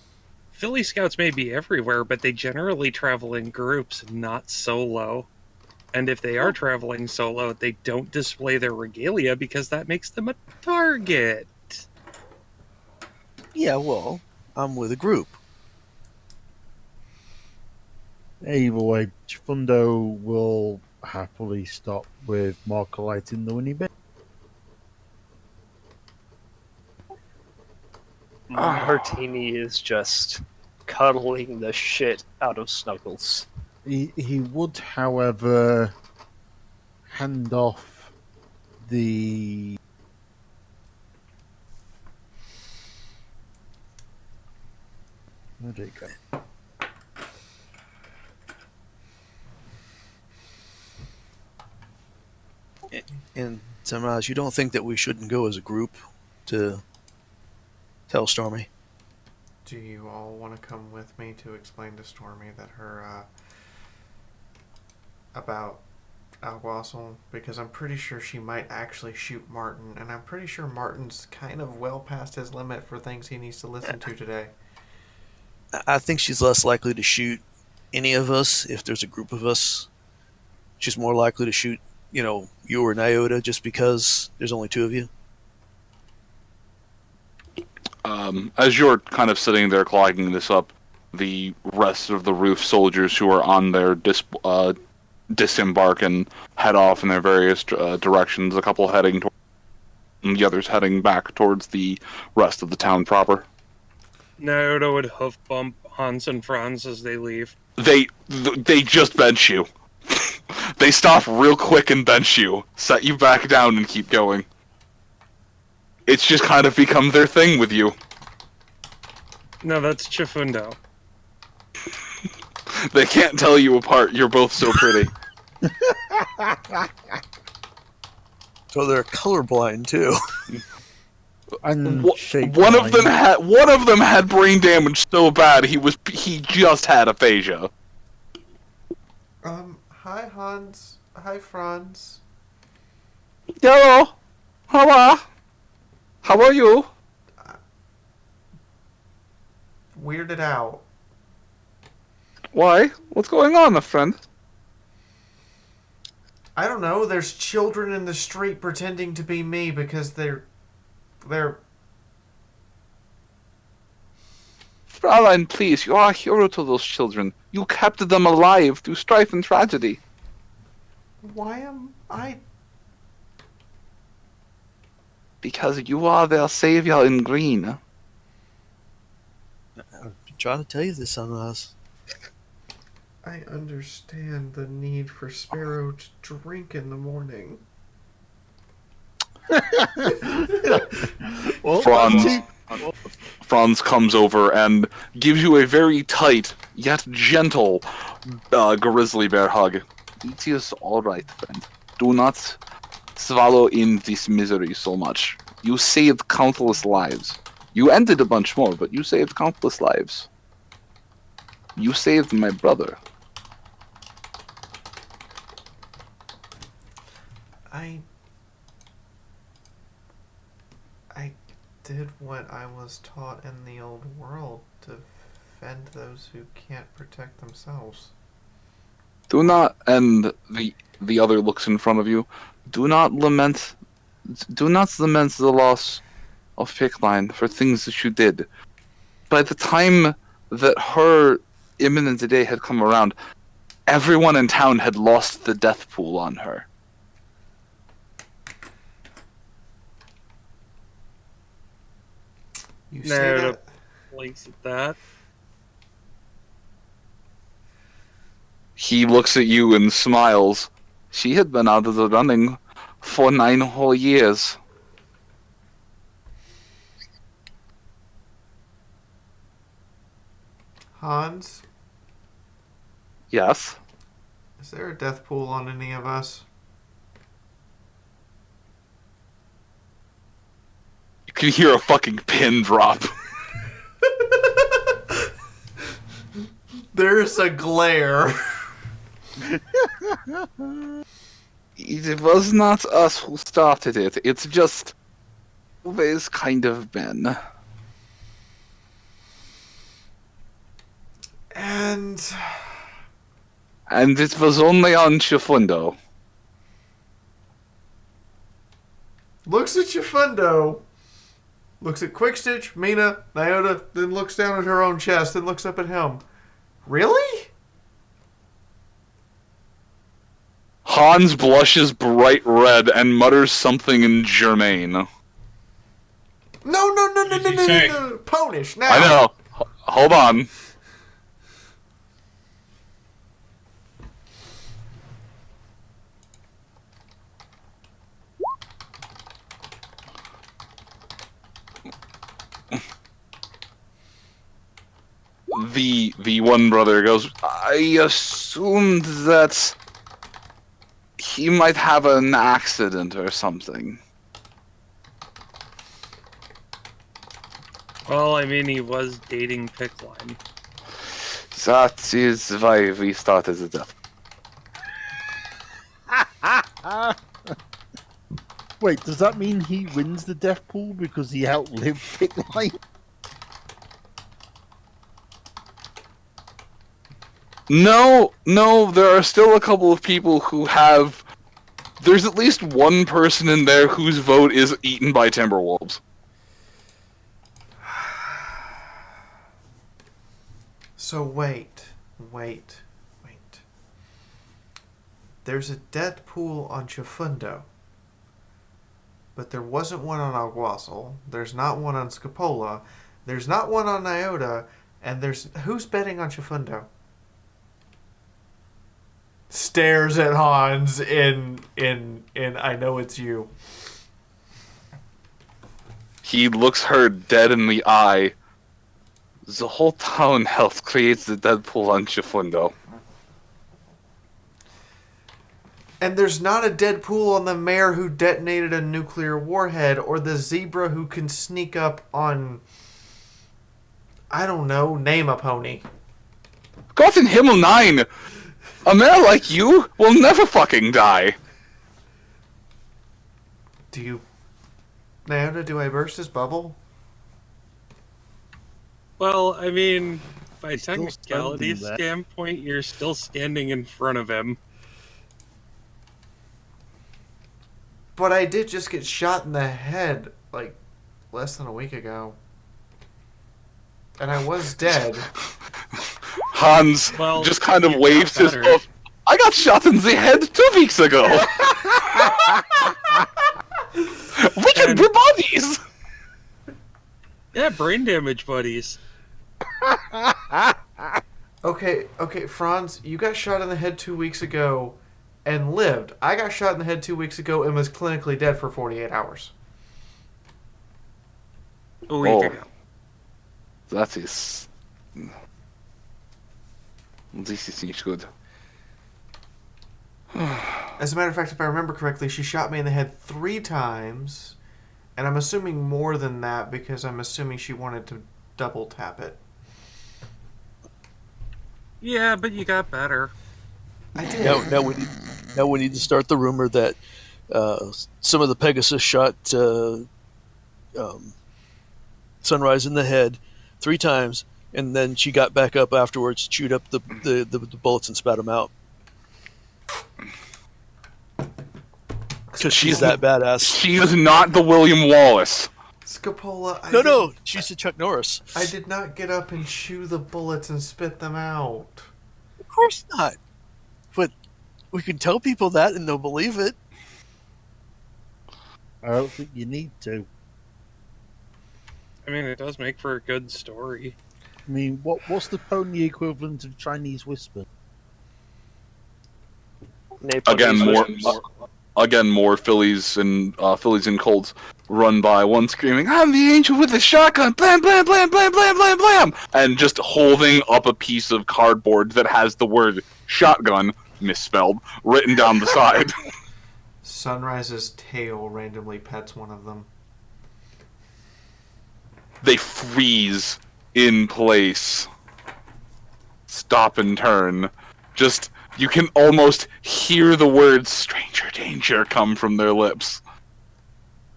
[SPEAKER 7] Philly Scouts may be everywhere, but they generally travel in groups, not solo. And if they are traveling solo, they don't display their regalia because that makes them a target.
[SPEAKER 8] Yeah, well, I'm with a group.
[SPEAKER 6] Either way, Chifundo will happily stop with Marcolite in the Winnie Bin.
[SPEAKER 5] Martini is just cuddling the shit out of Snuggles.
[SPEAKER 6] He would, however, hand off the where did it go?
[SPEAKER 8] And Samraj, you don't think that we shouldn't go as a group to tell Stormy?
[SPEAKER 1] Do you all want to come with me to explain to Stormy that her, about Alguacil? Because I'm pretty sure she might actually shoot Martin, and I'm pretty sure Martin's kind of well past his limit for things he needs to listen to today.
[SPEAKER 8] I think she's less likely to shoot any of us if there's a group of us. She's more likely to shoot, you or Nyota, just because there's only two of you.
[SPEAKER 3] As you're kind of sitting there clogging this up, the rest of the roof soldiers who are on there disembark and head off in their various directions, a couple heading toward, and the others heading back towards the rest of the town proper.
[SPEAKER 7] Naruto would hoof bump Hans and Franz as they leave.
[SPEAKER 3] They just bench you. They stop real quick and bench you, set you back down, and keep going. It's just kind of become their thing with you.
[SPEAKER 7] No, that's Chifundo.
[SPEAKER 3] They can't tell you apart. You're both so pretty.
[SPEAKER 8] So they're colorblind too.
[SPEAKER 6] And
[SPEAKER 3] one of them had brain damage so bad he just had aphasia.
[SPEAKER 1] Hi Hans. Hi Franz.
[SPEAKER 3] Hello. How are you?
[SPEAKER 1] Weirded out.
[SPEAKER 3] Why? What's going on, my friend?
[SPEAKER 1] I don't know. There's children in the street pretending to be me because they're.
[SPEAKER 3] Fraulein, please, you are a hero to those children. You kept them alive through strife and tragedy.
[SPEAKER 1] Why am I?
[SPEAKER 3] Because you are their savior in green.
[SPEAKER 8] I'm trying to tell you this, Sunrise.
[SPEAKER 1] I understand the need for Sparrow to drink in the morning.
[SPEAKER 6] Well,
[SPEAKER 3] Franz comes over and gives you a very tight yet gentle grizzly bear hug. It is all right, friend. Do not swallow in this misery so much. You saved countless lives. You ended a bunch more, but you saved countless lives. You saved my brother.
[SPEAKER 1] I did what I was taught in the old world, to defend those who can't protect themselves.
[SPEAKER 3] Do not, and the other looks in front of you. Do not lament the loss of Pickline for things that you did. By the time that her imminent day had come around, everyone in town had lost the death pool on her.
[SPEAKER 1] You say that?
[SPEAKER 7] Blinks at that.
[SPEAKER 3] He looks at you and smiles. She had been out of the running for 9 whole years.
[SPEAKER 1] Hans,
[SPEAKER 3] Yes?
[SPEAKER 1] is there a death pool on any of us?
[SPEAKER 3] You can hear a fucking pin drop.
[SPEAKER 1] There's a glare.
[SPEAKER 3] It was not us who started it. It's just always kind of been.
[SPEAKER 1] And
[SPEAKER 3] it was only on Chifundo.
[SPEAKER 1] looks at Chifundo, looks at Quickstitch, Mina, Nyota, then looks down at her own chest, then looks up at him. Really?
[SPEAKER 3] Hans blushes bright red and mutters something in German.
[SPEAKER 1] No.
[SPEAKER 9] What did he say?
[SPEAKER 1] Ponish, now.
[SPEAKER 3] I know. Hold on. The one brother goes, I assumed that he might have an accident or something.
[SPEAKER 7] Well, I mean, he was dating Pickline.
[SPEAKER 3] That is why we started the death.
[SPEAKER 6] Wait, does that mean he wins the death pool because he outlived Pickline?
[SPEAKER 3] No, there are still a couple of people who have... There's at least one person in there whose vote is eaten by Timberwolves.
[SPEAKER 1] So wait. There's a death pool on Chifundo, but there wasn't one on Alguazil. There's not one on Scapola. There's not one on Iota, and there's who's betting on Chifundo? Stares at Hans in I know it's you.
[SPEAKER 3] He looks her dead in the eye. The whole town health creates the Deadpool on Chifundo.
[SPEAKER 1] And there's not a dead pool on the mayor who detonated a nuclear warhead, or the zebra who can sneak up on, I don't know, name a pony.
[SPEAKER 3] Gott in Himmel, nein! A mayor like you will never fucking die.
[SPEAKER 1] Naona, do I burst his bubble?
[SPEAKER 7] Well, I mean, by
[SPEAKER 6] Still
[SPEAKER 7] technicality
[SPEAKER 6] standing there.
[SPEAKER 7] standpoint, you're still standing in front of him.
[SPEAKER 1] But I did just get shot in the head, like, less than a week ago. And I was dead.
[SPEAKER 3] Hans
[SPEAKER 7] Well,
[SPEAKER 3] just kind of
[SPEAKER 7] you
[SPEAKER 3] waves
[SPEAKER 7] got
[SPEAKER 3] his
[SPEAKER 7] better.
[SPEAKER 3] off. I got shot in the head 2 weeks ago. We can
[SPEAKER 7] And-
[SPEAKER 3] be buddies.
[SPEAKER 7] Yeah, brain damage buddies.
[SPEAKER 1] Okay, Franz, you got shot in the head 2 weeks ago and lived. I got shot in the head 2 weeks ago and was clinically dead for 48 hours.
[SPEAKER 7] A week ago.
[SPEAKER 3] That is... This is not good.
[SPEAKER 1] As a matter of fact, if I remember correctly, she shot me in the head 3 times, and I'm assuming more than that because I'm assuming she wanted to double tap it.
[SPEAKER 7] Yeah, but you got better.
[SPEAKER 1] I did.
[SPEAKER 8] Now we need to start the rumor that some of the Pegasus shot Sunrise in the head 3 times, and then she got back up afterwards, chewed up the bullets, and spat them out. Because she's that badass.
[SPEAKER 3] She is not the William Wallace.
[SPEAKER 1] Scapola,
[SPEAKER 8] No, she's the Chuck Norris.
[SPEAKER 1] I did not get up and chew the bullets and spit them out.
[SPEAKER 8] Of course not. But we can tell people that and they'll believe it.
[SPEAKER 6] I don't think you need to.
[SPEAKER 7] I mean, it does make for a good story.
[SPEAKER 6] I mean, what's the pony equivalent of Chinese whisper?
[SPEAKER 3] Again, more fillies and colts run by, one screaming, "I'm the angel with the shotgun!" Blam, blam, blam, blam, blam, blam, blam, and just holding up a piece of cardboard that has the word "shotgun" misspelled written down the side.
[SPEAKER 1] Sunrise's tail randomly pets one of them.
[SPEAKER 3] They freeze in place. Stop and turn. Just, you can almost hear the words "stranger danger" come from their lips.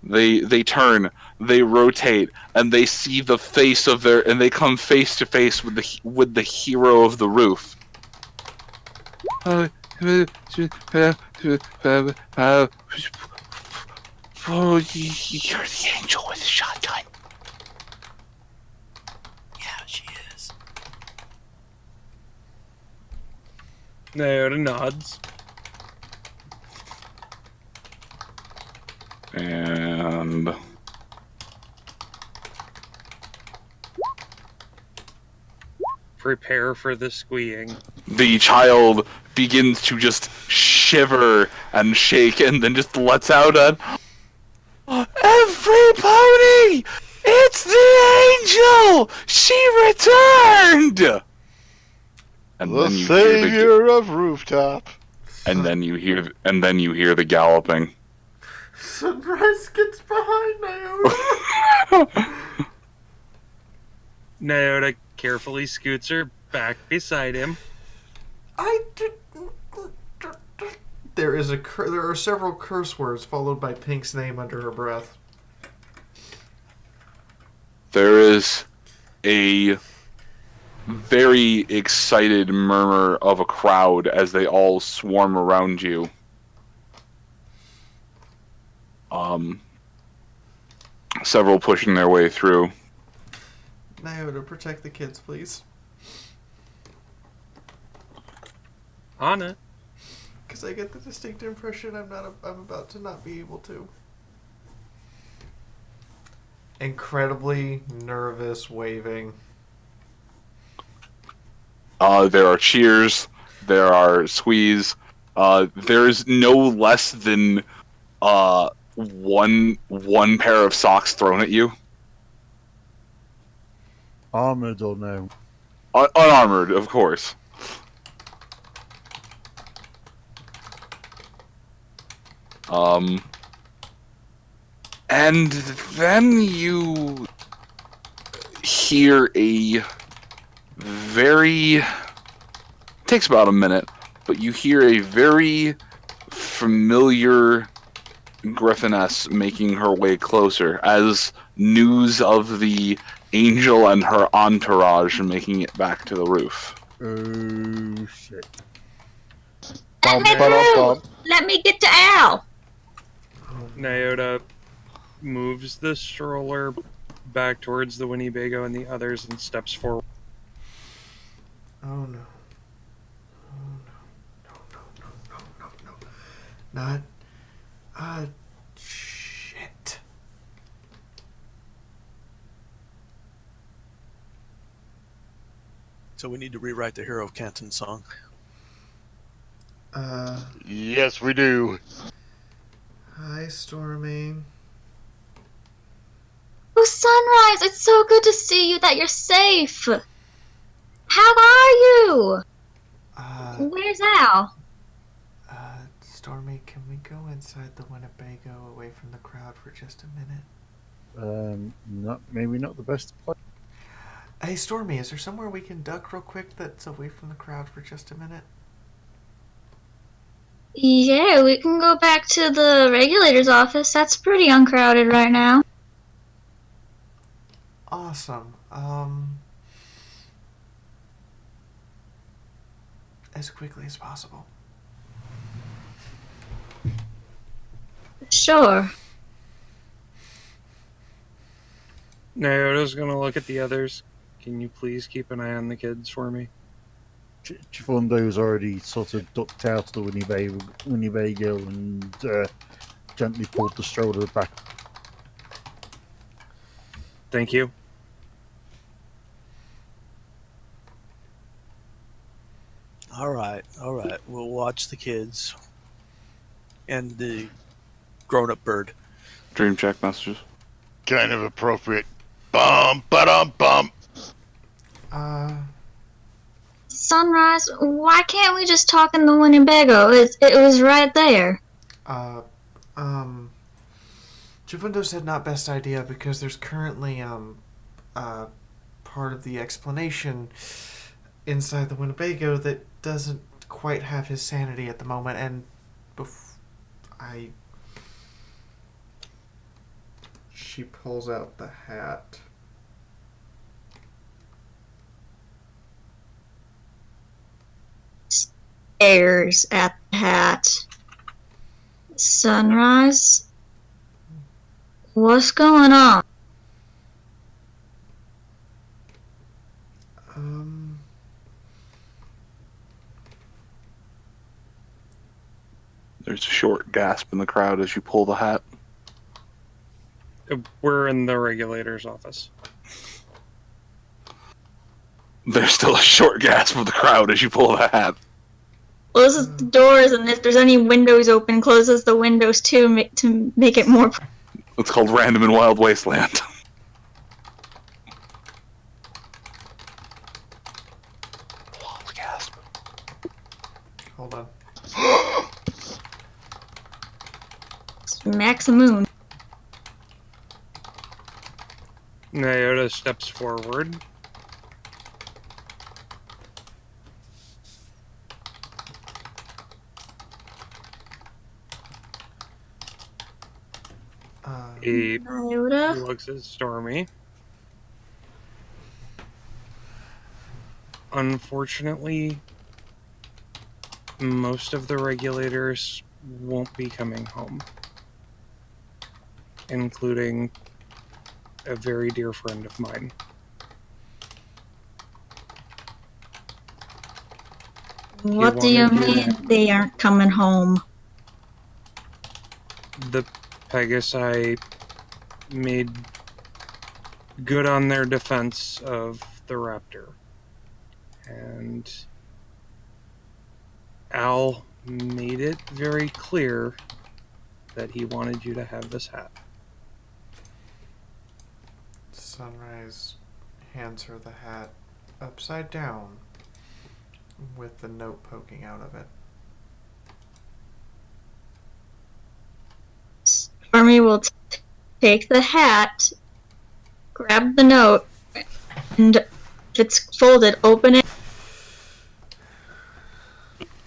[SPEAKER 3] They turn, they rotate, and they see the face of and they come face to face with the hero of the roof. Oh, you're the angel with the shotgun.
[SPEAKER 8] Yeah, she is.
[SPEAKER 7] Naota nods.
[SPEAKER 3] And
[SPEAKER 7] Prepare for the squeeing.
[SPEAKER 3] the child begins to just shiver and shake and then just lets out a "Everybody! It's the angel! She returned!" And
[SPEAKER 2] The
[SPEAKER 3] then you hear
[SPEAKER 2] savior of rooftop.
[SPEAKER 3] and then you hear the galloping.
[SPEAKER 1] Sunrise gets behind Naomi.
[SPEAKER 7] Naota carefully scoots her back beside him.
[SPEAKER 1] There are several curse words followed by Pink's name under her breath.
[SPEAKER 3] There is a very excited murmur of a crowd as they all swarm around you. Several pushing their way through.
[SPEAKER 1] Naoto, protect the kids, please.
[SPEAKER 7] Anna.
[SPEAKER 1] Because I get the distinct impression I'm about to not be able to. Incredibly nervous waving.
[SPEAKER 3] There are cheers. There are squeeze. There's no less than one pair of socks thrown at you.
[SPEAKER 6] Armored or no?
[SPEAKER 3] Unarmored, of course. And then you hear a very... takes about a minute, but you hear a very familiar Griffiness making her way closer as news of the angel and her entourage making it back to the roof.
[SPEAKER 6] Oh, shit.
[SPEAKER 10] Let me through! Let me get to Al!
[SPEAKER 7] Naota moves the stroller back towards the Winnebago and the others and steps forward.
[SPEAKER 1] Oh no. Oh no. No. Not. Shit.
[SPEAKER 8] So we need to rewrite the Hero of Canton song.
[SPEAKER 2] Yes, we do.
[SPEAKER 1] Hi, Stormy.
[SPEAKER 10] Oh, Sunrise, it's so good to see you that you're safe. How are you? Where's Al?
[SPEAKER 1] Stormy, can we go inside the Winnebago away from the crowd for just a minute?
[SPEAKER 6] Maybe not the best place.
[SPEAKER 1] Hey, Stormy, is there somewhere we can duck real quick that's away from the crowd for just a minute?
[SPEAKER 4] Yeah, we can go back to the regulator's office. That's pretty uncrowded right now.
[SPEAKER 1] Awesome. As quickly as possible.
[SPEAKER 4] Sure.
[SPEAKER 7] Naota's gonna look at the others. Can you please keep an eye on the kids for me?
[SPEAKER 6] Chifundo's already sort of ducked out of the Winnebago and gently pulled the stroller back.
[SPEAKER 7] Thank you.
[SPEAKER 8] All right. We'll watch the kids and the grown-up bird.
[SPEAKER 3] Dream check messages.
[SPEAKER 2] Kind of appropriate. Bum, ba-dum, bum.
[SPEAKER 4] Sunrise, why can't we just talk in the Winnebago? It was right there.
[SPEAKER 1] Chifundo said not best idea because there's currently, part of the explanation inside the Winnebago that doesn't quite have his sanity at the moment, and she pulls out the hat.
[SPEAKER 4] Stares at the hat. Sunrise? What's going on?
[SPEAKER 3] There's a short gasp in the crowd as you pull the hat.
[SPEAKER 7] We're in the regulator's office.
[SPEAKER 3] There's still a short gasp of the crowd as you pull the hat.
[SPEAKER 10] Closes the doors, and if there's any windows open, closes the windows too, to make it more.
[SPEAKER 3] It's called Random and Wild Wasteland. Gasp.
[SPEAKER 1] Hold on.
[SPEAKER 10] Max Moon.
[SPEAKER 7] Nyota steps forward. He
[SPEAKER 10] Nyota.
[SPEAKER 7] looks at Stormy. Unfortunately, most of the regulators won't be coming home, including a very dear friend of mine.
[SPEAKER 10] What do you mean they aren't coming home?
[SPEAKER 7] The Pegasi made good on their defense of the Raptor. And Al made it very clear that he wanted you to have this hat.
[SPEAKER 1] Sunrise hands her the hat upside down with the note poking out of it.
[SPEAKER 10] Stormy will take the hat, grab the note, and if it's folded, open it.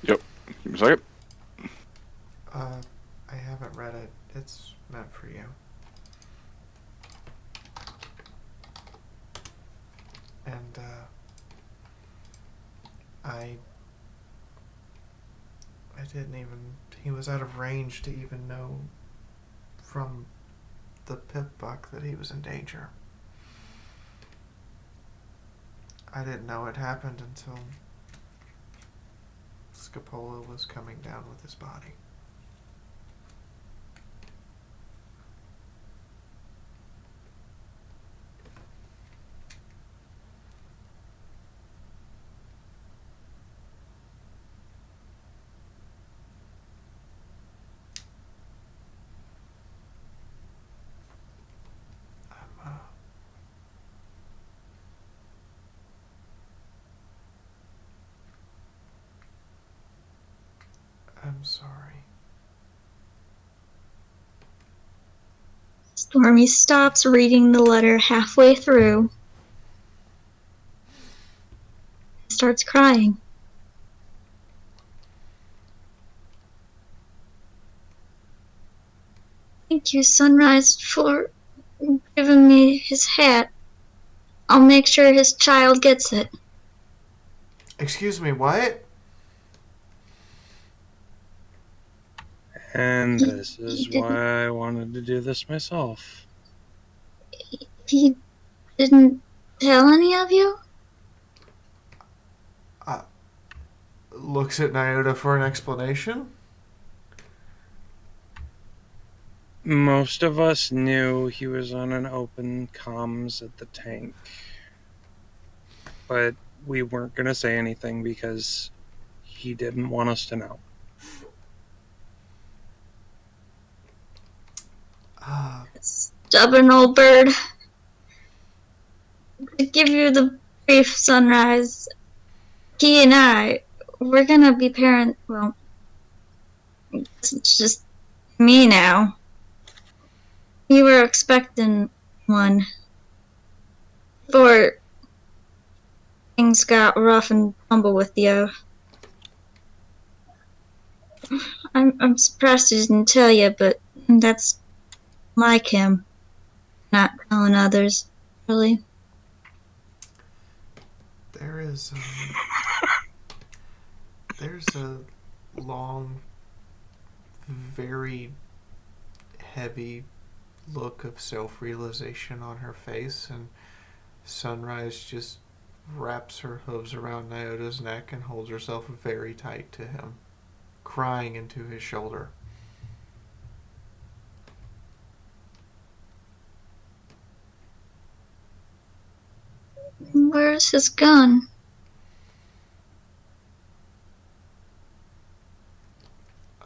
[SPEAKER 3] Yep. Give me a second.
[SPEAKER 1] I haven't read it. It's meant for you. And, I didn't even... He was out of range to even know from the pip-buck that he was in danger. I didn't know it happened until Scapola was coming down with his body. I'm sorry.
[SPEAKER 10] Stormy stops reading the letter halfway through. Starts crying. Thank you, Sunrise, for giving me his hat. I'll make sure his child gets it.
[SPEAKER 1] Excuse me, what?
[SPEAKER 7] And this is why I wanted to do this myself.
[SPEAKER 10] He didn't tell any of you?
[SPEAKER 1] Looks at Nyota for an explanation.
[SPEAKER 7] Most of us knew he was on an open comms at the tank. But we weren't going to say anything because he didn't want us to know.
[SPEAKER 10] Stubborn old bird. To give you the brief, Sunrise, he and I, we're gonna be parent. Well, it's just me now. We were expecting one. Before things got rough and tumble with you. I'm surprised he didn't tell you, but that's like him. Not telling others, really.
[SPEAKER 1] There's a long, very heavy look of self-realization on her face, and Sunrise just wraps her hooves around Nyota's neck and holds herself very tight to him, crying into his shoulder.
[SPEAKER 10] Where's his gun?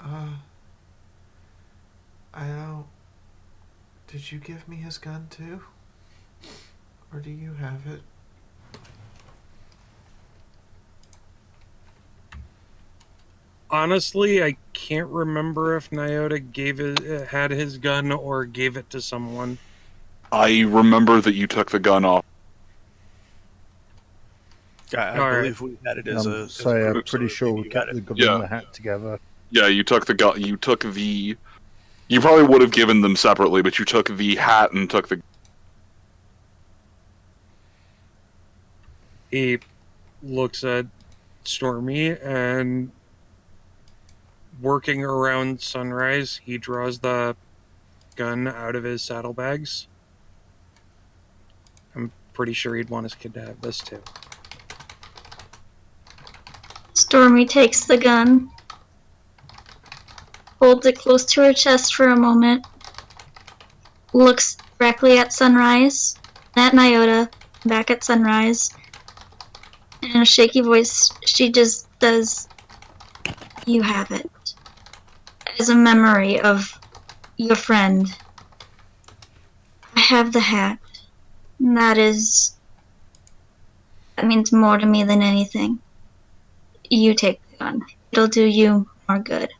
[SPEAKER 1] I don't. Did you give me his gun too? Or do you have it?
[SPEAKER 7] Honestly, I can't remember if Nyota had his gun or gave it to someone.
[SPEAKER 3] I remember that you took the gun off.
[SPEAKER 8] I
[SPEAKER 7] All
[SPEAKER 8] believe we had it as a
[SPEAKER 6] I'm
[SPEAKER 8] group,
[SPEAKER 6] pretty
[SPEAKER 8] so
[SPEAKER 6] sure
[SPEAKER 8] maybe
[SPEAKER 6] we
[SPEAKER 8] you had
[SPEAKER 6] kept
[SPEAKER 8] it.
[SPEAKER 6] the gun
[SPEAKER 3] Yeah.
[SPEAKER 6] in the hat together.
[SPEAKER 3] Yeah, you took the gun. You took the. You probably would have given them separately, but you took the hat and took the.
[SPEAKER 7] He looks at Stormy and working around Sunrise, he draws the gun out of his saddlebags. I'm pretty sure he'd want his kid to have this too.
[SPEAKER 10] Stormy takes the gun, holds it close to her chest for a moment, looks directly at Sunrise, at Nyota, back at Sunrise. And in a shaky voice, she just says, "You have it." As a memory of your friend. I have the hat. And that means more to me than anything. You take the gun. It'll do you more good.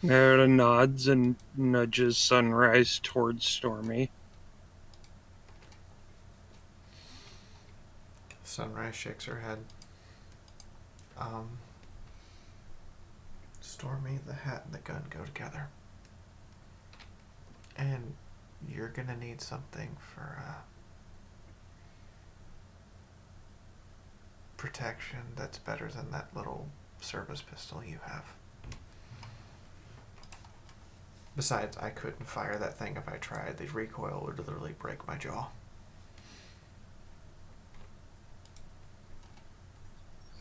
[SPEAKER 7] Nyota nods and nudges Sunrise towards Stormy.
[SPEAKER 1] Sunrise shakes her head. Stormy, the hat and the gun go together. And you're gonna need something for protection that's better than that little service pistol you have. Besides, I couldn't fire that thing if I tried. The recoil would literally break my jaw.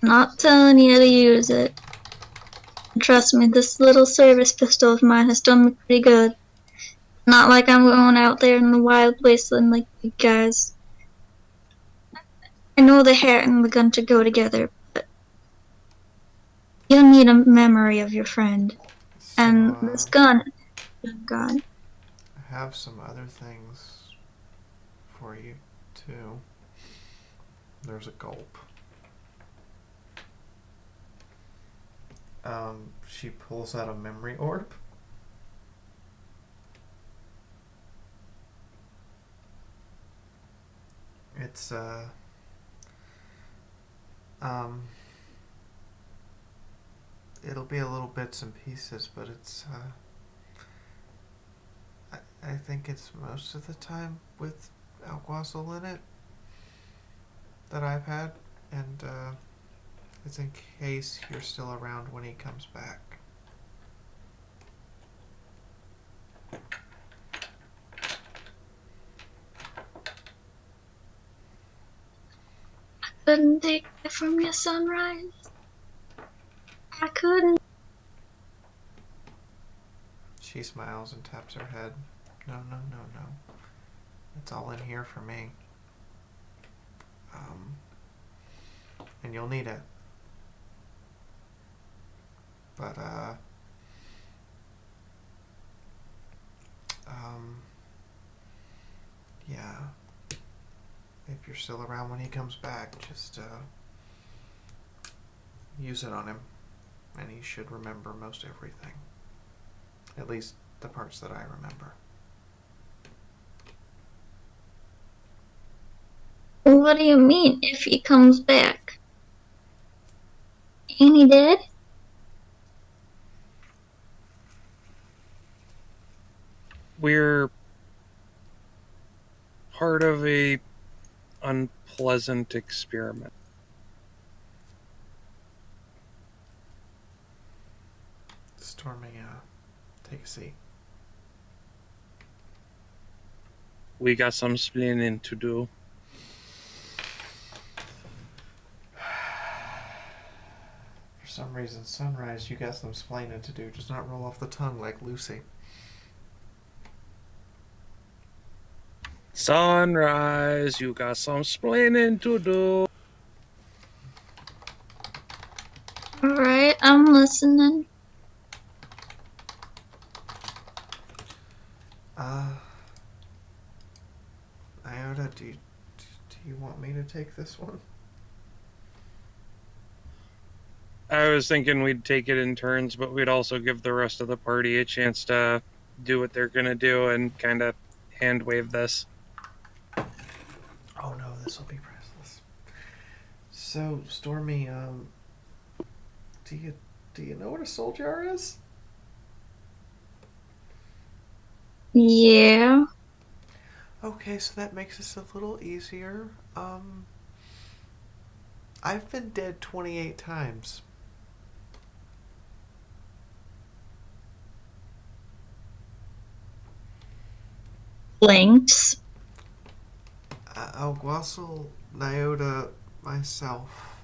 [SPEAKER 10] I'm not telling you to use it. Trust me, this little service pistol of mine has done me pretty good. Not like I'm going out there in the wild wasteland like you guys. I know the hat and the gun to go together, but you'll need a memory of your friend.
[SPEAKER 1] So,
[SPEAKER 10] And this gun, God.
[SPEAKER 1] I have some other things for you, too. There's a gulp. She pulls out a memory orb. It's, it'll be a little bits and pieces, but it's, I think it's most of the time with Alguazil in it that I've had, and, it's in case you're still around when he comes back.
[SPEAKER 10] Couldn't take it from you, Sunrise. I couldn't.
[SPEAKER 1] She smiles and taps her head. No, no, no, no. It's all in here for me. And you'll need it. But, yeah. If you're still around when he comes back, just, use it on him. And he should remember most everything. At least the parts that I remember.
[SPEAKER 10] What do you mean, if he comes back? Ain't he dead?
[SPEAKER 7] We're part of a unpleasant experiment.
[SPEAKER 1] Stormy, take a seat.
[SPEAKER 7] We got some splaining to do.
[SPEAKER 1] For some reason, Sunrise, you got some splaining to do. Just not roll off the tongue like Lucy.
[SPEAKER 7] Sunrise, you got some splaining to do.
[SPEAKER 10] Alright, I'm listening.
[SPEAKER 1] Iota, do you want me to take this one?
[SPEAKER 7] I was thinking we'd take it in turns, but we'd also give the rest of the party a chance to do what they're gonna do and kind of hand wave this.
[SPEAKER 1] Oh no, this will be priceless. So, Stormy, do you know what a soul jar is?
[SPEAKER 10] Yeah.
[SPEAKER 1] Okay, so that makes this a little easier. I've been dead 28 times.
[SPEAKER 10] Links.
[SPEAKER 1] Alguasil, Nyota, myself,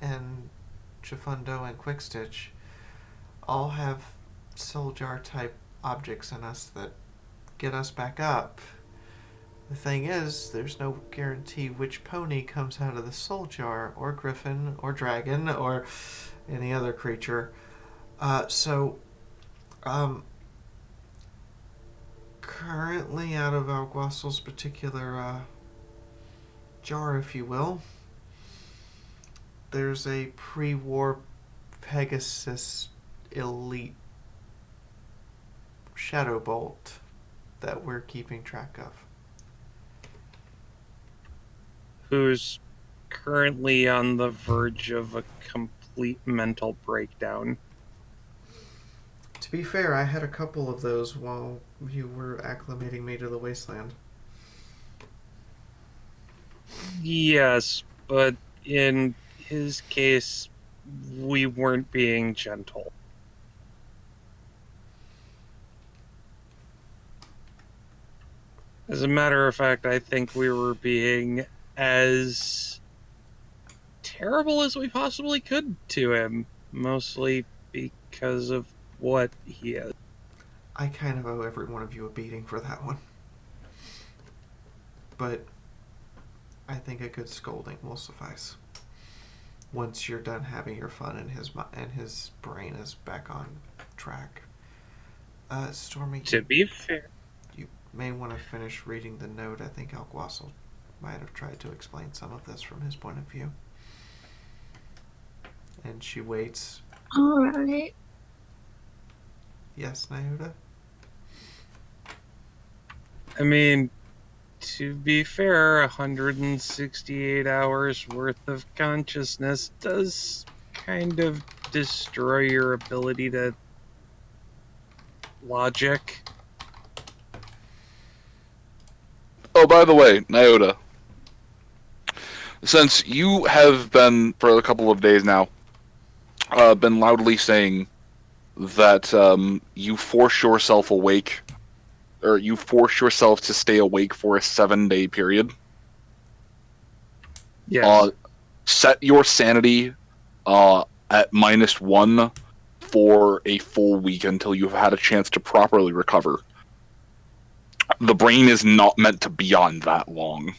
[SPEAKER 1] and Chifundo and Quickstitch all have soul jar type objects in us that get us back up. The thing is, there's no guarantee which pony comes out of the soul jar, or griffin, or dragon, or any other creature. Currently out of Alguasil's particular jar, if you will, there's a pre-war Pegasus elite Shadow Bolt that we're keeping track of.
[SPEAKER 7] Who's currently on the verge of a complete mental breakdown.
[SPEAKER 1] To be fair, I had a couple of those while you were acclimating me to the wasteland.
[SPEAKER 7] Yes, but in his case, we weren't being gentle. As a matter of fact, I think we were being as terrible as we possibly could to him, mostly because of what he is.
[SPEAKER 1] I kind of owe every one of you a beating for that one. But I think a good scolding will suffice. Once you're done having your fun and his brain is back on track. Stormy,
[SPEAKER 7] To be fair,
[SPEAKER 1] you may want to finish reading the note. I think Alguasil might have tried to explain some of this from his point of view. And she waits.
[SPEAKER 10] Alright.
[SPEAKER 1] Yes, Nyota?
[SPEAKER 7] I mean, to be fair, 168 hours worth of consciousness does kind of destroy your ability to logic.
[SPEAKER 3] Oh, by the way, Nyota, since you have been, for a couple of days now, been loudly saying that you force yourself awake, or you force yourself to stay awake for a 7-day period.
[SPEAKER 7] Yes.
[SPEAKER 3] Set your sanity at -1 for a full week until you've had a chance to properly recover. The brain is not meant to be on that long.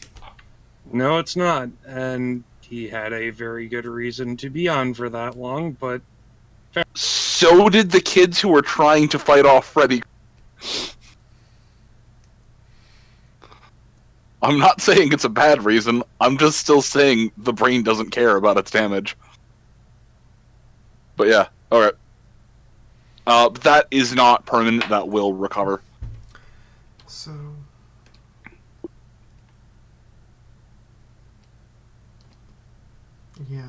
[SPEAKER 7] No, it's not. And he had a very good reason to be on for that long, but
[SPEAKER 3] So did the kids who were trying to fight off Freddy. I'm not saying it's a bad reason. I'm just still saying the brain doesn't care about its damage. But yeah, alright. That is not permanent. That will recover.
[SPEAKER 1] So... yeah,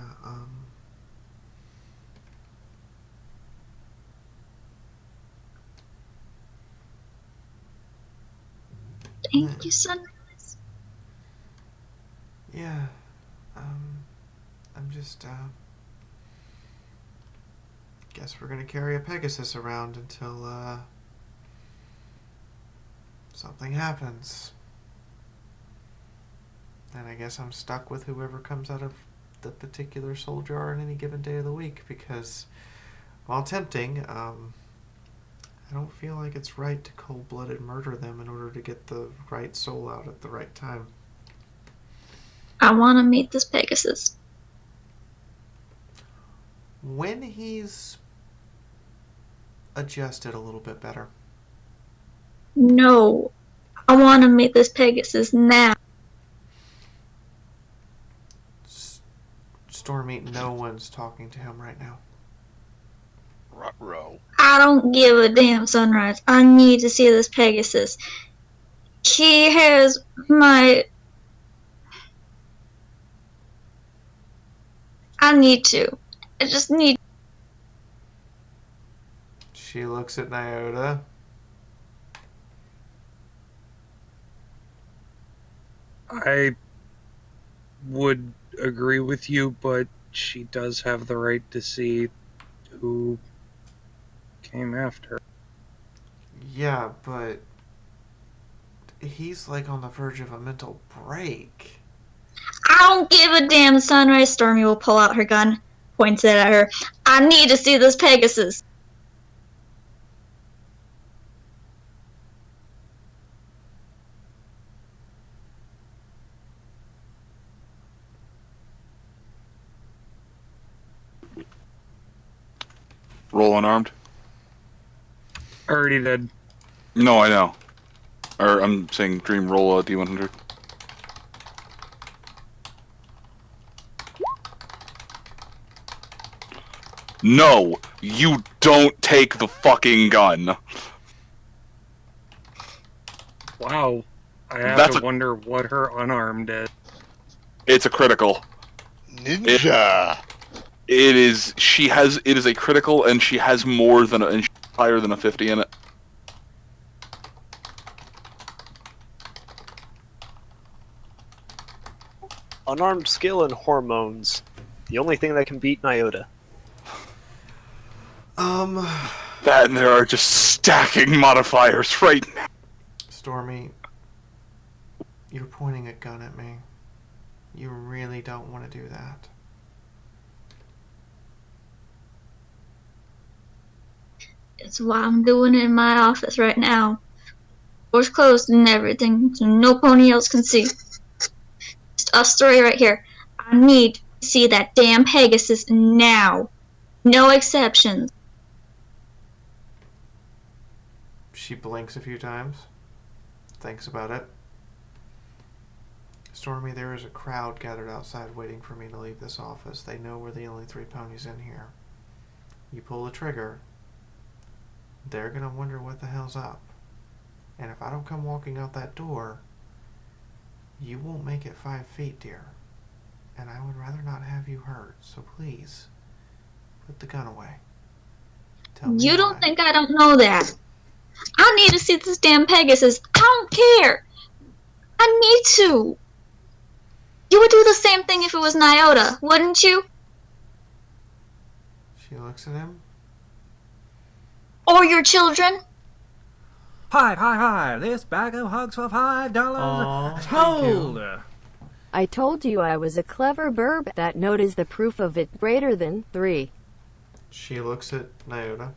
[SPEAKER 10] Thank you, Sunrise.
[SPEAKER 1] yeah, I'm just, guess we're gonna carry a Pegasus around until, something happens. And I guess I'm stuck with whoever comes out of the particular soul jar on any given day of the week, because while tempting, I don't feel like it's right to cold-blooded murder them in order to get the right soul out at the right time.
[SPEAKER 10] I want to meet this Pegasus.
[SPEAKER 1] When he's adjusted a little bit better.
[SPEAKER 10] No. I want to meet this Pegasus now.
[SPEAKER 1] Stormy, no one's talking to him right now.
[SPEAKER 2] Ruh-roh.
[SPEAKER 10] I don't give a damn, Sunrise. I need to see this Pegasus. He has my... I need to. I just need...
[SPEAKER 1] She looks at Nyota.
[SPEAKER 7] I would agree with you, but she does have the right to see who came after.
[SPEAKER 1] Yeah, but he's like on the verge of a mental break.
[SPEAKER 10] I don't give a damn, Sunrise. Stormy will pull out her gun, points it at her. I need to see this Pegasus.
[SPEAKER 3] Roll unarmed.
[SPEAKER 7] Already did.
[SPEAKER 3] No, I know. Or I'm saying Dream roll a D100. No, you don't take the fucking gun.
[SPEAKER 7] Wow. I have
[SPEAKER 3] That's
[SPEAKER 7] to wonder what her unarmed is.
[SPEAKER 3] It's a critical.
[SPEAKER 2] Ninja.
[SPEAKER 3] It is. She has. It is a critical, and she has more than and she's higher than a 50 in it.
[SPEAKER 5] Unarmed skill and hormones. The only thing that can beat Nyota.
[SPEAKER 3] That and there are just stacking modifiers right now.
[SPEAKER 1] Stormy, you're pointing a gun at me. You really don't want to do that.
[SPEAKER 10] It's why I'm doing it in my office right now. Doors closed and everything, so no pony else can see. Just us three right here. I need to see that damn Pegasus now. No exceptions.
[SPEAKER 1] She blinks a few times, thinks about it. Stormy, there is a crowd gathered outside waiting for me to leave this office. They know we're the only 3 ponies in here. You pull the trigger, they're gonna wonder what the hell's up. And if I don't come walking out that door, you won't make it 5 feet, dear. And I would rather not have you hurt, so please, put the gun away. Tell me
[SPEAKER 10] You don't
[SPEAKER 1] why.
[SPEAKER 10] think I don't know that. I need to see this damn Pegasus. I don't care. I need to. You would do the same thing if it was Nyota, wouldn't you?
[SPEAKER 1] She looks at him.
[SPEAKER 10] Or your children?
[SPEAKER 11] Hi, this bag of hugs for $5.
[SPEAKER 1] Aw, thank
[SPEAKER 11] Hold!
[SPEAKER 1] you.
[SPEAKER 12] I told you I was a clever burb. That note is the proof of it. Greater than 3.
[SPEAKER 1] She looks at Nyota.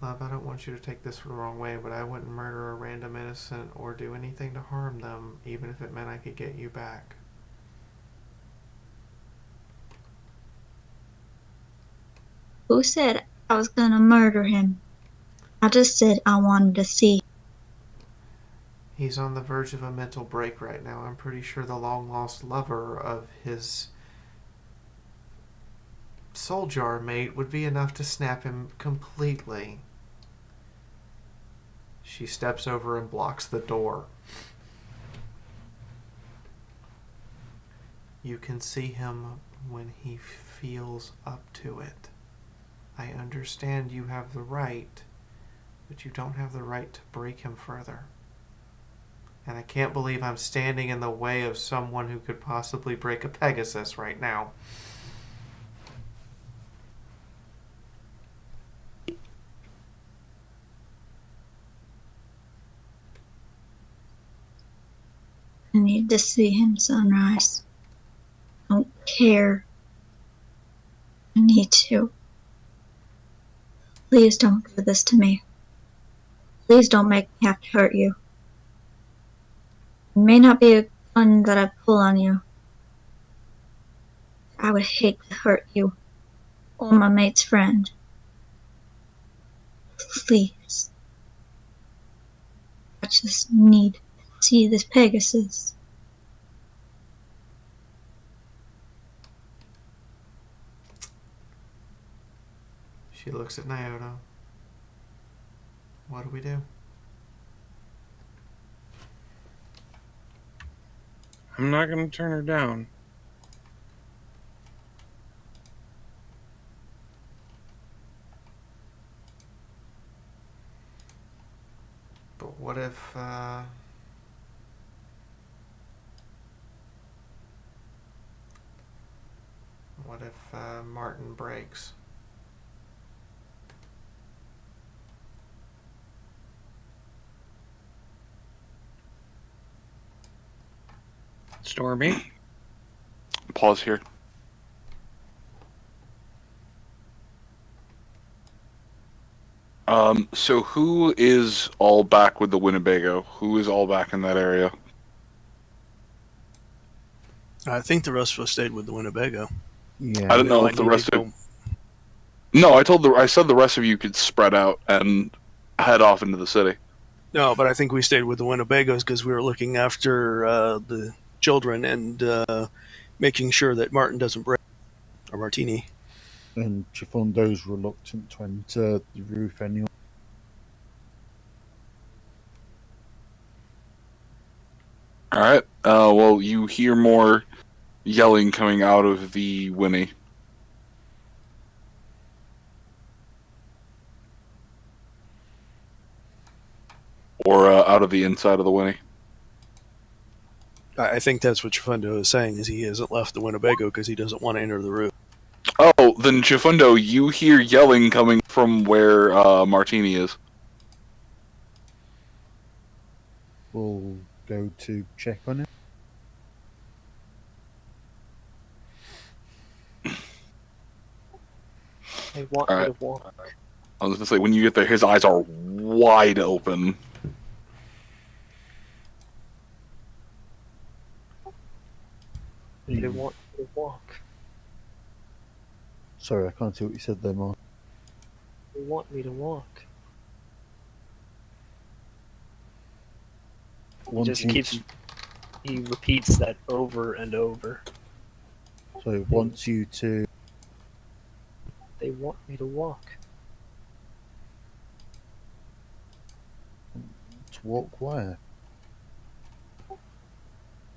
[SPEAKER 1] Love, I don't want you to take this the wrong way, but I wouldn't murder a random innocent or do anything to harm them, even if it meant I could get you back.
[SPEAKER 10] Who said I was gonna murder him? I just said I wanted to see.
[SPEAKER 1] He's on the verge of a mental break right now. I'm pretty sure the long-lost lover of his soul jar mate would be enough to snap him completely. She steps over and blocks the door. You can see him when he feels up to it. I understand you have the right, but you don't have the right to break him further. And I can't believe I'm standing in the way of someone who could possibly break a Pegasus right now.
[SPEAKER 10] I need to see him, Sunrise. I don't care. I need to. Please don't do this to me. Please don't make me have to hurt you. It may not be a gun that I pull on you. I would hate to hurt you or my mate's friend. Please. I just need to see this Pegasus.
[SPEAKER 1] She looks at Nyota. What do we do?
[SPEAKER 7] I'm not going to turn her down.
[SPEAKER 1] But what if, Martin breaks?
[SPEAKER 7] Stormy?
[SPEAKER 3] Pause here. So who is all back with the Winnebago? Who is all back in that area?
[SPEAKER 8] I think the rest of us stayed with the Winnebago.
[SPEAKER 6] Yeah.
[SPEAKER 3] I don't know
[SPEAKER 8] No,
[SPEAKER 3] if the
[SPEAKER 8] need
[SPEAKER 3] rest
[SPEAKER 8] to
[SPEAKER 3] of... No, I said the rest of you could spread out and head off into the city.
[SPEAKER 8] No, but I think we stayed with the Winnebagos because we were looking after the children and making sure that Martin doesn't break, or Martini.
[SPEAKER 6] And Chifundo's reluctant to enter the roof anyway.
[SPEAKER 3] All right. Well, you hear more yelling coming out of the Winnie. Or out of the inside of the Winnie.
[SPEAKER 8] I think that's what Chifundo is saying, is he hasn't left the Winnebago because he doesn't want to enter the roof.
[SPEAKER 3] Oh, then Chifundo, you hear yelling coming from where Martini is.
[SPEAKER 6] We'll go to check on him.
[SPEAKER 5] They want
[SPEAKER 3] All
[SPEAKER 5] me
[SPEAKER 3] right.
[SPEAKER 5] to walk.
[SPEAKER 3] I was going to say, when you get there, his eyes are wide open.
[SPEAKER 5] They want me to walk.
[SPEAKER 6] Sorry, I can't see what you said there, Mark.
[SPEAKER 5] They want me to walk. He repeats that over and over.
[SPEAKER 6] So it wants you to...
[SPEAKER 5] They want me to walk.
[SPEAKER 6] To walk where?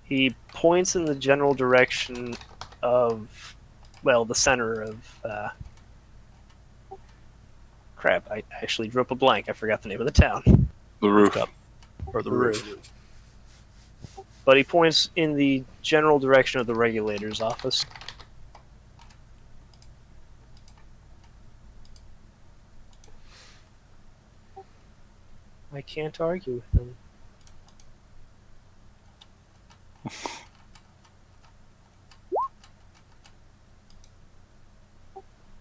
[SPEAKER 5] He points in the general direction of, well, the center of, crap, I actually drew up a blank. I forgot the name of the town.
[SPEAKER 3] The roof.
[SPEAKER 8] Or the roof.
[SPEAKER 5] But he points in the general direction of the regulator's office. I can't argue with him.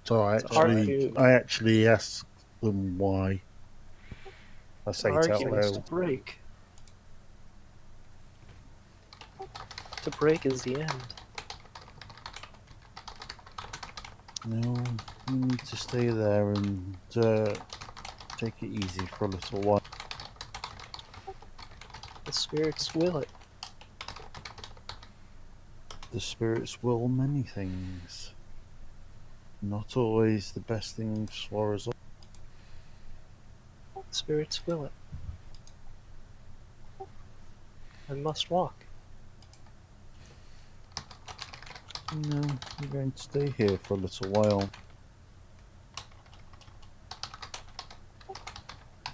[SPEAKER 6] So I actually asked them why. I say it out
[SPEAKER 5] Arguments to
[SPEAKER 6] loud.
[SPEAKER 5] break. To break is the end.
[SPEAKER 6] No, you need to stay there and take it easy for a little while.
[SPEAKER 5] The spirits will it.
[SPEAKER 6] The spirits will many things. Not always the best things for us all.
[SPEAKER 5] The spirits will it. I must walk.
[SPEAKER 6] No, you're going to stay here for a little while.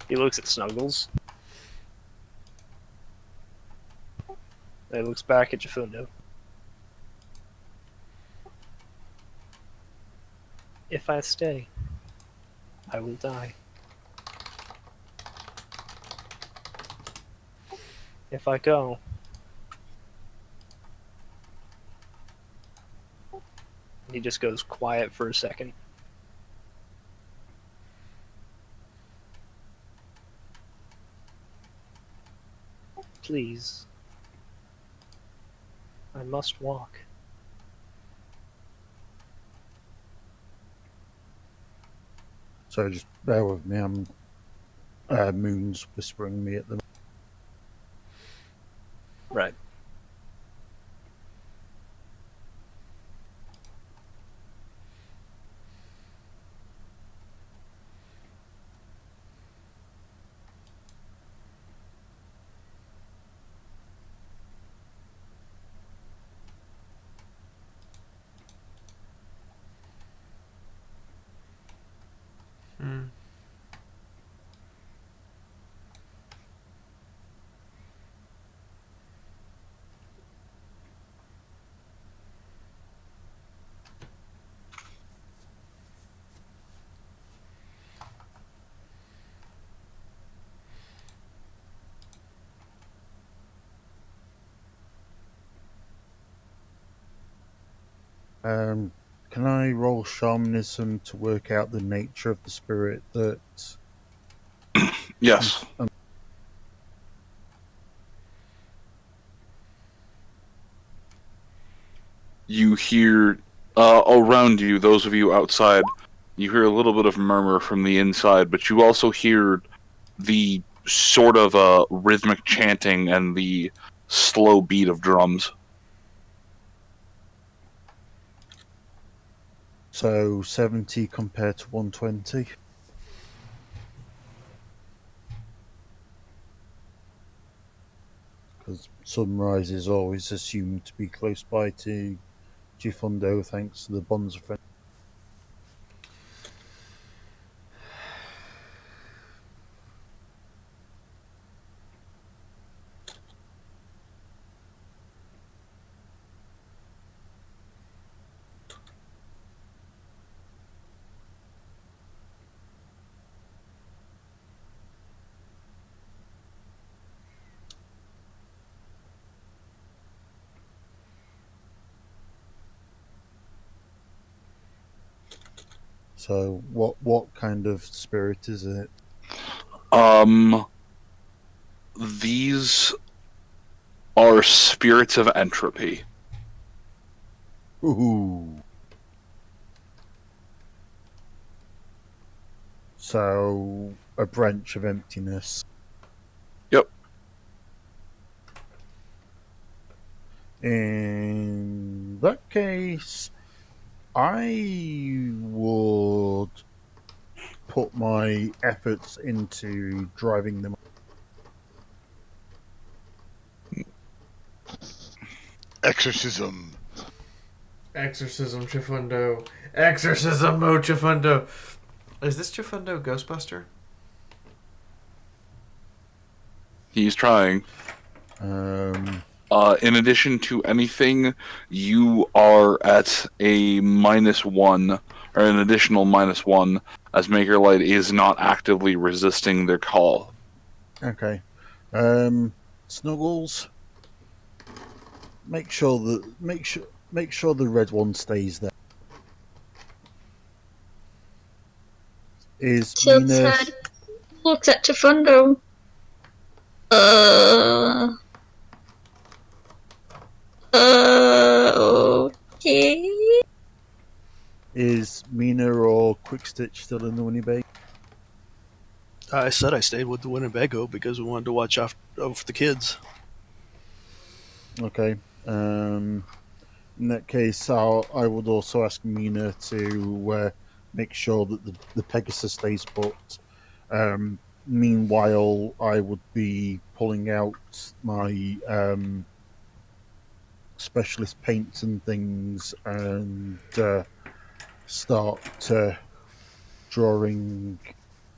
[SPEAKER 5] He looks at Snuggles. Then he looks back at Jafundo. If I stay, I will die. If I go, he just goes quiet for a second. please. I must walk.
[SPEAKER 6] So just bear with me. I'm Moon's whispering me at the.
[SPEAKER 5] Right.
[SPEAKER 1] Hmm.
[SPEAKER 6] Can I roll shamanism to work out the nature of the spirit that?
[SPEAKER 3] Yes. You hear around you, those of you outside, you hear a little bit of murmur from the inside, but you also hear the sort of rhythmic chanting and the slow beat of drums.
[SPEAKER 6] So 70 compared to 120. Because sunrise is always assumed to be close by to Gifundo thanks to the bonds of friendship. So what kind of spirit is it?
[SPEAKER 3] These are spirits of entropy.
[SPEAKER 6] Ooh. So a branch of emptiness.
[SPEAKER 3] Yep.
[SPEAKER 6] In that case, I would put my efforts into driving them.
[SPEAKER 2] Exorcism.
[SPEAKER 1] Exorcism Chifundo. Exorcism Mo Chifundo. Is this Chifundo Ghostbuster?
[SPEAKER 3] He's trying. In addition to anything, you are at a -1, or an additional -1, as Maker Light is not actively resisting their call.
[SPEAKER 6] Okay. Snuggles. Make sure the red one stays there. Is
[SPEAKER 10] Tilt's
[SPEAKER 6] Mina
[SPEAKER 10] head, looks at Chifundo. Okay.
[SPEAKER 6] is Mina or Quickstitch still in the Winnipeg?
[SPEAKER 8] I said I stayed with the Winnebago because we wanted to watch out for the kids.
[SPEAKER 6] Okay. In that case, I would also ask Mina to make sure that the Pegasus stays put. Meanwhile, I would be pulling out my specialist paints and things and start drawing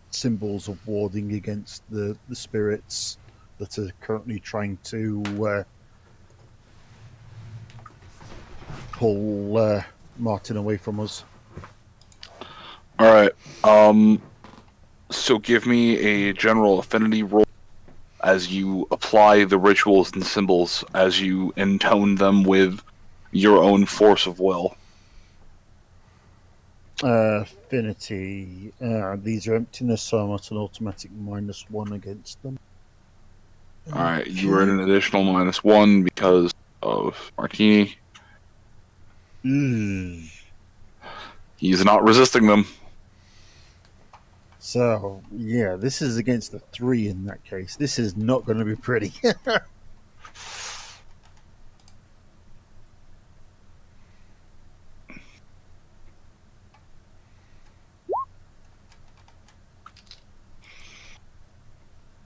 [SPEAKER 6] symbols of warding against the spirits that are currently trying to pull Martin away from us.
[SPEAKER 3] Alright, so give me a general affinity roll as you apply the rituals and symbols, as you intone them with your own force of will.
[SPEAKER 6] Affinity. These are emptiness, so I'm at an automatic -1 against them.
[SPEAKER 3] Alright, you are at an additional -1 because of Martini.
[SPEAKER 6] Mm.
[SPEAKER 3] He's not resisting them.
[SPEAKER 6] So, yeah, this is against a 3 in that case. This is not going to be pretty.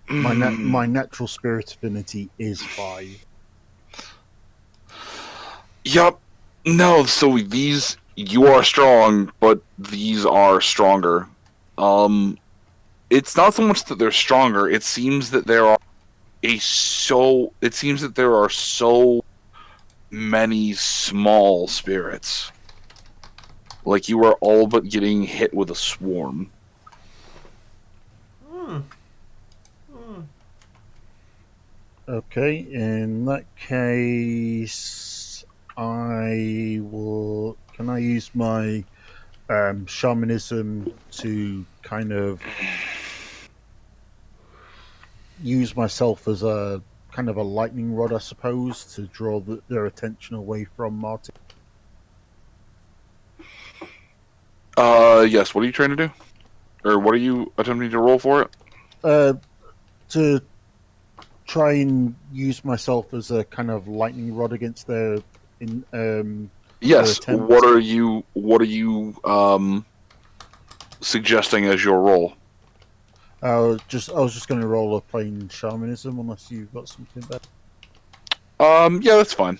[SPEAKER 6] My natural spirit affinity is 5.
[SPEAKER 3] Yup. No, so these you are strong, but these are stronger. It's not so much that they're stronger. It seems that there are so many small spirits. Like you are all but getting hit with a swarm.
[SPEAKER 6] Okay, in that case, I will. Can I use my shamanism to kind of use myself as a kind of a lightning rod, I suppose, to draw their attention away from Martin?
[SPEAKER 3] Yes. What are you trying to do? Or what are you attempting to roll for it?
[SPEAKER 6] To try and use myself as a kind of lightning rod against their
[SPEAKER 3] Yes.
[SPEAKER 6] attempt.
[SPEAKER 3] What are you suggesting as your roll?
[SPEAKER 6] I was just going to roll a plain shamanism, unless you've got something better.
[SPEAKER 3] Yeah, that's fine.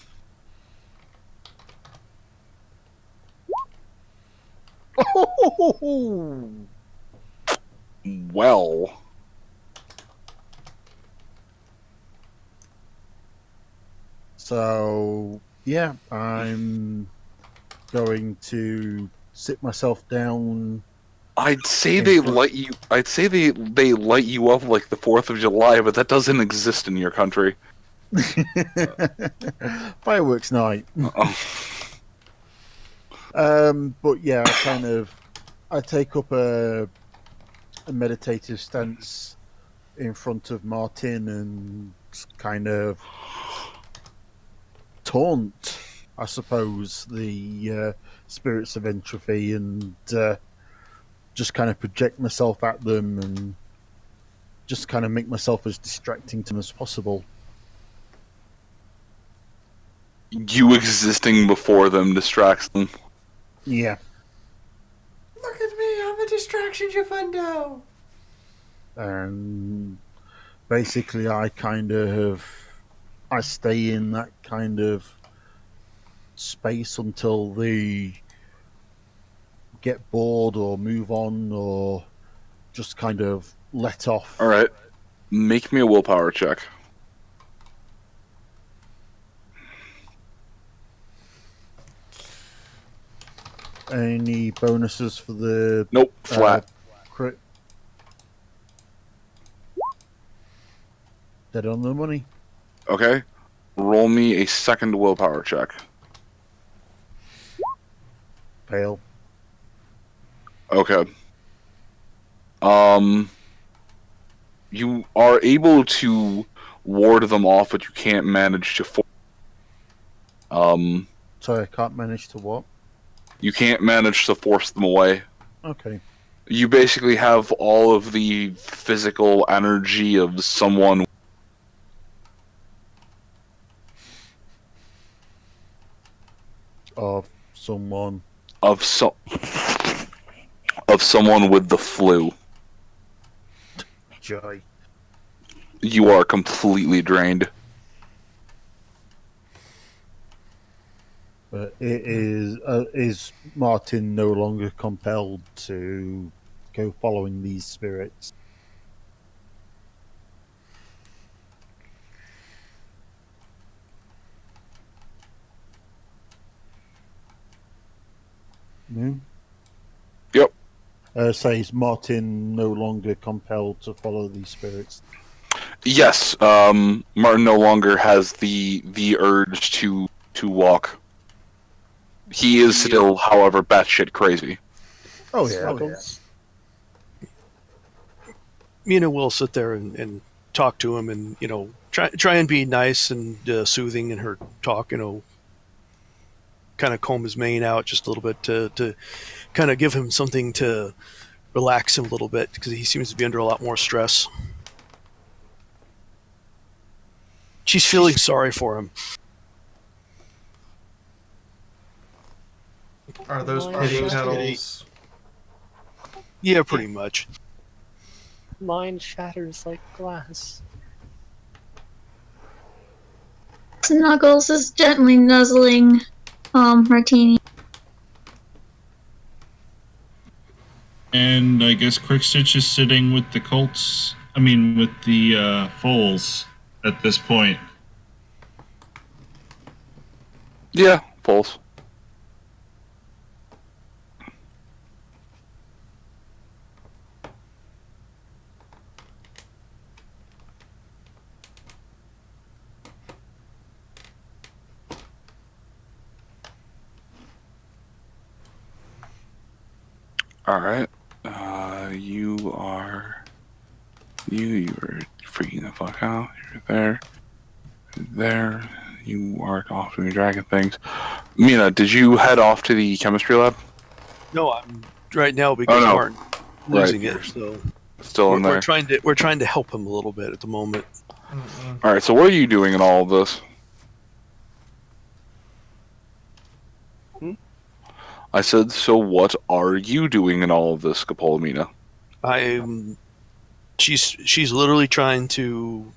[SPEAKER 3] Well.
[SPEAKER 6] So yeah, I'm going to sit myself down.
[SPEAKER 3] I'd say they light you. I'd say they light you up like the 4th of July, but that doesn't exist in your country.
[SPEAKER 6] Fireworks night. But yeah, I take up a meditative stance in front of Martin and kind of taunt, I suppose, the spirits of entropy, and just kind of project myself at them and just kind of make myself as distracting to them as possible.
[SPEAKER 3] You existing before them distracts them.
[SPEAKER 6] Yeah.
[SPEAKER 1] Look at me, I'm a distraction, Jafundo.
[SPEAKER 6] And basically, I stay in that kind of space until they get bored or move on or just kind of let off.
[SPEAKER 3] All right, make me a willpower check.
[SPEAKER 6] Any bonuses for the
[SPEAKER 3] Nope, flat.
[SPEAKER 6] Crit? Dead on the money.
[SPEAKER 3] Okay, roll me a second willpower check.
[SPEAKER 6] Fail.
[SPEAKER 3] Okay. You are able to ward them off, but you can't manage to.
[SPEAKER 6] Sorry, I can't manage to what?
[SPEAKER 3] You can't manage to force them away.
[SPEAKER 6] Okay.
[SPEAKER 3] You basically have all of the physical energy of someone.
[SPEAKER 6] Of someone.
[SPEAKER 3] Of someone with the flu.
[SPEAKER 6] Joy.
[SPEAKER 3] You are completely drained.
[SPEAKER 6] But it is Martin no longer compelled to go following these spirits? No?
[SPEAKER 3] Yep.
[SPEAKER 6] Says Martin no longer compelled to follow these spirits?
[SPEAKER 3] Yes, Martin no longer has the urge to walk. He is still, however, batshit crazy.
[SPEAKER 6] Oh yeah.
[SPEAKER 8] Mina will sit there and talk to him and, try and be nice and soothing in her talk. Kind of comb his mane out just a little bit to kind of give him something to relax him a little bit because he seems to be under a lot more stress. She's feeling sorry for him.
[SPEAKER 1] Are those
[SPEAKER 5] Are
[SPEAKER 1] pity
[SPEAKER 5] those
[SPEAKER 1] petals?
[SPEAKER 8] Yeah, pretty much.
[SPEAKER 5] Mine shatters like glass.
[SPEAKER 10] Snuggles is gently nuzzling Martini.
[SPEAKER 9] And I guess Quickstitch is sitting with the Colts. I mean, with the foals at this point.
[SPEAKER 3] Yeah, false. All right. You are freaking the fuck out. You're there. You're there. You are off doing dragon things. Mina, did you head off to the chemistry lab?
[SPEAKER 8] No, I'm right now because
[SPEAKER 3] no.
[SPEAKER 8] Martin losing
[SPEAKER 3] Right.
[SPEAKER 8] it. So
[SPEAKER 3] Still in there.
[SPEAKER 8] we're trying to help him a little bit at the moment.
[SPEAKER 3] All right. So what are you doing in all of this? I said, so what are you doing in all of this, Scopolamina?
[SPEAKER 8] She's literally trying to,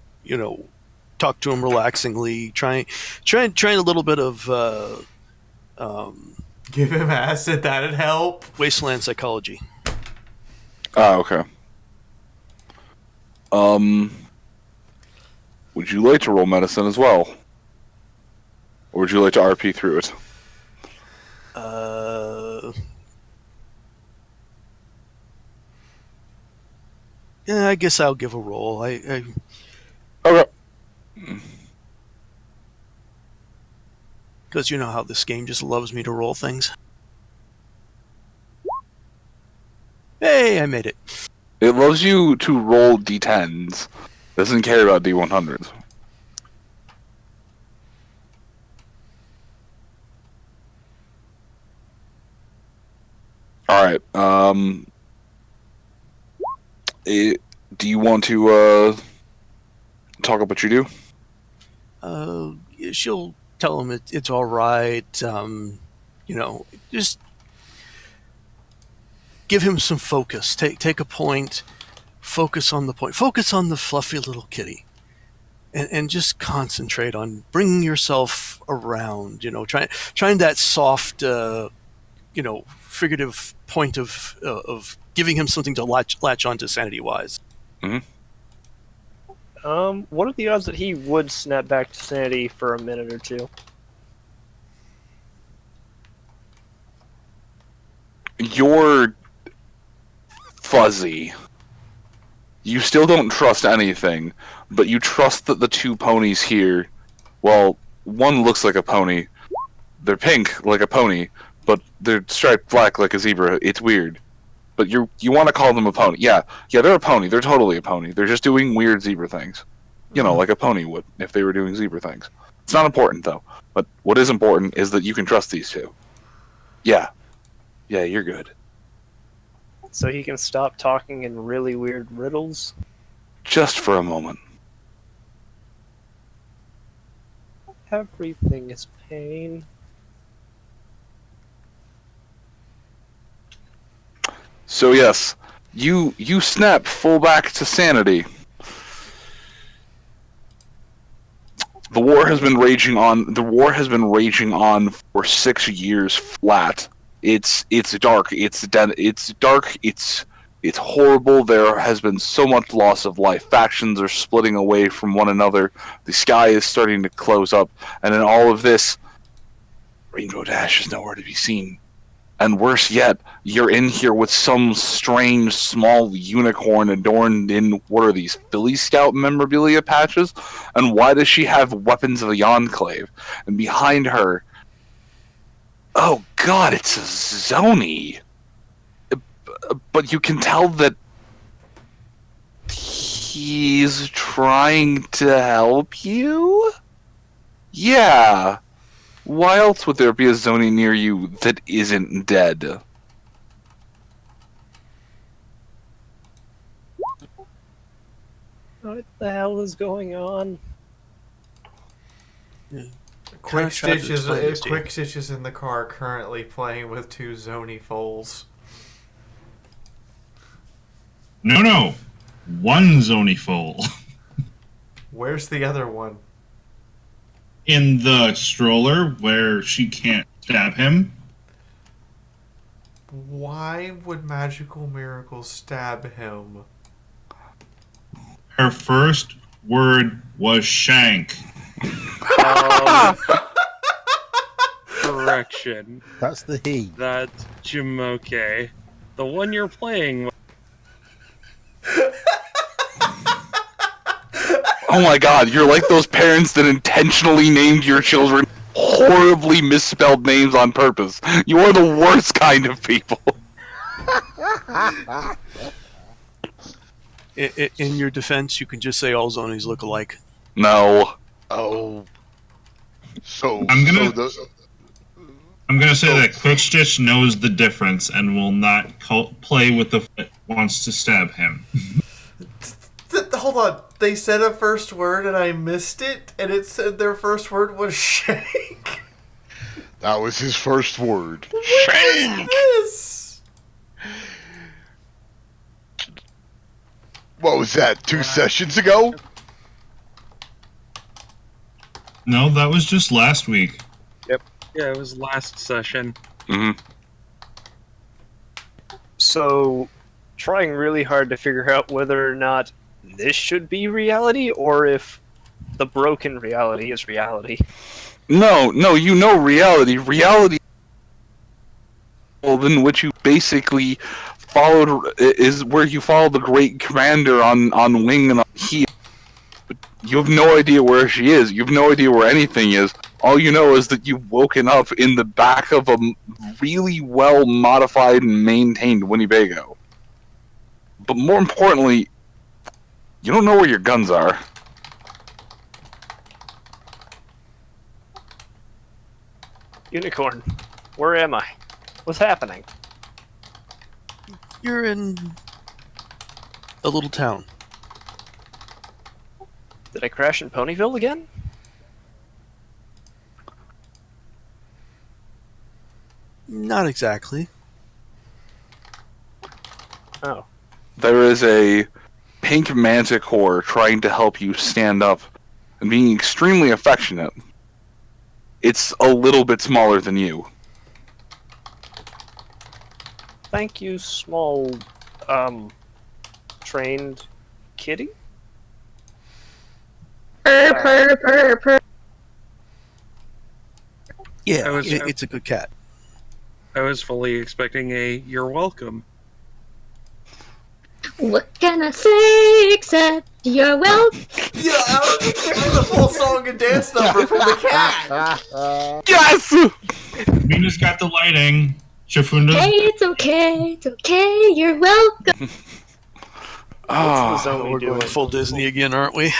[SPEAKER 8] talk to him relaxingly, trying a little bit of
[SPEAKER 1] Give him acid, that'd help.
[SPEAKER 8] wasteland psychology.
[SPEAKER 3] Ah, okay. Would you like to roll medicine as well? Or would you like to RP through it?
[SPEAKER 8] Yeah, I guess I'll give a roll.
[SPEAKER 3] Okay.
[SPEAKER 8] Because you know how this game just loves me to roll things. Hey, I made it.
[SPEAKER 3] It loves you to roll d10s. Doesn't care about d100s. Alright, do you want to, talk about what you do?
[SPEAKER 8] She'll tell him it's all right. Just give him some focus. Take a point. Focus on the point. Focus on the fluffy little kitty, and just concentrate on bringing yourself around. Trying that soft, figurative point of giving him something to latch onto sanity wise.
[SPEAKER 3] Mm-hmm.
[SPEAKER 5] What are the odds that he would snap back to sanity for a minute or two?
[SPEAKER 3] You're fuzzy. You still don't trust anything, but you trust that the two ponies here, well, one looks like a pony. They're pink like a pony, but they're striped black like a zebra. It's weird. But you want to call them a pony. Yeah, they're a pony. They're totally a pony. They're just doing weird zebra things. Like a pony would if they were doing zebra things. It's not important, though. But what is important is that you can trust these two. Yeah, you're good.
[SPEAKER 5] So he can stop talking in really weird riddles?
[SPEAKER 3] Just for a moment.
[SPEAKER 5] Everything is pain.
[SPEAKER 3] So yes, you snap full back to sanity. The war has been raging on. The war has been raging on for 6 years flat. It's dark. It's dead. It's dark. It's horrible. There has been so much loss of life. Factions are splitting away from one another. The sky is starting to close up, and in all of this, Rainbow Dash is nowhere to be seen. And worse yet, you're in here with some strange small unicorn adorned in, what are these, Philly Scout memorabilia patches? And why does she have weapons of the Enclave? And behind her, oh god, it's a Zoni. But you can tell that He's trying to help you? Yeah. Why else would there be a Zoni near you that isn't dead?
[SPEAKER 5] What the hell is going on?
[SPEAKER 1] Quick
[SPEAKER 8] tried to explain this to you.
[SPEAKER 1] Quick Stitch is in the car currently playing with 2 Zoni foals.
[SPEAKER 9] No. One Zoni foal.
[SPEAKER 1] Where's the other one?
[SPEAKER 9] In the stroller where she can't stab him.
[SPEAKER 1] Why would Magical Miracle stab him?
[SPEAKER 9] Her first word was shank.
[SPEAKER 7] Correction.
[SPEAKER 6] That's the he.
[SPEAKER 7] That's Jimoke. The one you're playing.
[SPEAKER 3] Oh my god, you're like those parents that intentionally named your children horribly misspelled names on purpose. You are the worst kind of people.
[SPEAKER 8] In your defense, you can just say all Zonies look alike.
[SPEAKER 3] No.
[SPEAKER 2] Oh. So
[SPEAKER 9] I'm gonna say
[SPEAKER 2] Oh.
[SPEAKER 9] that Quick Stitch knows the difference and will not play with the that wants to stab him.
[SPEAKER 1] Hold on. They said a first word and I missed it, and it said their first word was shank.
[SPEAKER 2] That was his first word.
[SPEAKER 1] What
[SPEAKER 2] Shank!
[SPEAKER 1] is this?
[SPEAKER 2] What was that, 2 sessions ago?
[SPEAKER 9] No, that was just last week.
[SPEAKER 7] Yeah, it was last session.
[SPEAKER 3] Mm-hmm.
[SPEAKER 5] So, trying really hard to figure out whether or not this should be reality, or if the broken reality is reality.
[SPEAKER 3] No, you know reality. Reality in which you basically followed is where you follow the great commander on wing and on heel. But you have no idea where she is. You have no idea where anything is. All you know is that you've woken up in the back of a really well modified and maintained Winnebago. But more importantly, you don't know where your guns are.
[SPEAKER 5] Unicorn, where am I? What's happening?
[SPEAKER 8] You're in a little town.
[SPEAKER 5] Did I crash in Ponyville again?
[SPEAKER 8] Not exactly.
[SPEAKER 5] Oh.
[SPEAKER 3] There is a pink manticore trying to help you stand up and being extremely affectionate. It's a little bit smaller than you.
[SPEAKER 5] Thank you, small, trained kitty?
[SPEAKER 4] Purr.
[SPEAKER 8] Yeah,
[SPEAKER 7] I was-
[SPEAKER 8] it's a good cat.
[SPEAKER 7] I was fully expecting a "you're welcome."
[SPEAKER 10] What can I say except you're welcome?
[SPEAKER 1] Yeah, I was expecting the full song and dance number from the cat.
[SPEAKER 3] Yes!
[SPEAKER 9] Mina's got the lighting. Shifunda's
[SPEAKER 10] Hey, it's okay, you're welcome.
[SPEAKER 5] What's the
[SPEAKER 3] Oh,
[SPEAKER 5] Zoni
[SPEAKER 8] We're
[SPEAKER 5] doing?
[SPEAKER 8] going full Disney again, aren't we?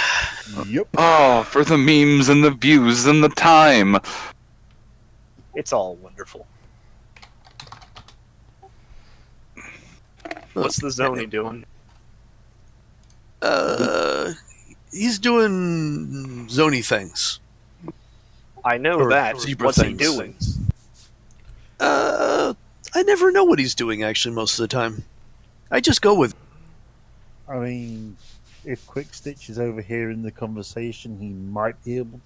[SPEAKER 6] Yep.
[SPEAKER 3] for the memes and the views and the time.
[SPEAKER 5] It's all wonderful. What's the Zoni doing?
[SPEAKER 8] He's doing Zony things.
[SPEAKER 5] I know
[SPEAKER 8] Or
[SPEAKER 5] that.
[SPEAKER 8] zebra
[SPEAKER 5] What's
[SPEAKER 8] things.
[SPEAKER 5] he doing?
[SPEAKER 8] I never know what he's doing, actually, most of the time. I just go with
[SPEAKER 6] I mean, if Quick Stitch is overhearing the conversation, he might be able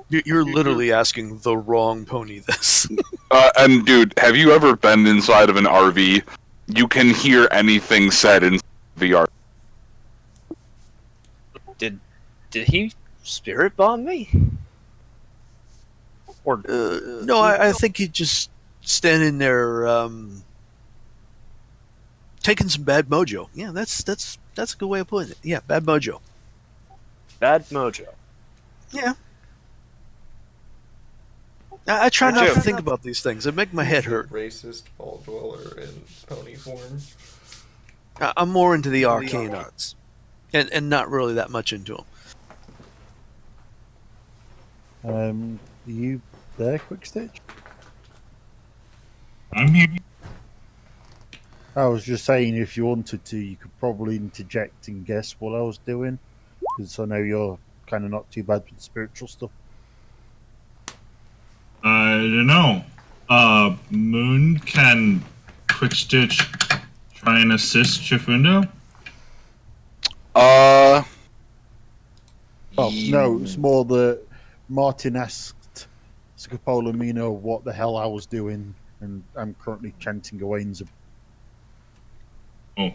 [SPEAKER 6] to.
[SPEAKER 8] You're literally asking the wrong pony this.
[SPEAKER 3] And dude, have you ever been inside of an RV? You can hear anything said in the RV.
[SPEAKER 5] Did he spirit bomb me? Or
[SPEAKER 8] No, I think he's just standing there, taking some bad mojo. Yeah, that's a good way of putting it. Yeah, bad mojo.
[SPEAKER 5] bad mojo?
[SPEAKER 8] Yeah. I try not to
[SPEAKER 5] Joke.
[SPEAKER 8] think about these things. They make my head hurt.
[SPEAKER 1] Racist vault dweller in pony form.
[SPEAKER 8] I'm more into the arcane arts, and not really that much into them.
[SPEAKER 6] Are you there, Quick Stitch?
[SPEAKER 9] I'm here.
[SPEAKER 6] I was just saying, if you wanted to, you could probably interject and guess what I was doing, because I know you're kind of not too bad with spiritual stuff.
[SPEAKER 9] I don't know. Moon, can Quick Stitch try and assist Chifundo?
[SPEAKER 6] Well, no, it's more that Martin asked Scopolamino what the hell I was doing, and I'm currently chanting Gawain's.
[SPEAKER 9] Oh.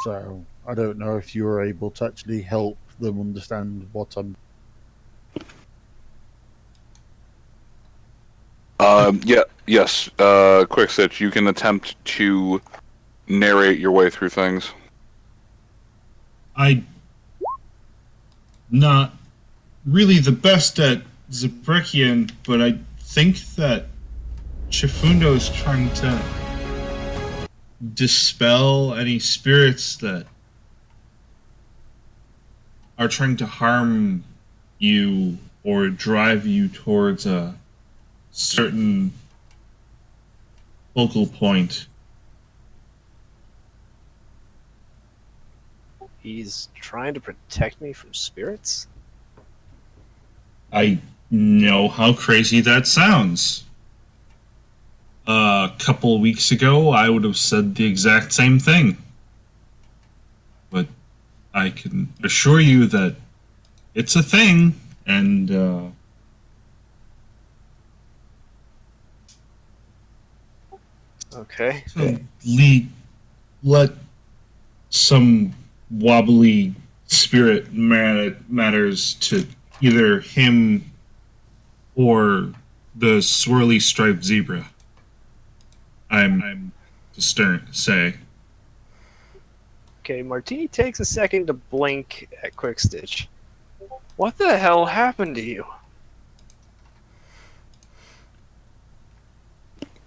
[SPEAKER 6] So I don't know if you were able to actually help them understand what I'm.
[SPEAKER 3] Yes. Quick Stitch, you can attempt to narrate your way through things.
[SPEAKER 9] I not really the best at Zabrekian, but I think that Chifundo is trying to dispel any spirits that are trying to harm you or drive you towards a certain focal point.
[SPEAKER 5] He's trying to protect me from spirits?
[SPEAKER 9] I know how crazy that sounds. A couple weeks ago, I would have said the exact same thing. But I can assure you that it's a thing, and
[SPEAKER 5] Okay.
[SPEAKER 9] so let some wobbly spirit matters to either him or the swirly striped zebra. I'm to say.
[SPEAKER 5] Okay, Martini takes a second to blink at Quick Stitch. What the hell happened to you?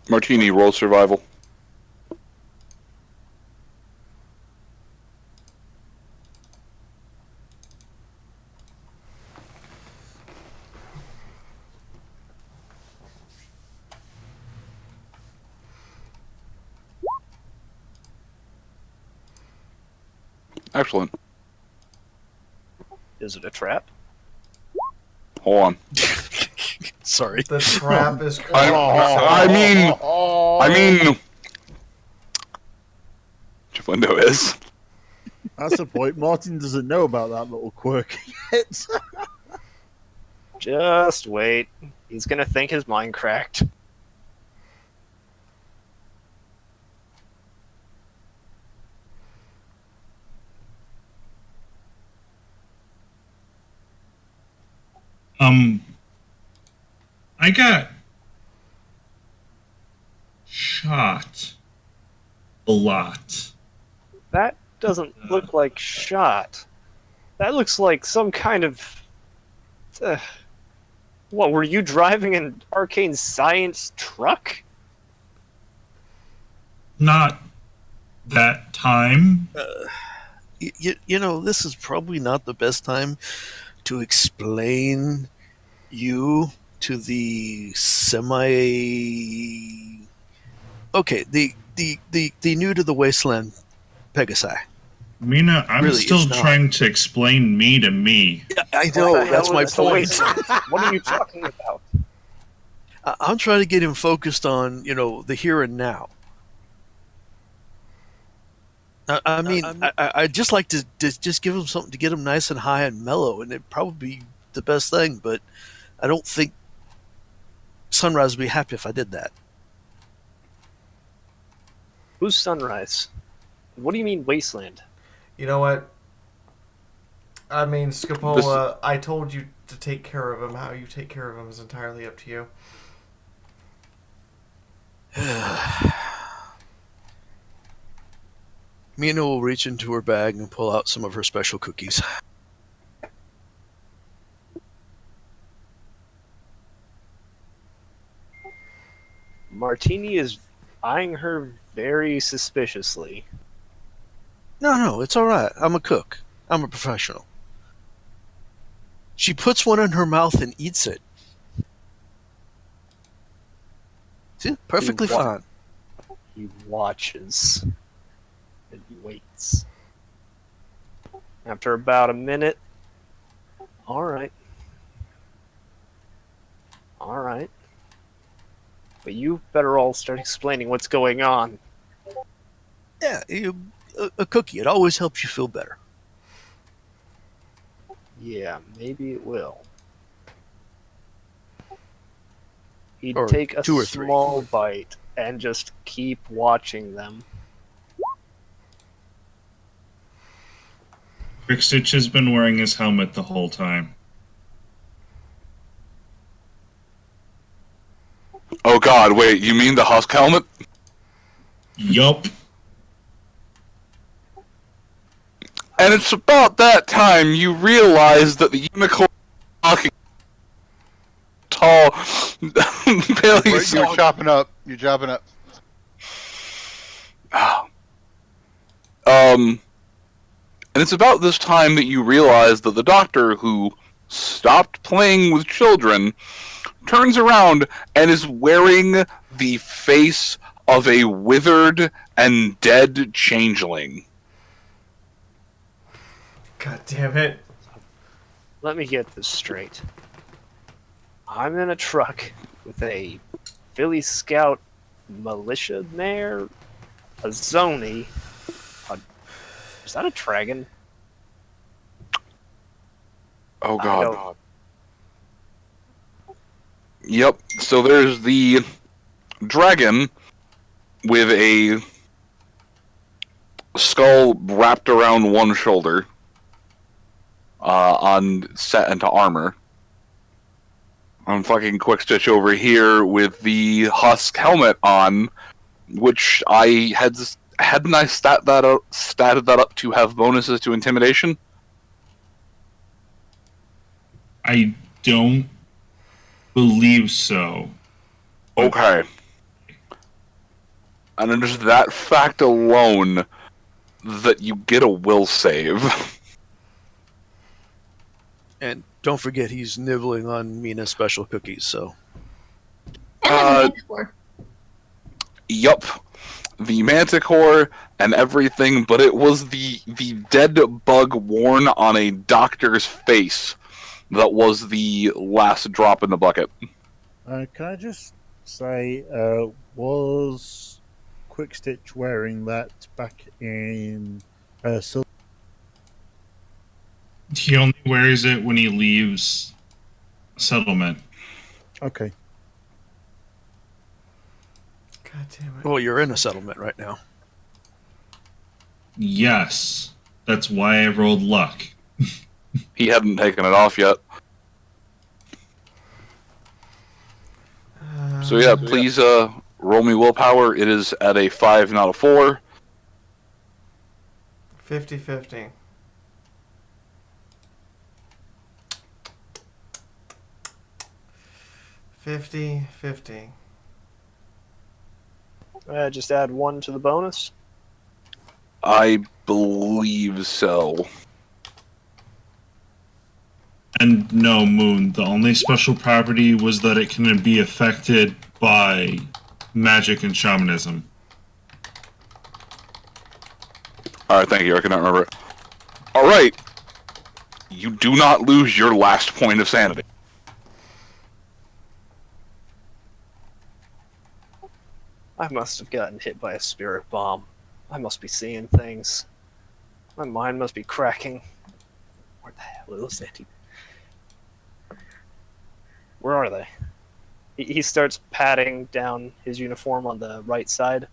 [SPEAKER 3] Martini, roll survival. Excellent.
[SPEAKER 5] Is it a trap?
[SPEAKER 3] Hold on.
[SPEAKER 8] Sorry.
[SPEAKER 1] The trap is
[SPEAKER 3] I mean, Chifundo is.
[SPEAKER 6] That's the point. Martin doesn't know about that little quirk yet.
[SPEAKER 5] Just wait. He's gonna think his mind cracked.
[SPEAKER 9] I got shot a lot.
[SPEAKER 5] That doesn't look like shot. That looks like some kind of... what, were you driving an arcane science truck?
[SPEAKER 9] Not that time.
[SPEAKER 8] You know, this is probably not the best time to explain you to the okay, the new to the wasteland Pegasi.
[SPEAKER 9] Mina, I'm
[SPEAKER 8] Really,
[SPEAKER 9] still
[SPEAKER 8] it's not.
[SPEAKER 9] trying to explain me to me.
[SPEAKER 8] Yeah, I know, that's my
[SPEAKER 5] is the
[SPEAKER 8] point.
[SPEAKER 5] wasteland? What are you talking about?
[SPEAKER 8] I'm trying to get him focused on, the here and now. I mean, I'd just like to just give him something to get him nice and high and mellow, and it'd probably be the best thing, but I don't think Sunrise would be happy if I did that.
[SPEAKER 5] Who's Sunrise? What do you mean wasteland?
[SPEAKER 1] You know what? I mean, Scapola, I told you to take care of him. How you take care of him is entirely up to you.
[SPEAKER 8] Mina will reach into her bag and pull out some of her special cookies.
[SPEAKER 5] Martini is eyeing her very suspiciously.
[SPEAKER 8] No, it's all right. I'm a cook. I'm a professional. She puts one in her mouth and eats it. See, perfectly
[SPEAKER 5] He wa-
[SPEAKER 8] fine.
[SPEAKER 5] He watches and he waits. After about a minute, all right. All right. But you better all start explaining what's going on.
[SPEAKER 8] Yeah, a cookie. It always helps you feel better.
[SPEAKER 5] Yeah, maybe it will. He'd
[SPEAKER 8] Or
[SPEAKER 5] take a
[SPEAKER 8] 2 or 3.
[SPEAKER 5] small bite and just keep watching them.
[SPEAKER 9] Quick Stitch has been wearing his helmet the whole time.
[SPEAKER 3] Oh God! Wait, you mean the husk helmet?
[SPEAKER 9] Yup.
[SPEAKER 3] And it's about that time you realize that the unicorn talking tall Bailey
[SPEAKER 2] Right, you're chopping up. You're chopping up.
[SPEAKER 3] And it's about this time that you realize that the doctor who stopped playing with children turns around and is wearing the face of a withered and dead changeling.
[SPEAKER 1] God damn it.
[SPEAKER 5] Let me get this straight. I'm in a truck with a Philly Scout militia mare, a Zony, is that a dragon?
[SPEAKER 3] Oh God. Yep, so there's the dragon with a skull wrapped around one shoulder, on set into armor. I'm fucking Quick Stitch over here with the husk helmet on, which hadn't I statted that up to have bonuses to intimidation?
[SPEAKER 9] I don't believe so.
[SPEAKER 3] Okay. And it is that fact alone that you get a will save.
[SPEAKER 8] And don't forget, he's nibbling on Mina's special cookies, so.
[SPEAKER 10] And the manticore.
[SPEAKER 3] Yup. The manticore and everything, but it was the dead bug worn on a doctor's face that was the last drop in the bucket.
[SPEAKER 6] Can I just say, was Quick Stitch wearing that back in Silver?
[SPEAKER 9] He only wears it when he leaves settlement.
[SPEAKER 6] Okay.
[SPEAKER 1] God damn it.
[SPEAKER 8] Well, you're in a settlement right now.
[SPEAKER 9] Yes. That's why I rolled luck.
[SPEAKER 3] He hadn't taken it off yet. So yeah, please roll me willpower. It is at a 5, not a 4.
[SPEAKER 1] 50-50.
[SPEAKER 5] Just add 1 to the bonus.
[SPEAKER 3] I believe so.
[SPEAKER 9] And no, Moon, the only special property was that it can be affected by magic and shamanism.
[SPEAKER 3] Alright, thank you. I cannot remember it. Alright. You do not lose your last point of sanity.
[SPEAKER 5] I must have gotten hit by a spirit bomb. I must be seeing things. My mind must be cracking. Where the hell is that? Where are they? He starts patting down his uniform on the right side.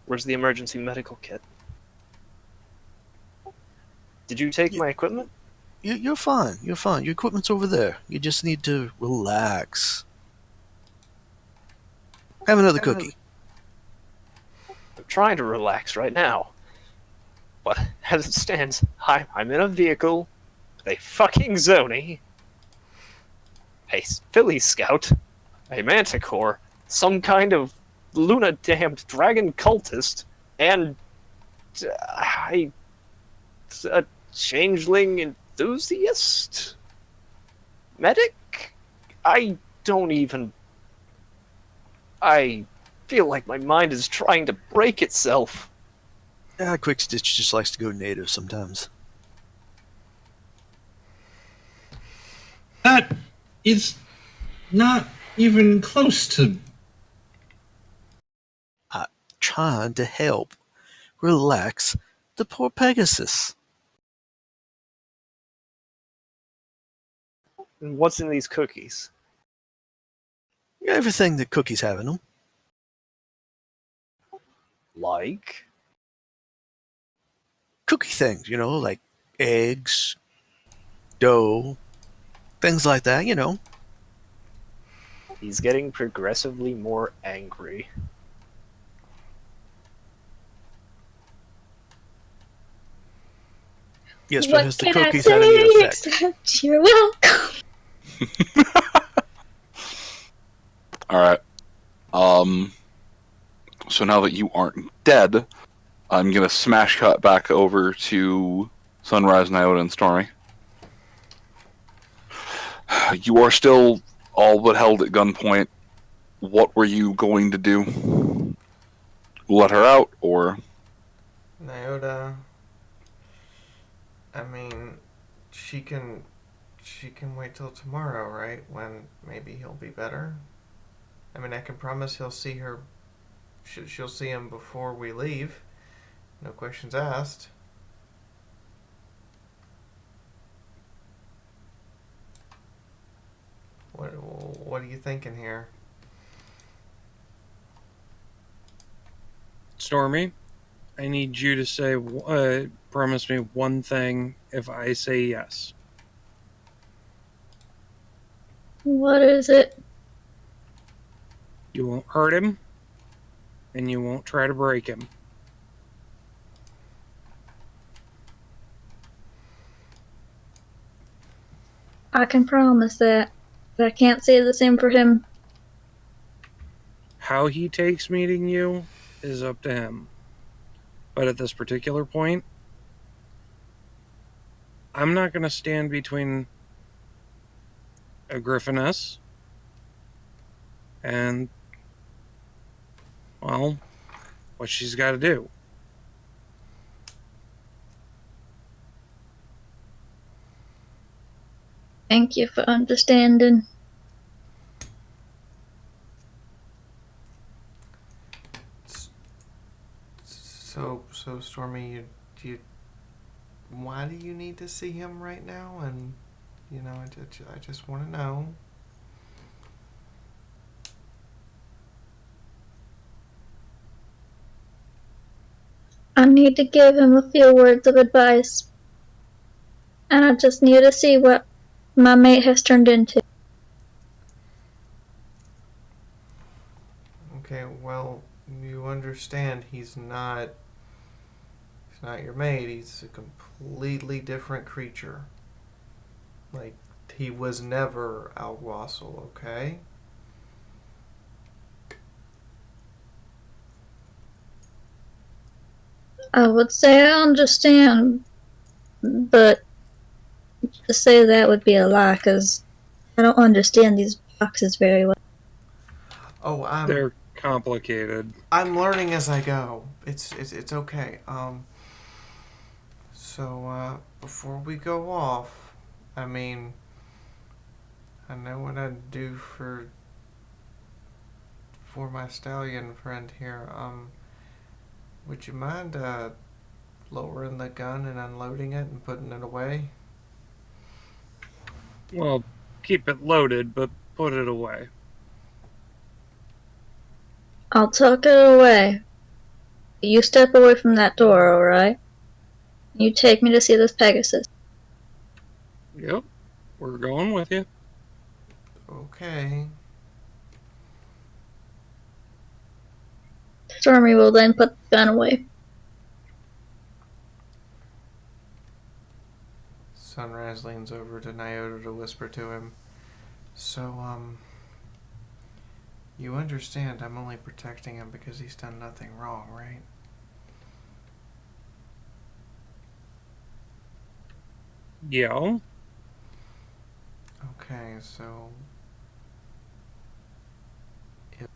[SPEAKER 5] Where's the emergency medical kit? Did you take my equipment?
[SPEAKER 8] You're fine. You're fine. Your equipment's over there. You just need to relax. Have another cookie.
[SPEAKER 5] I'm trying to relax right now. But as it stands, I'm in a vehicle with a fucking Zony, a Philly Scout, a Manticore, some kind of Luna damned dragon cultist and a changeling enthusiast? Medic? I don't even... I feel like my mind is trying to break itself.
[SPEAKER 8] Quick Stitch just likes to go native sometimes.
[SPEAKER 9] That is not even close to.
[SPEAKER 8] Trying to help relax the poor Pegasus.
[SPEAKER 5] And what's in these cookies?
[SPEAKER 8] Everything that cookies have in them.
[SPEAKER 5] Like?
[SPEAKER 8] Cookie things, like eggs, dough, things like that,
[SPEAKER 5] He's getting progressively more angry.
[SPEAKER 8] Yes, but
[SPEAKER 10] What
[SPEAKER 8] has the
[SPEAKER 10] can I
[SPEAKER 8] cookies had any
[SPEAKER 10] say
[SPEAKER 8] effect?
[SPEAKER 10] except you're welcome?
[SPEAKER 3] All right. So now that you aren't dead, I'm gonna smash cut back over to Sunrise, Nyota, and Stormy. You are still all but held at gunpoint. What were you going to do? Let her out, or
[SPEAKER 1] Nyota, I mean, she can wait till tomorrow, right? When maybe he'll be better. I mean, I can promise he'll see her. She'll see him before we leave. No questions asked. What are you thinking here?
[SPEAKER 7] Stormy, I need you to say, promise me one thing if I say yes.
[SPEAKER 10] What is it?
[SPEAKER 7] You won't hurt him, and you won't try to break him.
[SPEAKER 10] I can promise that. But I can't say the same for him.
[SPEAKER 7] How he takes meeting you is up to him. But at this particular point, I'm not going to stand between a Griffiness and, well, what she's got to do.
[SPEAKER 10] Thank you for understanding.
[SPEAKER 1] So Stormy, why do you need to see him right now? And I just want to know.
[SPEAKER 10] I need to give him a few words of advice. And I just need to see what my mate has turned into.
[SPEAKER 1] Okay, well, you understand he's not your mate. He's a completely different creature. Like, he was never Alguassel, okay?
[SPEAKER 10] I would say I understand, but to say that would be a lie, because I don't understand these boxes very well.
[SPEAKER 1] Oh,
[SPEAKER 7] They're complicated.
[SPEAKER 1] I'm learning as I go. It's okay. Before we go off, I mean, I know what I'd do for my stallion friend here. Would you mind lowering the gun and unloading it and putting it away?
[SPEAKER 7] Well, keep it loaded, but put it away.
[SPEAKER 10] I'll tuck it away. You step away from that door, alright? You take me to see this Pegasus.
[SPEAKER 7] Yep, we're going with you.
[SPEAKER 1] Okay.
[SPEAKER 10] Stormy will then put the gun away.
[SPEAKER 1] Sunrise leans over to Nyota to whisper to him. So, You understand I'm only protecting him because he's done nothing wrong, right?
[SPEAKER 7] Yeah.
[SPEAKER 1] Okay, so if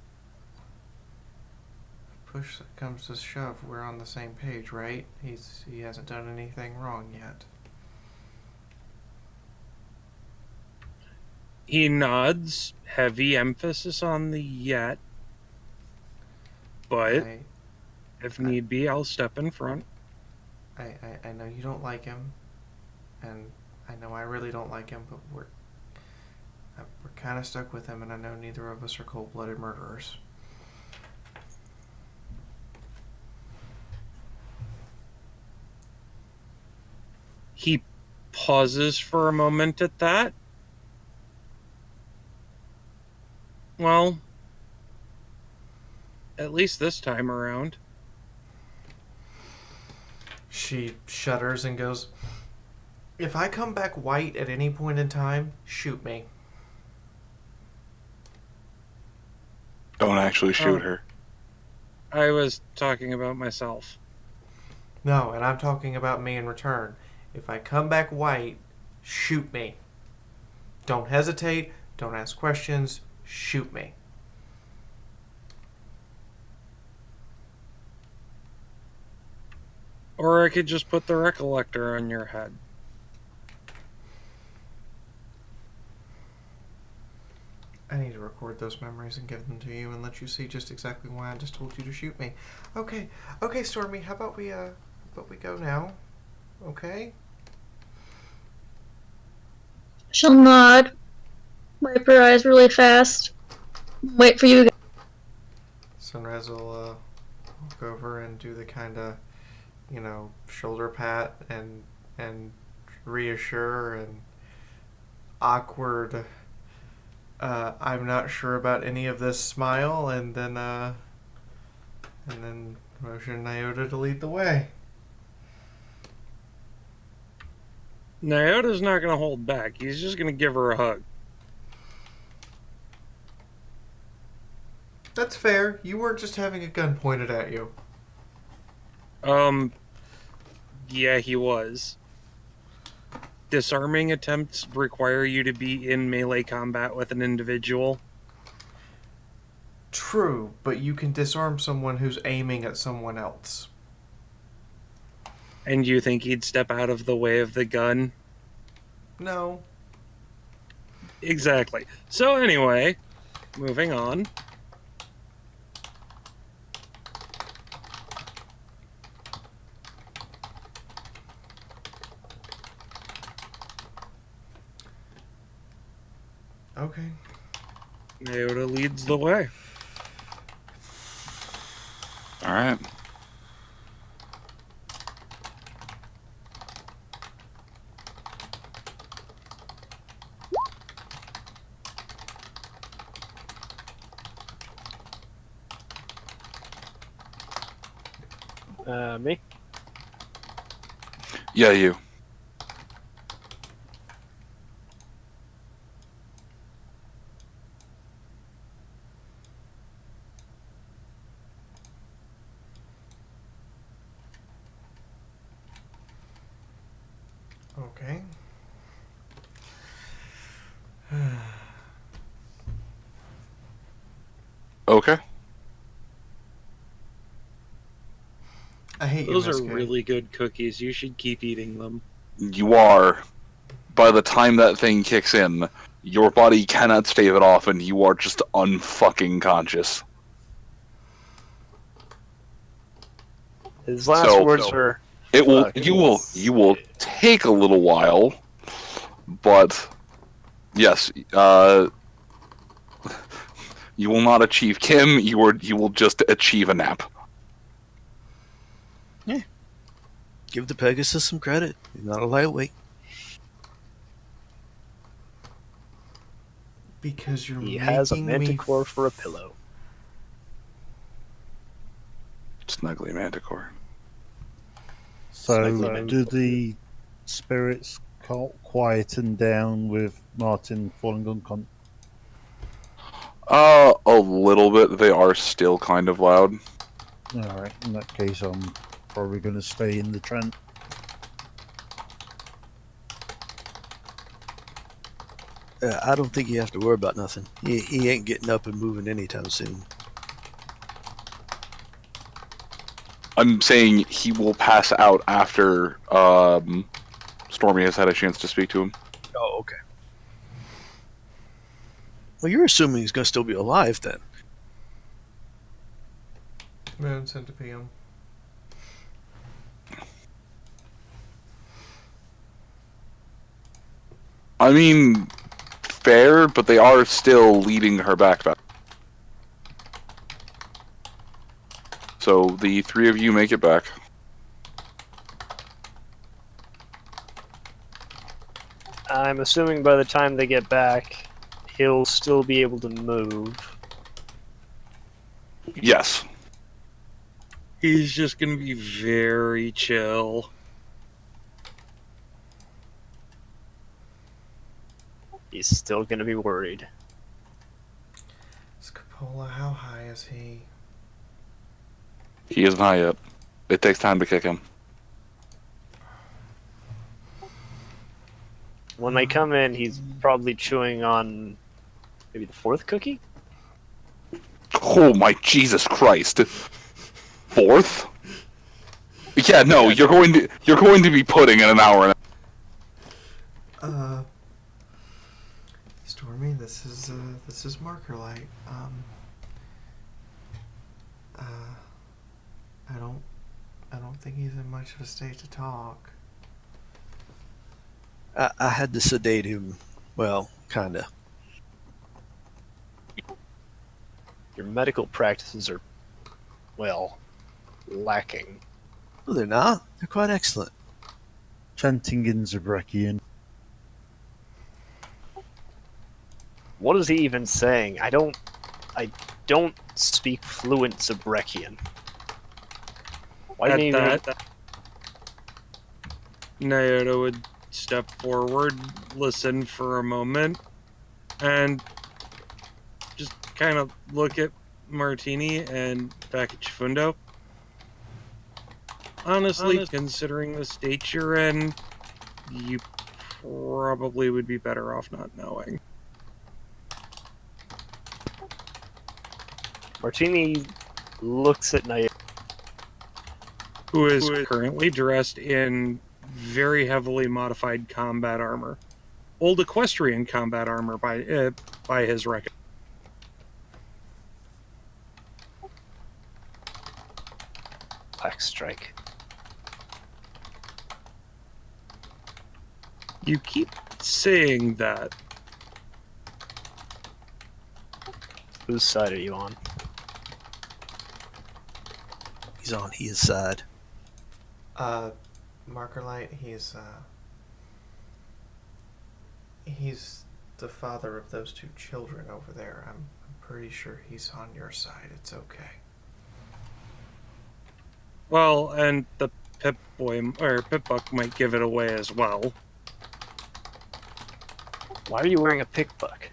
[SPEAKER 1] push comes to shove, we're on the same page, right? He hasn't done anything wrong yet.
[SPEAKER 7] He nods, heavy emphasis on the yet. But if need be, I'll step in front.
[SPEAKER 1] I know you don't like him, and I know I really don't like him, but we're kind of stuck with him, and I know neither of us are cold-blooded murderers.
[SPEAKER 7] He pauses for a moment at that. Well, at least this time around.
[SPEAKER 1] She shudders and goes, "If I come back white at any point in time, shoot me."
[SPEAKER 3] Don't actually shoot her.
[SPEAKER 7] I was talking about myself.
[SPEAKER 1] No, and I'm talking about me in return. If I come back white, shoot me. Don't hesitate. Don't ask questions. Shoot me.
[SPEAKER 7] Or I could just put the recollector on your head.
[SPEAKER 1] I need to record those memories and give them to you and let you see just exactly why I just told you to shoot me. Okay, Stormy, how about we go now? Okay?
[SPEAKER 4] She'll nod, wipe her eyes really fast, wait for you to go.
[SPEAKER 1] Sunrise will walk over and do the kind of, shoulder pat and reassure and awkward, I'm not sure about any of this smile, and then motion Nyota to lead the way.
[SPEAKER 7] Nyota's not going to hold back. He's just going to give her a hug.
[SPEAKER 1] That's fair. You weren't just having a gun pointed at you.
[SPEAKER 7] Yeah, he was. Disarming attempts require you to be in melee combat with an individual.
[SPEAKER 1] True, but you can disarm someone who's aiming at someone else.
[SPEAKER 7] And you think he'd step out of the way of the gun?
[SPEAKER 1] No.
[SPEAKER 7] Exactly. So anyway, moving on.
[SPEAKER 1] Okay.
[SPEAKER 7] Nyota leads the way.
[SPEAKER 3] All right.
[SPEAKER 5] Me?
[SPEAKER 3] Yeah, you.
[SPEAKER 1] Okay.
[SPEAKER 3] Okay.
[SPEAKER 1] I hate
[SPEAKER 7] Those
[SPEAKER 1] you,
[SPEAKER 7] are
[SPEAKER 1] Miss K.
[SPEAKER 7] really good cookies. You should keep eating them.
[SPEAKER 3] You are. By the time that thing kicks in, your body cannot stave it off, and you are just unfucking conscious.
[SPEAKER 5] His last words were,
[SPEAKER 3] It will.
[SPEAKER 5] "Fuck
[SPEAKER 3] You will take a little while, but yes, you will not achieve Kim. You will just achieve a nap.
[SPEAKER 8] Give the Pegasus some credit. He's not a lightweight.
[SPEAKER 1] Because you're
[SPEAKER 5] He
[SPEAKER 1] making
[SPEAKER 5] has a
[SPEAKER 1] me...
[SPEAKER 5] manticore for a pillow."
[SPEAKER 3] Snuggly Manticore.
[SPEAKER 6] So, do the spirits quieten down with Martin falling unconscious?
[SPEAKER 3] A little bit. They are still kind of loud.
[SPEAKER 6] Alright, in that case, I'm probably going to stay in the Trent.
[SPEAKER 8] I don't think you have to worry about nothing. He ain't getting up and moving anytime soon.
[SPEAKER 3] I'm saying he will pass out after Stormy has had a chance to speak to him.
[SPEAKER 8] Oh, okay. Well, you're assuming he's going to still be alive then.
[SPEAKER 1] Moon sent to PM.
[SPEAKER 3] I mean, fair, but they are still leading her back. So the three of you make it back.
[SPEAKER 5] I'm assuming by the time they get back, he'll still be able to move.
[SPEAKER 3] Yes.
[SPEAKER 7] He's just gonna be very chill.
[SPEAKER 5] He's still gonna be worried.
[SPEAKER 1] Scapola, how high is he?
[SPEAKER 3] He isn't high yet. It takes time to kick him.
[SPEAKER 5] When they come in, he's probably chewing on maybe the fourth cookie?
[SPEAKER 3] Oh my Jesus Christ! Fourth? Yeah, no, you're going to be pudding in an hour.
[SPEAKER 1] Stormy, this is Marker Light. I don't think he's in much of a state to talk.
[SPEAKER 8] I had to sedate him. Well, kinda.
[SPEAKER 5] Your medical practices are, well, lacking.
[SPEAKER 8] No, they're not. They're quite excellent.
[SPEAKER 6] Chanting in Zabrekian.
[SPEAKER 5] What is he even saying? I don't speak fluent Zabrekian. Why
[SPEAKER 7] At
[SPEAKER 5] didn't he even...
[SPEAKER 7] that, Nyota would step forward, listen for a moment, and just kind of look at Martini and back at Chifundo. Honestly, considering the state you're in, you probably would be better off not knowing.
[SPEAKER 5] Martini looks at Nyota.
[SPEAKER 7] Who is currently dressed in very heavily modified combat armor. Old equestrian combat armor by his record.
[SPEAKER 5] Black Strike.
[SPEAKER 7] You keep saying that.
[SPEAKER 5] Whose side are you on?
[SPEAKER 8] He's on his side.
[SPEAKER 1] Marker Light, he's the father of those two children over there. I'm pretty sure he's on your side. It's okay.
[SPEAKER 7] Well, and the Pip-Buck might give it away as well.
[SPEAKER 5] Why are you wearing a pickbuck?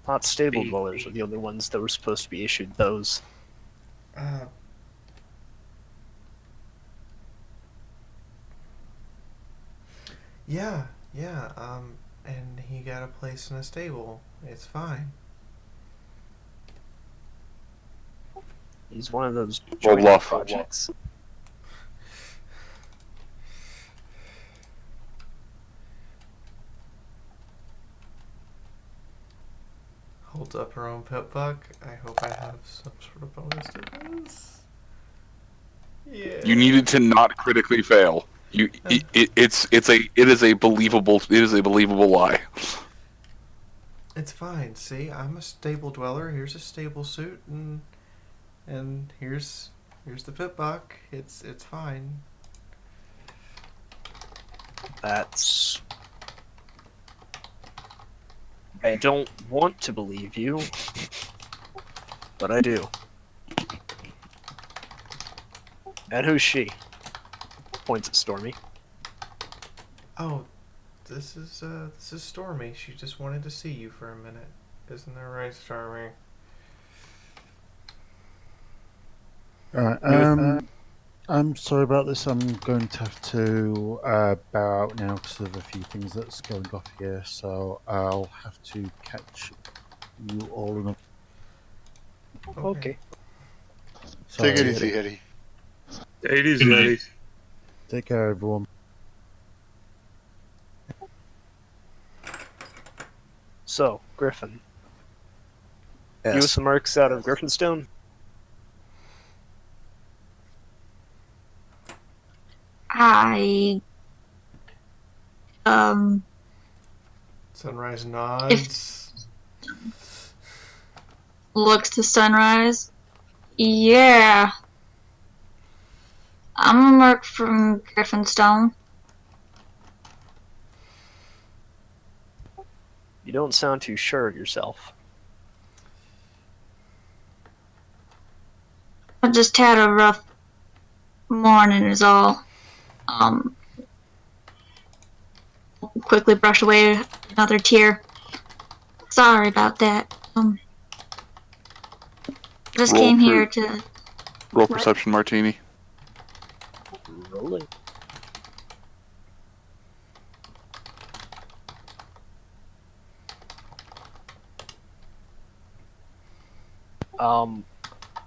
[SPEAKER 5] Not stable dwellers are the only ones that were supposed to be issued those.
[SPEAKER 1] Yeah, and he got a place in a stable. It's fine.
[SPEAKER 5] He's one of those
[SPEAKER 3] Roll
[SPEAKER 5] joint
[SPEAKER 3] off.
[SPEAKER 5] projects.
[SPEAKER 1] Holds up her own pet buck. I hope I have some sort of bonus to this. Yeah.
[SPEAKER 3] You needed to not critically fail. It is a believable lie.
[SPEAKER 1] It's fine. See, I'm a stable dweller. Here's a stable suit, and here's the pit buck. It's fine.
[SPEAKER 5] That's... I don't want to believe you, but I do. And who's she? Points at Stormy.
[SPEAKER 1] Oh, this is Stormy. She just wanted to see you for a minute. Isn't that right, Stormy?
[SPEAKER 6] Alright, I'm sorry about this. I'm going to have to bow out now because of a few things that's going off here. So I'll have to catch you all in a...
[SPEAKER 5] Okay.
[SPEAKER 6] Sorry,
[SPEAKER 2] Take it easy, Eddie.
[SPEAKER 7] It is
[SPEAKER 9] Good night.
[SPEAKER 7] Eddie.
[SPEAKER 6] Take care, everyone.
[SPEAKER 5] So, Griffin. You
[SPEAKER 8] Yes.
[SPEAKER 5] some mercs out of Griffinstone?
[SPEAKER 10] I
[SPEAKER 1] Sunrise nods.
[SPEAKER 10] looks to Sunrise. Yeah. I'm a merc from Griffinstone.
[SPEAKER 5] You don't sound too sure of yourself.
[SPEAKER 10] I just had a rough morning is all. Quickly brush away another tear. Sorry about that. Just
[SPEAKER 3] Roll
[SPEAKER 10] came
[SPEAKER 3] for-
[SPEAKER 10] here to...
[SPEAKER 3] Roll
[SPEAKER 10] What?
[SPEAKER 3] perception, Martini.
[SPEAKER 5] Rolling.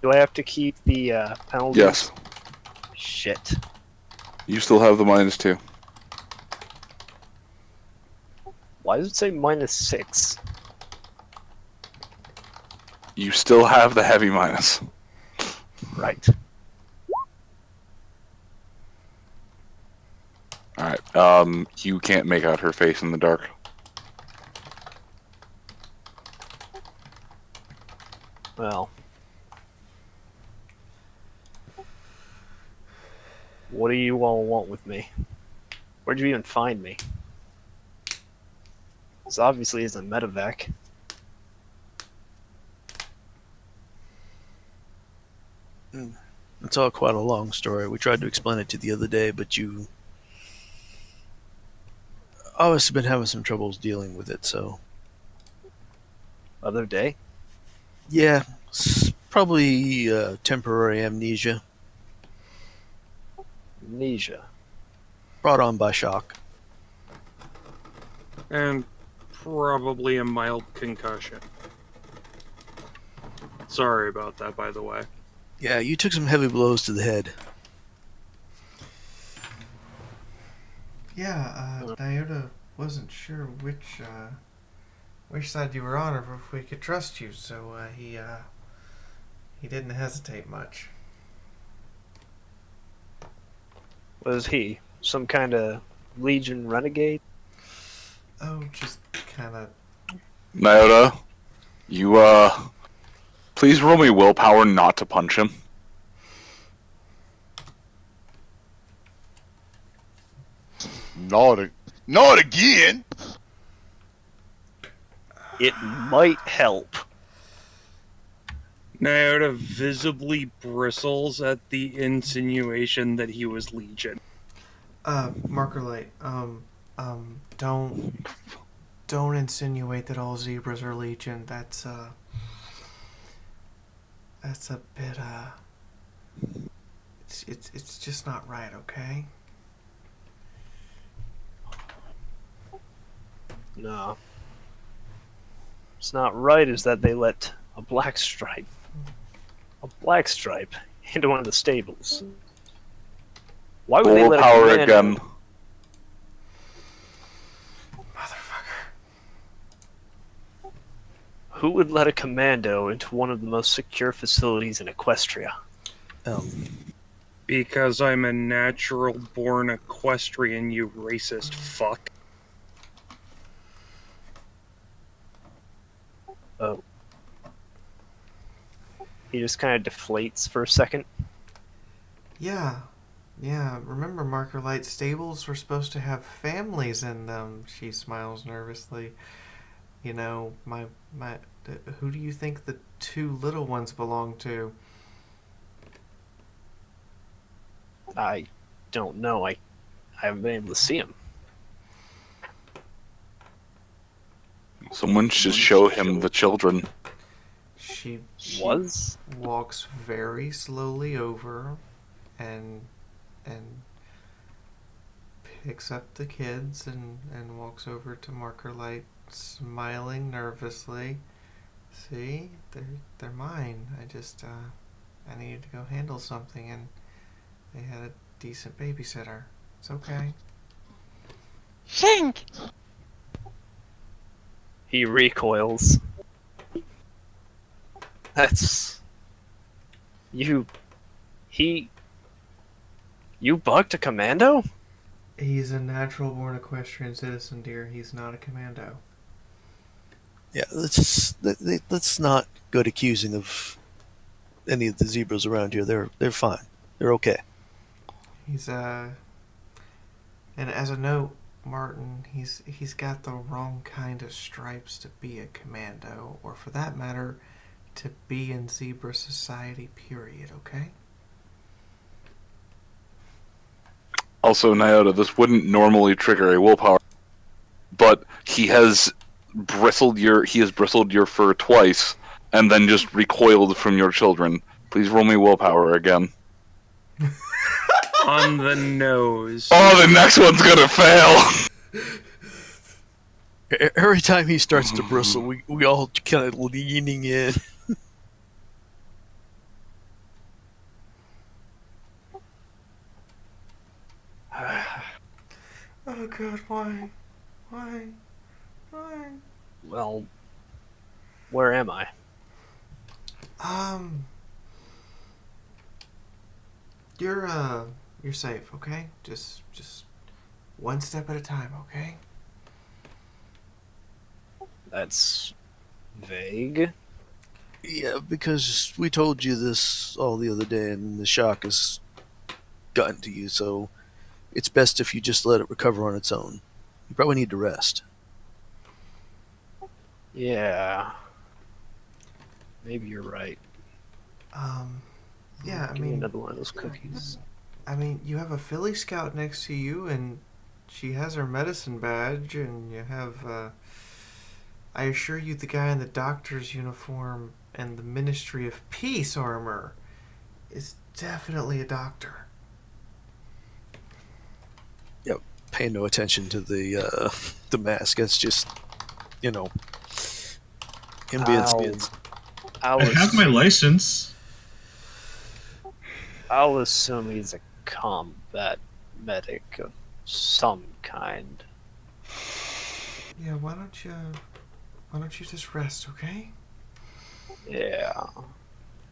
[SPEAKER 5] Do I have to keep the penalty?
[SPEAKER 3] Yes.
[SPEAKER 5] Shit.
[SPEAKER 3] You still have the -2.
[SPEAKER 5] Why does it say -6?
[SPEAKER 3] You still have the heavy minus.
[SPEAKER 5] Right.
[SPEAKER 3] Alright, you can't make out her face in the dark.
[SPEAKER 5] Well. What do you all want with me? Where'd you even find me? This obviously isn't medevac.
[SPEAKER 8] It's all quite a long story. We tried to explain it to you the other day, but you obviously been having some troubles dealing with it, so
[SPEAKER 5] Other day?
[SPEAKER 8] yeah, it's probably temporary amnesia
[SPEAKER 5] Amnesia.
[SPEAKER 8] brought on by shock.
[SPEAKER 7] And probably a mild concussion. Sorry about that, by the way.
[SPEAKER 8] Yeah, you took some heavy blows to the head.
[SPEAKER 1] Yeah, Nyota wasn't sure which side you were on or if we could trust you, so he didn't hesitate much.
[SPEAKER 5] Was he? Some kind of Legion renegade?
[SPEAKER 1] Oh, just kind of.
[SPEAKER 3] Nyota, you, please roll me willpower not to punch him.
[SPEAKER 2] Not again.
[SPEAKER 5] It might help.
[SPEAKER 7] Nyota visibly bristles at the insinuation that he was Legion.
[SPEAKER 1] Marker light. Don't insinuate that all zebras are Legion. That's a bit, it's just not right, okay?
[SPEAKER 5] No. It's not right is that they let a black stripe into one of the stables. Why would they let a
[SPEAKER 3] Willpower
[SPEAKER 5] commando-
[SPEAKER 3] again.
[SPEAKER 1] Motherfucker.
[SPEAKER 5] Who would let a commando into one of the most secure facilities in Equestria?
[SPEAKER 7] Because I'm a natural born equestrian, you racist fuck.
[SPEAKER 5] Oh. He just kind of deflates for a second.
[SPEAKER 1] Yeah. Remember, Marker Light stables were supposed to have families in them. She smiles nervously. You know, who do you think the two little ones belong to?
[SPEAKER 5] I don't know. I haven't been able to see him.
[SPEAKER 3] Someone should show him the children.
[SPEAKER 1] She
[SPEAKER 5] Was?
[SPEAKER 1] walks very slowly over and picks up the kids and walks over to Marker Light, smiling nervously. See, they're mine. I needed to go handle something, and they had a decent babysitter. It's okay.
[SPEAKER 2] Sink!
[SPEAKER 5] He recoils. That's... You bucked a commando?
[SPEAKER 1] He's a natural-born equestrian citizen, dear. He's not a commando.
[SPEAKER 8] Yeah, let's not go accusing of any of the zebras around here. They're fine. They're okay.
[SPEAKER 1] He's and as a note, Martin, he's got the wrong kind of stripes to be a commando, or for that matter, to be in zebra society, period, okay?
[SPEAKER 3] Also, Nyota, this wouldn't normally trigger a willpower, but he has bristled your fur twice, and then just recoiled from your children. Please roll me willpower again.
[SPEAKER 7] On the nose.
[SPEAKER 3] Oh, the next one's gonna fail!
[SPEAKER 8] Every time he starts to bristle, we all kind of leaning in.
[SPEAKER 1] Oh God, why?
[SPEAKER 5] Well, where am I?
[SPEAKER 1] You're safe, okay? Just one step at a time, okay?
[SPEAKER 5] That's vague.
[SPEAKER 8] Yeah, because we told you this all the other day, and the shock has gotten to you, so it's best if you just let it recover on its own. You probably need to rest.
[SPEAKER 5] Yeah. Maybe you're right.
[SPEAKER 1] Yeah, I
[SPEAKER 5] Give me
[SPEAKER 1] mean,
[SPEAKER 5] another one of those cookies.
[SPEAKER 1] I mean, you have a Philly Scout next to you, and she has her medicine badge, and you have, I assure you, the guy in the doctor's uniform and the Ministry of Peace armor is definitely a doctor.
[SPEAKER 8] Yep, pay no attention to the mask. That's just, him being skins.
[SPEAKER 9] I have my license.
[SPEAKER 5] I'll assume he's a combat medic of some kind.
[SPEAKER 1] Yeah, why don't you just rest, okay?
[SPEAKER 5] Yeah.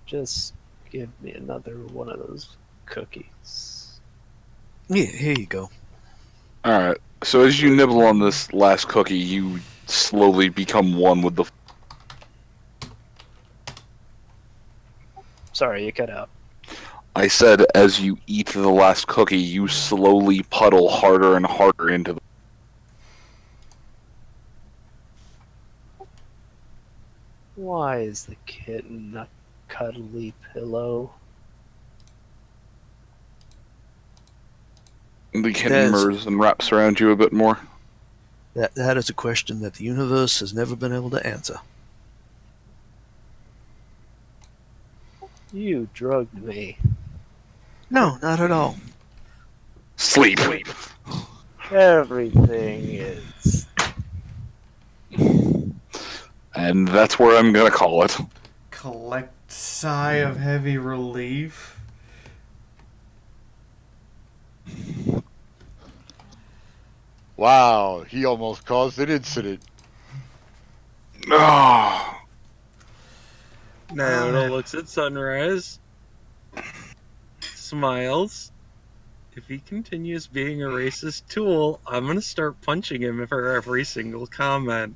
[SPEAKER 5] Just give me another one of those cookies.
[SPEAKER 8] Yeah, here you go.
[SPEAKER 3] Alright, so as you nibble on this last cookie, you slowly become one with the...
[SPEAKER 5] Sorry, you cut out.
[SPEAKER 3] I said as you eat the last cookie, you slowly puddle harder and harder into the...
[SPEAKER 5] Why is the kitten a cuddly pillow?
[SPEAKER 3] The kitten murs and wraps around you a bit more.
[SPEAKER 8] That is a question that the universe has never been able to answer.
[SPEAKER 5] You drugged me.
[SPEAKER 8] No, not at all.
[SPEAKER 3] Sleep.
[SPEAKER 5] Everything is.
[SPEAKER 3] And that's where I'm gonna call it.
[SPEAKER 1] Collect sigh of heavy relief.
[SPEAKER 2] Wow, he almost caused an incident.
[SPEAKER 3] Oh.
[SPEAKER 7] Naruto looks at Sunrise, smiles. If he continues being a racist tool, I'm gonna start punching him for every single comment.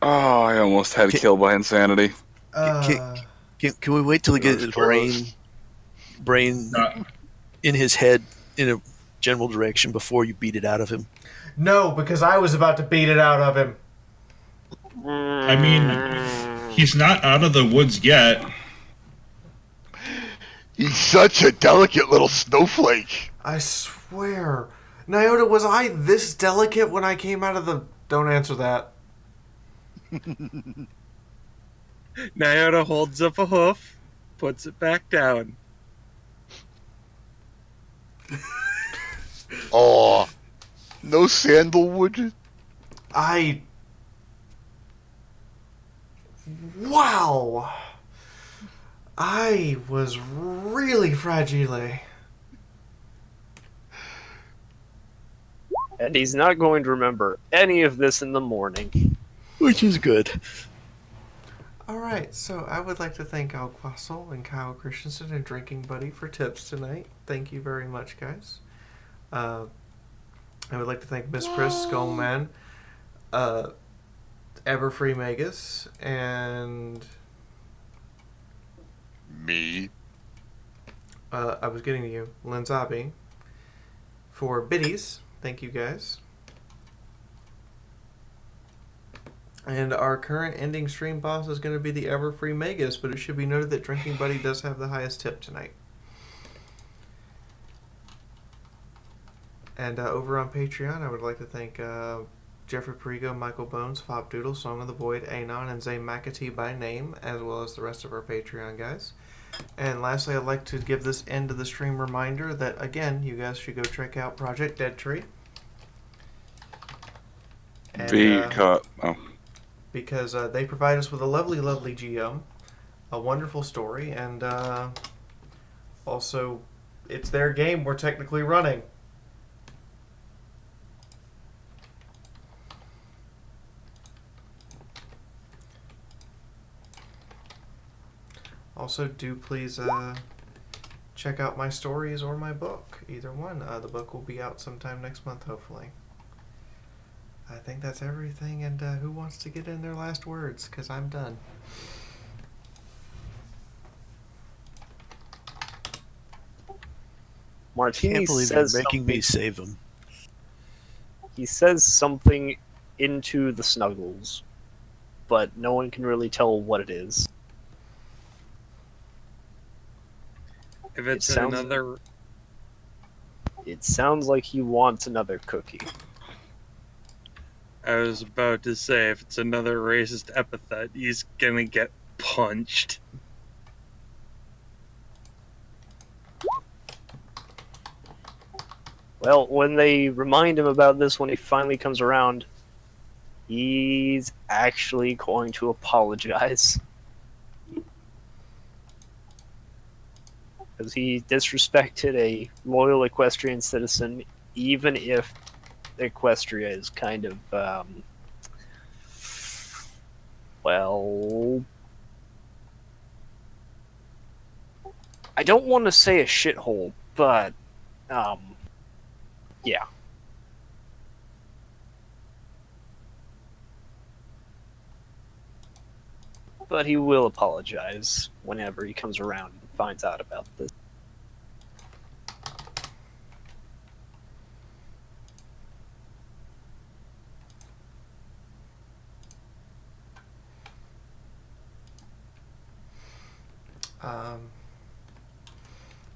[SPEAKER 3] Oh, I almost had killed by insanity.
[SPEAKER 8] Can we wait till we get his brain in his head in a general direction before you beat it out of him?
[SPEAKER 1] No, because I was about to beat it out of him.
[SPEAKER 9] I mean, he's not out of the woods yet.
[SPEAKER 2] He's such a delicate little snowflake.
[SPEAKER 1] I swear. Nyota, was I this delicate when I came out of the... Don't answer that.
[SPEAKER 7] Nyota holds up a hoof, puts it back down.
[SPEAKER 2] Oh, no sandalwood.
[SPEAKER 1] Wow! I was really fragile.
[SPEAKER 5] And he's not going to remember any of this in the morning.
[SPEAKER 8] Which is good.
[SPEAKER 1] Alright, so I would like to thank Al Quassel and Kyle Christensen and Drinking Buddy for tips tonight. Thank you very much, guys. I would like to thank Miss Pris, Skullman, Everfree Magus, and
[SPEAKER 2] Me.
[SPEAKER 1] I was getting to you, Linzabi, for biddies. Thank you, guys. And our current ending stream boss is going to be the Everfree Magus, but it should be noted that Drinking Buddy does have the highest tip tonight. And over on Patreon, I would like to thank Jeffrey Perigo, Michael Bones, Fob Doodle, Song of the Void, Anon, and Zay McAtee by name, as well as the rest of our Patreon guys. And lastly, I'd like to give this end of the stream reminder that, again, you guys should go check out Project Dead Tree. And, because they provide us with a lovely, lovely GM, a wonderful story, and also, it's their game we're technically running. Also, do please check out my stories or my book. Either one. The book will be out sometime next month, hopefully. I think that's everything, and who wants to get in their last words? Because I'm done.
[SPEAKER 5] Martini
[SPEAKER 8] Can't believe you're
[SPEAKER 5] says
[SPEAKER 8] making me
[SPEAKER 5] something-
[SPEAKER 8] save him.
[SPEAKER 5] He says something into the Snuggles, but no one can really tell what it is.
[SPEAKER 7] If it's
[SPEAKER 5] It sounds-
[SPEAKER 7] another,
[SPEAKER 5] It sounds like he wants another cookie.
[SPEAKER 7] I was about to say, if it's another racist epithet, he's gonna get punched.
[SPEAKER 5] Well, when they remind him about this when he finally comes around, he's actually going to apologize. Because he disrespected a loyal equestrian citizen, even if Equestria is kind of, well, I don't want to say a shithole, but, yeah. But he will apologize whenever he comes around and finds out about this.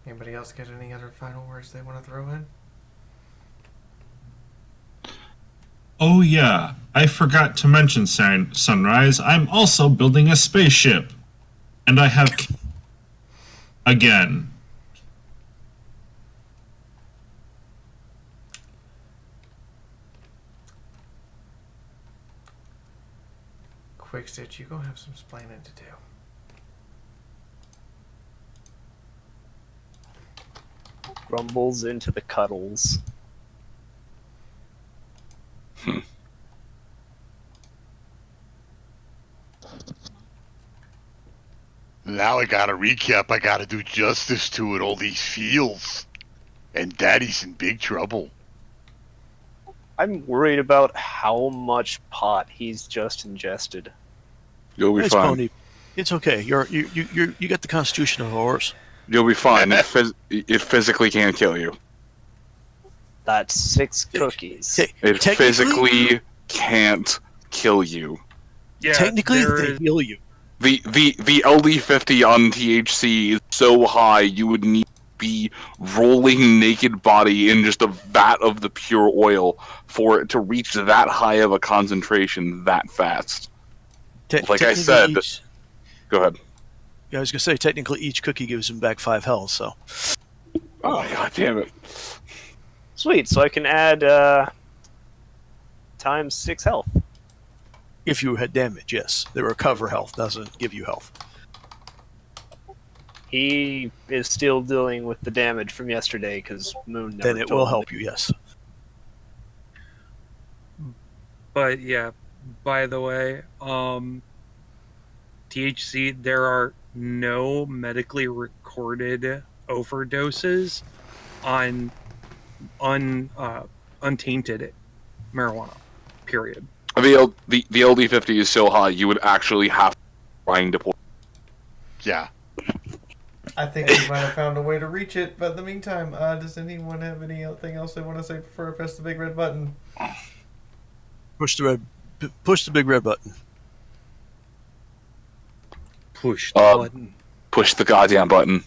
[SPEAKER 1] Anybody else get any other final words they want to throw in?
[SPEAKER 9] Oh yeah, I forgot to mention, Sunrise. I'm also building a spaceship, and I have again.
[SPEAKER 1] Quick Stitch, you go have some splaining to do.
[SPEAKER 5] Grumbles into the cuddles.
[SPEAKER 2] Now I gotta recap. I gotta do justice to it. All these fields, and Daddy's in big trouble.
[SPEAKER 5] I'm worried about how much pot he's just ingested.
[SPEAKER 3] You'll be
[SPEAKER 8] Nice
[SPEAKER 3] fine.
[SPEAKER 8] pony. It's okay. You got the constitution of a horse.
[SPEAKER 3] You'll be fine. It physically can't kill you.
[SPEAKER 5] That's 6 cookies.
[SPEAKER 3] It
[SPEAKER 8] Technically-
[SPEAKER 3] physically can't kill you.
[SPEAKER 7] Yeah,
[SPEAKER 8] Technically,
[SPEAKER 7] there
[SPEAKER 8] they
[SPEAKER 7] is-
[SPEAKER 8] heal you.
[SPEAKER 3] The LD50 on THC is so high you would need to be rolling naked body in just a vat of the pure oil for it to reach that high of a concentration that fast. Like I said, go ahead.
[SPEAKER 8] I was gonna say technically each cookie gives him back 5 health. So.
[SPEAKER 3] Oh god damn it!
[SPEAKER 5] Sweet. So I can add times 6 health.
[SPEAKER 8] If you had damage, yes. The recover health doesn't give you health.
[SPEAKER 5] He is still dealing with the damage from yesterday because Moon never
[SPEAKER 8] Then it
[SPEAKER 5] told
[SPEAKER 8] will
[SPEAKER 5] me.
[SPEAKER 8] help you, yes.
[SPEAKER 7] But yeah, by the way, THC, there are no medically recorded overdoses on untainted marijuana. Period.
[SPEAKER 3] The LD50 is so high you would actually have to trying to pour.
[SPEAKER 2] Yeah.
[SPEAKER 1] I think we might have found a way to reach it, but in the meantime, does anyone have anything else they want to say before I press the big red button?
[SPEAKER 8] Push the big red button.
[SPEAKER 7] Push the button.
[SPEAKER 3] Push the goddamn button.